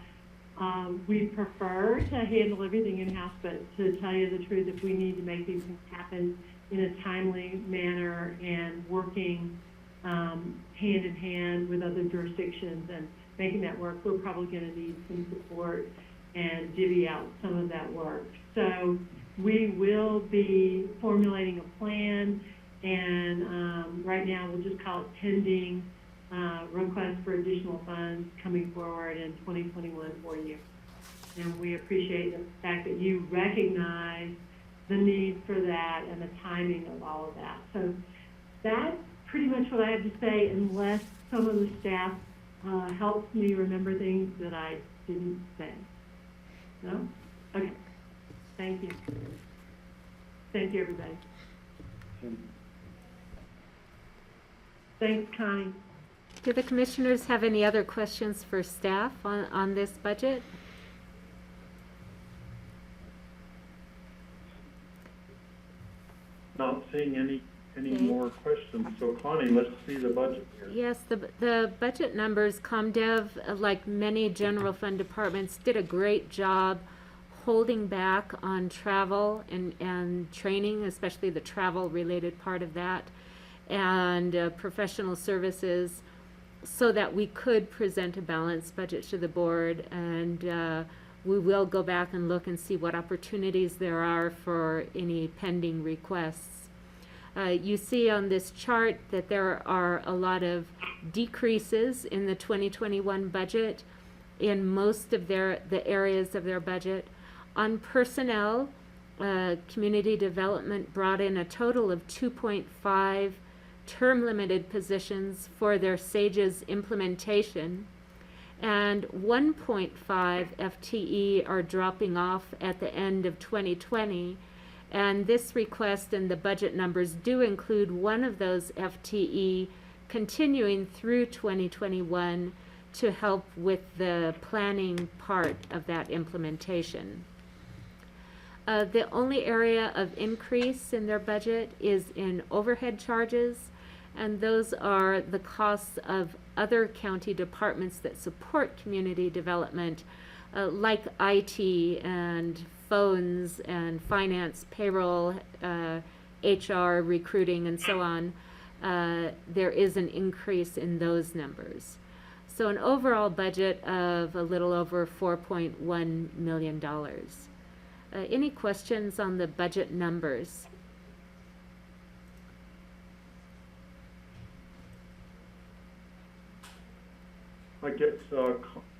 We prefer to handle everything in-house, but to tell you the truth, if we need to make these things happen in a timely manner and working hand in hand with other jurisdictions and making that work, we're probably going to need some support and divvy out some of that work. So we will be formulating a plan, and right now we'll just call it pending requests for additional funds coming forward in 2021 for you. And we appreciate the fact that you recognize the need for that and the timing of all of that. So that's pretty much what I have to say, unless some of the staff helps me remember things that I didn't say. No? Okay. Thank you. Thank you, everybody. Thanks, Connie. Do the commissioners have any other questions for staff on this budget? Not seeing any more questions. So Connie, let's see the budget here. Yes, the budget numbers, ComDev, like many general fund departments, did a great job holding back on travel and training, especially the travel related part of that, and professional services, so that we could present a balanced budget to the board. And we will go back and look and see what opportunities there are for any pending requests. You see on this chart that there are a lot of decreases in the 2021 budget in most of the areas of their budget. On personnel, community development brought in a total of 2.5 term limited positions for their SAGES implementation, and 1.5 FTE are dropping off at the end of 2020. And this request and the budget numbers do include one of those FTE continuing through 2021 to help with the planning part of that implementation. The only area of increase in their budget is in overhead charges, and those are the costs of other county departments that support community development, like IT and phones and finance, payroll, HR, recruiting, and so on. There is an increase in those numbers. So an overall budget of a little over $4.1 million. Any questions on the budget numbers? I guess,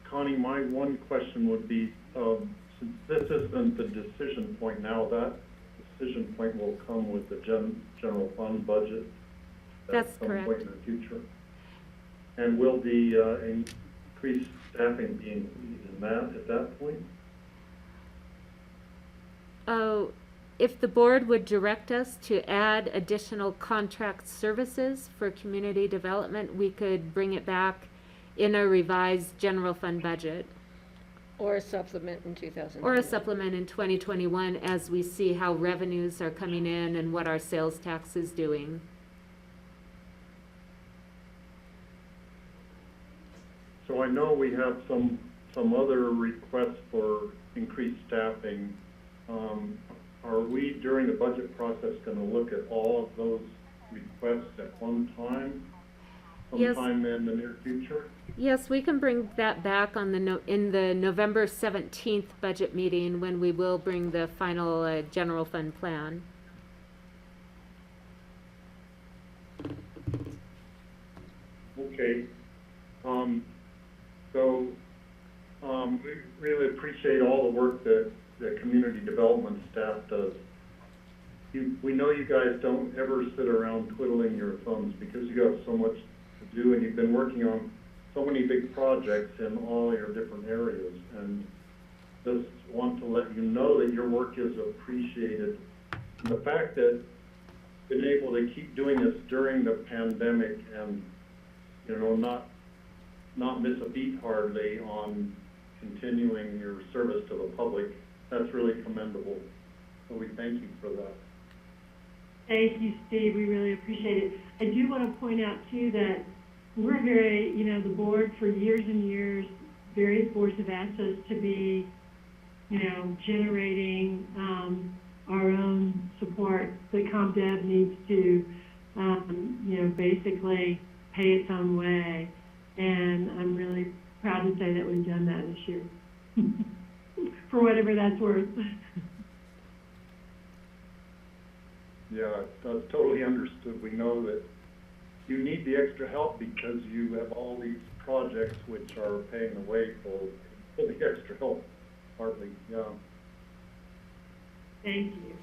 Connie, my one question would be, since this isn't the decision point now, that decision point will come with the general fund budget That's at some correct. point in the future. And will the increased staffing be included in that at that point? Oh, if the board would direct us to add additional contract services for community development, we could bring it back in a revised general fund budget. Or a supplement in 2020. Or a supplement in 2021 as we see how revenues are coming in and what our sales tax is doing. So I know we have some other requests for increased staffing. Are we, during the budget process, going to look at all of those requests at one time? Yes. sometime in the near future? Yes, we can bring that back on in the November 17th budget meeting when we will bring the final general fund plan. Okay. We really appreciate all the work that the community development staff does. We know you guys don't ever sit around twiddling your thumbs because you have so much to do, and you've been working on so many big projects in all your different areas. And just want to let you know that your work is appreciated. And the fact that you've been able to keep doing this during the pandemic and, not miss a beat hardly on continuing your service to the public, that's really commendable. So we thank you for that. Thank you, Steve. We really appreciate it. I do want to point out, too, that we're very, the board for years and years, various boards have asked us to be, generating our own support. The ComDev needs to, basically pay its own way. And I'm really proud to say that we've done that this year, for whatever that's worth. Yeah, that's totally understood. We know that you need the extra help because you have all these projects which are paying the way for the extra help, partly, yeah. Thank you.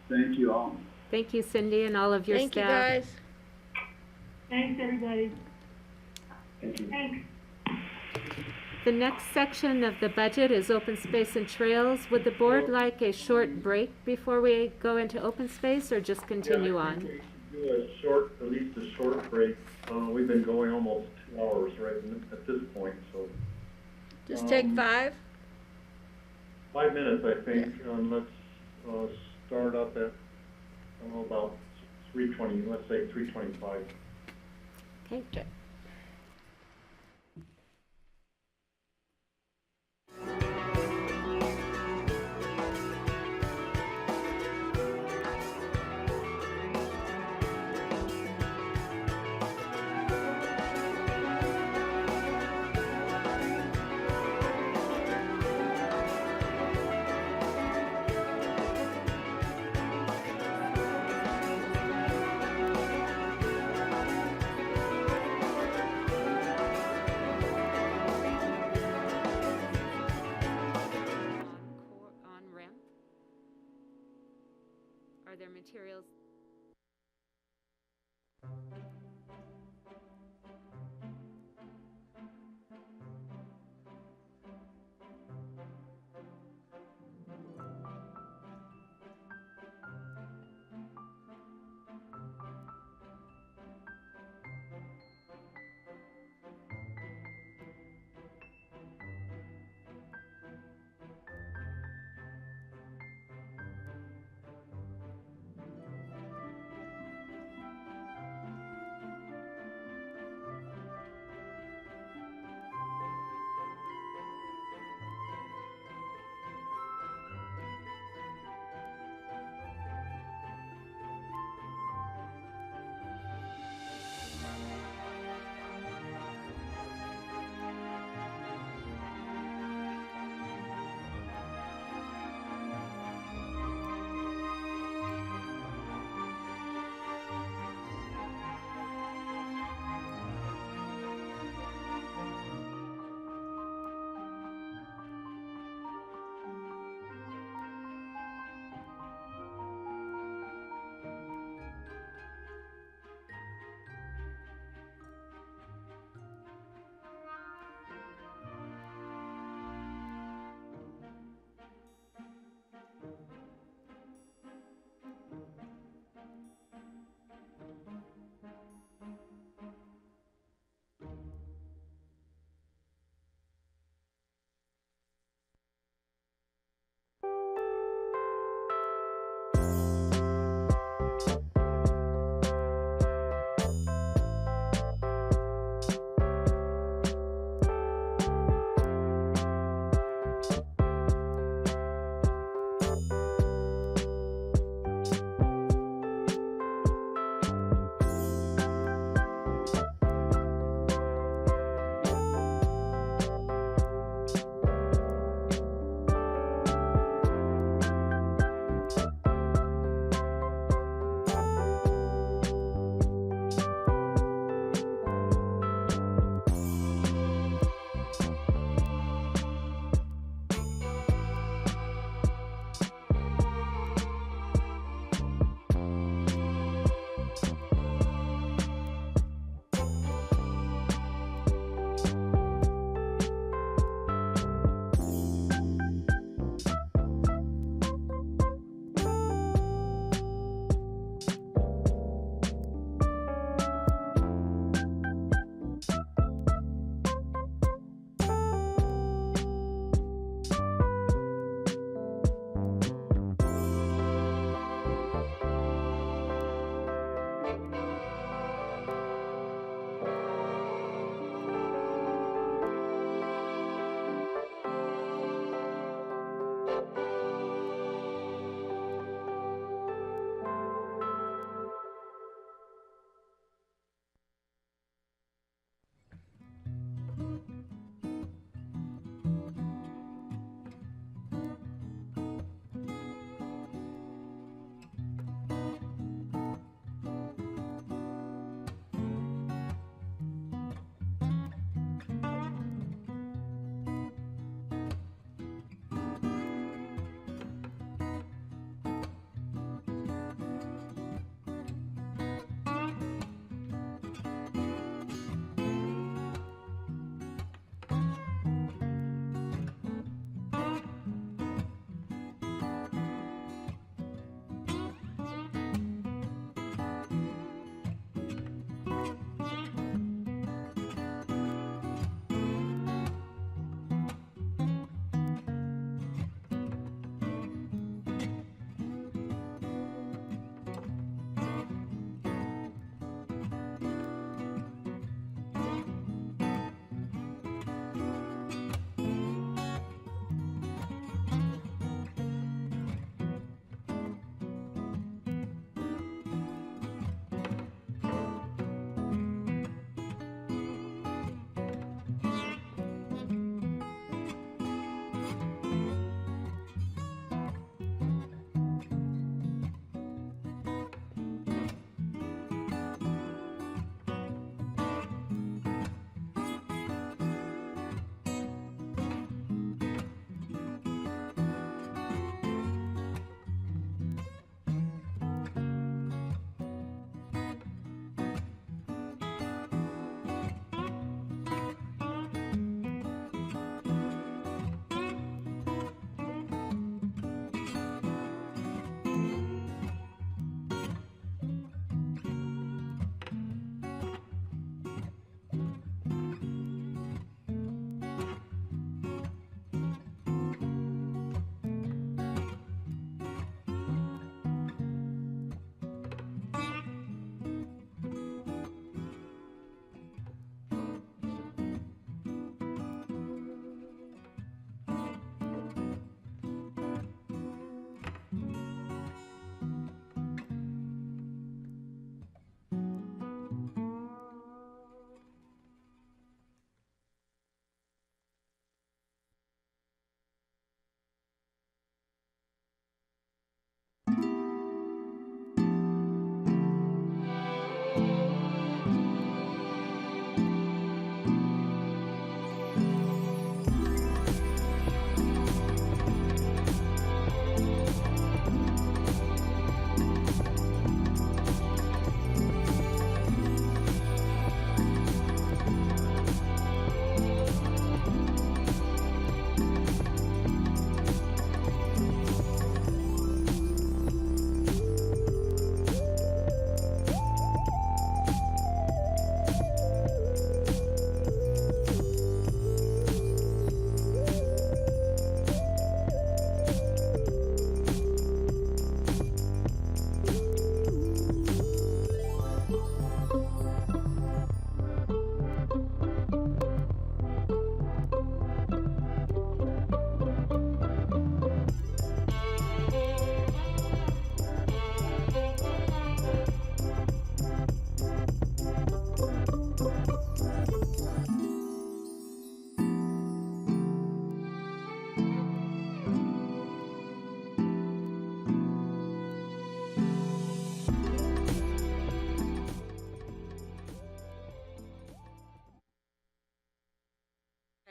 Thank you all. Thank you, Cindy, and all of your Thank you, staff. guys. Thanks, everybody. Thank you. Thanks. The next section of the budget is open space and trails. Would the board like a short break before we go into open space, or just continue I on? think we should do at least a short break. We've been going almost 2 hours right at this point, so. Just take 5? 5 minutes, I think. Let's start up at, about 3:20, let's say 3:25. Okay. On ramp? Are there materials?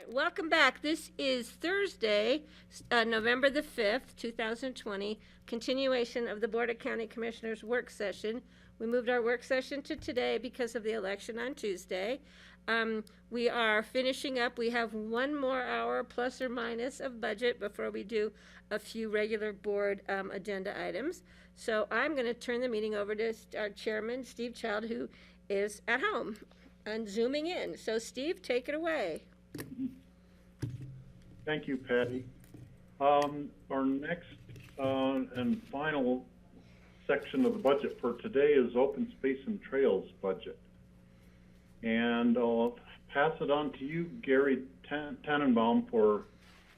Welcome back. This is Thursday, November the 5th, 2020, continuation of the Board of County Commissioners work session. We moved our work session to today because of the election on Tuesday. We are finishing up. We have one more hour plus or minus of budget before we do a few regular board agenda items. So I'm going to turn the meeting over to our chairman, Steve Child, who is at home and zooming in. So Steve, take it away. Thank you, Patty. Our next and final section of the budget for today is open space and trails budget. And I'll pass it on to you, Gary Tannenbaum, for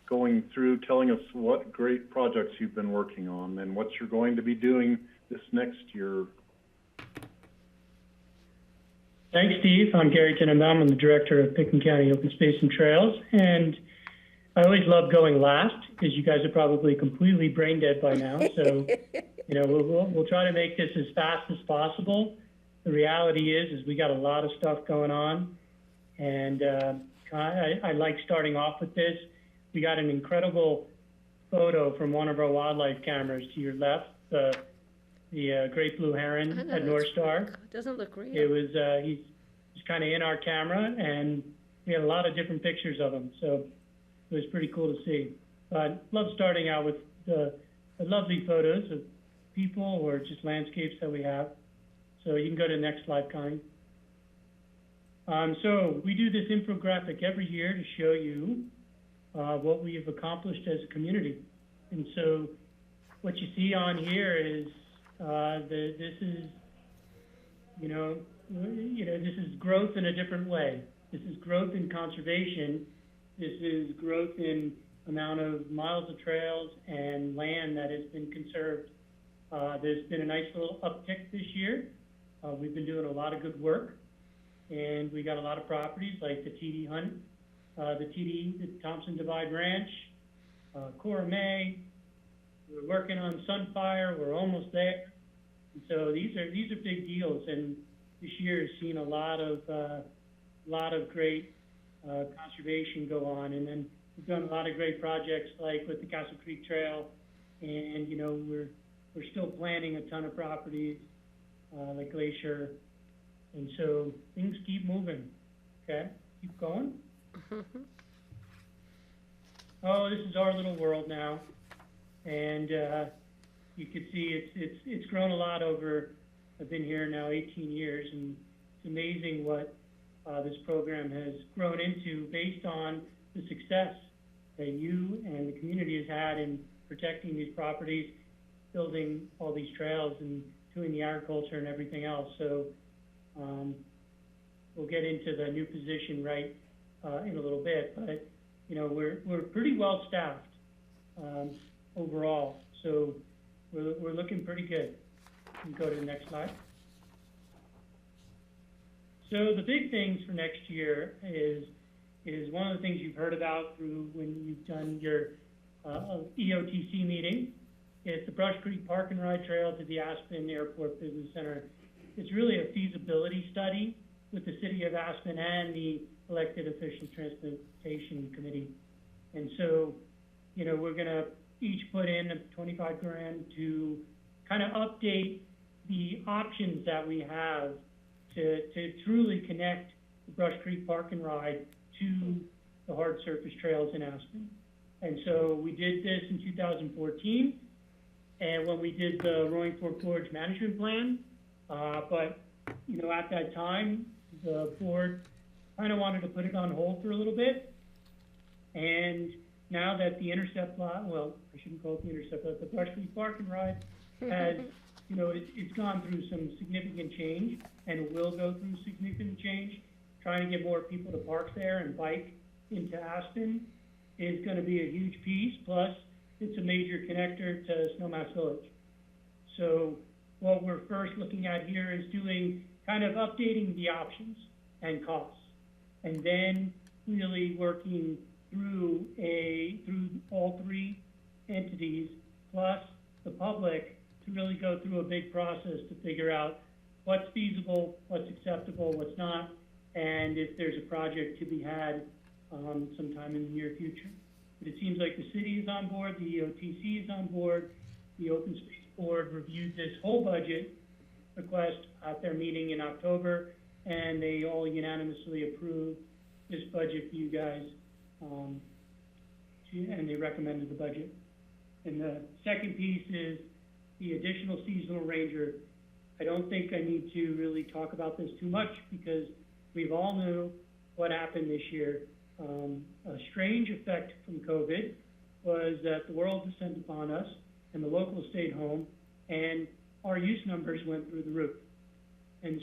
going through, telling us what great projects you've been working on and what you're going to be doing this next year. Thanks, Steve. I'm Gary Tannenbaum. I'm the director of Pickens County Open Space and Trails. And I always love going last because you guys are probably completely brain dead by now. So, we'll try to make this as fast as possible. The reality is we got a lot of stuff going on. And I like starting off with this. We got an incredible photo from one of our wildlife cameras to your left, the great blue heron at North Star. It doesn't look real. It was, he's kind of in our camera, and we had a lot of different pictures of him. So it was pretty cool to see. I love starting out with the lovely photos of people or just landscapes that we have. So you can go to the next slide, Connie. So we do this infographic every year to show you what we have accomplished as a community. And so what you see on here is this is, this is growth in a different way. This is growth in conservation. This is growth in amount of miles of trails and land that has been conserved. There's been a nice little uptick this year. We've been doing a lot of good work, and we got a lot of properties like the TD Hunt, the Thompson Divide Ranch, Cora May. We're working on Sunfire. We're almost there. And so these are big deals, and this year has seen a lot of great conservation go on. And then we've done a lot of great projects like with the Castle Creek Trail, and we're still planning a ton of properties like Glacier, and so things keep moving. Okay, keep going. Oh, this is our little world now, and you can see it's grown a lot over. I've been here now 18 years, and it's amazing what this program has grown into based on the success that you and the community has had in protecting these properties, building all these trails, and doing the agriculture and everything else. So we'll get into the new position right in a little bit, but we're pretty well staffed overall. So we're looking pretty good. You can go to the next slide. So the big things for next year is one of the things you've heard about through when you've done your EOTC meeting. It's the Brush Creek Park and Ride Trail to the Aspen Airport Business Center. It's really a feasibility study with the City of Aspen and the Elected Officials Transportation Committee. And so, we're gonna each put in $25,000 to kind of update the options that we have to truly connect the Brush Creek Park and Ride to the hard surface trails in Aspen. And so we did this in 2014. And when we did the Roaring Fork Gorge Management Plan, but at that time, the board kind of wanted to put it on hold for a little bit. And now that the intercept lot, well, I shouldn't call it the intercept, but the Brush Creek Park and Ride has, it's gone through some significant change, and it will go through significant change. Trying to get more people to park there and bike into Aspen is going to be a huge piece. Plus, it's a major connector to Snowmass Village. So what we're first looking at here is doing kind of updating the options and costs, and then really working through all three entities plus the public to really go through a big process to figure out what's feasible, what's acceptable, what's not, and if there's a project to be had sometime in the near future. But it seems like the city is on board, the EOTC is on board, the Open Space Board reviewed this whole budget request at their meeting in October, and they all unanimously approved this budget for you guys, and they recommended the budget. And the second piece is the additional seasonal ranger. I don't think I need to really talk about this too much because we've all knew what happened this year. A strange effect from COVID was that the world descended upon us and the locals stayed home and our use numbers went through the roof. And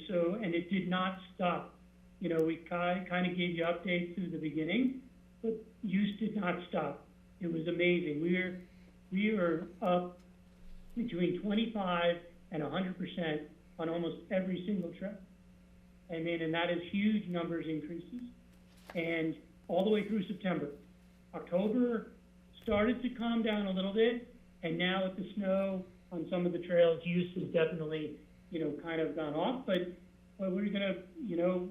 it did not stop. You know, we kind of gave you updates through the beginning, but use did not stop. It was amazing. We were up between 25 and 100% on almost every single trip. I mean, and that is huge numbers increases. And all the way through September. October started to calm down a little bit, and now with the snow on some of the trails, use has definitely, kind of gone off. But we're gonna,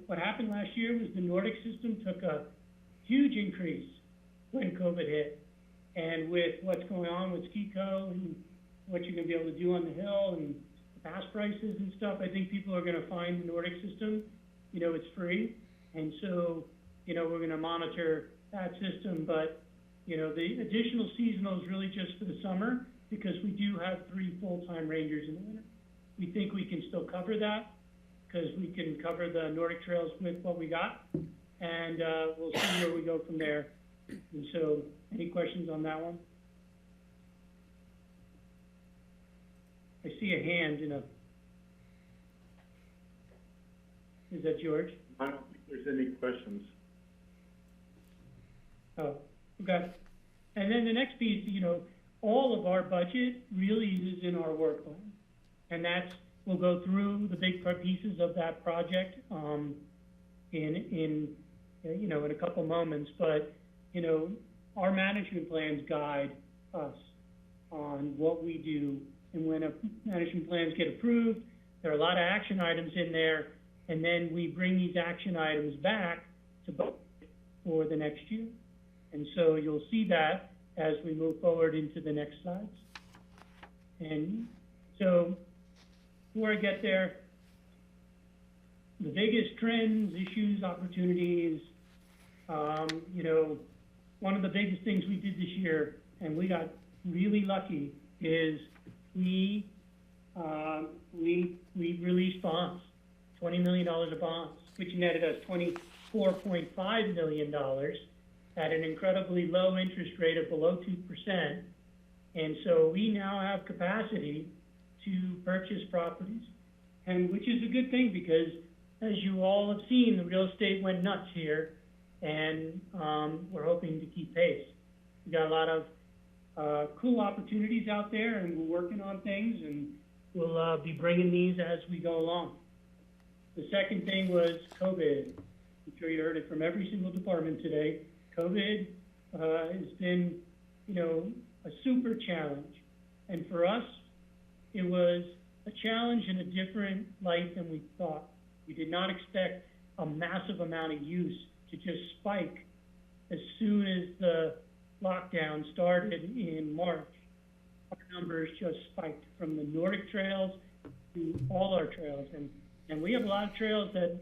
what happened last year was the Nordic system took a huge increase when COVID hit. And with what's going on with SkiCo and what you're gonna be able to do on the hill and pass prices and stuff, I think people are gonna find the Nordic system, it's free. And so, we're going to monitor that system, but, the additional seasonal is really just for the summer because we do have 3 full-time rangers in the winter. We think we can still cover that because we can cover the Nordic trails with what we got, and we'll see where we go from there. And so, any questions on that one? I see a hand is that George? I don't think there's any questions. Oh, okay. And then the next piece, all of our budget really is in our work plan. And we'll go through the big pieces of that project in a couple moments. But, our management plans guide us on what we do. And when management plans get approved, there are a lot of action items in there. And then we bring these action items back to budget for the next year. And so you'll see that as we move forward into the next slides. And so before I get there, the biggest trends, issues, opportunities, one of the biggest things we did this year, and we got really lucky, is we released bonds, $20 million of bonds, which netted us $24.5 million at an incredibly low interest rate of below 2%. And so we now have capacity to purchase properties, and which is a good thing because, as you all have seen, the real estate went nuts here, and we're hoping to keep pace. We got a lot of cool opportunities out there, and we're working on things, and we'll be bringing these as we go along. The second thing was COVID. I'm sure you heard it from every single department today. COVID has been, a super challenge. And for us, it was a challenge in a different light than we thought. We did not expect a massive amount of use to just spike as soon as the lockdown started in March. Our numbers just spiked from the Nordic trails to all our trails. And we have a lot of trails that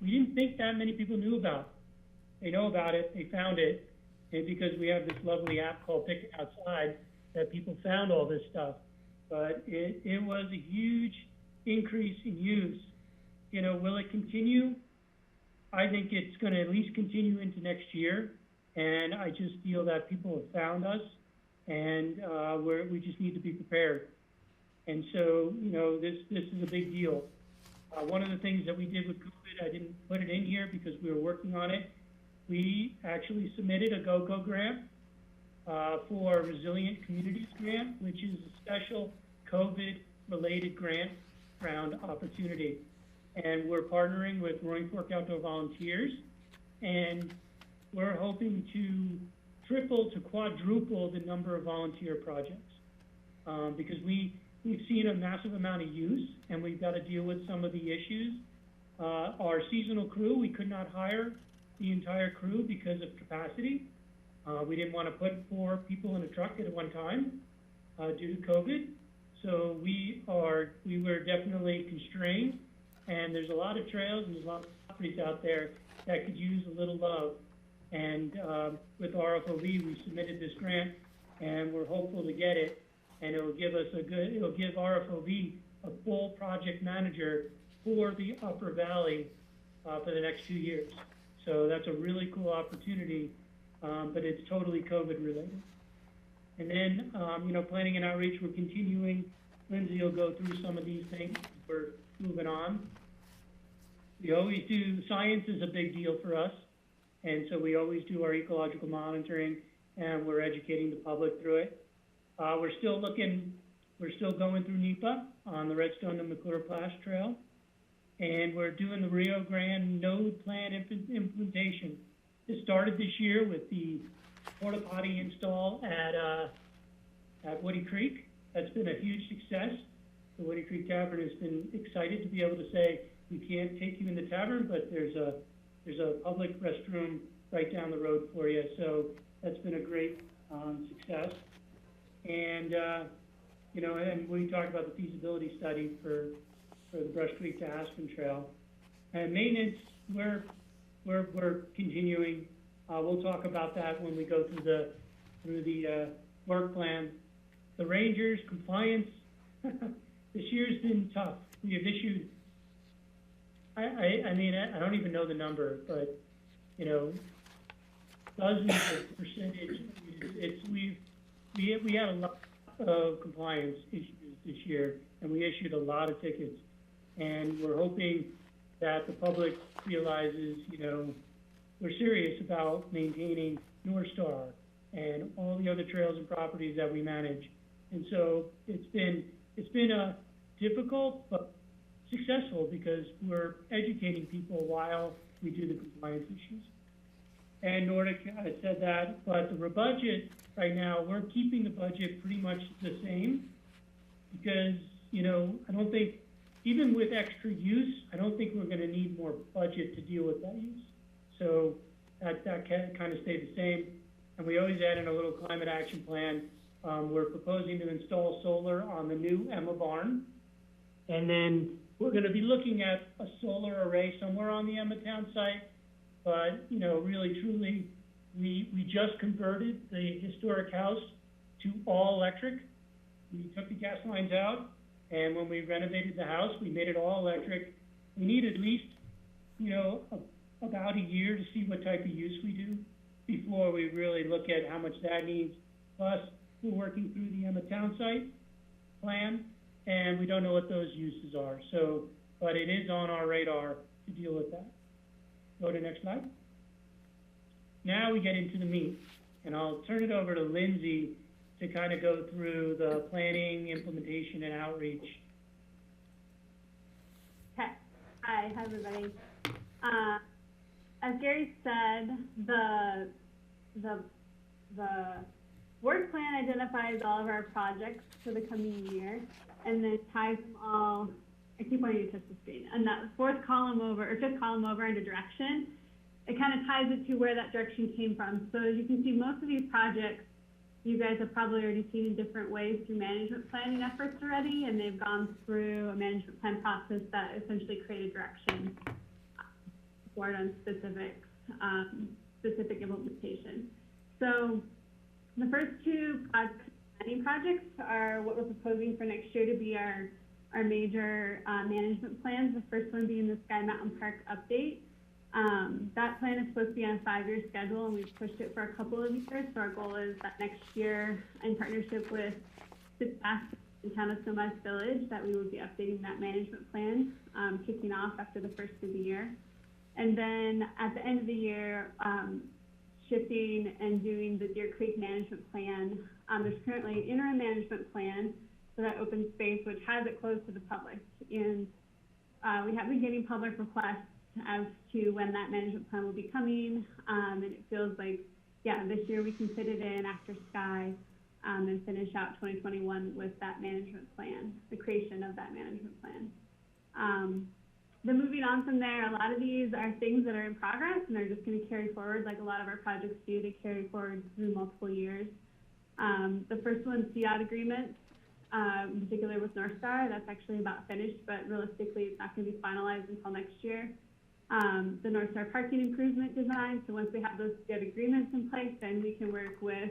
we didn't think that many people knew about. They know about it, they found it, and because we have this lovely app called Pick It Outside, that people found all this stuff. But it was a huge increase in use. Will it continue? I think it's going to at least continue into next year, and I just feel that people have found us, and we just need to be prepared. And so, this is a big deal. One of the things that we did with COVID, I didn't put it in here because we were working on it. We actually submitted a GO-GO grant for a Resilient Communities Grant, which is a special COVID-related grant round opportunity. And we're partnering with Roaring Fork Outdoor Volunteers, and we're hoping to triple to quadruple the number of volunteer projects because we've seen a massive amount of use, and we've got to deal with some of the issues. Our seasonal crew, we could not hire the entire crew because of capacity. We didn't want to put 4 people in a truck at one time due to COVID. So we were definitely constrained, and there's a lot of trails and there's a lot of properties out there that could use a little love. And with RFOV, we submitted this grant, and we're hopeful to get it, and it'll give RFOV a full project manager for the Upper Valley for the next 2 years. So that's a really cool opportunity, but it's totally COVID related. And then, planning and outreach, we're continuing. Lindsay will go through some of these things. We're moving on. We always do, science is a big deal for us. And so we always do our ecological monitoring, and we're educating the public through it. We're still going through NEPA on the Redstone to McClure Pass Trail. And we're doing the Rio Grande node plan implementation. It started this year with the porta potty install at Woody Creek. That's been a huge success. The Woody Creek Tavern has been excited to be able to say, we can't take you in the tavern, but there's a public restroom right down the road for you. So that's been a great success. And, and we talked about the feasibility study for the Brush Creek to Aspen Trail. And maintenance, we're continuing. We'll talk about that when we go through the work plan. The Rangers compliance, this year's been tough. We have issued, I don't even know the number, but, dozens of percentage. We had a lot of compliance issues this year, and we issued a lot of tickets. And we're hoping that the public realizes, we're serious about maintaining North Star and all the other trails and properties that we manage. And so it's been a difficult but successful because we're educating people while we do the compliance issues. And Nordic, I said that, but the budget right now, we're keeping the budget pretty much the same because, I don't think, even with extra use, I don't think we're going to need more budget to deal with that use. So that can kind of stay the same. And we always add in a little climate action plan. We're proposing to install solar on the new Emma barn. And then we're going to be looking at a solar array somewhere on the Emma Town site. But, really, truly, we just converted the historic house to all electric. We took the gas lines out, and when we renovated the house, we made it all electric. We need at least, about a year to see what type of use we do before we really look at how much that needs. Plus, we're working through the Emma Town site plan, and we don't know what those uses are. So, but it is on our radar to deal with that. Go to the next slide. Now we get into the meat, and I'll turn it over to Lindsay to kind of go through the planning, implementation, and outreach. Okay. Hi, everybody. As Gary said, the work plan identifies all of our projects for the coming year, and then ties them all. I keep wanting to touch the screen. And that fifth column over under direction, it kind of ties it to where that direction came from. So as you can see, most of these projects you guys have probably already seen in different ways through management planning efforts already, and they've gone through a management plan process that essentially created direction for on specific implementation. So the first two planning projects are what we're proposing for next year to be our major management plans. The first one being the Sky Mountain Park update. That plan is supposed to be on a 5-year schedule, and we've pushed it for a couple of years. So our goal is that next year, in partnership with the town of Snowmass Village, that we would be updating that management plan, kicking off after the first of the year. And then at the end of the year, shifting and doing the Deer Creek management plan. There's currently an interim management plan for that open space, which has it closed to the public. And we have been getting public requests as to when that management plan will be coming. And it feels like, this year we can fit it in after Sky and finish out 2021 with that management plan, the creation of that management plan. moving on from there, a lot of these are things that are in progress and they're just going to carry forward like a lot of our projects do. They carry forward through multiple years. The first one's CIOT agreement, in particular with North Star. That's actually about finished, but realistically it's not going to be finalized until next year. The North Star parking improvement design. So once we have those good agreements in place, then we can work with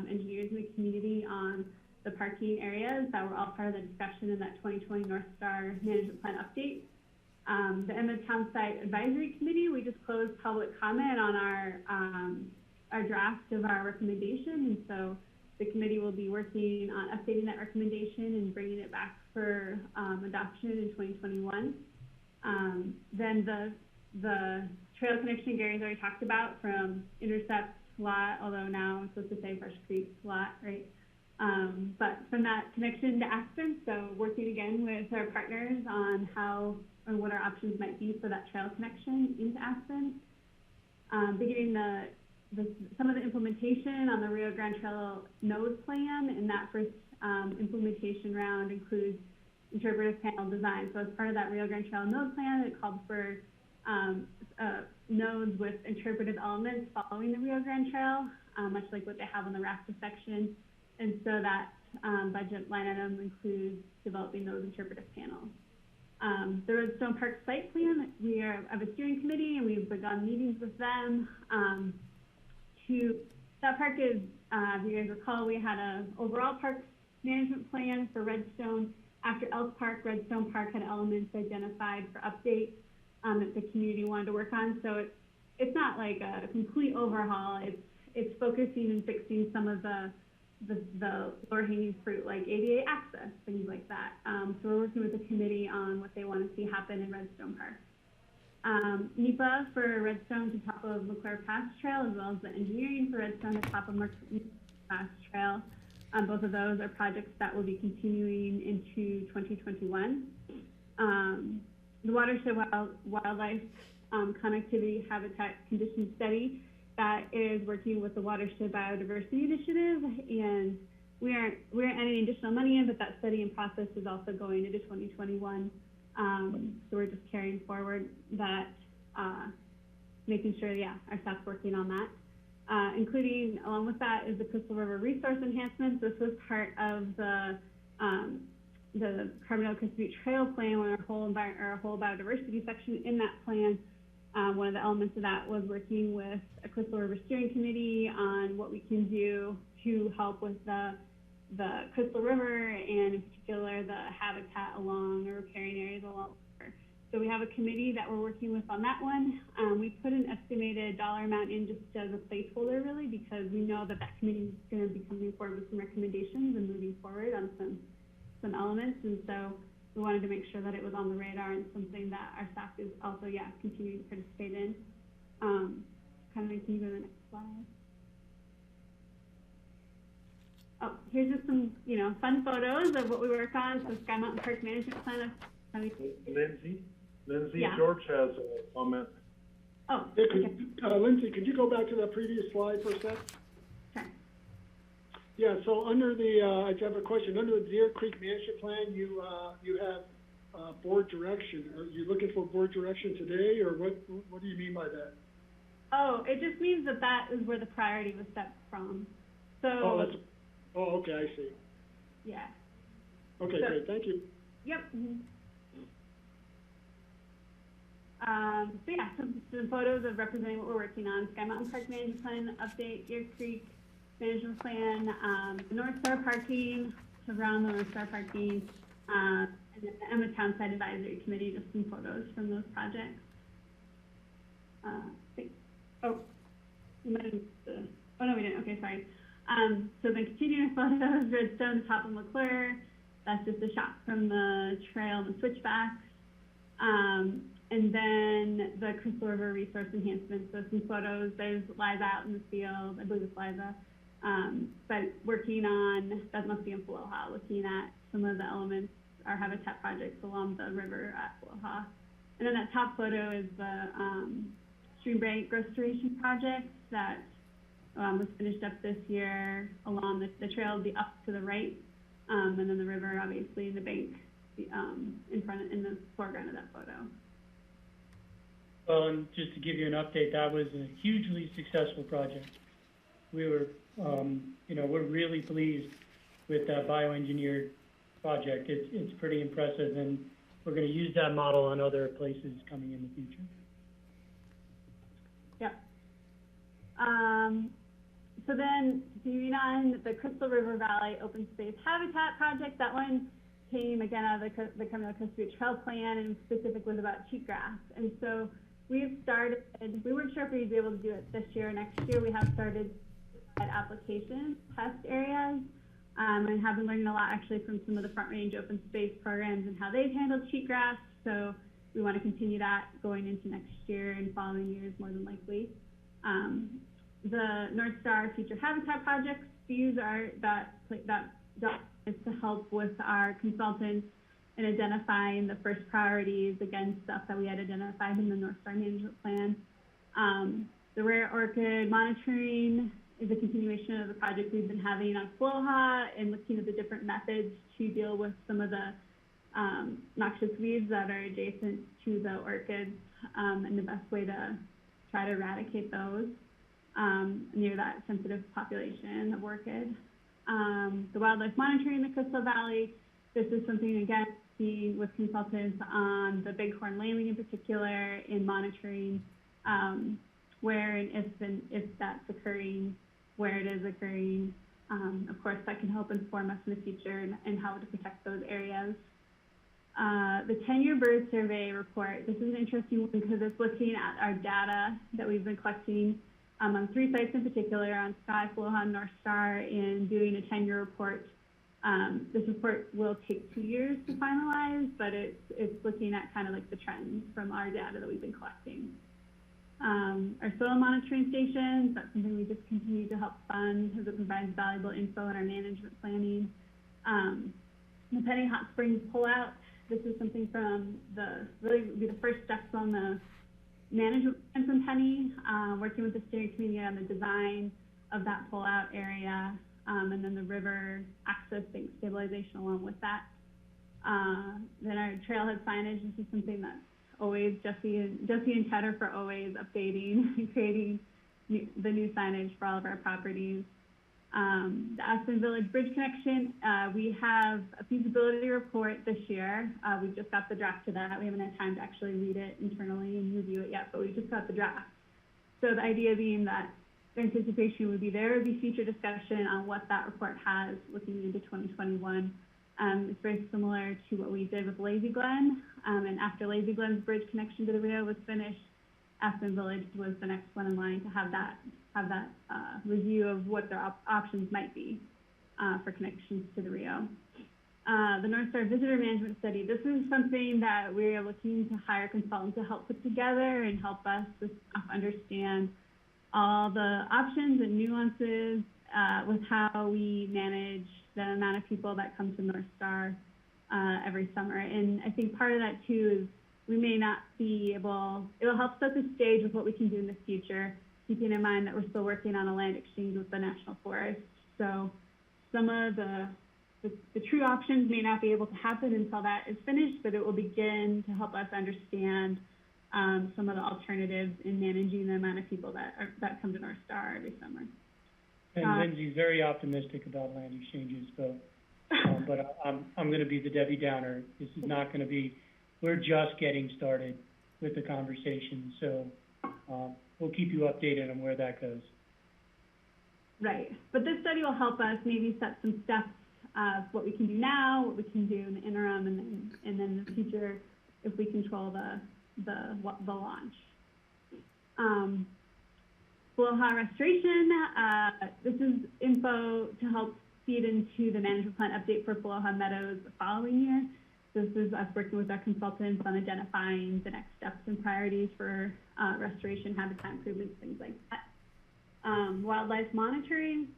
engineers in the community on the parking areas that were all part of the discussion in that 2020 North Star management plan update. The Emmett Town Site Advisory Committee, we just closed public comment on our draft of our recommendation, and so the committee will be working on updating that recommendation and bringing it back for adoption in 2021. Then the trail connection Gary's already talked about from Intercept lot, although now it's supposed to say Fresh Creek lot, right? But from that connection to Aspen, so working again with our partners on how or what our options might be for that trail connection into Aspen. Beginning some of the implementation on the Rio Grande Trail node plan, and that first implementation round includes interpretive panel design. So as part of that Rio Grande Trail node plan, it called for nodes with interpretive elements following the Rio Grande Trail, much like what they have on the RAFTA section. And so that budget line item includes developing those interpretive panels. The Redstone Park site plan, we have a steering committee and we've begun meetings with them. That park is, if you guys recall, we had an overall park management plan for Redstone. After Elk Park, Redstone Park had elements identified for update that the community wanted to work on. So it's not like a complete overhaul. It's focusing and fixing some of the lower hanging fruit, like ADA access, things like that. So we're working with the committee on what they want to see happen in Redstone Park. NEPA for Redstone to top of McClure Pass Trail, as well as the engineering for Redstone to top of McClure Pass Trail. Both of those are projects that will be continuing into 2021. The Watershed Wildlife Connectivity Habitat Condition Study, that is working with the Watershed Biodiversity Initiative, and we aren't adding additional money in, but that study and process is also going into 2021. So we're just carrying forward that, making sure, our staff's working on that. Including, along with that, is the Crystal River Resource Enhancements. This was part of the Carbondale Crystal Butte Trail Plan, when our whole biodiversity section in that plan. One of the elements of that was working with a Crystal River Steering Committee on what we can do to help with the Crystal River, and in particular the habitat along or riparian areas along the river. So we have a committee that we're working with on that one. We put an estimated dollar amount in just as a placeholder, really, because we know that committee is going to be coming forward with some recommendations and moving forward on some elements, and so we wanted to make sure that it was on the radar and something that our staff is also, continuing to participate in. Can you go to the next slide? Oh, here's just some, fun photos of what we work on. So Sky Mountain Park Management Plan. Lindsay, Yeah. George has a comment. Oh, yeah, Lindsay, could you go back to that previous slide for a sec? Sure. Yeah, so under I have a question. Under the Deer Creek Management Plan, you have board direction. Are you looking for board direction today, or what do you mean by that? Oh, it just means that is where the priority was set from. So. Okay, I see. Yeah. Okay, great. Thank you. Yep. Mm-hmm. Some photos of representing what we're working on. Sky Mountain Park Management Plan update, Deer Creek Management Plan, the North Star parking, around the North Star parking, and then the Emma Town Site Advisory Committee, just some photos from those projects. We might have missed no, we didn't. Okay, sorry. So then continuing photos, Redstone, top of McClure. That's just a shot from the trail and the switchbacks. And then the Crystal River Resource Enhancements. So some photos. There's Liza out in the field. I believe it's Liza. But working on, that must be in Paloha, looking at some of the elements, our habitat projects along the river at Paloha. And then that top photo is the stream bank restoration project that was finished up this year along the trail will be up to the right, and then the river, obviously, the bank in the foreground of that photo. Well, and just to give you an update, that was a hugely successful project. We were, we're really pleased with that bioengineered project. It's pretty impressive, and we're going to use that model on other places coming in the future. Yep. So then, continuing on, the Crystal River Valley Open Space Habitat Project, that one came again out of the Criminal Coast Street Trail Plan, and specific was about cheatgrass. And so we've started, we weren't sure if we'd be able to do it this year or next year. We have started at application test areas, and have been learning a lot actually from some of the Front Range open space programs and how they've handled cheatgrass. So we want to continue that going into next year and following years more than likely. The North Star Future Habitat Projects, these are that is to help with our consultants in identifying the first priorities, again, stuff that we had identified in the North Star Management Plan. The rare orchid monitoring is a continuation of the project we've been having on Floha and looking at the different methods to deal with some of the noxious weeds that are adjacent to the orchids, and the best way to try to eradicate those near that sensitive population of orchid. The wildlife monitoring in the Crystal Valley, this is something, again, seen with consultants on the bighorn lambing in particular, in monitoring where and if that's occurring, where it is occurring. Of course, that can help inform us in the future and how to protect those areas. The 10-year bird survey report, this is an interesting one because it's looking at our data that we've been collecting on 3 sites in particular, on Sky, Floha, and North Star, and doing a 10-year report. This report will take 2 years to finalize, but it's looking at kind of like the trends from our data that we've been collecting. Our soil monitoring stations, that's something we just continue to help fund because it provides valuable info in our management planning. The Penny Hot Springs pullout, this is something from really would be the first steps on the management plan from Penny, working with the steering committee on the design of that pullout area, and then the river access bank stabilization along with that. Then our trailhead signage, this is something that's always Jesse and Ted are for always updating and creating the new signage for all of our properties. The Aspen Village Bridge connection, we have a feasibility report this year. We just got the draft to that. We haven't had time to actually read it internally and review it yet, but we just got the draft. So the idea being that the anticipation would be there would be future discussion on what that report has looking into 2021. It's very similar to what we did with Lazy Glen, and after Lazy Glen's bridge connection to the Rio was finished, Aspen Village was the next one in line to have that review of what their options might be for connections to the Rio. The North Star Visitor Management Study, this is something that we are looking to hire consultants to help put together and help us understand all the options and nuances with how we manage the amount of people that come to North Star every summer. And I think part of that too is we may not be able, it'll help set the stage with what we can do in the future, keeping in mind that we're still working on a land exchange with the National Forest. So some of the true options may not be able to happen until that is finished, but it will begin to help us understand some of the alternatives in managing the amount of people that come to North Star every summer. And Lindsay's very optimistic about land exchanges, so, but I'm going to be the Debbie Downer. This is not going to be, we're just getting started with the conversation, so we'll keep you updated on where that goes. Right, but this study will help us maybe set some steps of what we can do now, what we can do in the interim, and then in the future if we control the launch. Floha restoration, this is info to help feed into the management plan update for Floha Meadows the following year. This is us working with our consultants on identifying the next steps and priorities for restoration, habitat improvements, things like that. Wildlife monitoring,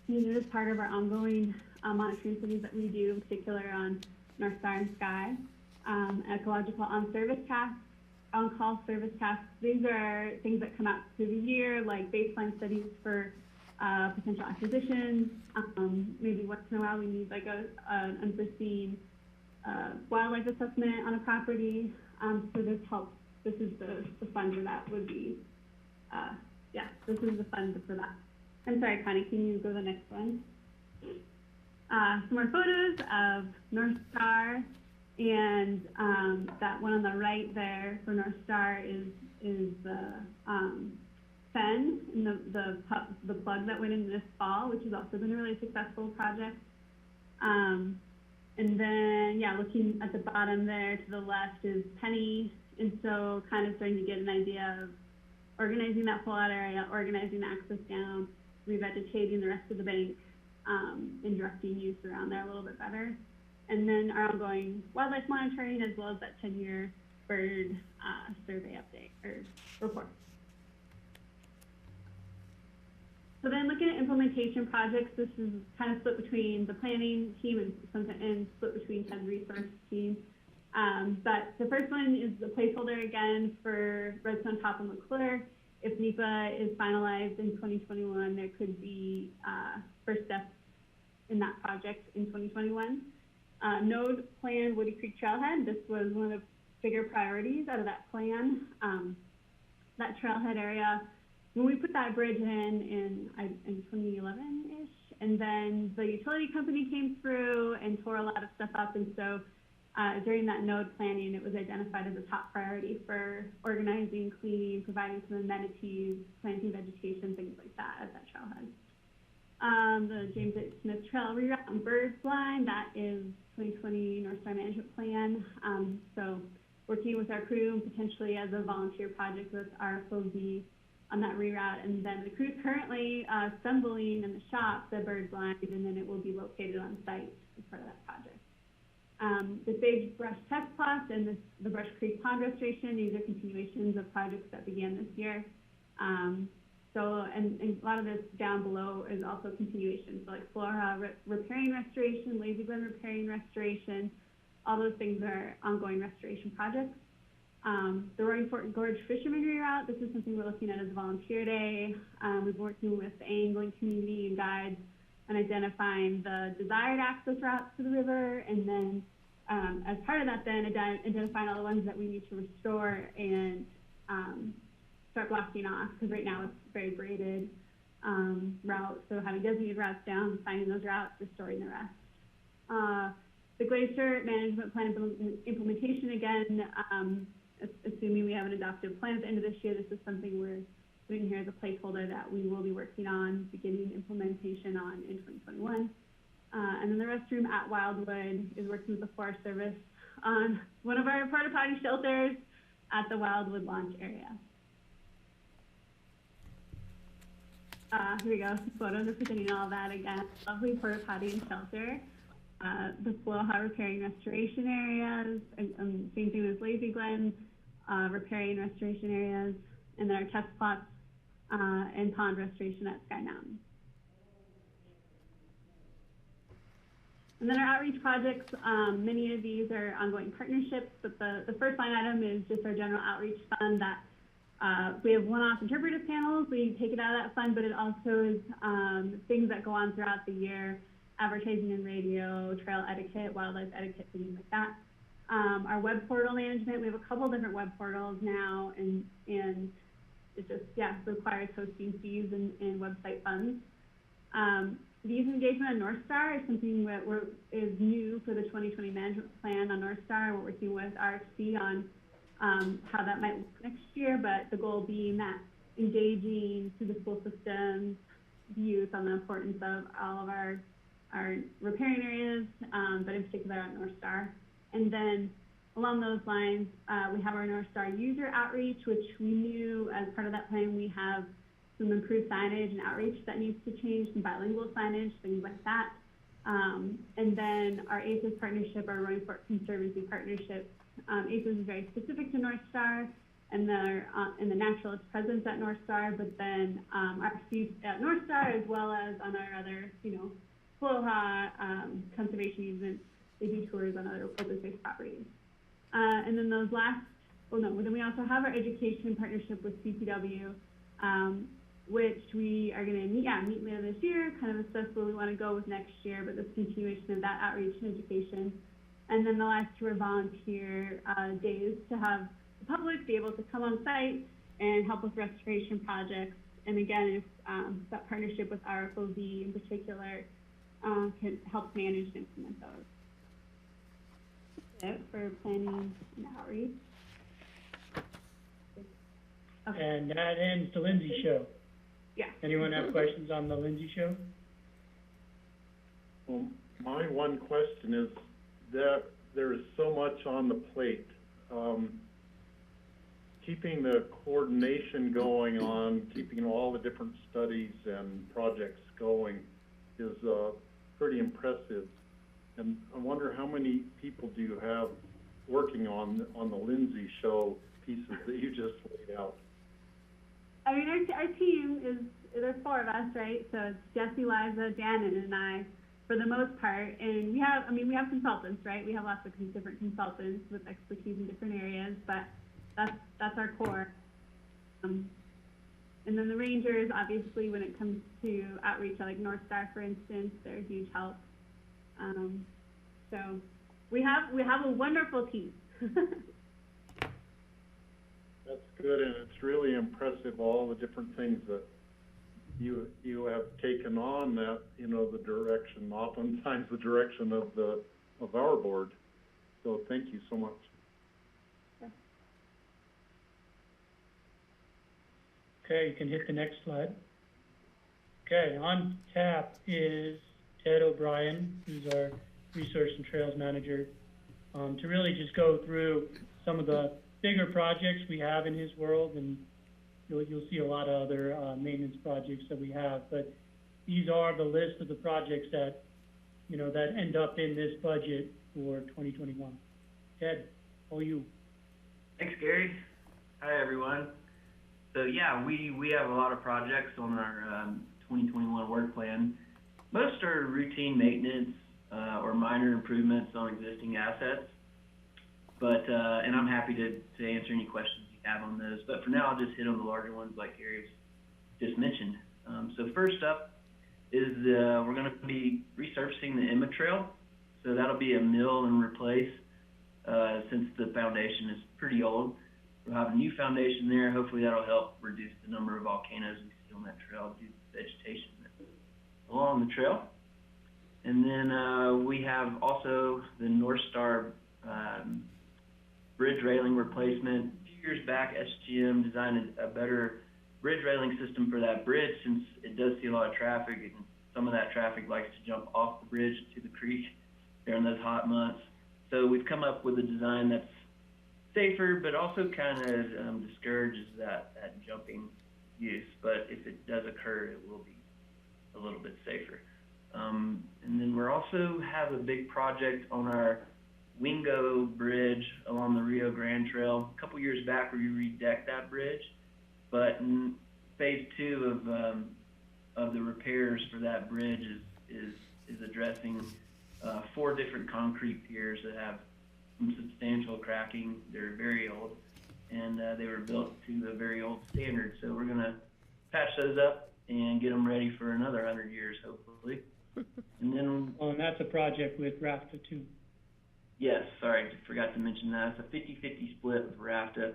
this is part of our ongoing monitoring studies that we do, in particular on North Star and Sky. Ecological on-call service tasks. These are things that come out through the year, like baseline studies for potential acquisitions. Maybe once in a while we need like an unforeseen wildlife assessment on a property. So this helps this is the fund for that would be, yeah, this is the fund for that. I'm sorry, Connie, can you go to the next one? Some more photos of North Star, and that one on the right there for North Star is the FEN and the plug that went in this fall, which has also been a really successful project. And then, yeah, looking at the bottom there to the left is Penny, and so kind of starting to get an idea of organizing that pull-out area, organizing the access down, revegetating the rest of the bank, and directing use around there a little bit better. And then our ongoing wildlife monitoring, as well as that 10-year bird survey update or report. So then looking at implementation projects, this is kind of split between the planning team and split between Ted's resource team. But the first one is the placeholder again for Redstone Top and McClure. If NEPA is finalized in 2021, there could be first steps in that project in 2021. Node plan Woody Creek Trailhead. This was one of the bigger priorities out of that plan. That trailhead area, when we put that bridge in 2011-ish, and then the utility company came through and tore a lot of stuff up, and so during that node planning, it was identified as a top priority for organizing, cleaning, providing some amenities, planting vegetation, things like that at that trailhead. The James H. Smith Trail reroute and bird blind, that is 2020 North Star Management Plan. So working with our crew, potentially as a volunteer project with our FOZ on that reroute, and then the crew's currently assembling in the shop the bird blind, and then it will be located on site as part of that project. The sagebrush test plots and the Brush Creek Pond restoration, these are continuations of projects that began this year. And a lot of this down below is also continuation. So like flora repairing restoration, lazy glen repairing restoration, all those things are ongoing restoration projects. The Roaring Fork Gorge Fisherman Reroute, this is something we're looking at as a volunteer day. We've been working with the angling community and guides on identifying the desired access routes to the river, and then as part of that then identifying all the ones that we need to restore and start blocking off, because right now it's very braided routes, so having designated routes down, finding those routes, restoring the rest. The Glacier Management Plan implementation, again, assuming we have an adopted plan at the end of this year, this is something we're putting here as a placeholder that we will be working on beginning implementation on in 2021. And then the restroom at Wildwood is working with the Forest Service on one of our porta potty shelters at the Wildwood launch area. Here we go, photos representing all that again. Lovely porta potty and shelter. The Floha repairing restoration areas, same thing as Lazy Glen, repairing restoration areas, and then our test plots and pond restoration at Sky Mountain. And then our outreach projects, many of these are ongoing partnerships, but the first line item is just our general outreach fund that we have one-off interpretive panels. We take it out of that fund, but it also is things that go on throughout the year, advertising and radio, trail etiquette, wildlife etiquette, things like that. Our web portal management, we have a couple different web portals now, and it just, yeah, requires hosting fees and website funds. The youth engagement on North Star is something that is new for the 2020 management plan on North Star. We're working with RFC on how that might look next year, but the goal being that engaging through the school system, the youth on the importance of all of our repairing areas, but in particular on North Star. And then along those lines, we have our North Star user outreach, which we knew as part of that plan we have some improved signage and outreach that needs to change, some bilingual signage, things like that. And then our ACES partnership, our Roaring Fork Conservancy partnership. ACES is very specific to North Star and the naturalist presence at North Star, but then our use at North Star as well as on our other, Floha conservation easements, they do tours on other open space properties. And then those last, then we also have our education partnership with CPW, which we are going to meet later this year, kind of assess where we want to go with next year, but this continuation of that outreach and education. And then the last two are volunteer days to have the public be able to come on site and help with restoration projects. And again, if that partnership with RFOV in particular can help manage and implement those. That's it for planning and outreach. Okay. And that ends the Lindsay show. Yeah. Anyone have questions on the Lindsay show? Well, my one question is that there is so much on the plate. Keeping the coordination going on, keeping all the different studies and projects going is pretty impressive. And I wonder how many people do you have working on the Lindsay show pieces that you just laid out? I mean, our team there's 4 of us, right? So it's Jesse, Liza, Janet, and I, for the most part. And we have consultants, right? We have lots of different consultants with expertise in different areas, but that's our core. And then the Rangers, obviously, when it comes to outreach, like North Star, for instance, they're a huge help. So we have a wonderful team. That's good, and it's really impressive, all the different things that you have taken on that, the direction, oftentimes the direction of our board. So thank you so much. Okay, you can hit the next slide. Okay, on tap is Ted O'Brien, who's our Resource and Trails Manager, to really just go through some of the bigger projects we have in his world, and you'll see a lot of other maintenance projects that we have, but these are the list of the projects that, that end up in this budget for 2021. Ted, all you. Thanks, Gary. Hi, everyone. So yeah, we have a lot of projects on our 2021 work plan. Most are routine maintenance or minor improvements on existing assets. But and I'm happy to answer any questions you have on those. But for now, I'll just hit on the larger ones like Gary's just mentioned. So first up is we're going to be resurfacing the Emma Trail. So that'll be a mill and replace since the foundation is pretty old. We'll have a new foundation there. Hopefully that'll help reduce the number of volcanoes we see on that trail due to the vegetation along the trail. And then we have also the North Star bridge railing replacement. A few years back, SGM designed a better bridge railing system for that bridge since it does see a lot of traffic, and some of that traffic likes to jump off the bridge to the creek during those hot months. So we've come up with a design that's safer, but also kind of discourages that jumping use. But if it does occur, it will be a little bit safer. And then we're also have a big project on our Wingo Bridge along the Rio Grande Trail. A couple years back, we redecked that bridge, but in phase 2 of the repairs for that bridge is addressing 4 different concrete piers that have some substantial cracking. They're very old, and they were built to a very old standard. So we're gonna patch those up and get them ready for another 100 years, hopefully. And then, and that's a project with RAFTA too. Yes, sorry, forgot to mention that. It's a 50-50 split with RAFTA.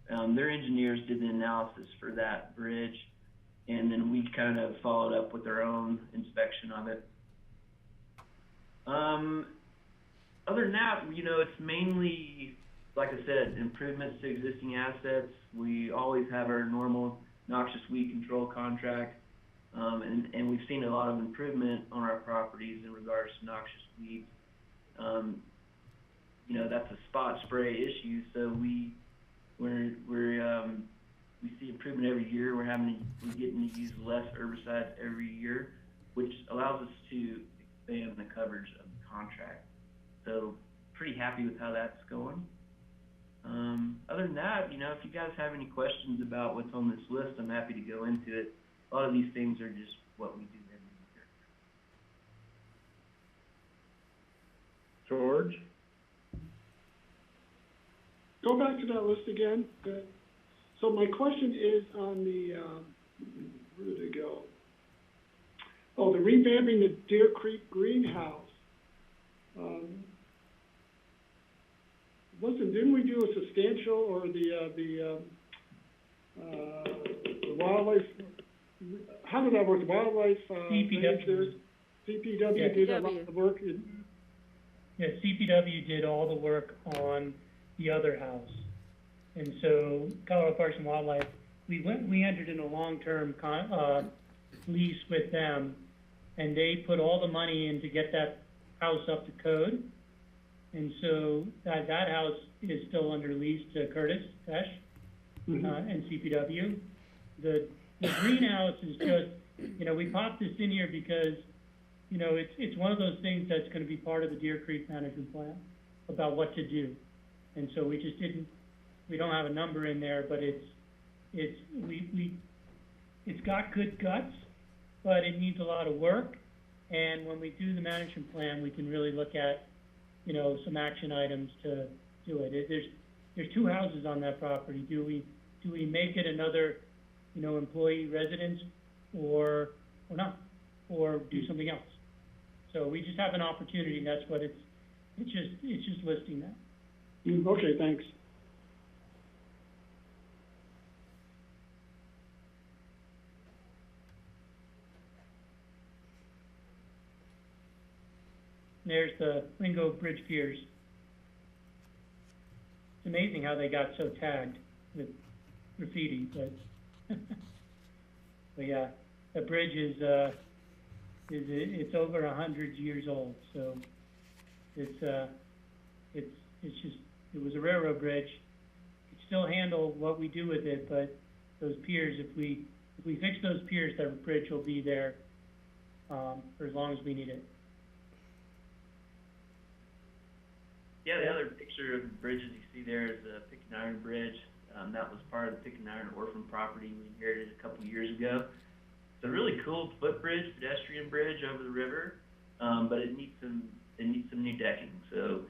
Their engineers did the analysis for that bridge, and then we kind of followed up with our own inspection of it. Other than that, it's mainly, like I said, improvements to existing assets. We always have our normal noxious weed control contract, and we've seen a lot of improvement on our properties in regards to noxious weeds. That's a spot spray issue, so we see improvement every year. We're getting to use less herbicides every year, which allows us to expand the coverage of the contract. So pretty happy with how that's going. Other than that, if you guys have any questions about what's on this list, I'm happy to go into it. A lot of these things are just what we do every year. George? Go back to that list again. Good. So my question is on the, where did it go? Oh, the revamping the Deer Creek greenhouse. didn't we do a substantial, or the wildlife, how did that work? The wildlife, CPW. CPW did a lot of work in. Yeah, CPW did all the work on the other house. And so Colorado Parks and Wildlife, we entered in a long-term lease with them, and they put all the money in to get that house up to code. And so that house is still under lease to Curtis Tesh and CPW. The greenhouse is just, we popped this in here because, it's one of those things that's going to be part of the Deer Creek management plan about what to do. And so we just we don't have a number in there, but it's got good guts, but it needs a lot of work. And when we do the management plan, we can really look at, some action items to do it. There's two houses on that property. Do we make it another, employee residence or not, or do something else? So we just have an opportunity. That's what it's just listing that. Okay, thanks. There's the Lingo Bridge Piers. It's amazing how they got so tagged with graffiti, but yeah, the bridge is over 100 years old, so it was a railroad bridge. It still handle what we do with it, but those piers, if we fix those piers, that bridge will be there for as long as we need it. Yeah, the other picture of the bridges you see there is the Pick and Iron Bridge. That was part of the Pick and Iron orphan property we inherited a couple years ago. It's a really cool footbridge, pedestrian bridge over the river, but it needs some new decking. So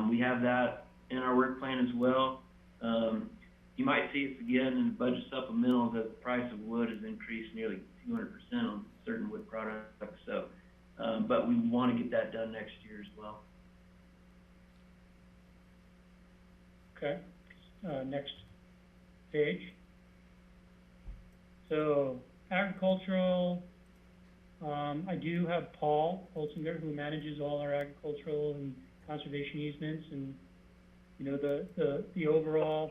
we have that in our work plan as well. You might see it again in the budget supplemental that the price of wood has increased nearly 200% on certain wood products. So, but we want to get that done next year as well. Okay, next page. So agricultural, I do have Paul Holzinger, who manages all our agricultural and conservation easements, and the overall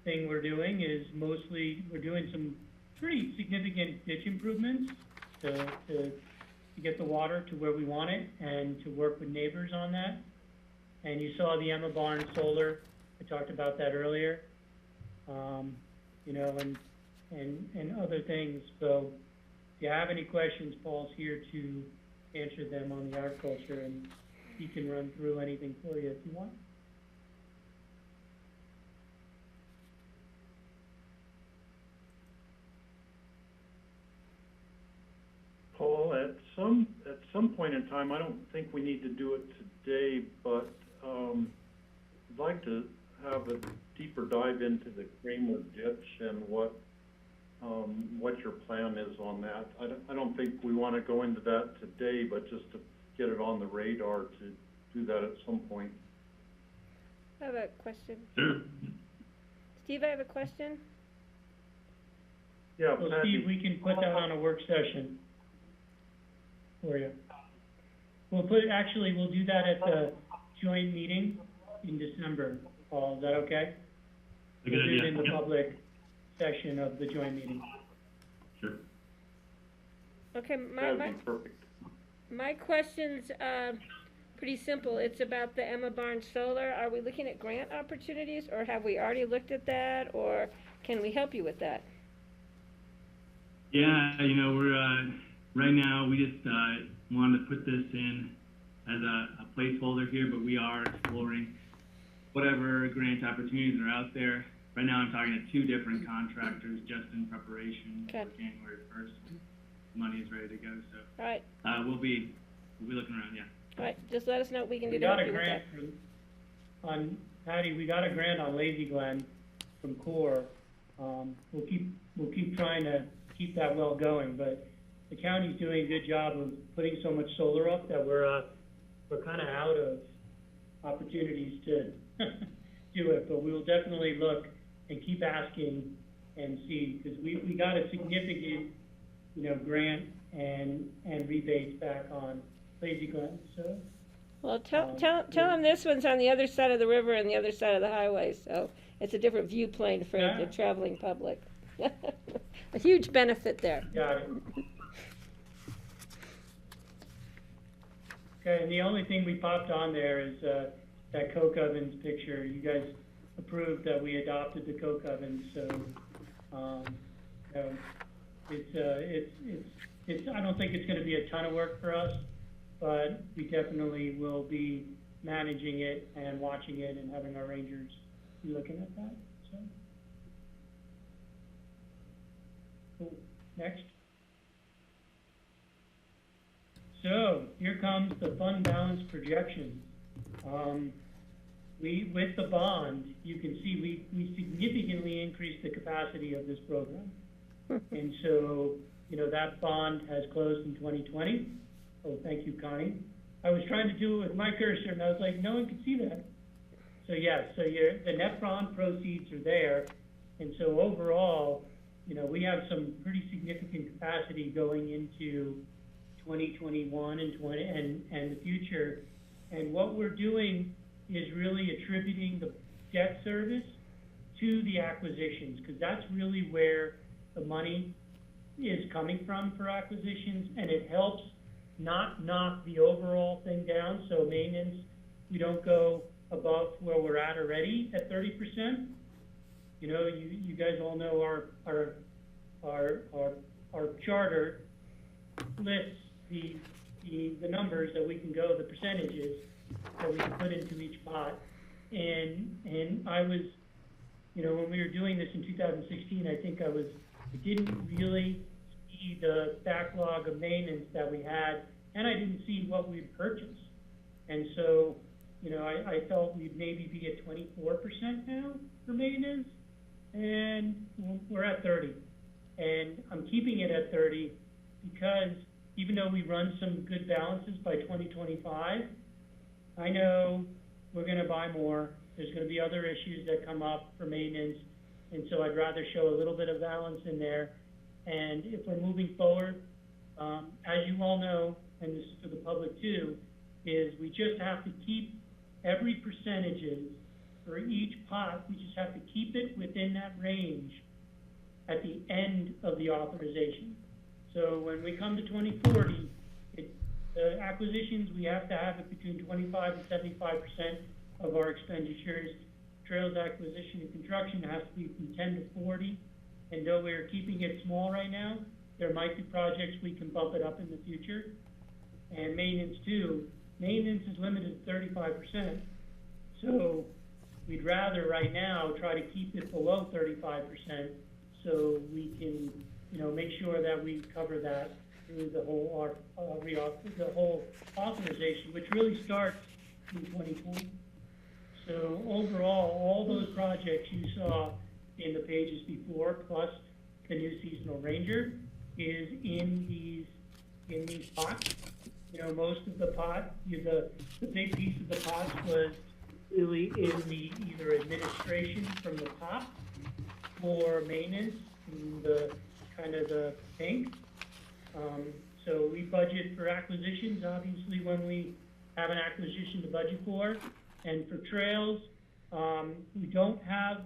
thing we're doing is mostly we're doing some pretty significant ditch improvements to get the water to where we want it and to work with neighbors on that. And you saw the Emma Barn solar. I talked about that earlier, and other things. So if you have any questions, Paul's here to answer them on the agriculture, and he can run through anything for you if you want. Paul, at some point in time, I don't think we need to do it today, but I'd like to have a deeper dive into the Kramer ditch and what your plan is on that. I don't think we want to go into that today, but just to get it on the radar to do that at some point. I have a question. Steve, I have a question. Yeah, well, Patty. Steve, we can put that on a work session for you. We'll do that at the joint meeting in December, Paul. Is that okay? Good we'll do idea. it in the public session of the joint meeting. Sure. Okay, That'd be perfect. my question's pretty simple. It's about the Emma Barnes Solar. Are we looking at grant opportunities, or have we already looked at that, or can we help you with that? Yeah, we're right now we just wanted to put this in as a placeholder here, but we are exploring whatever grant opportunities are out there. Right now I'm talking to 2 different contractors just in preparation for January 1st. Money is ready to go, so all right. we'll be looking around, yeah. All right, just let us know what we can do We to got help a you with grant that. on Patty. We got a grant on Lazy Glen from Corps. We'll keep trying to keep that well going, but the county's doing a good job of putting so much solar up that we're kind of out of opportunities to do it, but we will definitely look and keep asking and see, because we got a significant, grant and rebates back on Lazy Glen, so. Well, tell them this one's on the other side of the river and the other side of the highway, so it's a different viewplane for the traveling public. A huge benefit there. Got it. Okay, and the only thing we popped on there is that coke ovens picture. You guys approved that we adopted the coke ovens, so it's I don't think it's going to be a ton of work for us, but we definitely will be managing it and watching it and having our rangers be looking at that. So, cool. Next. So here comes the fund balance projection. With the bond, you can see we significantly increased the capacity of this program. And so, that bond has closed in 2020. Oh, thank you, Connie. I was trying to do it with my cursor, and I was like, no one could see that. So yeah, so the net bond proceeds are there. And so overall, we have some pretty significant capacity going into 2021 and the future. And what we're doing is really attributing the debt service to the acquisitions, because that's really where the money is coming from for acquisitions, and it helps not knock the overall thing down. So maintenance, we don't go above where we're at already at 30%. You guys all know our charter lists the numbers that we can go, the percentages that we can put into each pot. And I was, when we were doing this in 2016, I didn't really see the backlog of maintenance that we had, and I didn't see what we'd purchased. And so, I felt we'd maybe be at 24% now for maintenance, and we're at 30. And I'm keeping it at 30 because even though we run some good balances by 2025, I know we're going to buy more. There's going to be other issues that come up for maintenance, and so I'd rather show a little bit of balance in there. And if we're moving forward, as you all know, and this is for the public too, is we just have to keep every percentages for each pot. We just have to keep it within that range at the end of the authorization. So when we come to 2040, the acquisitions, we have to have it between 25 and 75% of our expenditures. Trails acquisition and construction has to be from 10 to 40. And though we're keeping it small right now, there might be projects we can bump it up in the future. And maintenance too. Maintenance is limited to 35%. So we'd rather right now try to keep it below 35% so we can, make sure that we cover that through the whole authorization, which really starts in 2020. So overall, all those projects you saw in the pages before, plus the new seasonal ranger, is in these pots. Most of the pot, the big piece of the pots was really in the either administration from the top or maintenance in the kind of the pink. So we budget for acquisitions, obviously, when we have an acquisition to budget for. And for trails, we don't have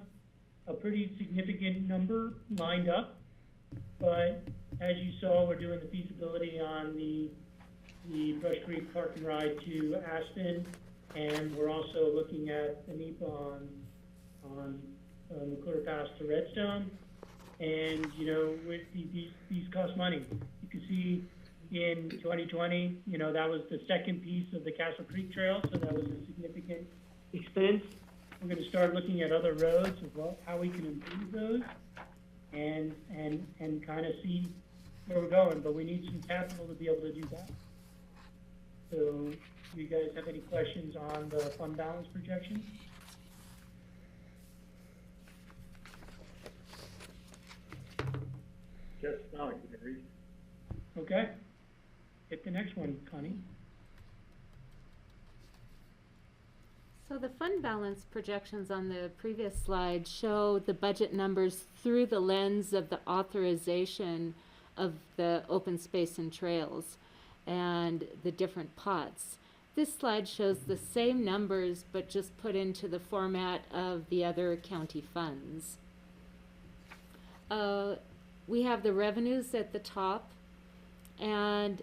a pretty significant number lined up. But as you saw, we're doing the feasibility on the Brush Creek Park and Ride to Aspen. And we're also looking at the NEPA on McClure Pass to Redstone. And, with these cost money. You can see in 2020, that was the second piece of the Castle Creek Trail, so that was a significant expense. We're going to start looking at other roads as well, how we can improve those and kind of see where we're going, but we need some capital to be able to do that. So do you guys have any questions on the fund balance projection? Yes, now I can read. Okay. Hit the next one, Connie. So the fund balance projections on the previous slide show the budget numbers through the lens of the authorization of the open space and trails and the different pots. This slide shows the same numbers but just put into the format of the other county funds. We have the revenues at the top, and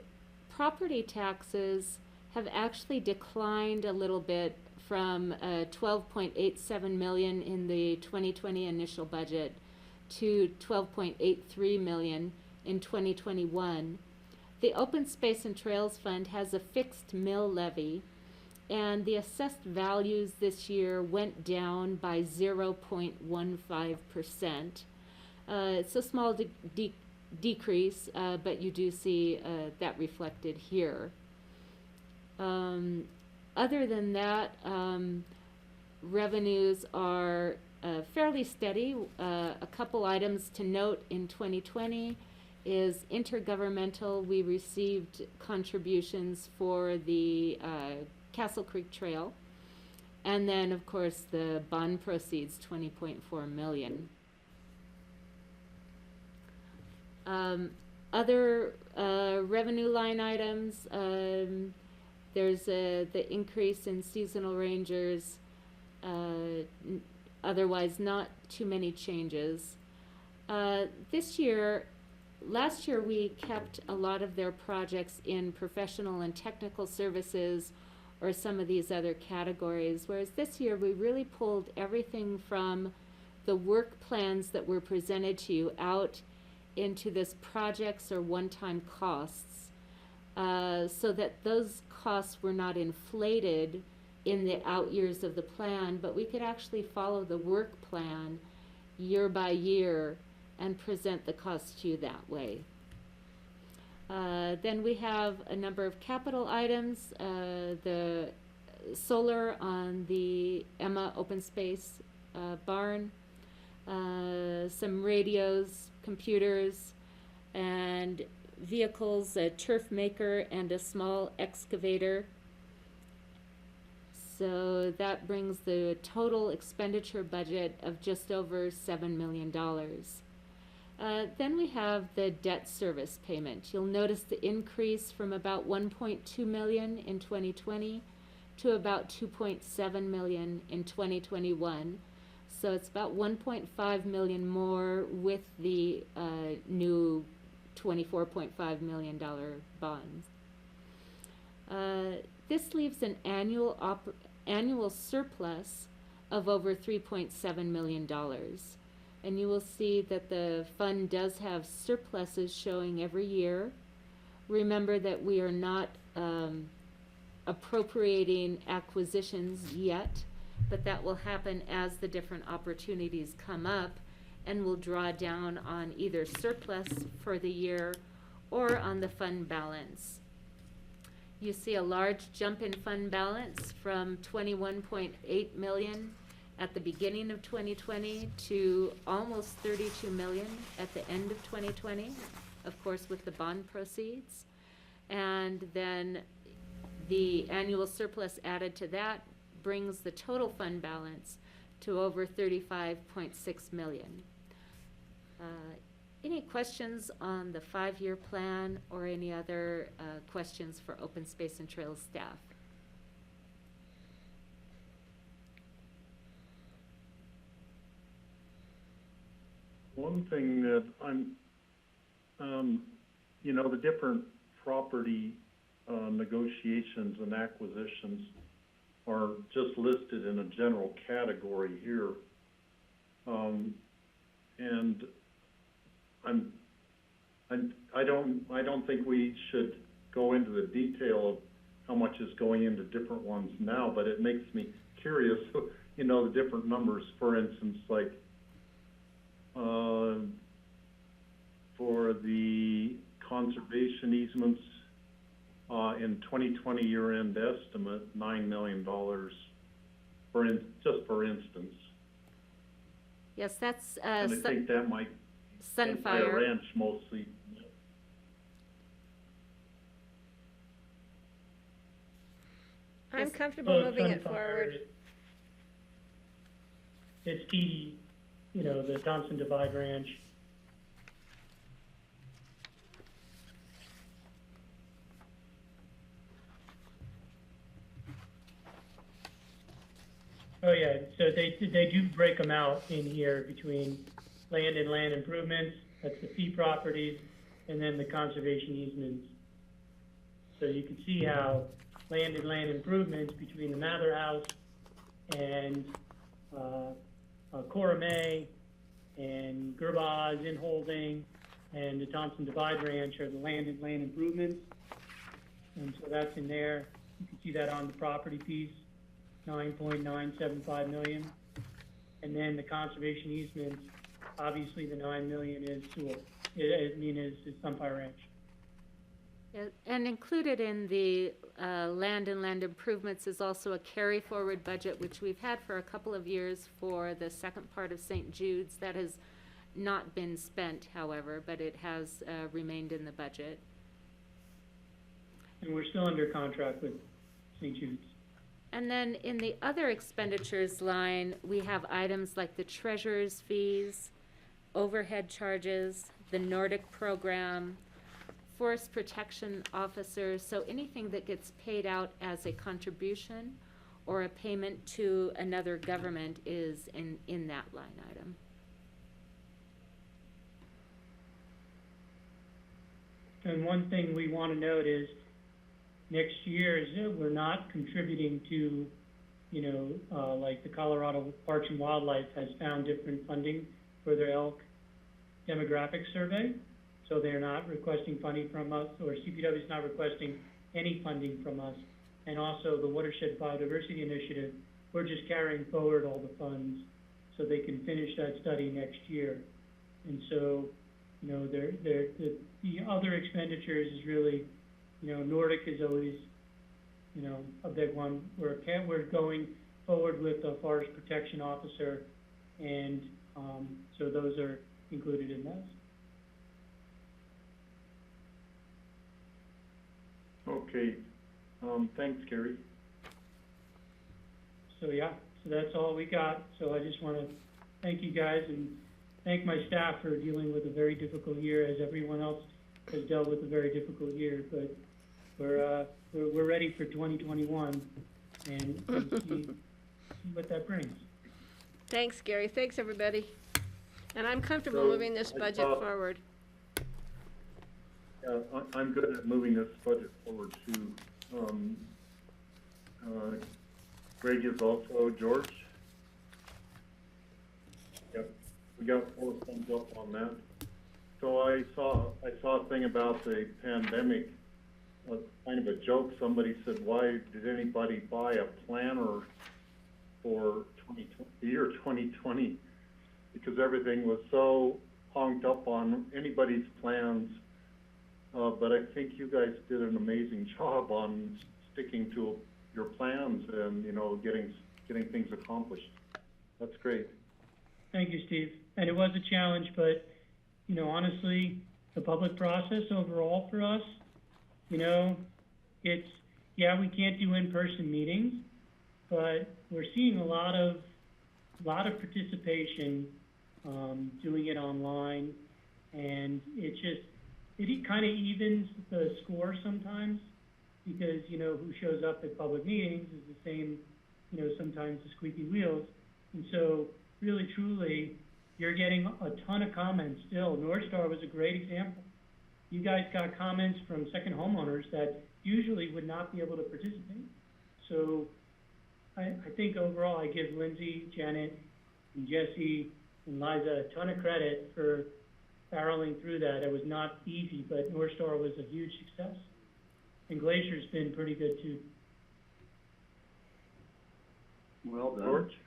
property taxes have actually declined a little bit from 12.87 million in the 2020 initial budget to 12.83 million in 2021. The Open Space and Trails Fund has a fixed mill levy, and the assessed values this year went down by 0.15%. It's a small decrease, but you do see that reflected here. Other than that, revenues are fairly steady. A couple items to note in 2020 is intergovernmental. We received contributions for the Castle Creek Trail, and then of course the bond proceeds, 20.4 million. Other revenue line items, there's the increase in seasonal rangers, otherwise not too many changes. Last year we kept a lot of their projects in professional and technical services or some of these other categories, whereas this year we really pulled everything from the work plans that were presented to you out into this projects or one-time costs, so that those costs were not inflated in the out years of the plan, but we could actually follow the work plan year by year and present the cost to you that way. Then we have a number of capital items, the solar on the Emma Open Space barn, some radios, computers, and vehicles, a turf maker and a small excavator. So that brings the total expenditure budget of just over $7 million. Then we have the debt service payment. You'll notice the increase from about 1.2 million in 2020 to about 2.7 million in 2021. So it's about 1.5 million more with the new $24.5 million bonds. This leaves an annual surplus of over $3.7 million. And you will see that the fund does have surpluses showing every year. Remember that we are not appropriating acquisitions yet, but that will happen as the different opportunities come up, and we'll draw down on either surplus for the year or on the fund balance. You see a large jump in fund balance from 21.8 million at the beginning of 2020 to almost 32 million at the end of 2020, of course with the bond proceeds. And then the annual surplus added to that brings the total fund balance to over 35.6 million. Any questions on the 5-year plan or any other questions for Open Space and Trails staff? One thing that I'm, the different property negotiations and acquisitions are just listed in a general category here. And I don't think we should go into the detail of how much is going into different ones now, but it makes me curious, the different numbers. For instance, like for the conservation easements, in 2020 year-end estimate, $9 million, just for instance. Yes, that's and I think that might Sunfire Ranch mostly. I'm comfortable moving it forward. it's TD, you know, the Thompson Divide Ranch. Oh yeah, so they do break them out in here between land and land improvements, that's the fee properties, and then the conservation easements. So you can see how land and land improvements between the Mather House and Cora May and Gerbaz in Holding and the Thompson Divide Ranch are the land and land improvements. And so that's in there. You can see that on the property piece. 9.975 million. And then the conservation easements, obviously the 9 million is Sewell. Is Sunfire Ranch. Yeah, and included in the land and land improvements is also a carry forward budget, which we've had for a couple of years for the second part of St. Jude's. That has not been spent, however, but it has remained in the budget. And we're still under contract with St. Jude's. And then in the other expenditures line, we have items like the treasurer's fees, overhead charges, the Nordic program, forest protection officers, so anything that gets paid out as a contribution or a payment to another government is in that line item. And one thing we want to note is next year is that we're not contributing to, you know, like the Colorado Parks and Wildlife has found different funding for their elk demographic survey. So they're not requesting funding from us, or CPW is not requesting any funding from us. And also the Watershed Biodiversity Initiative, we're just carrying forward all the funds so they can finish that study next year. And so, you know, the other expenditures is really, you know, Nordic is always, you know, a big one. We're going forward with a forest protection officer, and so those are included in those. Okay, thanks, Gary. So yeah, so that's all we got. So I just want to thank you guys and thank my staff for dealing with a very difficult year, as everyone else has dealt with a very difficult year. But we're ready for 2021 and see what that brings. Thanks, Gary. Thanks, everybody. And I'm comfortable So, moving this budget forward. Yeah, I'm good at moving this budget forward too. Greg is also, George? Yep, we got 4 thumbs up on that. So I saw a thing about the pandemic, kind of a joke. Somebody said, why did anybody buy a planner for the year 2020? Because everything was so honked up on anybody's plans. But I think you guys did an amazing job on sticking to your plans and, you know, getting things accomplished. That's great. Thank you, Steve. And it was a challenge, but, you know, honestly, the public process overall for us, you know, it's, yeah, we can't do in-person meetings, but we're seeing a lot of participation, doing it online, and it kind of evens the score sometimes, because, you know, who shows up at public meetings is the same, you know, sometimes the squeaky wheels. And so really, truly, you're getting a ton of comments still. North Star was a great example. You guys got comments from second homeowners that usually would not be able to participate. So I think overall I give Lindsay, Janet, and Jesse, and Liza a ton of credit for barreling through that. It was not easy, but North Star was a huge success. And Glacier's been pretty good too. Well done. George?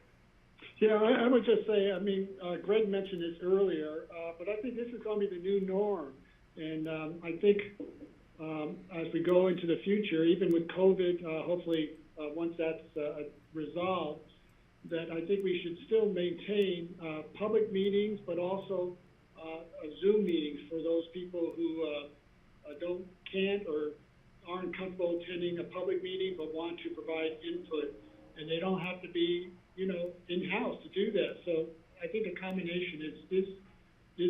Yeah, I would just say, I mean, Greg mentioned this earlier, but I think this is going to be the new norm. And I think as we go into the future, even with COVID, hopefully once that's resolved, that I think we should still maintain public meetings, but also Zoom meetings for those people who can't or aren't comfortable attending a public meeting but want to provide input. And they don't have to be in-house to do that. So I think a combination is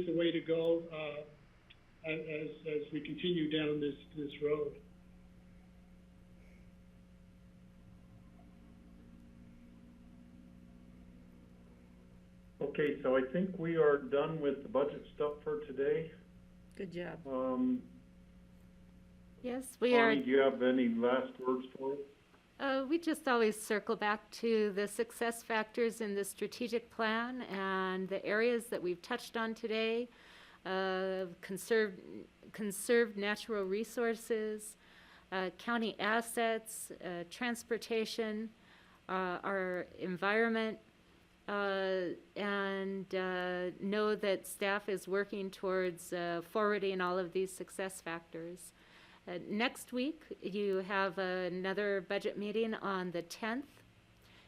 the way to go, as we continue down this road. Okay, so I think we are done with the budget stuff for today. Good job. Yes, we are. Connie, do you have any last words for us? We just always circle back to the success factors in the strategic plan and the areas that we've touched on today. Conserved natural resources, county assets, transportation, our environment, and know that staff is working towards forwarding all of these success factors. Next week, you have another budget meeting on the 10th,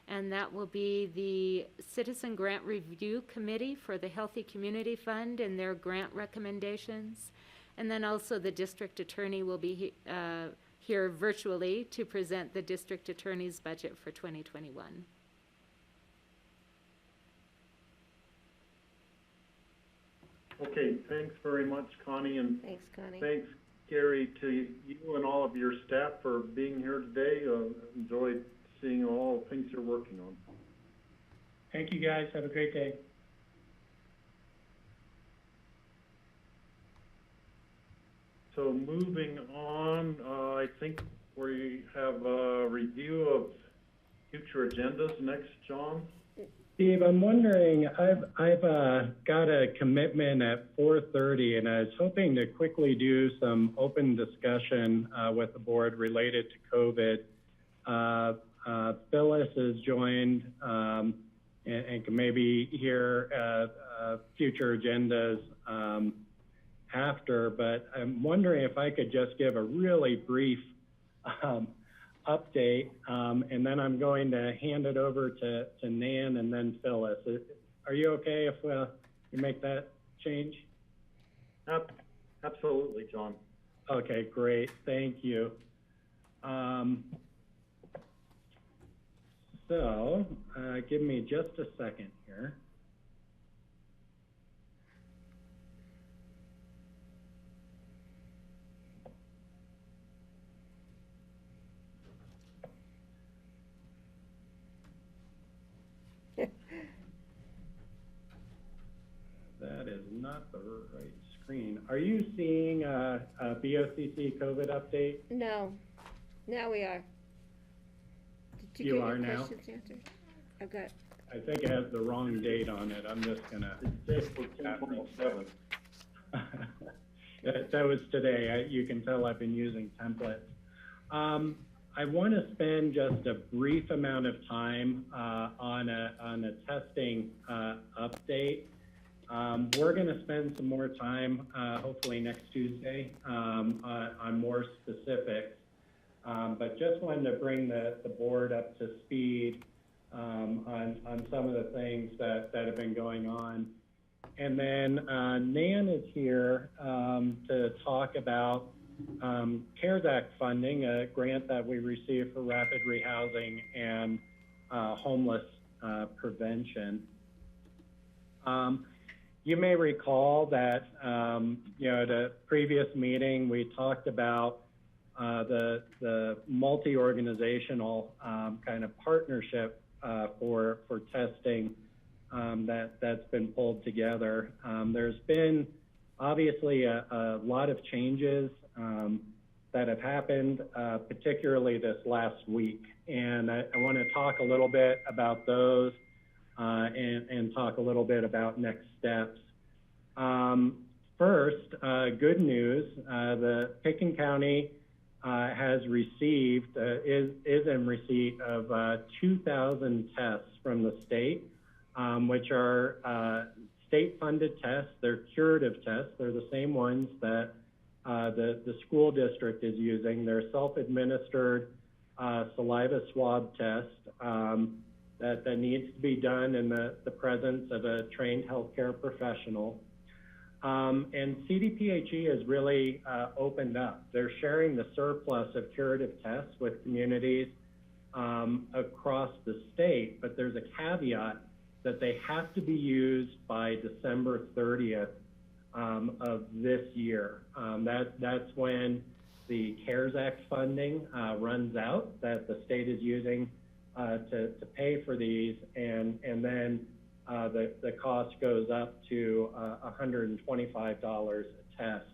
and that will be the Citizen Grant Review Committee for the Healthy Community Fund and their grant recommendations. And then also the district attorney will be here virtually to present the district attorney's budget for 2021. Okay, thanks very much, Connie, and Thanks, Connie. thanks, Gary, to you and all of your staff for being here today. Enjoyed seeing all the things you're working on. Thank you, guys. Have a great day. So moving on, I think we have a review of future agendas next, John. Steve, I'm wondering, I've got a commitment at 4:30, and I was hoping to quickly do some open discussion with the board related to COVID. Phyllis has joined and can maybe hear future agendas after, but I'm wondering if I could just give a really brief update, and then I'm going to hand it over to Nan and then Phyllis. Are you okay if you make that change? Absolutely, John. Okay, great. Thank you. So give me just a second here. That is not the right screen. Are you seeing a BOCC COVID update? No. Now we are. Did You get are your now? questions answered? I've got. I think it has the wrong date on it. I'm just gonna. It's for 1027. That was today. You can tell I've been using templates. I want to spend just a brief amount of time on a testing update. We're going to spend some more time, hopefully next Tuesday, on more specifics. But just wanted to bring the board up to speed on some of the things that have been going on. And then Nan is here to talk about CARES Act funding, a grant that we received for rapid rehousing and homeless prevention. You may recall that at a previous meeting we talked about the multi-organizational kind of partnership for testing that's been pulled together. There's been obviously a lot of changes that have happened, particularly this last week. And I want to talk a little bit about those and talk a little bit about next steps. First, good news, the Pickens County has received, is in receipt of 2,000 tests from the state, which are state-funded tests. They're curative tests. They're the same ones that the school district is using. They're self-administered saliva swab test that needs to be done in the presence of a trained healthcare professional. And CDPHE has really opened up. They're sharing the surplus of curative tests with communities across the state, but there's a caveat that they have to be used by December 30th of this year. That's when the CARES Act funding runs out that the state is using to pay for these, and then the cost goes up to $125 a test.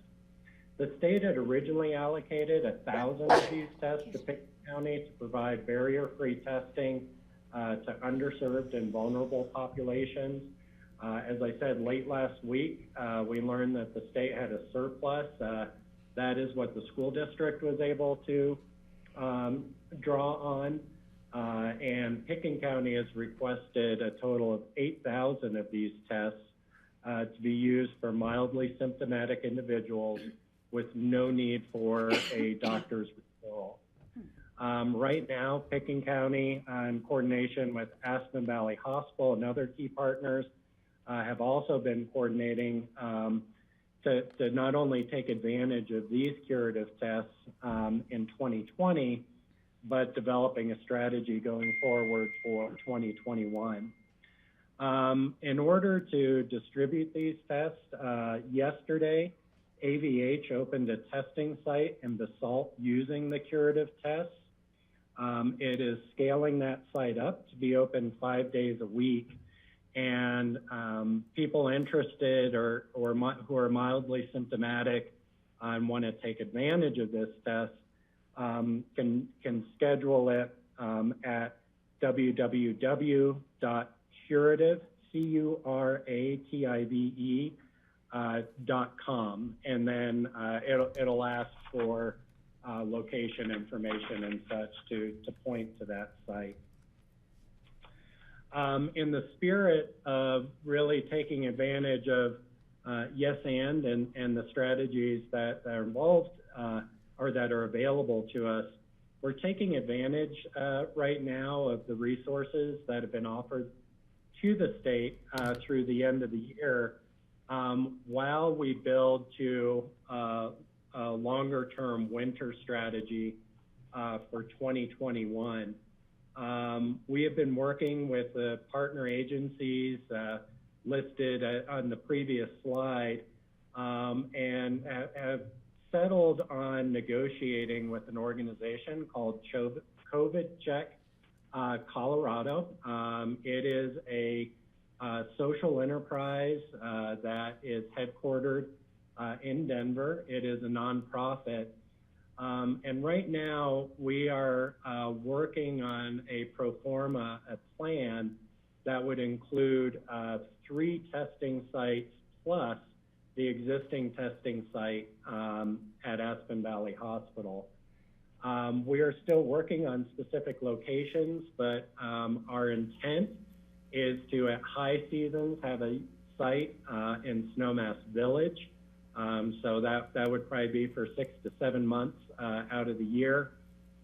The state had originally allocated 1,000 of these tests to Pickett County to provide barrier-free testing to underserved and vulnerable populations. As I said, late last week, we learned that the state had a surplus. That is what the school district was able to draw on. And Pickett County has requested a total of 8,000 of these tests to be used for mildly symptomatic individuals with no need for a doctor's referral. Right now, Pickett County, in coordination with Aspen Valley Hospital and other key partners, have also been coordinating to not only take advantage of these curative tests in 2020, but developing a strategy going forward for 2021. In order to distribute these tests, yesterday, AVH opened a testing site in BOCC using the curative tests. It is scaling that site up to be open 5 days a week. And people interested or who are mildly symptomatic and want to take advantage of this test can schedule it at www.curative.com, and then it'll ask for location information and such to point to that site. In the spirit of really taking advantage of yes and the strategies that are involved or that are available to us, we're taking advantage right now of the resources that have been offered to the state through the end of the year while we build to a longer-term winter strategy for 2021. We have been working with the partner agencies listed on the previous slide and have settled on negotiating with an organization called COVID Check Colorado. It is a social enterprise that is headquartered in Denver. It is a nonprofit. And right now we are working on a pro forma, a plan that would include 3 testing sites plus the existing testing site at Aspen Valley Hospital. We are still working on specific locations, but our intent is to, at high seasons, have a site in Snowmass Village. So that would probably be for 6 to 7 months out of the year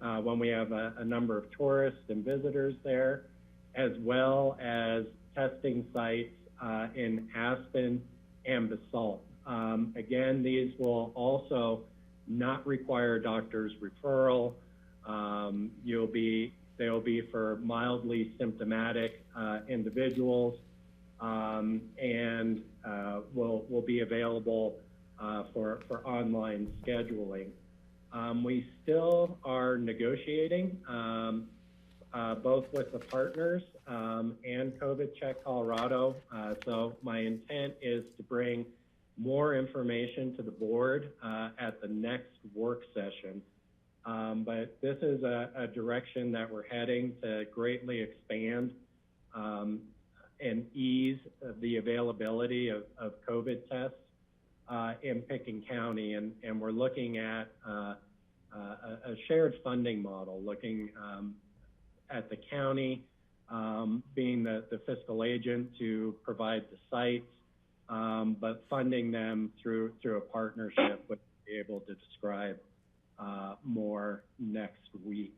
when we have a number of tourists and visitors there, as well as testing sites in Aspen and BOCC. Again, these will also not require a doctor's referral. They'll be for mildly symptomatic individuals and will be available for online scheduling. We still are negotiating both with the partners and COVID Check Colorado. So my intent is to bring more information to the board at the next work session. But this is a direction that we're heading to greatly expand and ease the availability of COVID tests in Pickett County. And we're looking at a shared funding model, looking at the county being the fiscal agent to provide the sites, but funding them through a partnership, which we'll be able to describe more next week.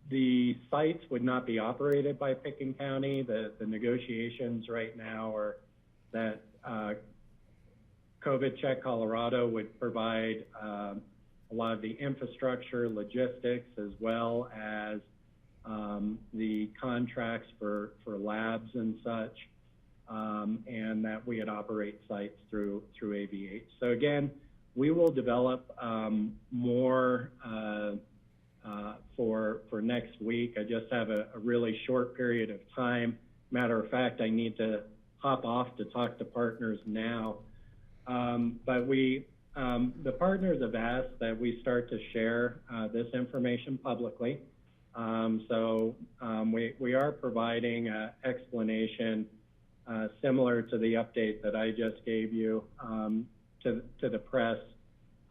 The sites would not be operated by Pickett County. The negotiations right now are that COVID Check Colorado would provide a lot of the infrastructure, logistics, as well as the contracts for labs and such, and that we had operate sites through AVH. So again, we will develop more for next week. I just have a really short period of time. Matter of fact, I need to hop off to talk to partners now. But the partners have asked that we start to share this information publicly. So we are providing an explanation similar to the update that I just gave you to the press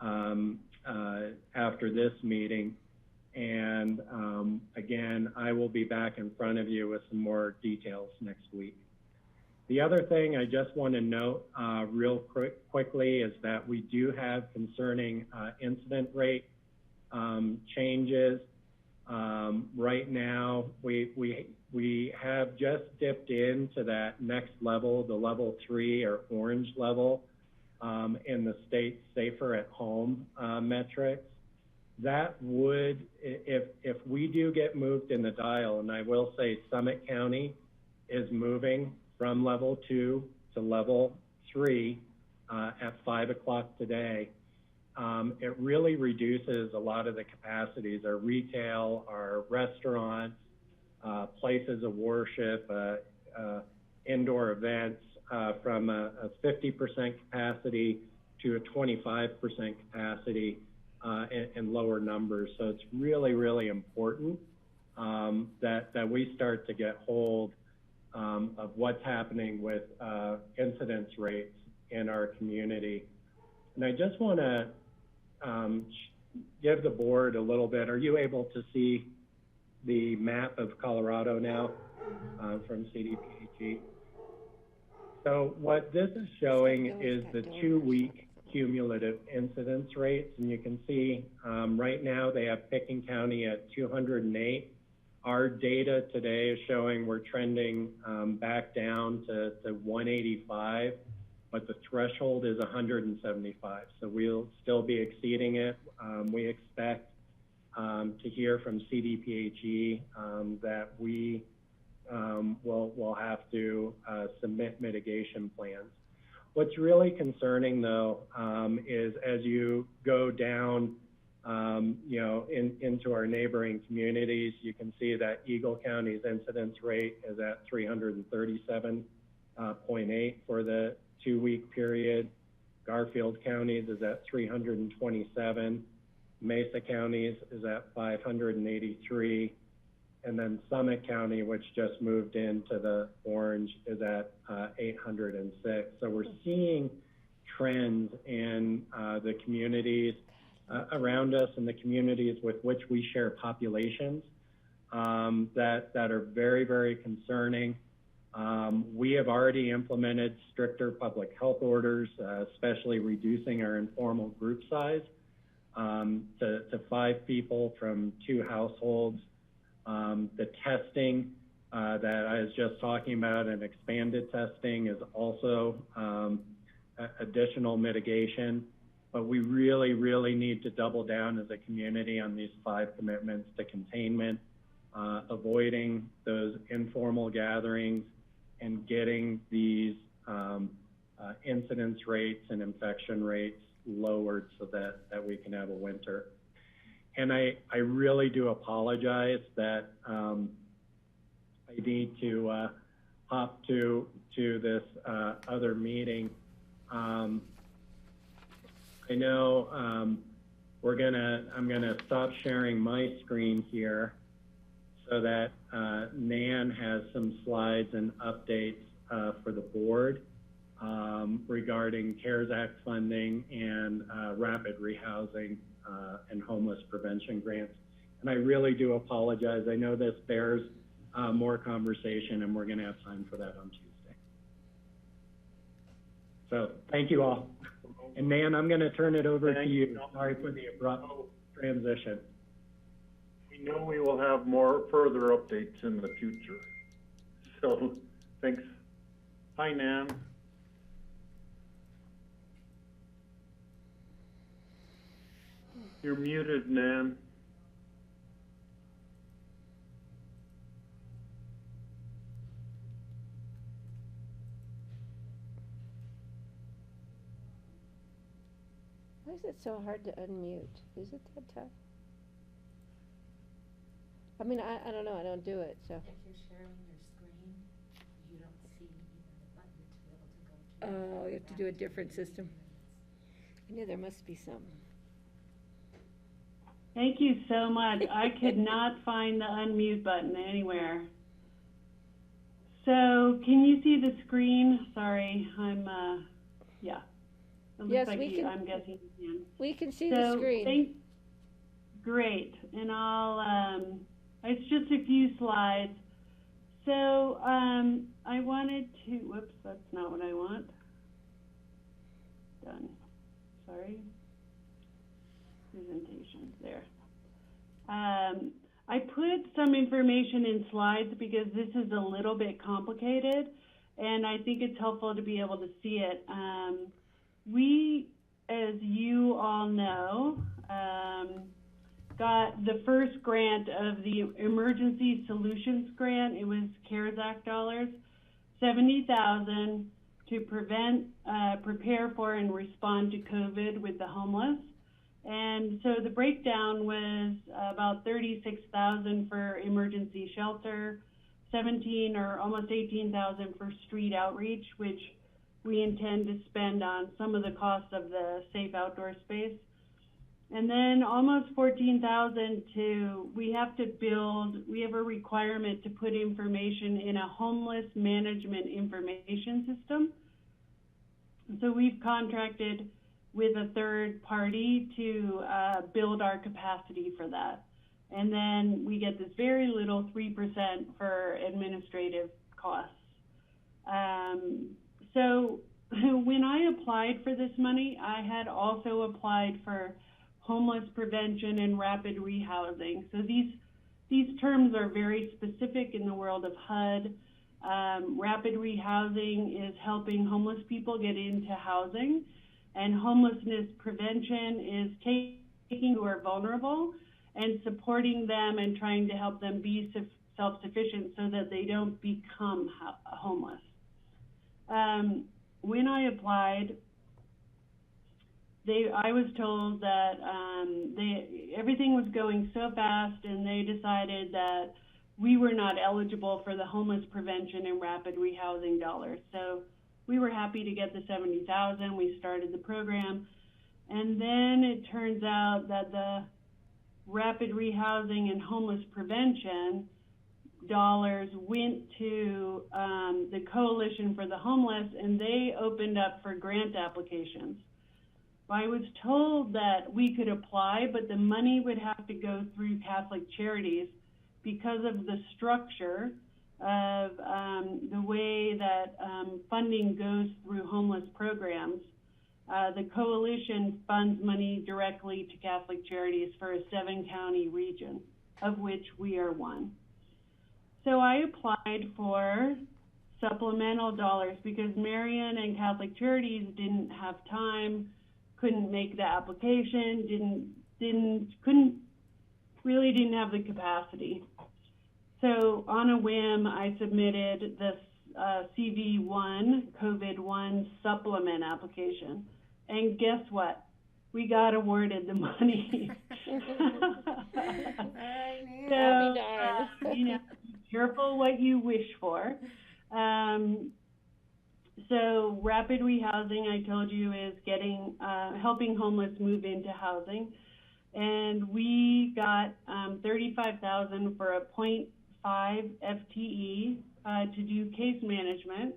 after this meeting. And again, I will be back in front of you with some more details next week. The other thing I just want to note real quickly is that we do have concerning incident rate changes. Right now, we have just dipped into that next level, the level 3 or orange level in the state safer at home metrics. That would, if we do get moved in the dial, and I will say Summit County is moving from level 2 to level 3 at 5 o'clock today, it really reduces a lot of the capacities, our retail, our restaurants, places of worship, indoor events, from a 50% capacity to a 25% capacity in lower numbers. So it's really, really important that we start to get hold of what's happening with incidence rates in our community. And I just want to give the board a little bit. Are you able to see the map of Colorado now from CDPHE? So what this is showing is the 2-week cumulative incidence rates. And you can see right now they have Pickens County at 208. Our data today is showing we're trending back down to 185, but the threshold is 175. So we'll still be exceeding it. We expect to hear from CDPHE that we will have to submit mitigation plans. What's really concerning, though, is as you go down, into our neighboring communities, you can see that Eagle County's incidence rate is at 337.8 for the 2-week period. Garfield County's is at 327. Mesa County's is at 583. And then Summit County, which just moved into the orange, is at 806. So we're seeing trends in the communities around us and the communities with which we share populations that are very, very concerning. We have already implemented stricter public health orders, especially reducing our informal group size to 5 people from 2 households. The testing that I was just talking about and expanded testing is also additional mitigation. But we really, really need to double down as a community on these 5 commitments to containment, avoiding those informal gatherings, and getting these incidence rates and infection rates lowered so that we can have a winter. And I really do apologize that I need to hop to this other meeting. I know I'm gonna stop sharing my screen here so that Nan has some slides and updates for the board regarding CARES Act funding and rapid rehousing and homeless prevention grants. And I really do apologize. I know this bears more conversation, and we're gonna have time for that on Tuesday. So thank you all. And Nan, I'm going to turn it over to you. Sorry for the abrupt transition. We know we will have more further updates in the future. So thanks. Hi, Nan. You're muted, Nan. Why is it so hard to unmute? Is it that tough? I mean, I don't know, I don't do it, so. If you're sharing your screen, you don't see even the button to be able to go to. Oh, you have to do a different system. I knew there must be some. Thank you so much. I could not find the unmute button anywhere. So, can you see the screen? Sorry, yeah. It looks Yes, like we can. I'm guessing you can. We can see the screen. Great, and it's just a few slides. So, I wanted to, whoops, that's not what I want. Done, sorry. Presentations there. I put some information in slides because this is a little bit complicated, and I think it's helpful to be able to see it. We, as you all know, got the first grant of the Emergency Solutions Grant. It was CARES Act dollars, $70,000 to prepare for and respond to COVID with the homeless. And so the breakdown was about $36,000 for emergency shelter, 17 or almost 18,000 for street outreach, which we intend to spend on some of the costs of the safe outdoor space. And then almost 14,000 we have a requirement to put information in a homeless management information system. So we've contracted with a third party to build our capacity for that. And then we get this very little 3% for administrative costs. So when I applied for this money, I had also applied for homeless prevention and rapid rehousing. So these terms are very specific in the world of HUD. Rapid rehousing is helping homeless people get into housing, and homelessness prevention is taking who are vulnerable and supporting them and trying to help them be self-sufficient so that they don't become homeless. When I applied, I was told that everything was going so fast, and they decided that we were not eligible for the homeless prevention and rapid rehousing dollars. So we were happy to get the $70,000. We started the program, and then it turns out that the rapid rehousing and homeless prevention dollars went to the Coalition for the Homeless, and they opened up for grant applications. I was told that we could apply, but the money would have to go through Catholic Charities because of the structure of the way that funding goes through homeless programs. The Coalition funds money directly to Catholic Charities for a 7-county region, of which we are one. So I applied for supplemental dollars because Marion and Catholic Charities didn't have time, couldn't make the application, didn't have the capacity. So on a whim, I submitted this CV1, COVID-1 supplement application. And guess what? We got awarded the money. Be careful what you wish for. So rapid rehousing, I told you, is helping homeless move into housing. And we got $35,000 for a 0.5 FTE to do case management,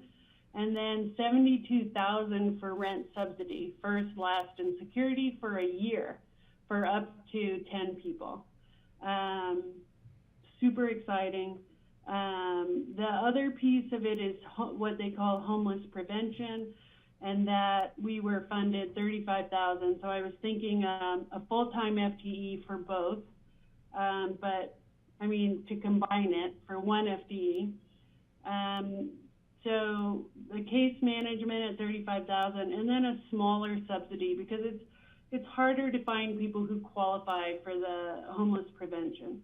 and then $72,000 for rent subsidy, first, last, and security for a year for up to 10 people. Super exciting. The other piece of it is what they call homeless prevention, and that we were funded $35,000. So I was thinking a full-time FTE for both, but I mean to combine it for one FTE. So the case management at $35,000, and then a smaller subsidy because it's harder to find people who qualify for the homeless prevention.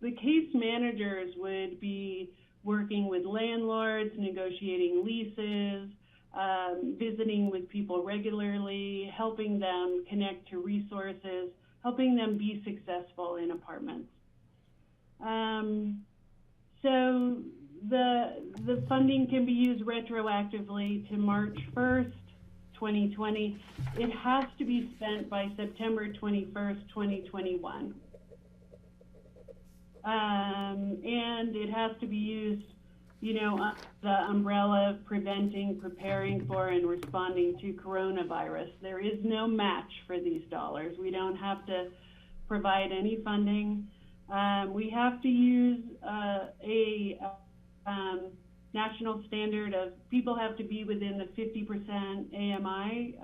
The case managers would be working with landlords, negotiating leases, visiting with people regularly, helping them connect to resources, helping them be successful in apartments. So the funding can be used retroactively to March 1st, 2020. It has to be spent by September 21st, 2021. And it has to be used, you know, the umbrella of preventing, preparing for, and responding to coronavirus. There is no match for these dollars. We don't have to provide any funding. We have to use a national standard of people have to be within the 50% AMI,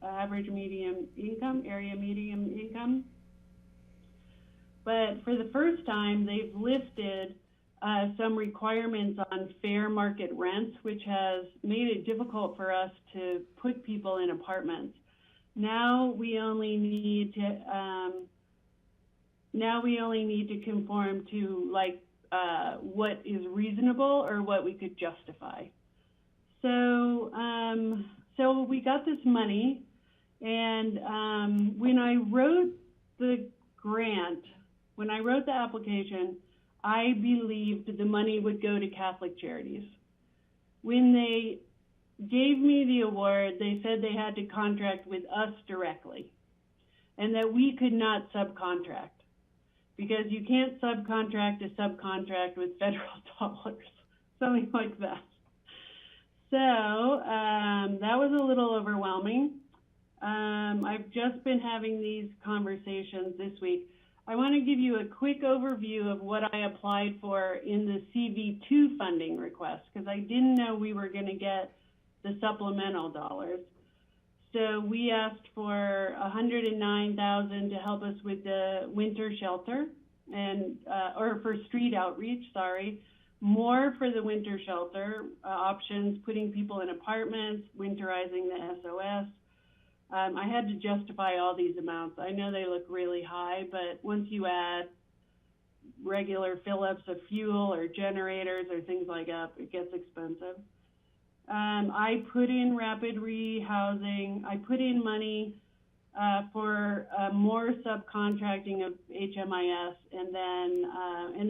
average medium income, area medium income. But for the first time, they've lifted some requirements on fair market rents, which has made it difficult for us to put people in apartments. Now we only need to conform to like what is reasonable or what we could justify. So so we got this money, and when I wrote the grant, when I wrote the application, I believed the money would go to Catholic Charities. When they gave me the award, they said they had to contract with us directly and that we could not subcontract because you can't subcontract a subcontract with federal dollars, something like that. So that was a little overwhelming. I've just been having these conversations this week. I want to give you a quick overview of what I applied for in the CV2 funding request, because I didn't know we were going to get the supplemental dollars. So we asked for $109,000 to help us with the winter shelter and or for street outreach, sorry. More for the winter shelter options, putting people in apartments, winterizing the SOS. I had to justify all these amounts. I know they look really high, but once you add regular fill-ups of fuel or generators or things like that, it gets expensive. I put in rapid rehousing. I put in money for more subcontracting of HMIS, and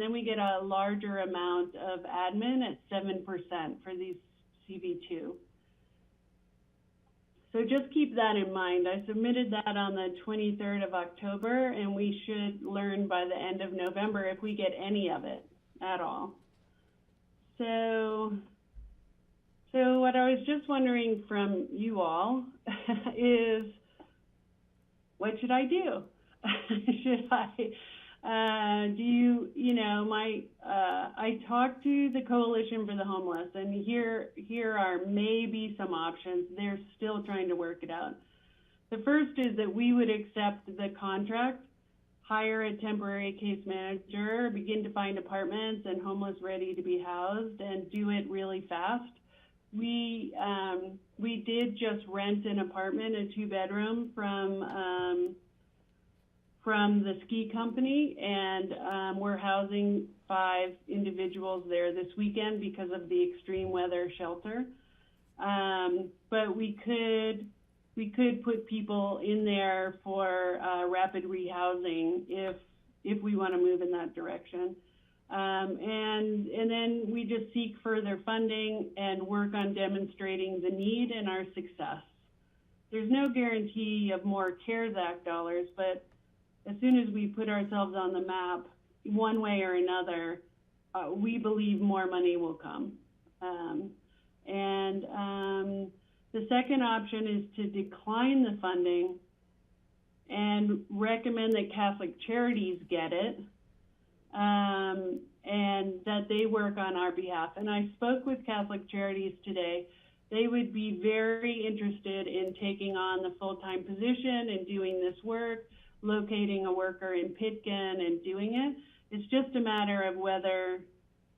then we get a larger amount of admin at 7% for these CV2. So just keep that in mind. I submitted that on the 23rd of October, and we should learn by the end of November if we get any of it at all. So what I was just wondering from you all is, what should I do? Should I, I talked to the Coalition for the Homeless, and here are maybe some options. They're still trying to work it out. The first is that we would accept the contract, hire a temporary case manager, begin to find apartments and homeless ready to be housed, and do it really fast. We did just rent an apartment, a 2-bedroom from the ski company, and we're housing 5 individuals there this weekend because of the extreme weather shelter. But we could put people in there for rapid rehousing if we want to move in that direction. And then we just seek further funding and work on demonstrating the need and our success. There's no guarantee of more CARES Act dollars, but as soon as we put ourselves on the map, one way or another, we believe more money will come. The second option is to decline the funding and recommend that Catholic Charities get it, and that they work on our behalf. And I spoke with Catholic Charities today. They would be very interested in taking on the full-time position and doing this work, locating a worker in Pitkin and doing it. It's just a matter of whether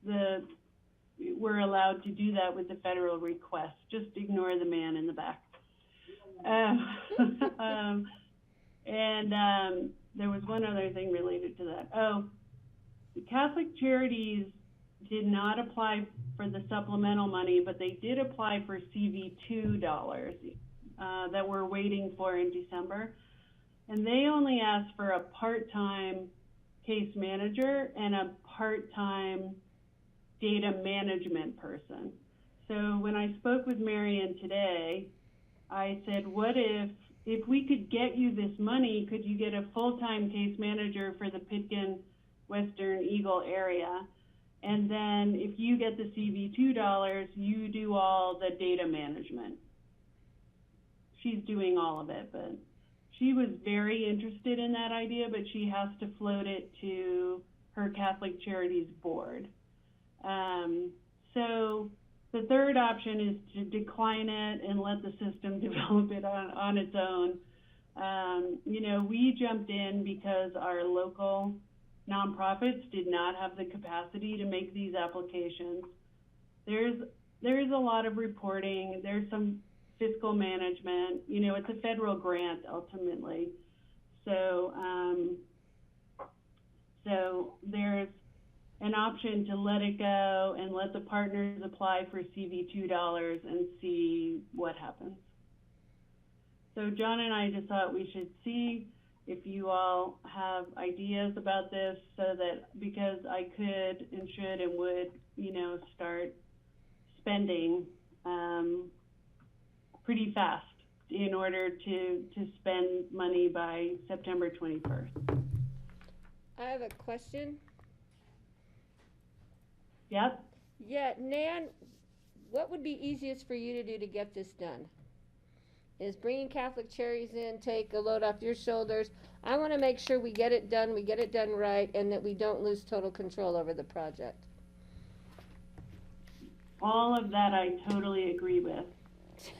we're allowed to do that with the federal request. Just ignore the man in the back. There was one other thing related to that. Oh, the Catholic Charities did not apply for the supplemental money, but they did apply for CV2 dollars that we're waiting for in December. And they only asked for a part-time case manager and a part-time data management person. So when I spoke with Marion today, I said, what if we could get you this money, could you get a full-time case manager for the Pitkin Western Eagle area? And then if you get the CV2 dollars, you do all the data management. She's doing all of it, but she was very interested in that idea, but she has to float it to her Catholic Charities board. So the third option is to decline it and let the system develop it on its own. You know, we jumped in because our local nonprofits did not have the capacity to make these applications. There's a lot of reporting. There's some fiscal management. You know, it's a federal grant ultimately. So, so there's an option to let it go and let the partners apply for CV2 dollars and see what happens. So John and I just thought we should see if you all have ideas about this, so that, because I could and should and would, you know, start spending pretty fast in order to spend money by September 21st. I have a question. Yep. Yeah, Nan, what would be easiest for you to do to get this done? Is bringing Catholic Charities in, take a load off your shoulders? I want to make sure we get it done right, and that we don't lose total control over the project. All of that I totally agree with.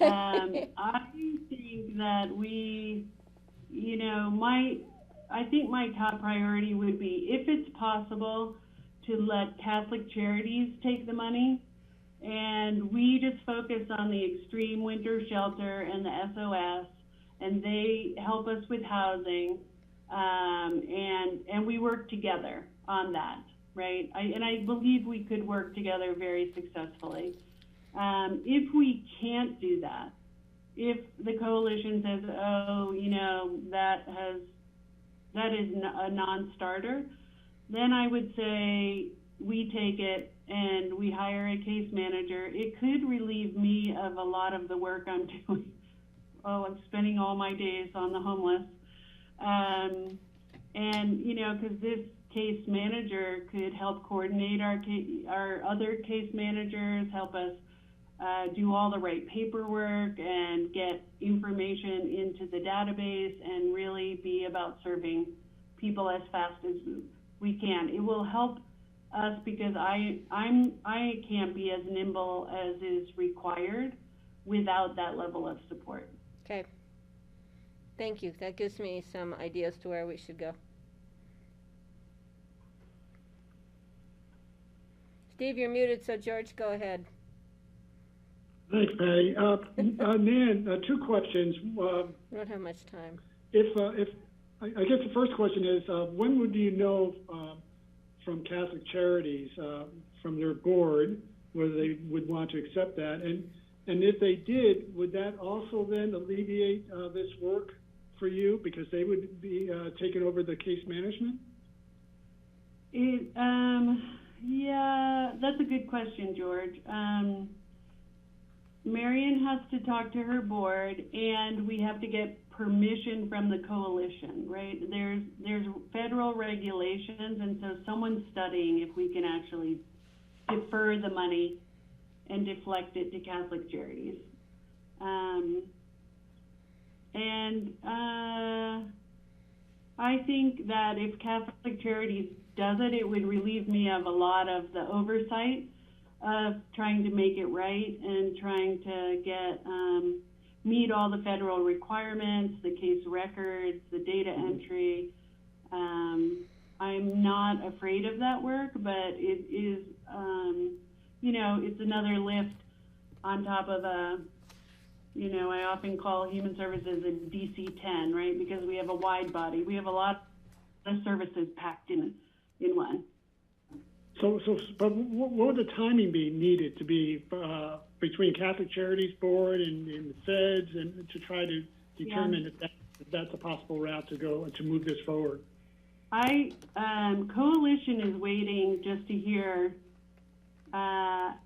I think that we, you know, I think my top priority would be, if it's possible, to let Catholic Charities take the money, and we just focus on the extreme winter shelter and the SOS, and they help us with housing, and we work together on that, right? I believe we could work together very successfully. If we can't do that, if the coalition says, oh, you know, that is a non-starter, then I would say we take it and we hire a case manager. It could relieve me of a lot of the work I'm doing. Oh, I'm spending all my days on the homeless. And, you know, because this case manager could help coordinate our other case managers, help us do all the right paperwork and get information into the database, and really be about serving people as fast as we can. It will help us because I can't be as nimble as is required without that level of support. Okay. Thank you. That gives me some ideas to where we should go. Steve, you're muted, so George, go ahead. Thanks, Patty. Nan, two questions. We don't have much time. I guess the first question is, when would you know from Catholic Charities, from their board, whether they would want to accept that? And if they did, would that also then alleviate this work for you, because they would be taking over the case management? Yeah, that's a good question, George. Marion has to talk to her board, and we have to get permission from the coalition, right? There's federal regulations, and so someone's studying if we can actually defer the money and deflect it to Catholic Charities. I think that if Catholic Charities does it, it would relieve me of a lot of the oversight of trying to make it right and trying to get meet all the federal requirements, the case records, the data entry. I'm not afraid of that work, but it is, you know, it's another lift on top of a You know, I often call human services a DC-10, right? Because we have a wide body. We have a lot of services packed in one. But what would the timing be needed to be between Catholic Charities Board and the feds, and to try to determine if that's a possible route to go and to move this forward? Coalition is waiting just to hear that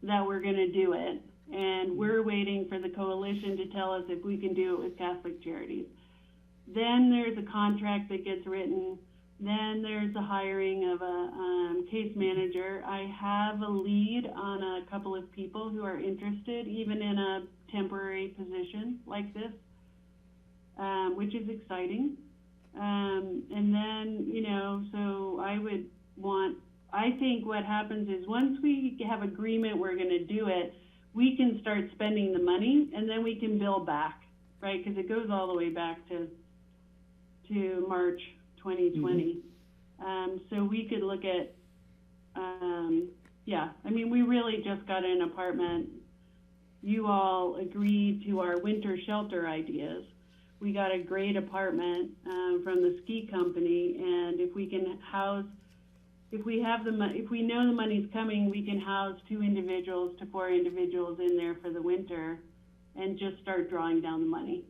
we're going to do it, and we're waiting for the coalition to tell us if we can do it with Catholic Charities. Then there's a contract that gets written. Then there's the hiring of a case manager. I have a lead on a couple of people who are interested, even in a temporary position like this, which is exciting. And then, you know, so I think what happens is once we have agreement we're going to do it, we can start spending the money, and then we can bill back, right? Because it goes all the way back to March 2020. So we could look at, I mean, we really just got an apartment. You all agreed to our winter shelter ideas. We got a great apartment from the ski company, and if we can house, if we know the money's coming, we can house 2 individuals to 4 individuals in there for the winter, and just start drawing down the money.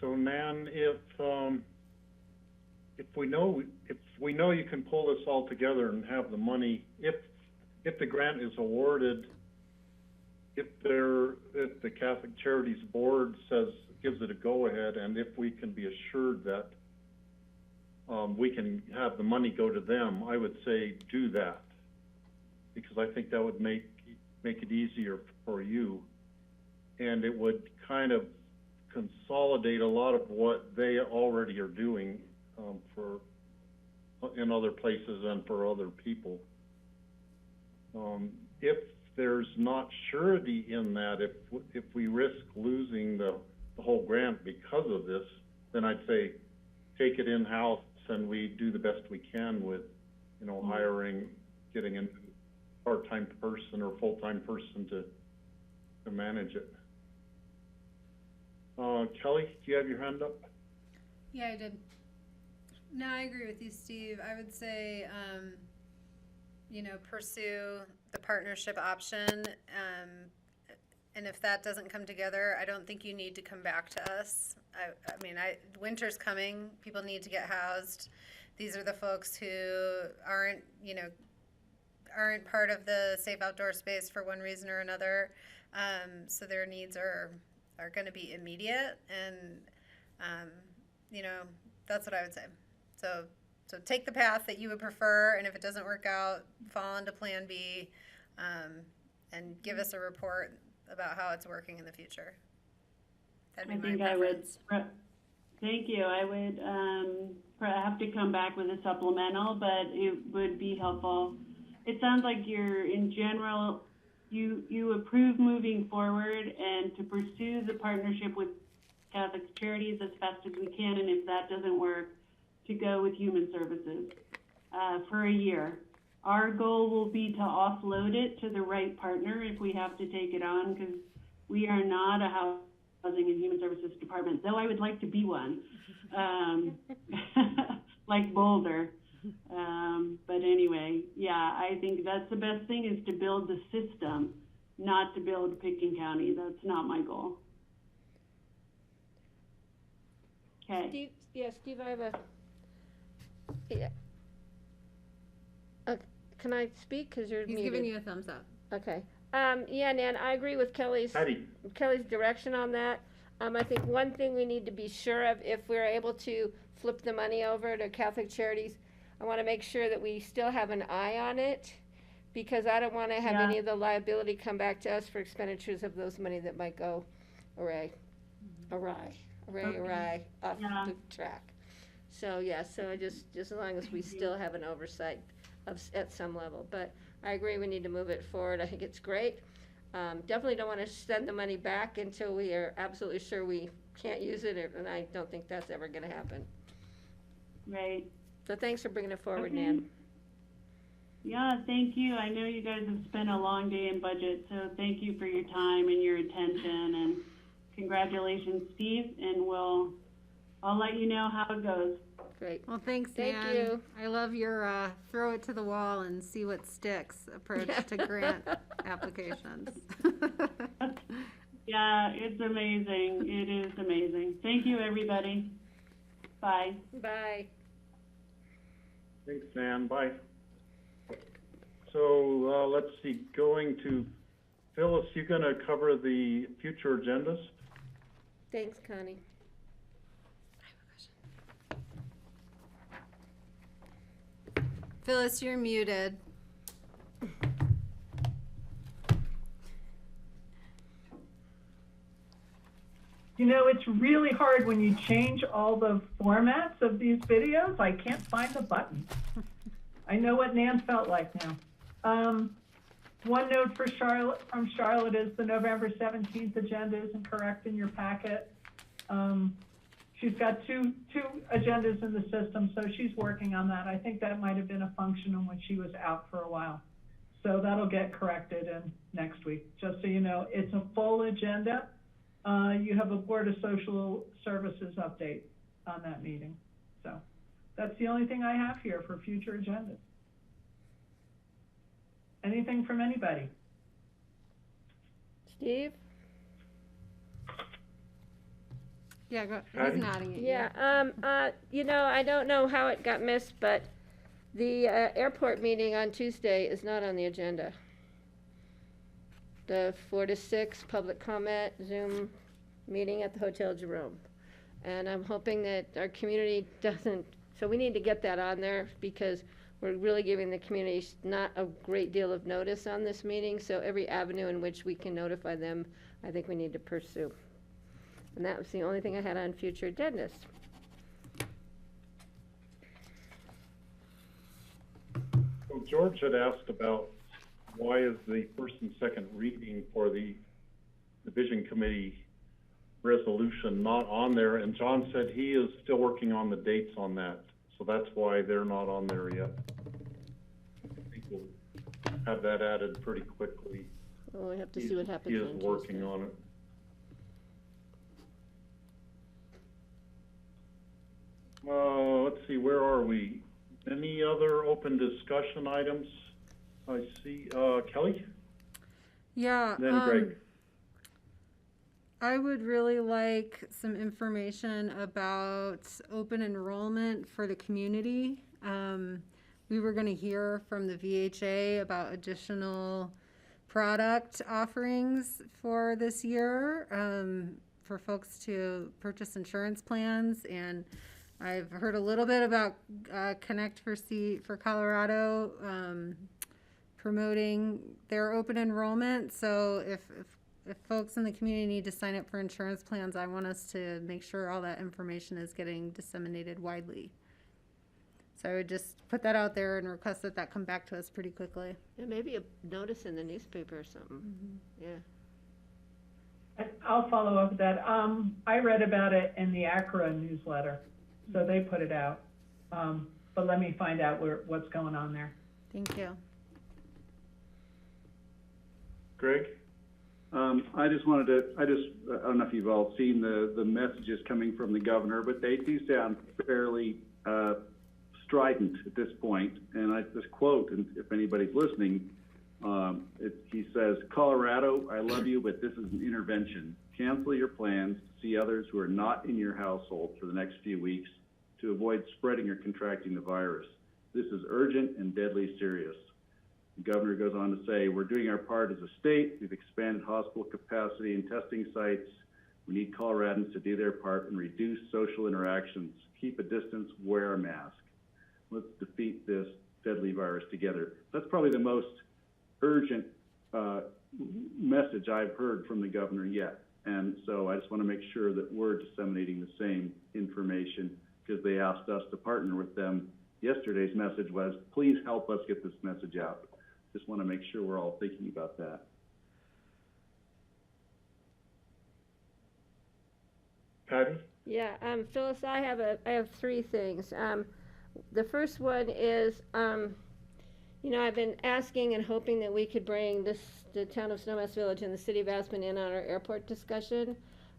So Nan, if we know you can pull this all together and have the money, if the grant is awarded, if the Catholic Charities Board gives it a go-ahead, and if we can be assured that we can have the money go to them, I would say do that, because I think that would make it easier for you, and it would kind of consolidate a lot of what they already are doing in other places and for other people. If there's not surety in that, if we risk losing the whole grant because of this, then I'd say take it in-house and we do the best we can with, you know, hiring, getting a part-time person or full-time person to manage it. Kelly, do you have your hand up? Yeah, I did. No, I agree with you, Steve. I would say, you know, pursue the partnership option. And if that doesn't come together, I don't think you need to come back to us. I mean, winter's coming. People need to get housed. These are the folks who aren't part of the safe outdoor space for one reason or another. So their needs are going to be immediate, and you know, that's what I would say. So take the path that you would prefer, and if it doesn't work out, fall into Plan B, and give us a report about how it's working in the future. That'd be my preference. Thank you. I would have to come back with a supplemental, but it would be helpful. It sounds like you're, in general, you approve moving forward and to pursue the partnership with Catholic Charities as fast as we can, and if that doesn't work, to go with Human Services for a year. Our goal will be to offload it to the right partner if we have to take it on, because we are not a Housing and Human Services department, though I would like to be one, like Boulder. But anyway, yeah, I think that's the best thing, is to build the system, not to build Pitkin County. That's not my goal. Okay. Steve, I have a... Yeah. Can I speak? Because you're muted. He's giving you a thumbs up. Okay. Yeah, Nan, I agree with Kelly's direction on that. I think one thing we need to be sure of, if we're able to flip the money over to Catholic Charities, I want to make sure that we still have an eye on it, because I don't want to have any of the liability come back to us for expenditures of those money that might go awry off the track. So so just as long as we still have an oversight at some level. But I agree, we need to move it forward. I think it's great. Definitely don't want to send the money back until we are absolutely sure we can't use it, and I don't think that's ever going to happen. Right. So thanks for bringing it forward, Okay. Nan. Yeah, thank you. I know you guys have spent a long day in budget, so thank you for your time and your attention, and congratulations, Steve, and I'll let you know how it goes. Great. Well, thanks, Thank Nan. you. I love your throw it to the wall and see what sticks approach to grant applications. Yeah, it's amazing. It is amazing. Thank you, everybody. Bye. Bye. Thanks, Nan. Bye. So, let's see, going to Phyllis, you gonna cover the future agendas? Thanks, Connie. Phyllis, you're muted. You know, it's really hard when you change all the formats of these videos. I can't find the button. I know what Nan felt like now. One note for Charlotte, from Charlotte, is the November 17th agenda isn't correct in your packet. She's got two agendas in the system, so she's working on that. I think that might have been a function of when she was out for a while. So that'll get corrected in next week. Just so you know, it's a full agenda. You have a Board of Social Services update on that meeting. So that's the only thing I have here for future agendas. Anything from anybody? Steve? Yeah, go. Patty? He's nodding at you. Yeah, you know, I don't know how it got missed, but the airport meeting on Tuesday is not on the agenda. The 4 to 6 public comment Zoom meeting at the Hotel Jerome. And I'm hoping that our community doesn't, so we need to get that on there because we're really giving the community not a great deal of notice on this meeting. So every avenue in which we can notify them, I think we need to pursue. And that was the only thing I had on future agendas. So George had asked about why is the first and second reading for the Division Committee resolution not on there, and John said he is still working on the dates on that, so that's why they're not on there yet. I think we'll have that added pretty quickly. Well, we have to see what happens He on is Tuesday. working on it. Let's see, where are we? Any other open discussion items? I see, Kelly? Yeah. Then Greg. I would really like some information about open enrollment for the community. We were going to hear from the VHA about additional product offerings for this year for folks to purchase insurance plans, and I've heard a little bit about Connect for Colorado promoting their open enrollment. So if folks in the community need to sign up for insurance plans, I want us to make sure all that information is getting disseminated widely. So I would just put that out there and request that that come back to us pretty quickly. Yeah, maybe a notice in the newspaper or something. Yeah. I'll follow up with that. I read about it in the ACRA newsletter, so they put it out. But let me find out what's going on there. Thank you. Greg? I just wanted to, I don't know if you've all seen the messages coming from the governor, but they do sound fairly strident at this point. And I just quote, and if anybody's listening, he says, "Colorado, I love you, but this is an intervention. Cancel your plans to see others who are not in your household for the next few weeks to avoid spreading or contracting the virus. This is urgent and deadly serious." The governor goes on to say, "We're doing our part as a state. We've expanded hospital capacity and testing sites. We need Coloradans to do their part and reduce social interactions. Keep a distance, wear a mask. Let's defeat this deadly virus together." That's probably the most urgent message I've heard from the governor yet. And so I just want to make sure that we're disseminating the same information, because they asked us to partner with them. Yesterday's message was, please help us get this message out. Just want to make sure we're all thinking about that. Patty? Yeah, Phyllis, I have 3 things. The first one is, you know, I've been asking and hoping that we could bring the town of Snowmass Village and the city of Aspen in on our airport discussion.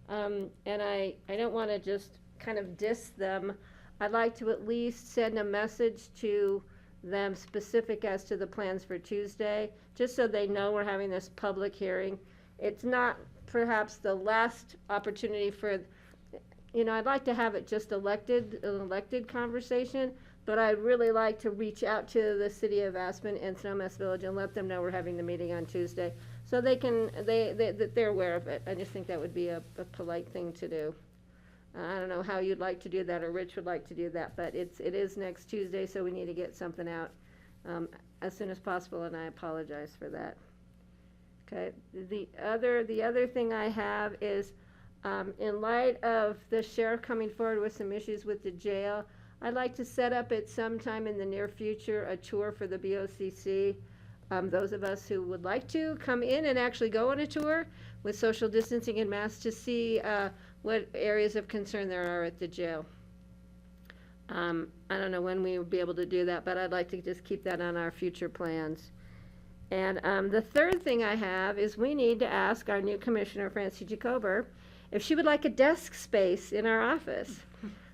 And I don't want to just kind of diss them. I'd like to at least send a message to them specific as to the plans for Tuesday, just so they know we're having this public hearing. It's not perhaps the last opportunity for, you know, I'd like to have it just an elected conversation, but I'd really like to reach out to the city of Aspen and Snowmass Village and let them know we're having the meeting on Tuesday, so they can, that they're aware of it. I just think that would be a polite thing to do. I don't know how you'd like to do that, or Rich would like to do that, but it is next Tuesday, so we need to get something out as soon as possible, and I apologize for that. Okay, the other thing I have is, in light of the sheriff coming forward with some issues with the jail, I'd like to set up at some time in the near future a tour for the BOCC. Those of us who would like to come in and actually go on a tour with social distancing and masks to see what areas of concern there are at the jail. I don't know when we will be able to do that, but I'd like to just keep that on our future plans. And the third thing I have is we need to ask our new commissioner, Francie Jacober, if she would like a desk space in our office.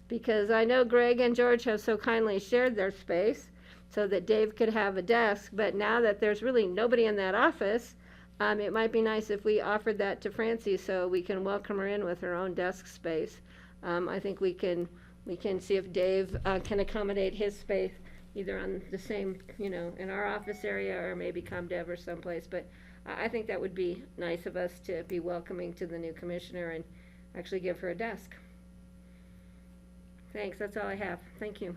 Because I know Greg and George have so kindly shared their space so that Dave could have a desk, but now that there's really nobody in that office, it might be nice if we offered that to Francie so we can welcome her in with her own desk space. I think we can see if Dave can accommodate his space either on the same, you know, in our office area or maybe ComDev or someplace. But I think that would be nice of us to be welcoming to the new commissioner and actually give her a desk. Thanks, that's all I have. Thank you.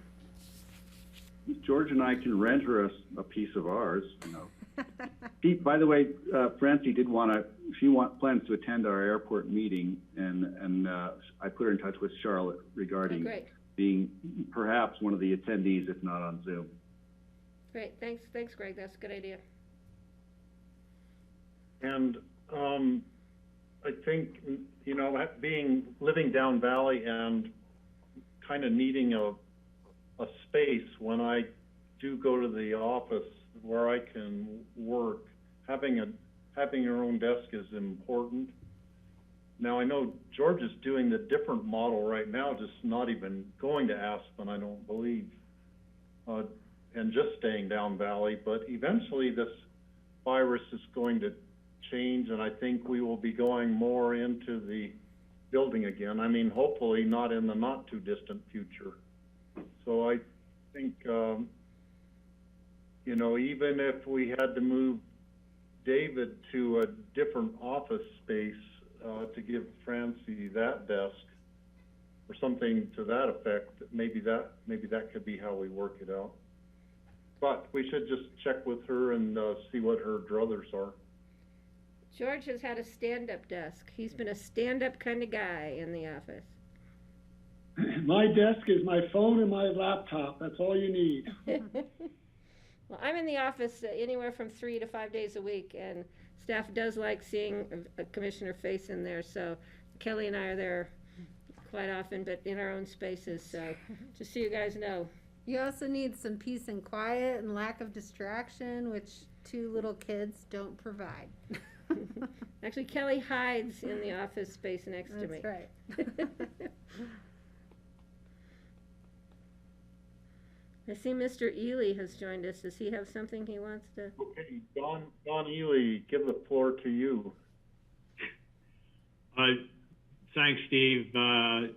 George and I can rent her a piece of ours, you know. Pete, by the way, Francie did plans to attend our airport meeting, and I put her in touch with Charlotte regarding being perhaps one of the attendees, if not on Zoom. Great, thanks, Greg. That's a good idea. And I think, you know, living down Valley and kind of needing a space when I do go to the office where I can work, having your own desk is important. Now I know George is doing the different model right now, just not even going to Aspen, I don't believe, and just staying down Valley. But eventually this virus is going to change, and I think we will be going more into the building again. I mean, hopefully not in the not too distant future. So I think, you know, even if we had to move David to a different office space to give Francie that desk or something to that effect, maybe that could be how we work it out. But we should just check with her and see what her druthers are. George has had a stand-up desk. He's been a stand-up kind of guy in the office. My desk is my phone and my laptop. That's all you need. Well, I'm in the office anywhere from 3 to 5 days a week, and staff does like seeing a commissioner face in there, so Kelly and I are there quite often, but in our own spaces, so just so you guys know. You also need some peace and quiet and lack of distraction, which 2 little kids don't provide. Actually, Kelly hides in the office space next to me. That's right. I see Mr. Ely has joined us. Does he have something he wants to? Okay, Don Ely, give the floor to you. Thanks, Steve. I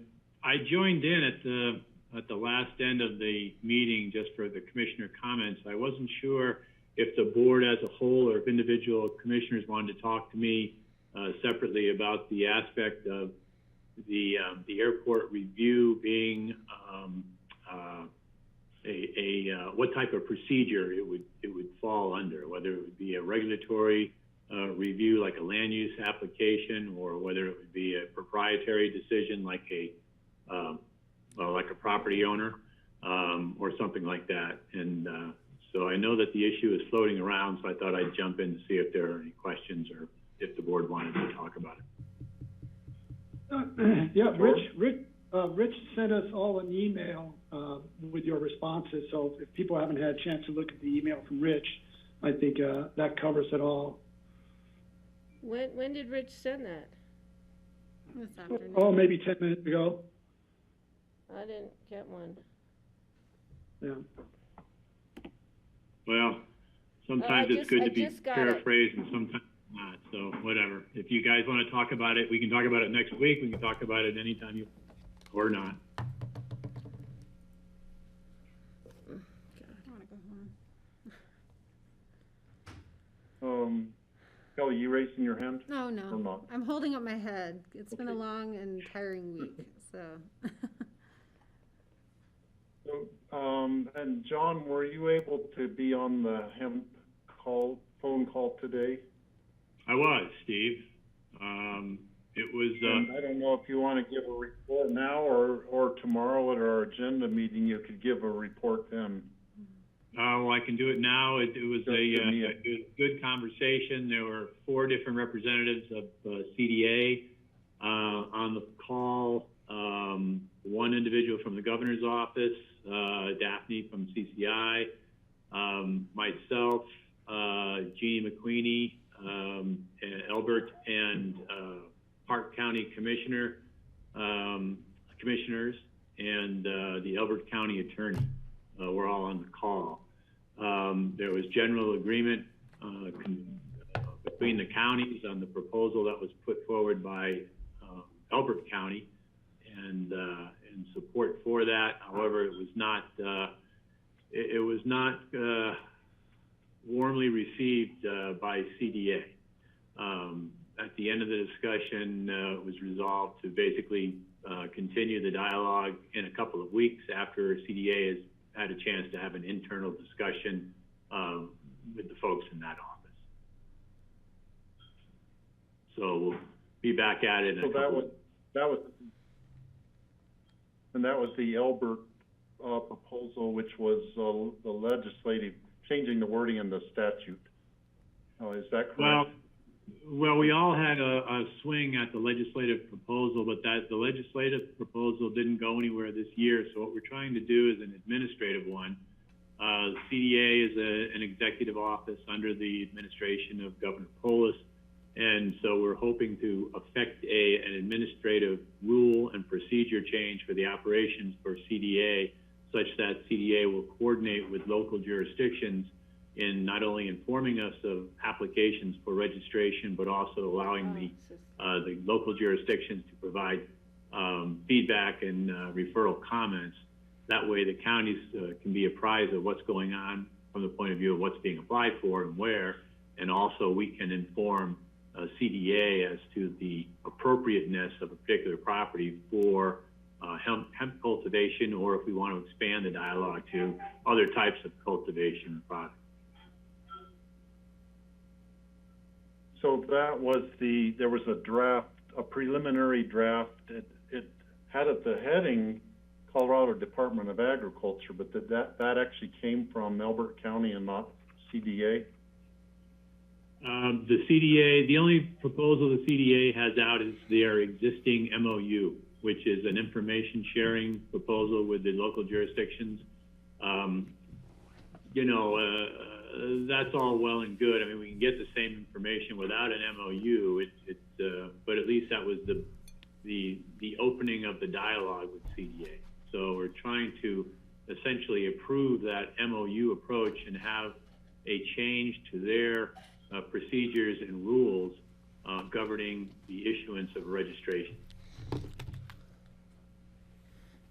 joined in at the last end of the meeting just for the commissioner comments. I wasn't sure if the board as a whole or if individual commissioners wanted to talk to me separately about the aspect of the airport review being what type of procedure it would fall under, whether it would be a regulatory review like a land use application, or whether it would be a proprietary decision like a property owner or something like that. And so I know that the issue is floating around, so I thought I'd jump in to see if there are any questions or if the board wanted to talk about it. Yeah, Rich sent us all an email with your responses, so if people haven't had a chance to look at the email from Rich, I think that covers it all. When did Rich send that? This afternoon. Oh, maybe 10 minutes ago. I didn't get one. Yeah. Well, sometimes it's good to be just got paraphrased and sometimes not, so whatever. If you guys want to talk about it, we can talk about it next week. We can talk about it anytime you, or not. I wanna go home. Kelly, you raising your hand? No, Or no. not? I'm holding up my head. It's been a Okay. long and tiring week, so. And John, were you able to be on the hemp phone call today? I was, Steve. It was, And I don't know if you want to give a report now or tomorrow at our agenda meeting, you could give a report then. well, I can do it now. It was a good conversation. There were 4 different representatives of CDA on the call. One individual from the governor's office, Daphne from CCI, myself, Jeannie McQueenie, Elbert, and Park County commissioners, and the Elbert County attorney. Were all on the call. There was general agreement between the counties on the proposal that was put forward by Elbert County, and support for that. However, it was not warmly received by CDA. At the end of the discussion, it was resolved to basically continue the dialogue in a couple of weeks after CDA has had a chance to have an internal discussion with the folks in that office. So we'll be back at it. So that was the Elbert proposal, which was the legislative, changing the wording in the statute. Is that correct? Well, we all had a swing at the legislative proposal, but the legislative proposal didn't go anywhere this year. So what we're trying to do is an administrative one. CDA is an executive office under the administration of Governor Polis. And so we're hoping to effect an administrative rule and procedure change for the operations for CDA, such that CDA will coordinate with local jurisdictions in not only informing us of applications for registration, but also allowing the local jurisdictions to provide feedback and referral comments. That way the counties can be apprised of what's going on from the point of view of what's being applied for and where, and also we can inform CDA as to the appropriateness of a particular property for hemp cultivation, or if we want to expand the dialogue to other types of cultivation products. So that was there was a draft, a preliminary draft. It had at the heading Colorado Department of Agriculture, but that actually came from Elbert County and not CDA? The CDA, the only proposal the CDA has out is their existing MOU, which is an information sharing proposal with the local jurisdictions. That's all well and good. I mean, we can get the same information without an MOU, but at least that was the opening of the dialogue with CDA. So we're trying to essentially approve that MOU approach and have a change to their procedures and rules governing the issuance of registration.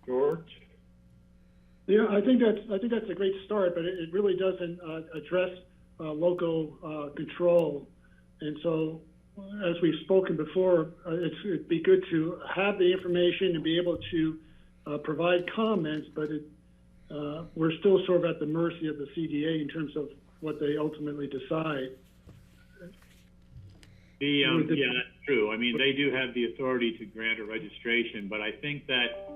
George? Yeah, I think that's a great start, but it really doesn't address local control. And so, as we've spoken before, it'd be good to have the information and be able to provide comments, but we're still sort of at the mercy of the CDA in terms of what they ultimately decide. Yeah, that's true. I mean, they do have the authority to grant a registration, but I think that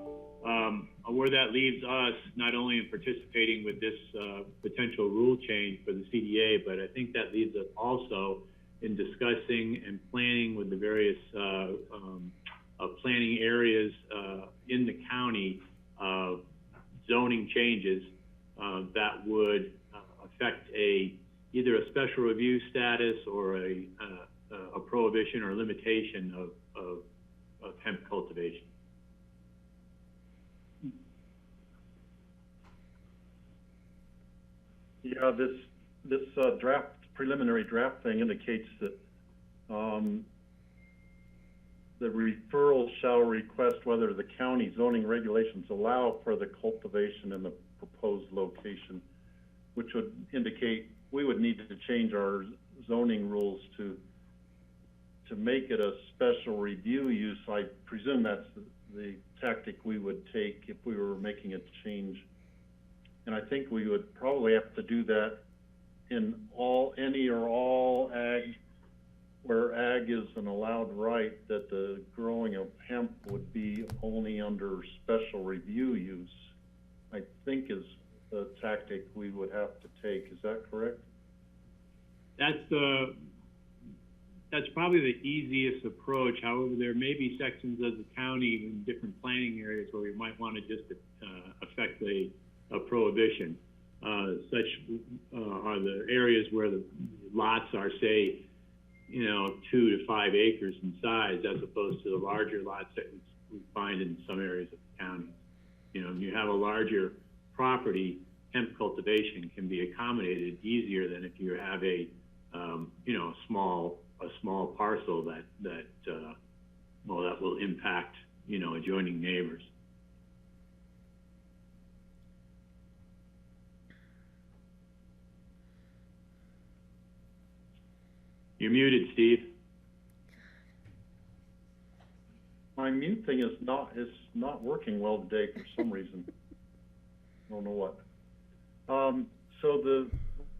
where that leaves us, not only in participating with this potential rule change for the CDA, but I think that leaves us also in discussing and planning with the various planning areas in the county, zoning changes that would affect either a special review status or a prohibition or limitation of hemp cultivation. Yeah, this preliminary draft thing indicates that the referral shall request whether the county zoning regulations allow for the cultivation in the proposed location, which would indicate we would need to change our zoning rules to make it a special review use. I presume that's the tactic we would take if we were making a change. And I think we would probably have to do that in any or all ag, where ag is an allowed right, that the growing of hemp would be only under special review use, I think is the tactic we would have to take. Is that correct? That's probably the easiest approach. However, there may be sections of the county in different planning areas where we might want to just affect a prohibition. Such are the areas where the lots are, say, 2 to 5 acres in size, as opposed to the larger lots that we find in some areas of the county. You have a larger property, hemp cultivation can be accommodated easier than if you have a small parcel that will impact adjoining neighbors. You're muted, Steve. My mute thing is not working well today for some reason. I don't know what. So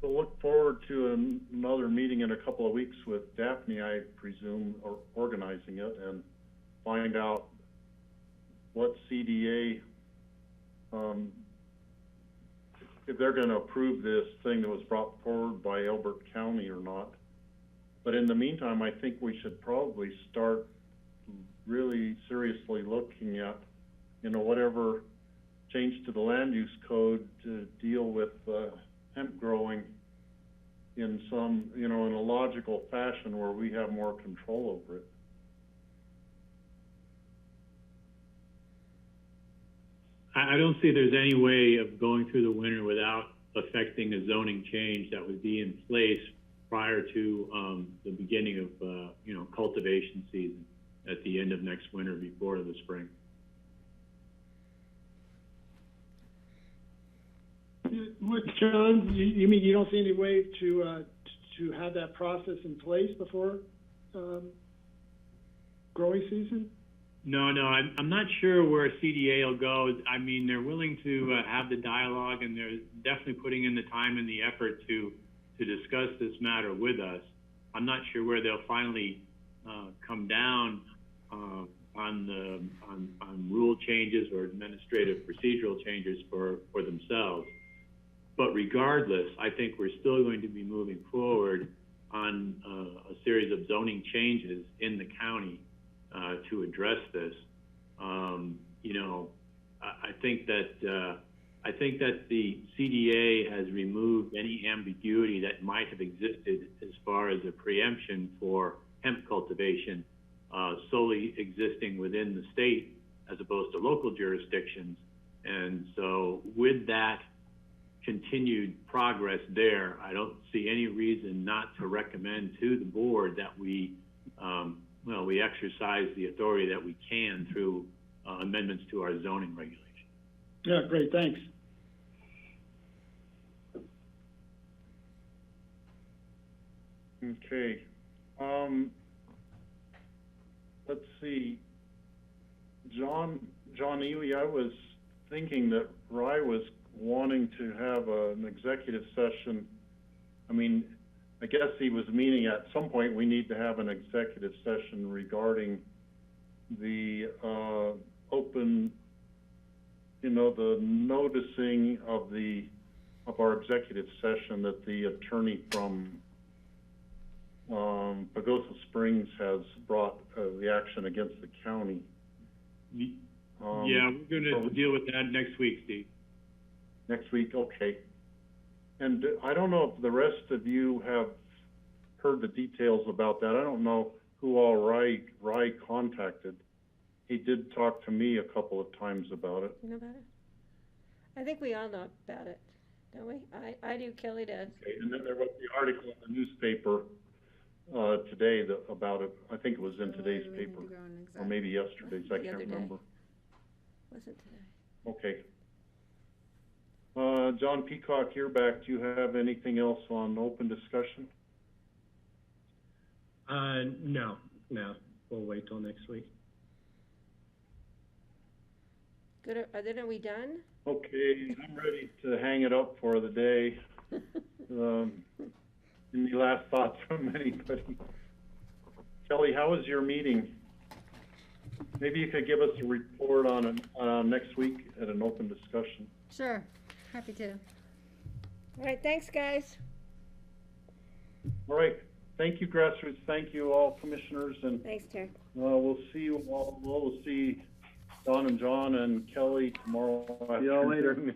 we'll look forward to another meeting in a couple of weeks with Daphne, I presume, or organizing it, and find out what CDA, if they're going to approve this thing that was brought forward by Elbert County or not. But in the meantime, I think we should probably start really seriously looking at, whatever change to the land use code to deal with hemp growing in some, in a logical fashion where we have more control over it. I don't see there's any way of going through the winter without affecting a zoning change that would be in place prior to the beginning of cultivation season at the end of next winter before the spring. What, John, you mean you don't see any way to have that process in place before growing season? No, I'm not sure where CDA will go. I mean, they're willing to have the dialogue, and they're definitely putting in the time and the effort to discuss this matter with us. I'm not sure where they'll finally come down on rule changes or administrative procedural changes for themselves. But regardless, I think we're still going to be moving forward on a series of zoning changes in the county to address this. I think that the CDA has removed any ambiguity that might have existed as far as a preemption for hemp cultivation solely existing within the state as opposed to local jurisdictions. And so with that continued progress there, I don't see any reason not to recommend to the board that we exercise the authority that we can through amendments to our zoning regulations. Yeah, great, thanks. Okay. Let's see. John Ely, I was thinking that Rye was wanting to have an executive session. I mean, I guess he was meaning at some point we need to have an executive session regarding the open, the noticing of our executive session that the attorney from Pagosa Springs has brought the action against the county. Yeah, we're gonna deal with that next week, Steve. Next week, okay. And I don't know if the rest of you have heard the details about that. I don't know who all Ry contacted. He did talk to me a couple of times about it. You know about it? I think we all know about it, don't we? I do, Kelly does. Okay, and then there was the article in the newspaper today about it. I think it was in today's paper, or maybe yesterday's. I can't remember. Wasn't today. Okay. John Peacock, you're back. Do you have anything else on open discussion? No. We'll wait till next week. Good. Are we done? Okay, I'm ready to hang it up for the day. Any last thoughts from anybody? Kelly, how was your meeting? Maybe you could give us a report on it next week at an open discussion. Sure, happy to. All right, thanks, guys. All right, thank you, Grassroots. Thank you, all commissioners, and thanks, Terry. We'll see you all. We'll see Don and John and Kelly tomorrow. See y'all later.